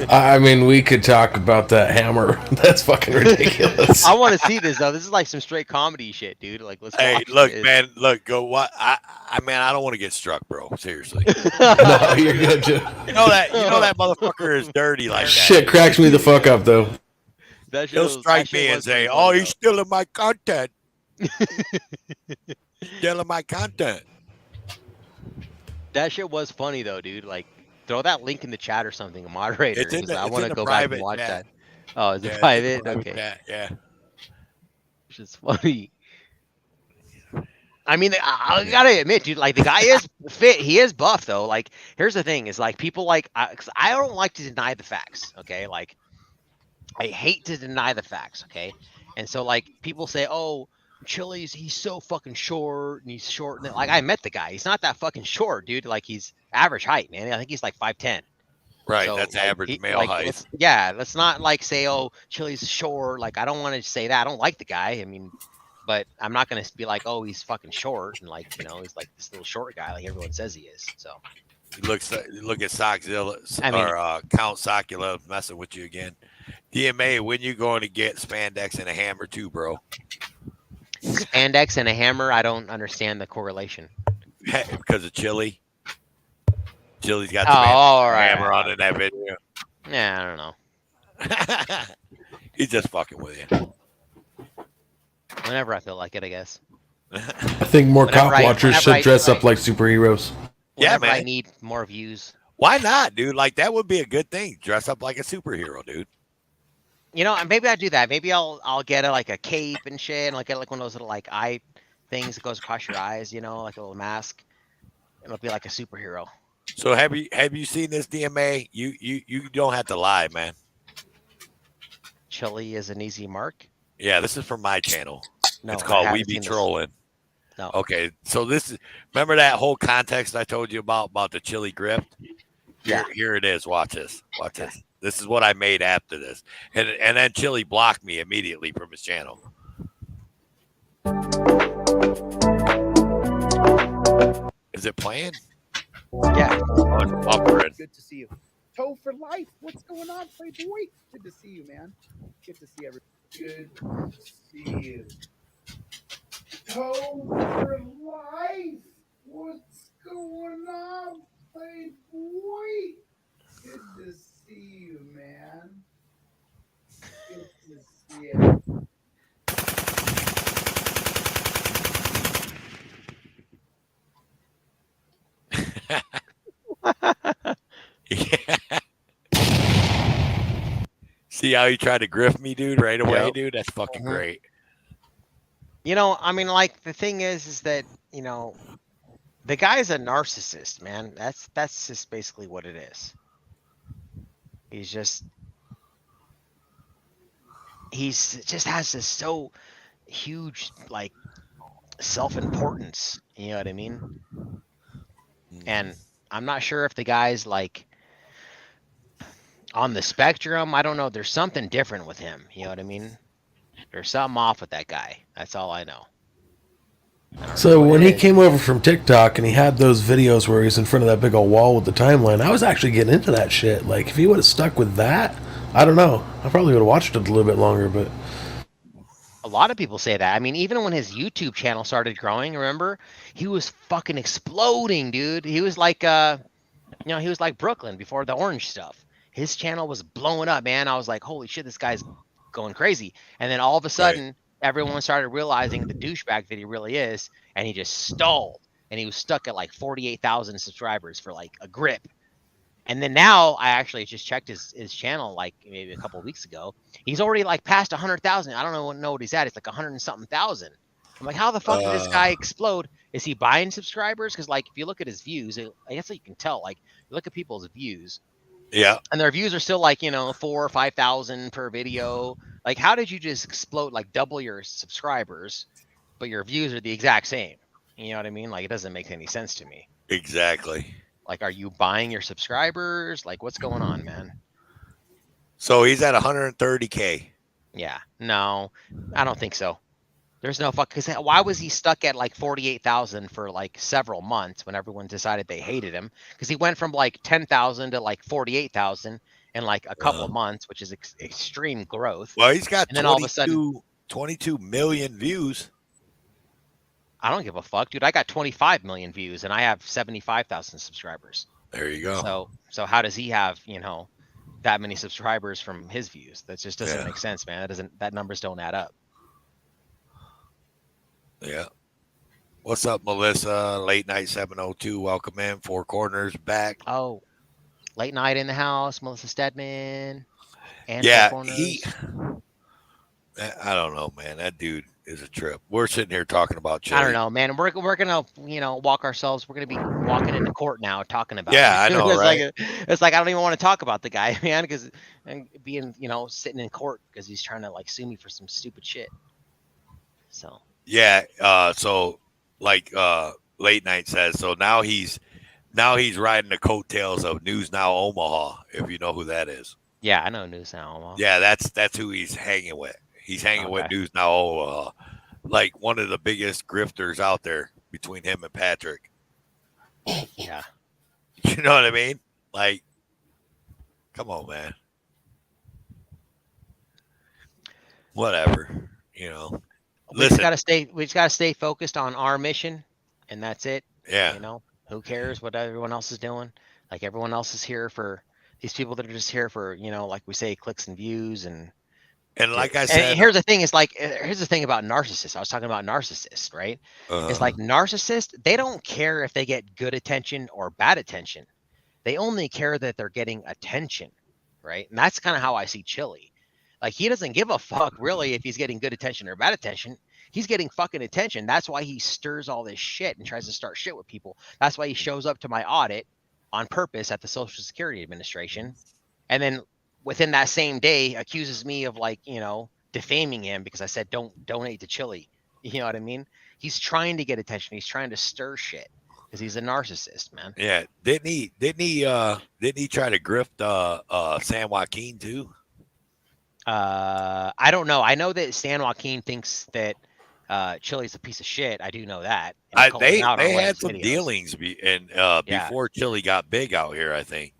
I mean, we could talk about that hammer. That's fucking ridiculous. I want to see this, though. This is like some straight comedy shit, dude. Like, let's watch this. Man, go what? I don't want to get struck, bro. Seriously. No, you're good. You know that motherfucker is dirty like that. Shit cracks me the fuck up, though. He'll strike me and say, "Oh, he's stealing my content." Stealing my content. That shit was funny though, dude. Like, throw that link in the chat or something, a moderator. I want to go back and watch that. Oh, is it private? Okay. Yeah. Which is funny. I mean, I gotta admit, dude, like the guy is fit. He is buff though. Like, here's the thing: is like people like I don't like to deny the facts. Okay, like I hate to deny the facts. Okay, and so like people say, oh, Chili's, he's so fucking short, and he's short. And like, I met the guy. He's not that fucking short, dude. Like, he's average height, man. I think he's like 5'10". Right, So, that's like, average male height. Let's not like say, oh, Chili's short. Like, I don't want to say that. I don't like the guy. I mean, but I'm not gonna be like, oh, he's fucking short, and like, he's like this little short guy, like everyone says he is. So Look at Sockzilla or Count Sockula messing with you again. DMA, when you going to get spandex and a hammer too, bro? Spandex and a hammer, I don't understand the correlation. Because of Chili. Chili's got the hammer on in that video. Yeah, I don't know. He's just fucking with you. Whenever I feel like it, I guess. I think more cop watchers should dress up like superheroes. Yeah, man. I need more views. Why not, dude? Like, that would be a good thing. Dress up like a superhero, dude. Maybe I do that. Maybe I'll get like a cape and shit, and I'll get like one of those little like eye things that goes across your eyes, like a little mask. It'll be like a superhero. So have you seen this, DMA? You don't have to lie, man. Chili is an easy mark. Yeah, this is from my channel. No, it's called We Be Trolling. No. Okay, so remember that whole context I told you about the chili grip? Yeah. Here it is. Watch this. This is what I made after this. And then Chili blocked me immediately from his channel. Is it playing? Yeah. Good to see you. Toe for life. What's going on, Playboy? Good to see you, man. Good to see everybody. Good to see you. Toe for life. What's going on, Playboy? Good to see you, man. Good to see you. Yeah. See how he tried to grift me, dude, right away, dude? That's fucking great. You know, I mean, like, the thing is that, you know, the guy's a narcissist, man. That's just basically what it is. He just has this so huge, like, self-importance. You know what I mean? And I'm not sure if the guy's, like, on the spectrum. I don't know. There's something different with him. You know what I mean? There's something off with that guy. That's all I know. So when he came over from TikTok and he had those videos where he's in front of that big old wall with the timeline, I was actually getting into that shit. Like, if he would have stuck with that, I don't know. I probably would have watched it a little bit longer, but... A lot of people say that. I mean, even when his YouTube channel started growing, remember? He was fucking exploding, dude. He was like, he was like Brooklyn before the orange stuff. His channel was blowing up, man. I was like, holy shit, this guy's going crazy. And then all of a sudden, everyone started realizing the douchebag that he really is, and he just stalled. And he was stuck at like 48,000 subscribers for like a grip. And then now I actually just checked his channel like maybe a couple of weeks ago. He's already like past 100,000. I don't know what he's at. It's like 100 and something thousand. I'm like, how the fuck did this guy explode? Is he buying subscribers? Because like if you look at his views, I guess you can tell. Like you look at people's views. Yeah. And their views are still like 4,000 or 5,000 per video. Like how did you just explode, like double your subscribers, but your views are the exact same? You know what I mean? Like it doesn't make any sense to me. Exactly. Like, are you buying your subscribers? Like, what's going on, man? So he's at 130K. Yeah, no, I don't think so. There's no fuck. Because why was he stuck at like 48,000 for like several months when everyone decided they hated him? Because he went from like 10,000 to like 48,000 in like a couple of months, which is extreme growth. Well, he's got and then all of a sudden 22 million views. I don't give a fuck, dude. I got 25 million views and I have 75,000 subscribers. There you go. So how does he have, that many subscribers from his views? That just doesn't make sense, man. That numbers don't add up. Yeah. What's up, Melissa? Late night 702. Welcome in. Four Corners back. Oh, late night in the house. Melissa Stedman. And yeah, Four Corners. I don't know, man. That dude is a trip. We're sitting here talking about Chili. I don't know, man. We're gonna walk ourselves. We're gonna be walking into court now talking about. Yeah, it. I know, it's right? It's like I don't even want to talk about the guy, man, because being sitting in court because he's trying to like sue me for some stupid shit. So yeah, so like late night says, so now he's riding the coattails of News Now Omaha, if you know who that is. Yeah, I know News Now Omaha. Yeah, that's who he's hanging with. He's hanging with News Now Omaha, like one of the biggest grifters out there between him and Patrick. Yeah. You know what I mean? Like, come on, man. Whatever, We just gotta stay focused on our mission, and that's it. Yeah. Who cares what everyone else is doing? Like everyone else is here for these people that are just here for, like we say, clicks and views and like I said, and here's the thing here's the thing about narcissists. I was talking about narcissists, right? It's like narcissists, they don't care if they get good attention or bad attention. They only care that they're getting attention, right? And that's kind of how I see Chili. Like he doesn't give a fuck really if he's getting good attention or bad attention. He's getting fucking attention. That's why he stirs all this shit and tries to start shit with people. That's why he shows up to my audit on purpose at the Social Security Administration. And then within that same day accuses me of defaming him because I said, don't donate to Chili. You know what I mean? He's trying to get attention. He's trying to stir shit. because he's a narcissist, man. Yeah, didn't he try to grift San Joaquin too? I don't know. I know that San Joaquin thinks that Chili's a piece of shit. I do know that. And They they had some dealings before Chili got big out here, I think.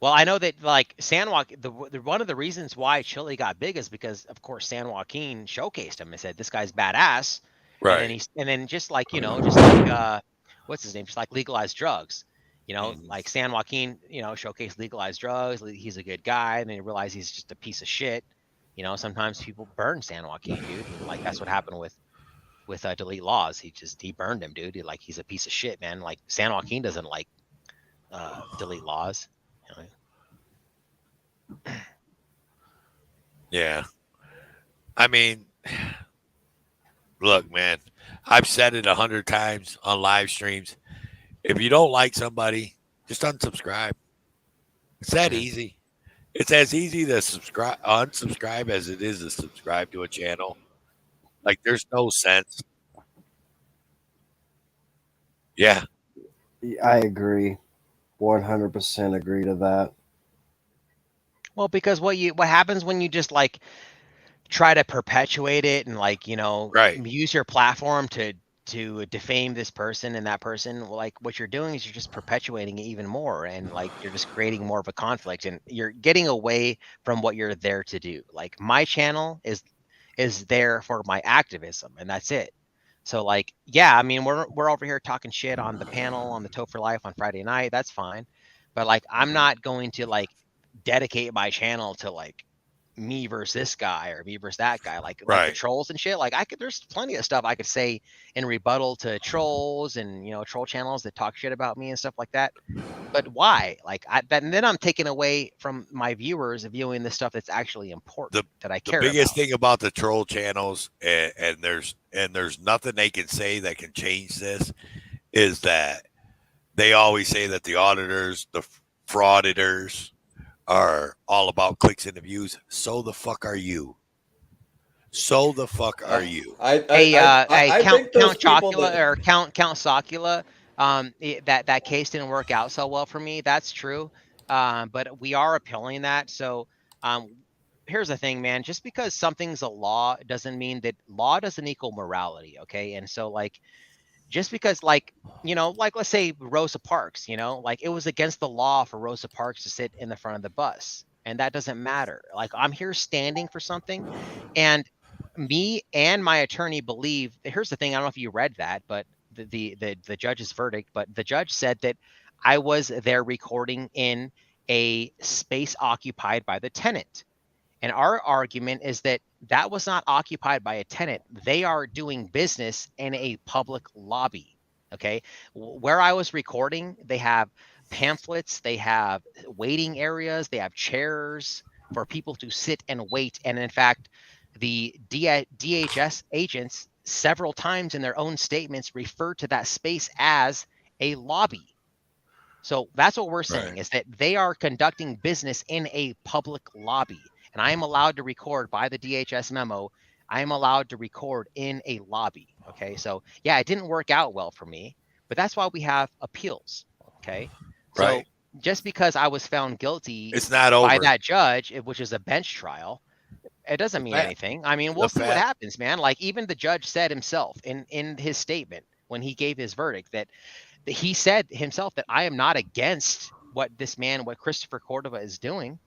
Well, I know that like San Joaquin, one of the reasons why Chili got big is because, of course, San Joaquin showcased him and said, "This guy's badass." Right. And then just like just like what's his name, just like legalized drugs. Like San Joaquin, showcased legalized drugs. He's a good guy, and then you realize he's just a piece of shit. Sometimes people burn San Joaquin, dude. Like that's what happened with Delete Laws. He burned him, dude. He's a piece of shit, man. Like San Joaquin doesn't like Delete Laws. Yeah. I mean, look, man, I've said it 100 times on live streams. If you don't like somebody, just unsubscribe. It's that easy. It's as easy to unsubscribe as it is to subscribe to a channel. Like, there's no sense. Yeah. I agree. 100% agree to that. Well, because what happens when you just like try to perpetuate it and like, use your platform to defame this person and that person, like what you're doing is you're just perpetuating it even more, and like you're just creating more of a conflict, and you're getting away from what you're there to do. Like my channel is there for my activism, and that's it. So like, yeah, I mean, we're over here talking shit on the panel on the Toe for Life on Friday night. That's fine. But like, I'm not going to like dedicate my channel to like me versus this guy or me versus that guy, like the trolls and shit. Like there's plenty of stuff I could say in rebuttal to trolls and troll channels that talk shit about me and stuff like that. But why? Like and then I'm taking away from my viewers viewing the stuff that's actually important that I care about. The biggest thing about the troll channels, and there's nothing they can say that can change this, is that they always say that the auditors, the frauditors, are all about clicks and views. So the fuck are you? So the fuck are you? Count Chocula or Count Socula. That case didn't work out so well for me. That's true. But we are appealing that. So here's the thing, man. Just because something's a law doesn't mean that law doesn't equal morality. Okay. And so like, just because like let's say Rosa Parks, like it was against the law for Rosa Parks to sit in the front of the bus, and that doesn't matter. Like I'm here standing for something, and me and my attorney believe. Here's the thing. I don't know if you read that, but the judge's verdict, but the judge said that I was there recording in a space occupied by the tenant. And our argument is that that was not occupied by a tenant. They are doing business in a public lobby. Okay. Where I was recording, they have pamphlets, they have waiting areas, they have chairs for people to sit and wait. And in fact, the DHS agents several times in their own statements refer to that space as a lobby. So that's what we're saying, is that they are conducting business in a public lobby. And I am allowed to record by the DHS memo. I am allowed to record in a lobby. Okay. So yeah, it didn't work out well for me, but that's why we have appeals. Okay. So just because I was found guilty it's not over by that judge, which is a bench trial, it doesn't mean anything. I mean, we'll see what happens, man. Like even the judge said himself in his statement when he gave his verdict that he said himself that I am not against what Christopher Cordova is doing.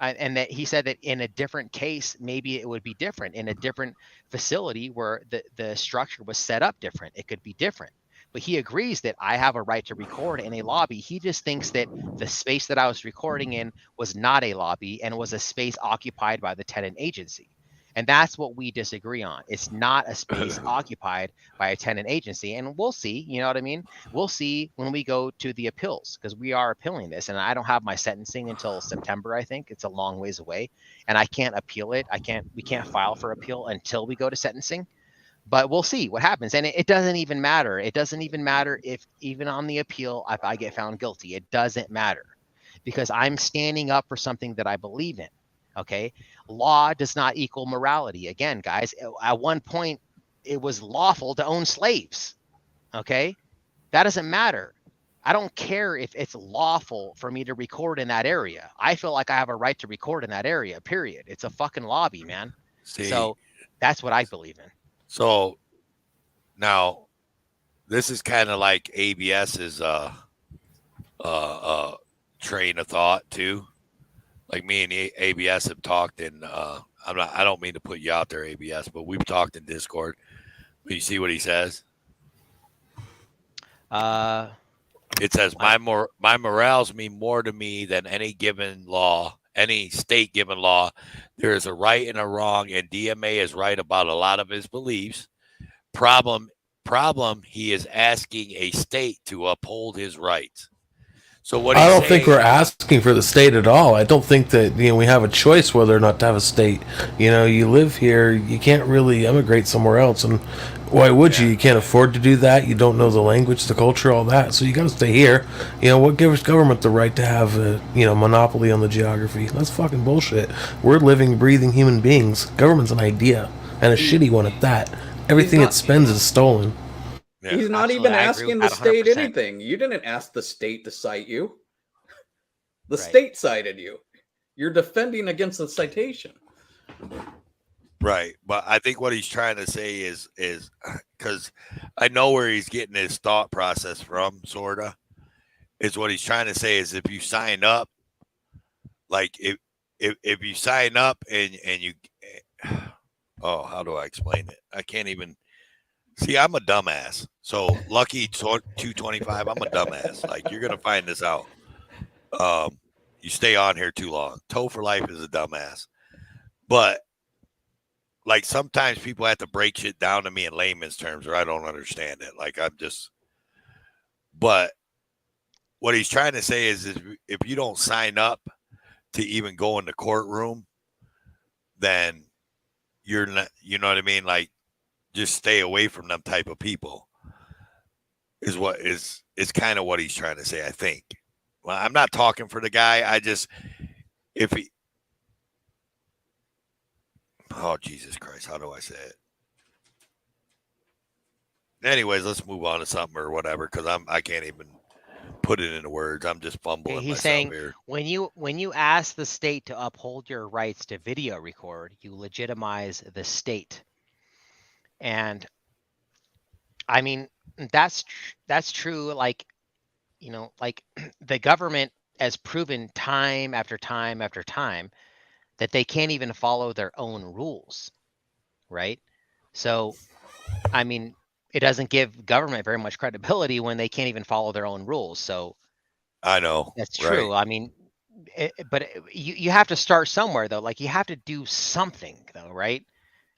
And that he said that in a different case, maybe it would be different in a different facility where the structure was set up different. It could be different. But he agrees that I have a right to record in a lobby. He just thinks that the space that I was recording in was not a lobby and was a space occupied by the tenant agency. And that's what we disagree on. It's not a space occupied by a tenant agency. And we'll see, you know what I mean? We'll see when we go to the appeals, because we are appealing this. And I don't have my sentencing until September, I think. It's a long ways away. And I can't appeal it. We can't file for appeal until we go to sentencing. But we'll see what happens. And it doesn't even matter. It doesn't even matter if even on the appeal, if I get found guilty. It doesn't matter, because I'm standing up for something that I believe in. Okay. Law does not equal morality. Again, guys, at one point it was lawful to own slaves. Okay. That doesn't matter. I don't care if it's lawful for me to record in that area. I feel like I have a right to record in that area, period. It's a fucking lobby, man. So that's what I believe in. So now this is kind of like ABS's train of thought too. Like me and ABS have talked, and I don't mean to put you out there, ABS, but we've talked in Discord. But you see what he says? It says my morals mean more to me than any given law, any state given law. There is a right and a wrong, and DMA is right about a lot of his beliefs. Problem, he is asking a state to uphold his rights. So what I don't think we're asking for the state at all. I don't think that we have a choice whether or not to have a state. You live here, you can't really emigrate somewhere else, and why would you? You can't afford to do that. You don't know the language, the culture, all that. So you got to stay here. What gives government the right to have a monopoly on the geography? That's fucking bullshit. We're living, breathing human beings. Government's an idea, and a shitty one at that. Everything it spends is stolen. Yeah, he's not even asking the state anything. You didn't ask the state to cite you. The state cited you. You're defending against the citation. Right. But I think what he's trying to say is because I know where he's getting his thought process from, sort of, is what he's trying to say is if you sign up, like if you sign up and you, how do I explain it? I can't even. See, I'm a dumbass. So lucky 225, I'm a dumbass. Like, you're going to find this out. You stay on here too long. Toe for life is a dumbass. But, like, sometimes people have to break shit down to me in layman's terms or I don't understand it. Like, but what he's trying to say is if you don't sign up to even go in the courtroom, then you're not, you know what I mean? Like, just stay away from them type of people is what is kind of what he's trying to say, I think. Well, I'm not talking for the guy. Oh, Jesus Christ. How do I say it? Anyways, let's move on to something or whatever. Cause I can't even put it into words. I'm just fumbling He's myself saying here. when you ask the state to uphold your rights to video record, you legitimize the state. And I mean, that's true. Like, like the government has proven time after time after time that they can't even follow their own rules. Right. So, I mean, it doesn't give government very much credibility when they can't even follow their own rules. So I know that's true. Right. I mean, but you have to start somewhere though. Like you have to do something though. Right.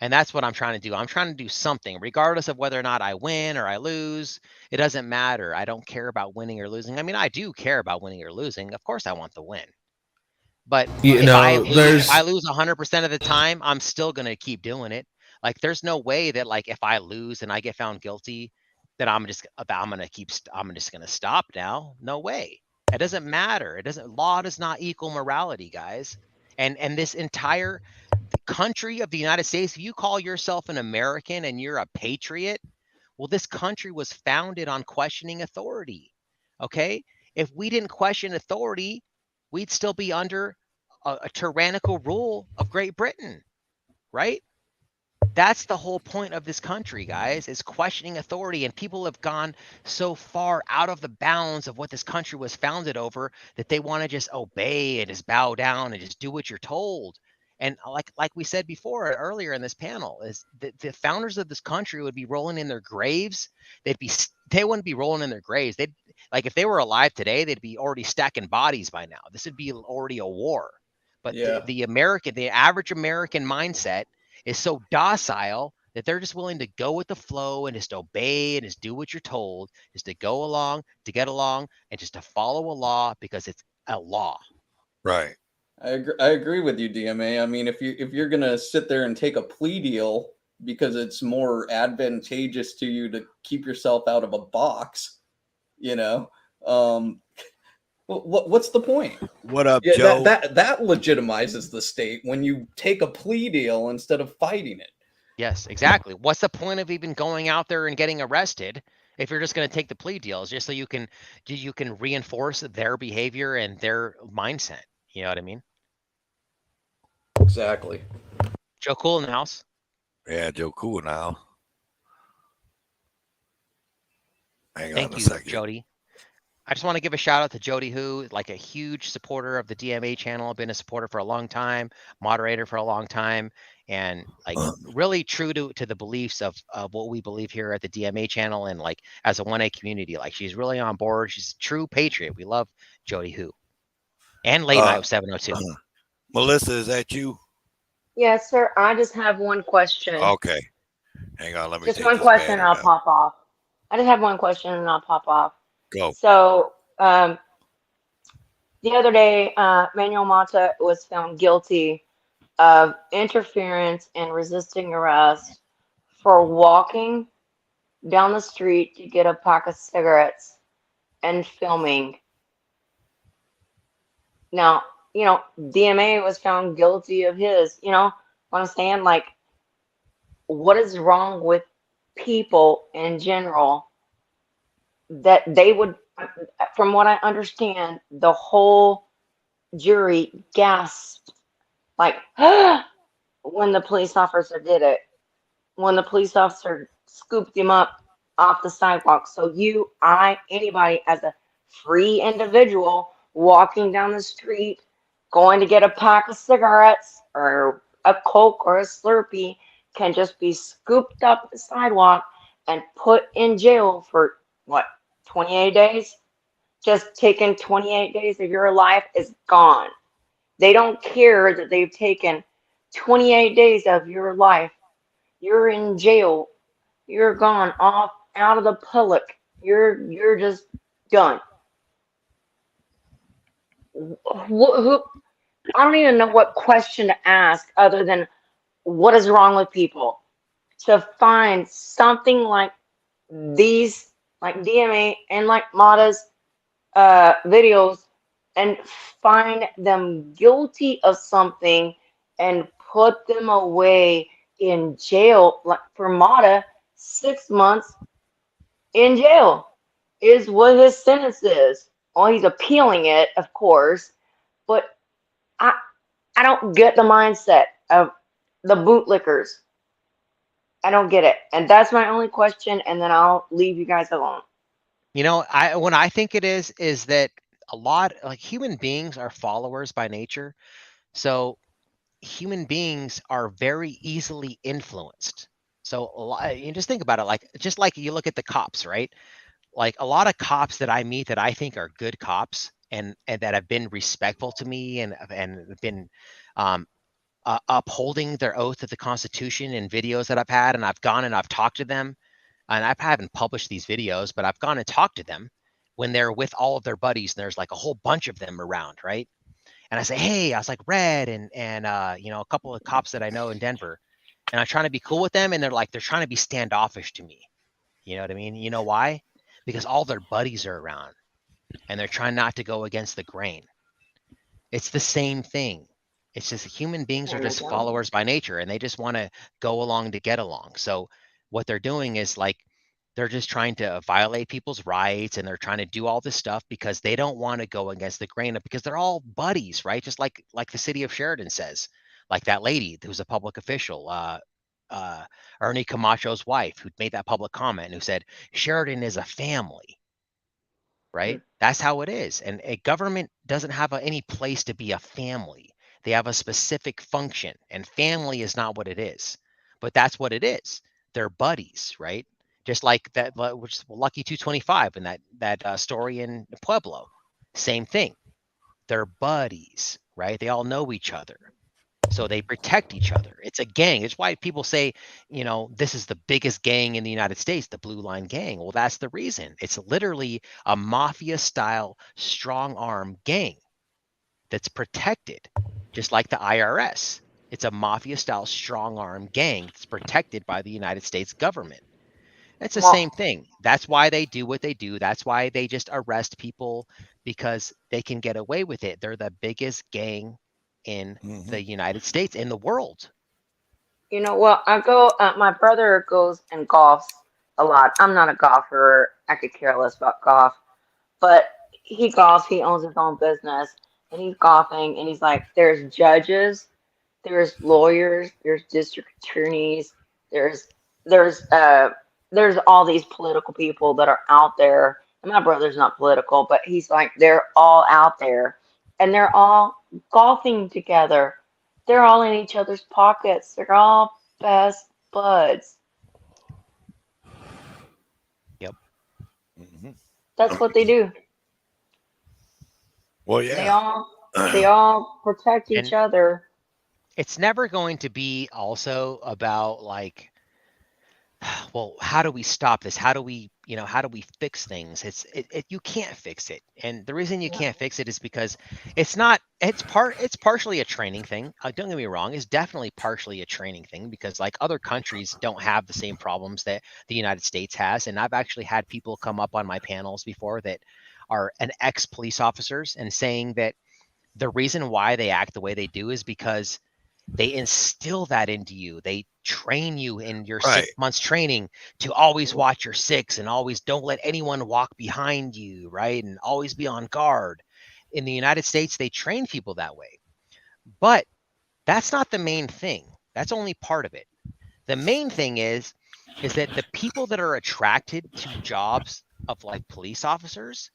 And that's what I'm trying to do. I'm trying to do something, regardless of whether or not I win or I lose. It doesn't matter. I don't care about winning or losing. I mean, I do care about winning or losing. Of course, I want the win. But if I lose 100% of the time, I'm still going to keep doing it. Like, there's no way that, like, if I lose and I get found guilty, that I'm just going to stop now. No way. It doesn't matter. Law does not equal morality, guys. And this entire country of the United States, if you call yourself an American and you're a patriot, well, this country was founded on questioning authority. Okay? If we didn't question authority, we'd still be under a tyrannical rule of Great Britain, right? That's the whole point of this country, guys, is questioning authority. And people have gone so far out of the bounds of what this country was founded over that they want to just obey and just bow down and just do what you're told. And like we said before earlier in this panel, is the founders of this country would be rolling in their graves. They wouldn't be rolling in their graves. They'd, like, if they were alive today, they'd be already stacking bodies by now. This would be already a war. But the average American mindset is so docile that they're just willing to go with the flow and just obey and just do what you're told, just to go along, to get along, and just to follow a law because it's a law. Right. I agree with you, DMA. I mean, if you're gonna sit there and take a plea deal because it's more advantageous to you to keep yourself out of a box, what's the point? What up, Joe? That legitimizes the state when you take a plea deal instead of fighting it. Yes, exactly. What's the point of even going out there and getting arrested if you're just going to take the plea deals, just so you can reinforce their behavior and their mindset. You know what I mean? Exactly. Joe Cool in the house. Yeah, Joe Cool now. Hang Thank on a you, second. Jody. I just want to give a shout out to Jody, who, like, a huge supporter of the DMA channel, been a supporter for a long time, moderator for a long time, and like really true to the beliefs of what we believe here at the DMA channel, and like as a 1A community. Like, she's really on board. She's a true patriot. We love Jody Who. And Late Night with 702. Melissa, is that you? Yes, sir. I just have one question. Okay. Hang on, let me Just take one this question and banner I'll down. pop off. I just have one question and I'll pop off. Go. So, the other day, Manuel Mata was found guilty of interference and resisting arrest for walking down the street to get a pack of cigarettes and filming. Now, you know, DMA was found guilty of his, you know what I'm saying? Like, what is wrong with people in general that they would, from what I understand, the whole jury gasped, like, when the police officer did it, when the police officer scooped him up off the sidewalk. So anybody as a free individual walking down the street, going to get a pack of cigarettes or a Coke or a Slurpee, can just be scooped up the sidewalk and put in jail for what, 28 days? Just taking 28 days of your life is gone. They don't care that they've taken 28 days of your life. You're in jail. You're gone off out of the public. You're just done. Who, I don't even know what question to ask other than what is wrong with people to find something like these, like DMA and like Mata's videos, and find them guilty of something and put them away in jail. Like for Mata, 6 months in jail is what his sentence is. Well, he's appealing it, of course, but I don't get the mindset of the bootlickers. I don't get it. And that's my only question, and then I'll leave you guys alone. You know, what I think it is that a lot, like, human beings are followers by nature. So human beings are very easily influenced. So you just think about it, like, just like you look at the cops, right? Like, a lot of cops that I meet that I think are good cops and that have been respectful to me and been upholding their oath to the Constitution in videos that I've had, and I've gone and I've talked to them, and I haven't published these videos, but I've gone and talked to them when they're with all of their buddies, and there's like a whole bunch of them around, right? And I say, hey, I was like Red and you know, a couple of cops that I know in Denver, and I'm trying to be cool with them, and they're trying to be standoffish to me. You know what I mean? You know why? Because all their buddies are around and they're trying not to go against the grain. It's the same thing. It's just human beings are just followers by nature, and they just want to go along to get along. So what they're doing is, like, they're just trying to violate people's rights, and they're trying to do all this stuff because they don't want to go against the grain, because they're all buddies, right? Just like the city of Sheridan says, like that lady who's a public official, Ernie Camacho's wife, who made that public comment, who said Sheridan is a family, right? That's how it is. And a government doesn't have any place to be a family. They have a specific function, and family is not what it is, but that's what it is. They're buddies, right? Just like that, which is Lucky 225 and that story in Pueblo, same thing. They're buddies, right? They all know each other, so they protect each other. It's a gang. It's why people say, you know, this is the biggest gang in the United States, the Blue Line Gang. Well, that's the reason. It's literally a mafia-style strong arm gang that's protected, just like the IRS. It's a mafia-style strong arm gang that's protected by the United States government. It's the same thing. That's why they do what they do. That's why they just arrest people, because they can get away with it. They're the biggest gang in the United States, in the world. You know, well, I go, my brother goes and golfs a lot. I'm not a golfer. I could care less about golf, but he golfs. He owns his own business, and he's golfing. And he's like, there's judges, there's lawyers, there's district attorneys, there's there's uh there's all these political people that are out there. And my brother's not political, but he's like, they're all out there, and they're all golfing together. They're all in each other's pockets. They're all best buds. Yep. That's what they do. Well, yeah. They all protect each other. It's never going to be also about like, well, how do we stop this? How do we, how do we fix things? You can't fix it. And the reason you can't fix it is because it's partially a training thing. Don't get me wrong. It's definitely partially a training thing because like other countries don't have the same problems that the United States has. And I've actually had people come up on my panels before that are an ex-police officers and saying that the reason why they act the way they do is because they instill that into you. They train you in your 6 months training to always watch your six and always don't let anyone walk behind you, right? And always be on guard. In the United States, they train people that way. But that's not the main thing. That's only part of it. The main thing is that the people that are attracted to jobs of like police officers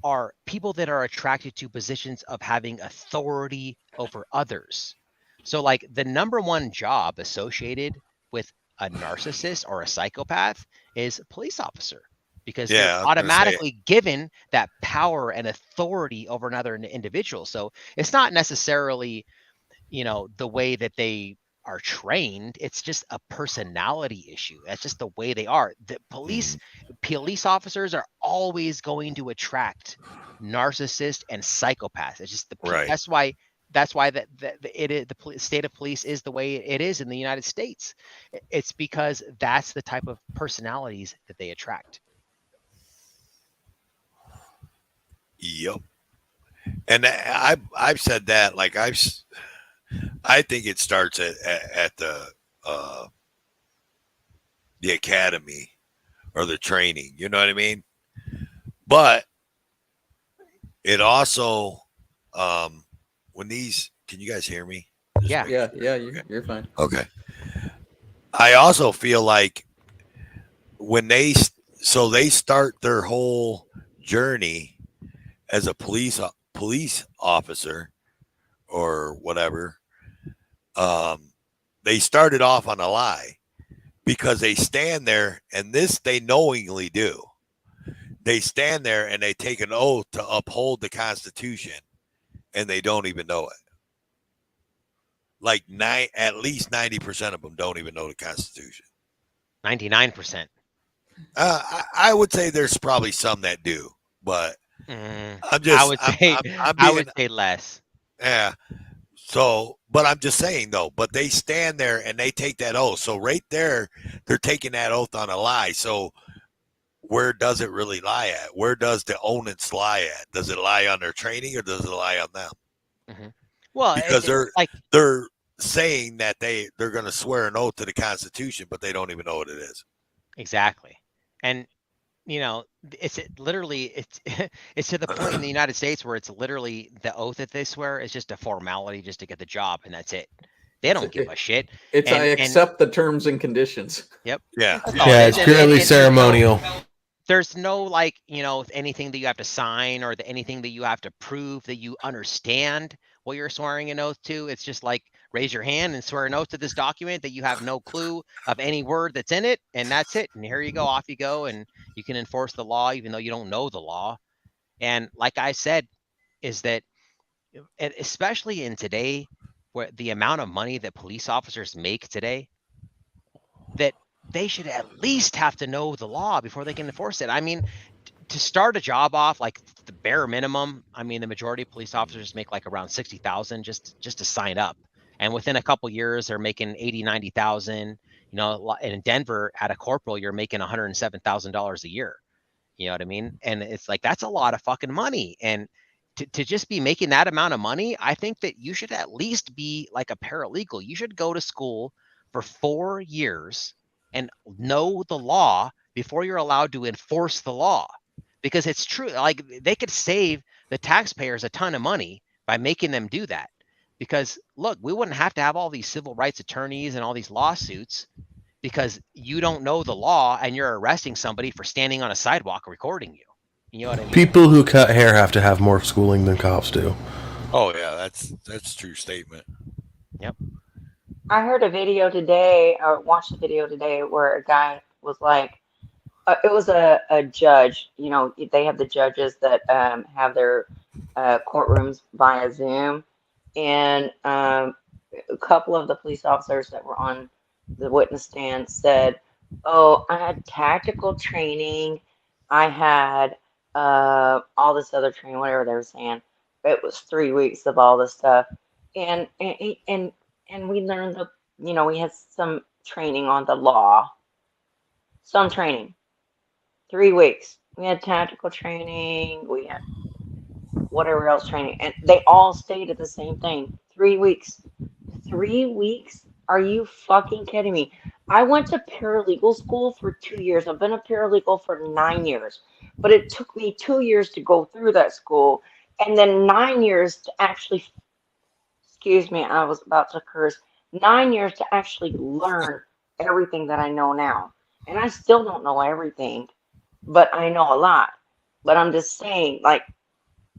are people that are attracted to positions of having authority over others. So like the number one job associated with a narcissist or a psychopath is a police officer because they're automatically given that power and authority over another individual. So it's not necessarily, the way that they are trained. It's just a personality issue. That's just the way they are. The police officers are always going to attract narcissists and psychopaths. It's just that's why the state of police is the way it is in the United States. It's because that's the type of personalities that they attract. Yep. And I've said that, like I think it starts at the academy or the training, you know what I mean? But it also, when these, can you guys hear me? Yeah, you're fine. Okay. I also feel like when they start their whole journey as a police officer or whatever, they started off on a lie because they stand there, and this they knowingly do. They stand there and they take an oath to uphold the Constitution, and they don't even know it. Like at least 90% of them don't even know the Constitution. 99%. I would say there's probably some that do, but I would say less. Yeah. So, but I'm just saying though, but they stand there and they take that oath. So right there, they're taking that oath on a lie. So where does it really lie at? Where does the onus lie at? Does it lie on their training or does it lie on them? Mm-hmm. Well, because they're saying that they're going to swear an oath to the Constitution, but they don't even know what it is. Exactly. And it's literally it's to the point in the United States where it's literally the oath that they swear is just a formality just to get the job, and that's it. They don't give a shit. It's I accept the terms and conditions. Yep. Yeah. Yeah, it's purely ceremonial. There's no anything that you have to sign or anything that you have to prove that you understand what you're swearing an oath to. It's just like raise your hand and swear an oath to this document that you have no clue of any word that's in it, and that's it. And here you go, off you go, and you can enforce the law even though you don't know the law. And like I said, is that especially in today, where the amount of money that police officers make today, that they should at least have to know the law before they can enforce it. I mean, to start a job off, like the bare minimum, I mean, the majority of police officers make like around 60,000 just to sign up. And within a couple years, they're making 80, 90,000. And in Denver, at a corporal, you're making $107,000 a year. You know what I mean? And it's like, that's a lot of fucking money. And to just be making that amount of money, I think that you should at least be like a paralegal. You should go to school for 4 years and know the law before you're allowed to enforce the law. Because it's true, like they could save the taxpayers a ton of money by making them do that. Because look, we wouldn't have to have all these civil rights attorneys and all these lawsuits because you don't know the law and you're arresting somebody for standing on a sidewalk recording you. You know what I mean? People who cut hair have to have more schooling than cops do. Oh yeah, that's a true statement. Yep. I heard a video today, or watched a video today, where a guy was like, it was a judge. You know, they have the judges that have their courtrooms via Zoom, and a couple of the police officers that were on the witness stand said, "Oh, I had tactical training. I had all this other training, whatever they were saying. It was 3 weeks of all this stuff, and we learned the, you know, we had some training on the law, some training, 3 weeks. We had tactical training. We had whatever else training, and they all stated the same thing. 3 weeks. 3 weeks? Are you fucking kidding me? I went to paralegal school for 2 years. I've been a paralegal for 9 years, but it took me 2 years to go through that school, and then 9 years to actually, excuse me, I was about to curse, 9 years to actually learn everything that I know now. And I still don't know everything, but I know a lot. But I'm just saying, like,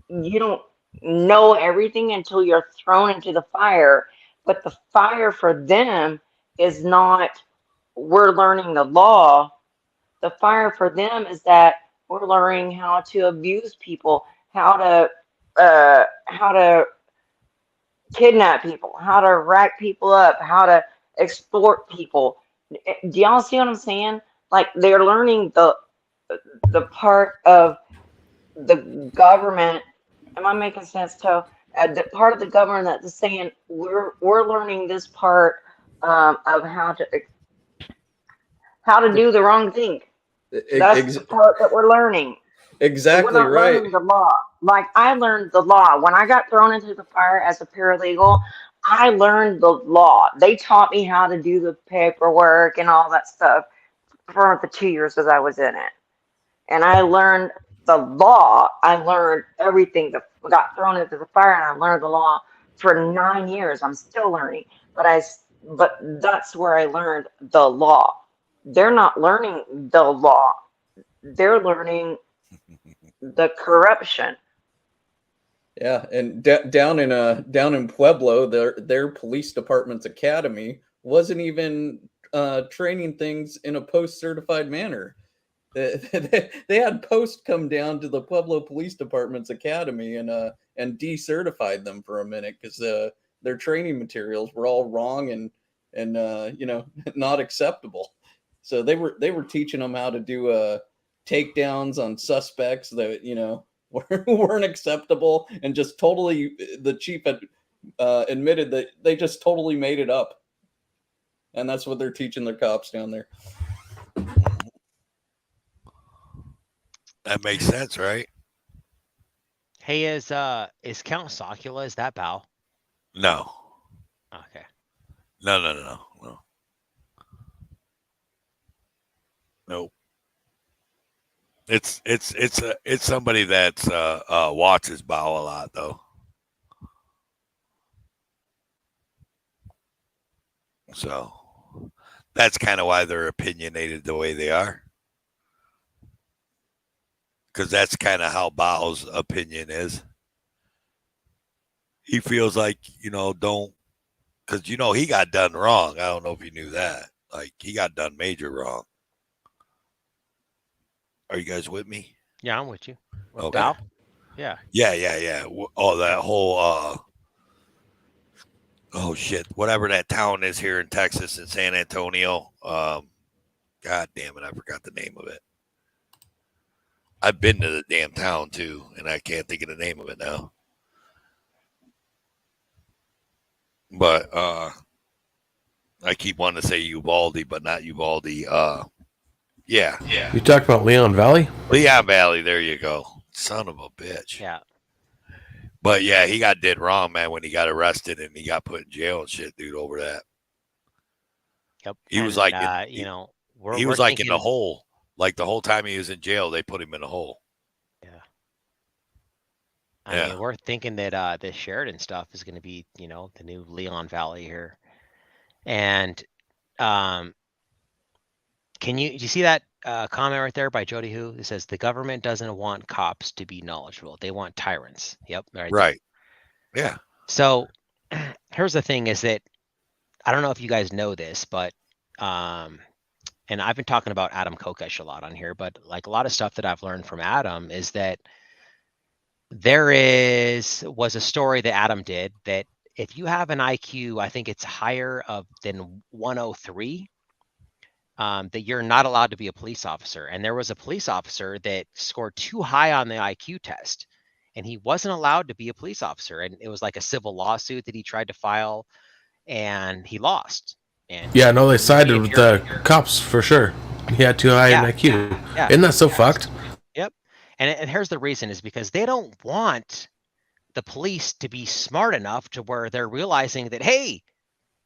you don't know everything until you're thrown into the fire. But the fire for them is not, we're learning the law. The fire for them is that we're learning how to abuse people, how to kidnap people, how to rack people up, how to exploit people. Do y'all see what I'm saying? Like, they're learning the part of the government. Am I making sense, Toe? The part of the government that's saying we're learning this part of how to do the wrong thing. That's the part that we're learning. Exactly We're not right. learning the law. Like, I learned the law when I got thrown into the fire as a paralegal. I learned the law. They taught me how to do the paperwork and all that stuff for the 2 years that I was in it. And I learned the law. I learned everything. Got thrown into the fire, and I learned the law for 9 years. I'm still learning, but that's where I learned the law. They're not learning the law. They're learning the corruption. Yeah, and down in Pueblo, their police department's academy wasn't even training things in a post-certified manner. They had post come down to the Pueblo Police Department's academy and decertified them for a minute because their training materials were all wrong and not acceptable. So they were teaching them how to do takedowns on suspects that weren't acceptable, and just totally, the chief had admitted that they just totally made it up, and that's what they're teaching their cops down there. That makes sense, right? Hey, is Count Socula, is that Bao? No. Okay. No. Nope. It's somebody that's watches Bao a lot though. So that's kind of why they're opinionated the way they are. Because that's kind of how Bao's opinion is. He feels like, don't, because, he got done wrong. I don't know if you knew that. Like, he got done major wrong. Are you guys with me? Yeah, I'm with you. Okay. Bao? Yeah. Yeah. Oh, that whole, oh, shit. Whatever that town is here in Texas, in San Antonio. God damn it. I forgot the name of it. I've been to the damn town too, and I can't think of the name of it now. But I keep wanting to say Uvalde, but not Uvalde. Yeah. You talk about Leon Valley? Leon Valley, there you go. Son of a bitch. Yeah. But yeah, he got did wrong, man, when he got arrested and he got put in jail and shit, dude, over that. Yep. He was And, like, he was like in the hole. Like the whole time he was in jail, they put him in a hole. I mean, we're thinking that this Sheridan stuff is going to be, you know, the new Leon Valley here. And do you see that comment right there by Jody Who? It says the government doesn't want cops to be knowledgeable. They want tyrants. Yep. Right. Yeah. So here's the thing is that I don't know if you guys know this, but and I've been talking about Adam Kokesh a lot on here, but like a lot of stuff that I've learned from Adam is that was a story that Adam did that if you have an IQ, I think it's higher than 103, that you're not allowed to be a police officer. And there was a police officer that scored too high on the IQ test, and he wasn't allowed to be a police officer. And it was like a civil lawsuit that he tried to file, and he lost. And yeah, no, they sided with the cops for sure. He had too high an IQ. Yeah. Isn't that so fucked? Yep. And here's the reason is because they don't want the police to be smart enough to where they're realizing that, hey,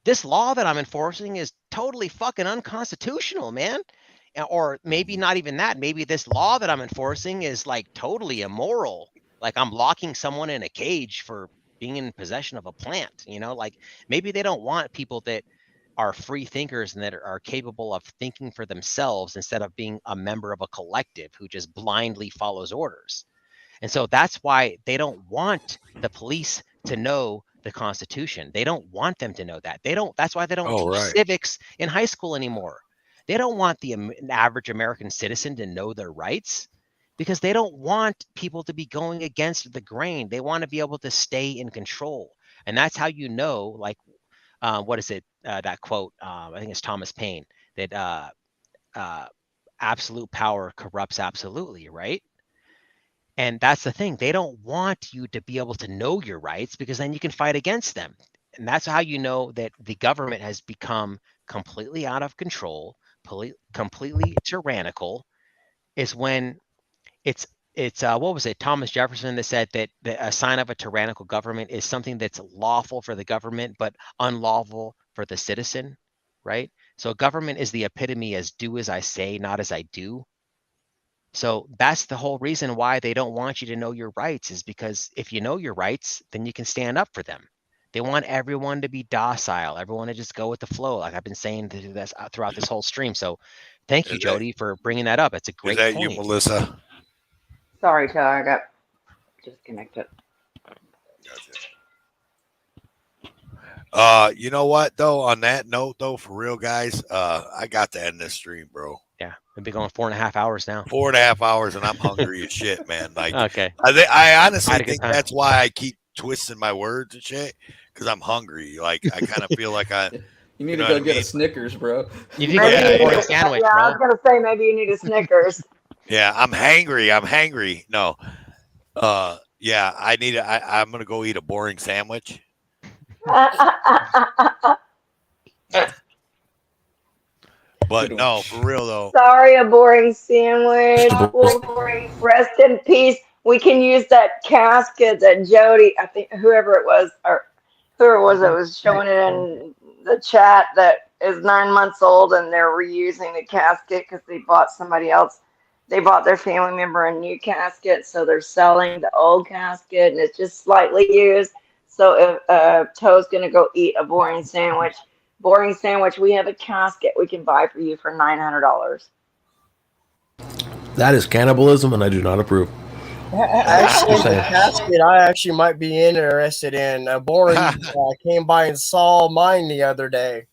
this law that I'm enforcing is totally fucking unconstitutional, man. Or maybe not even that. Maybe this law that I'm enforcing is like totally immoral. Like I'm locking someone in a cage for being in possession of a plant, you know, like maybe they don't want people that are free thinkers and that are capable of thinking for themselves instead of being a member of a collective who just blindly follows orders. And so that's why they don't want the police to know the Constitution. They don't want them to know that. That's why they don't teach civics in high school anymore. They don't want the average American citizen to know their rights because they don't want people to be going against the grain. They want to be able to stay in control. And that's how you know, like, what is it? That quote, I think it's Thomas Paine, that absolute power corrupts absolutely, right? And that's the thing. They don't want you to be able to know your rights because then you can fight against them. And that's how you know that the government has become completely out of control, completely tyrannical, is when it's what was it? Thomas Jefferson that said that a sign of a tyrannical government is something that's lawful for the government, but unlawful for the citizen, right? So government is the epitome as do as I say, not as I do. So that's the whole reason why they don't want you to know your rights is because if you know your rights, then you can stand up for them. They want everyone to be docile, everyone to just go with the flow, like I've been saying this throughout this whole stream. So thank you, Jody, for bringing that up. It's a great point. Is that you, Melissa? Sorry, Tyler, I got disconnected. You know what though? On that note, though, for real, guys, I got to end this stream, bro. Yeah, we've been going 4.5 hours now. 4.5 hours, and I'm hungry as shit, man. Like, okay, I honestly think that's why I keep twisting my words and shit because I'm hungry. Like, I kind of feel like You need to go get a Snickers, bro. You need to go get a sandwich, bro. I was gonna say maybe you need a Snickers. Yeah, I'm hangry. No, yeah, I'm gonna go eat a boring sandwich. But no, for real though. Sorry, a boring sandwich. Rest in peace. We can use that casket that Jody, I think whoever it was that was showing it in the chat that is 9 months old, and they're reusing the casket because they bought somebody else. They bought their family member a new casket, so they're selling the old casket, and it's just slightly used. So if Toe's gonna go eat a boring sandwich, we have a casket we can buy for you for $900. That is cannibalism, and I do not approve. Actually, the casket I actually might be interested in. A boring came by and saw mine the other day.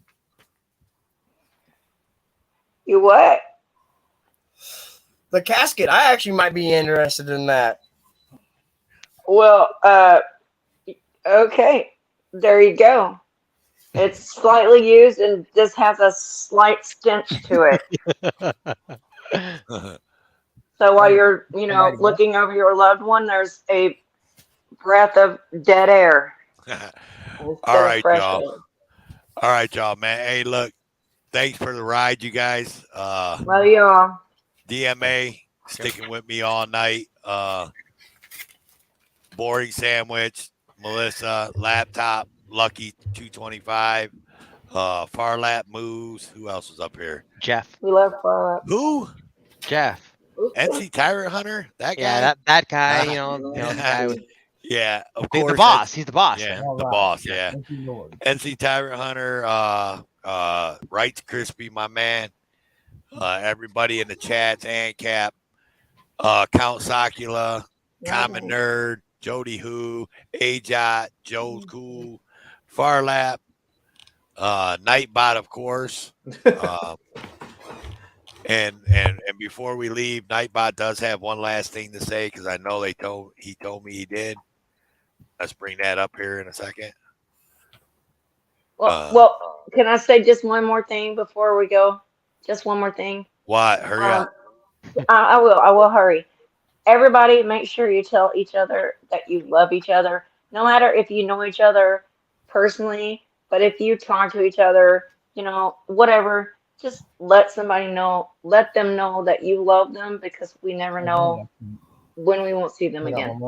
You what? The casket. I actually might be interested in that. Well, okay. There you go. It's slightly used and just has a slight stench to it. So while you're, looking over your loved one, there's a breath of dead air. All right, y'all. All right, y'all, man. Hey, look, thanks for the ride, you guys. Love you all. DMA sticking with me all night. Boring sandwich, Melissa, laptop, Lucky 225, Farlap moves. Who else was up here? Jeff. We love Farlap. Who? Jeff. NC Tyrant Hunter, that guy. Yeah, that guy. You know the guy with. Yeah, of He's course. the boss. He's the boss. Yeah, Man. the boss. Yeah. NC Tyrant Hunter, Right Crispy, my man. Everybody in the chats, Cap, Count Sakula, Common Nerd, Jody Who, Ajot, Joe's Cool, Farlap, Nightbot, of course. And before we leave, Nightbot does have one last thing to say because I know he told me he did. Let's bring that up here in a second. Well, can I say just one more thing before we go? Just one more thing. What? Hurry up. I will hurry. Everybody, make sure you tell each other that you love each other, no matter if you know each other personally, but if you talk to each other, you know, whatever, just let them know that you love them because we never know when we won't see them again.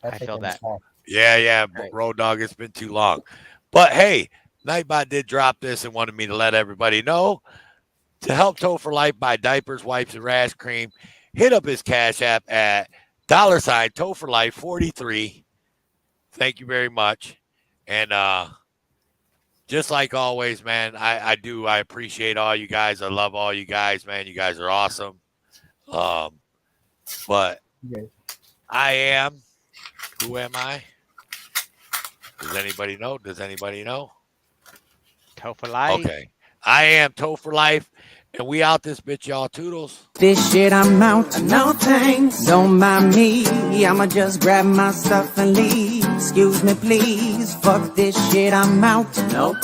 I feel that. Yeah, Road Dog, it's been too long. But hey, Nightbot did drop this and wanted me to let everybody know to help Toe for Life buy diapers, wipes, and rash cream. Hit up his Cash App at $ Toe for Life 43. Thank you very much. And just like always, man, I appreciate all you guys. I love all you guys, man. You guys are awesome. But who am I? Does anybody know? Toe for Life. Okay. I am Toe for Life, and we out this bitch, y'all. Toodles. This shit, I'm out. No thanks. Don't mind me. I'ma just grab my stuff and leave. Excuse me, please. Fuck this shit, I'm out. Nope.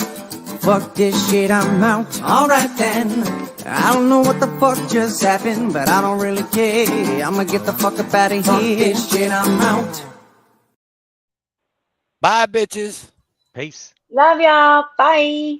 Fuck this shit, I'm out. Alright then. I don't know what the fuck just happened, but I don't really care. I'ma get the fuck up out of here. Fuck this shit, I'm out. Bye, bitches. Peace. Love y'all. Bye.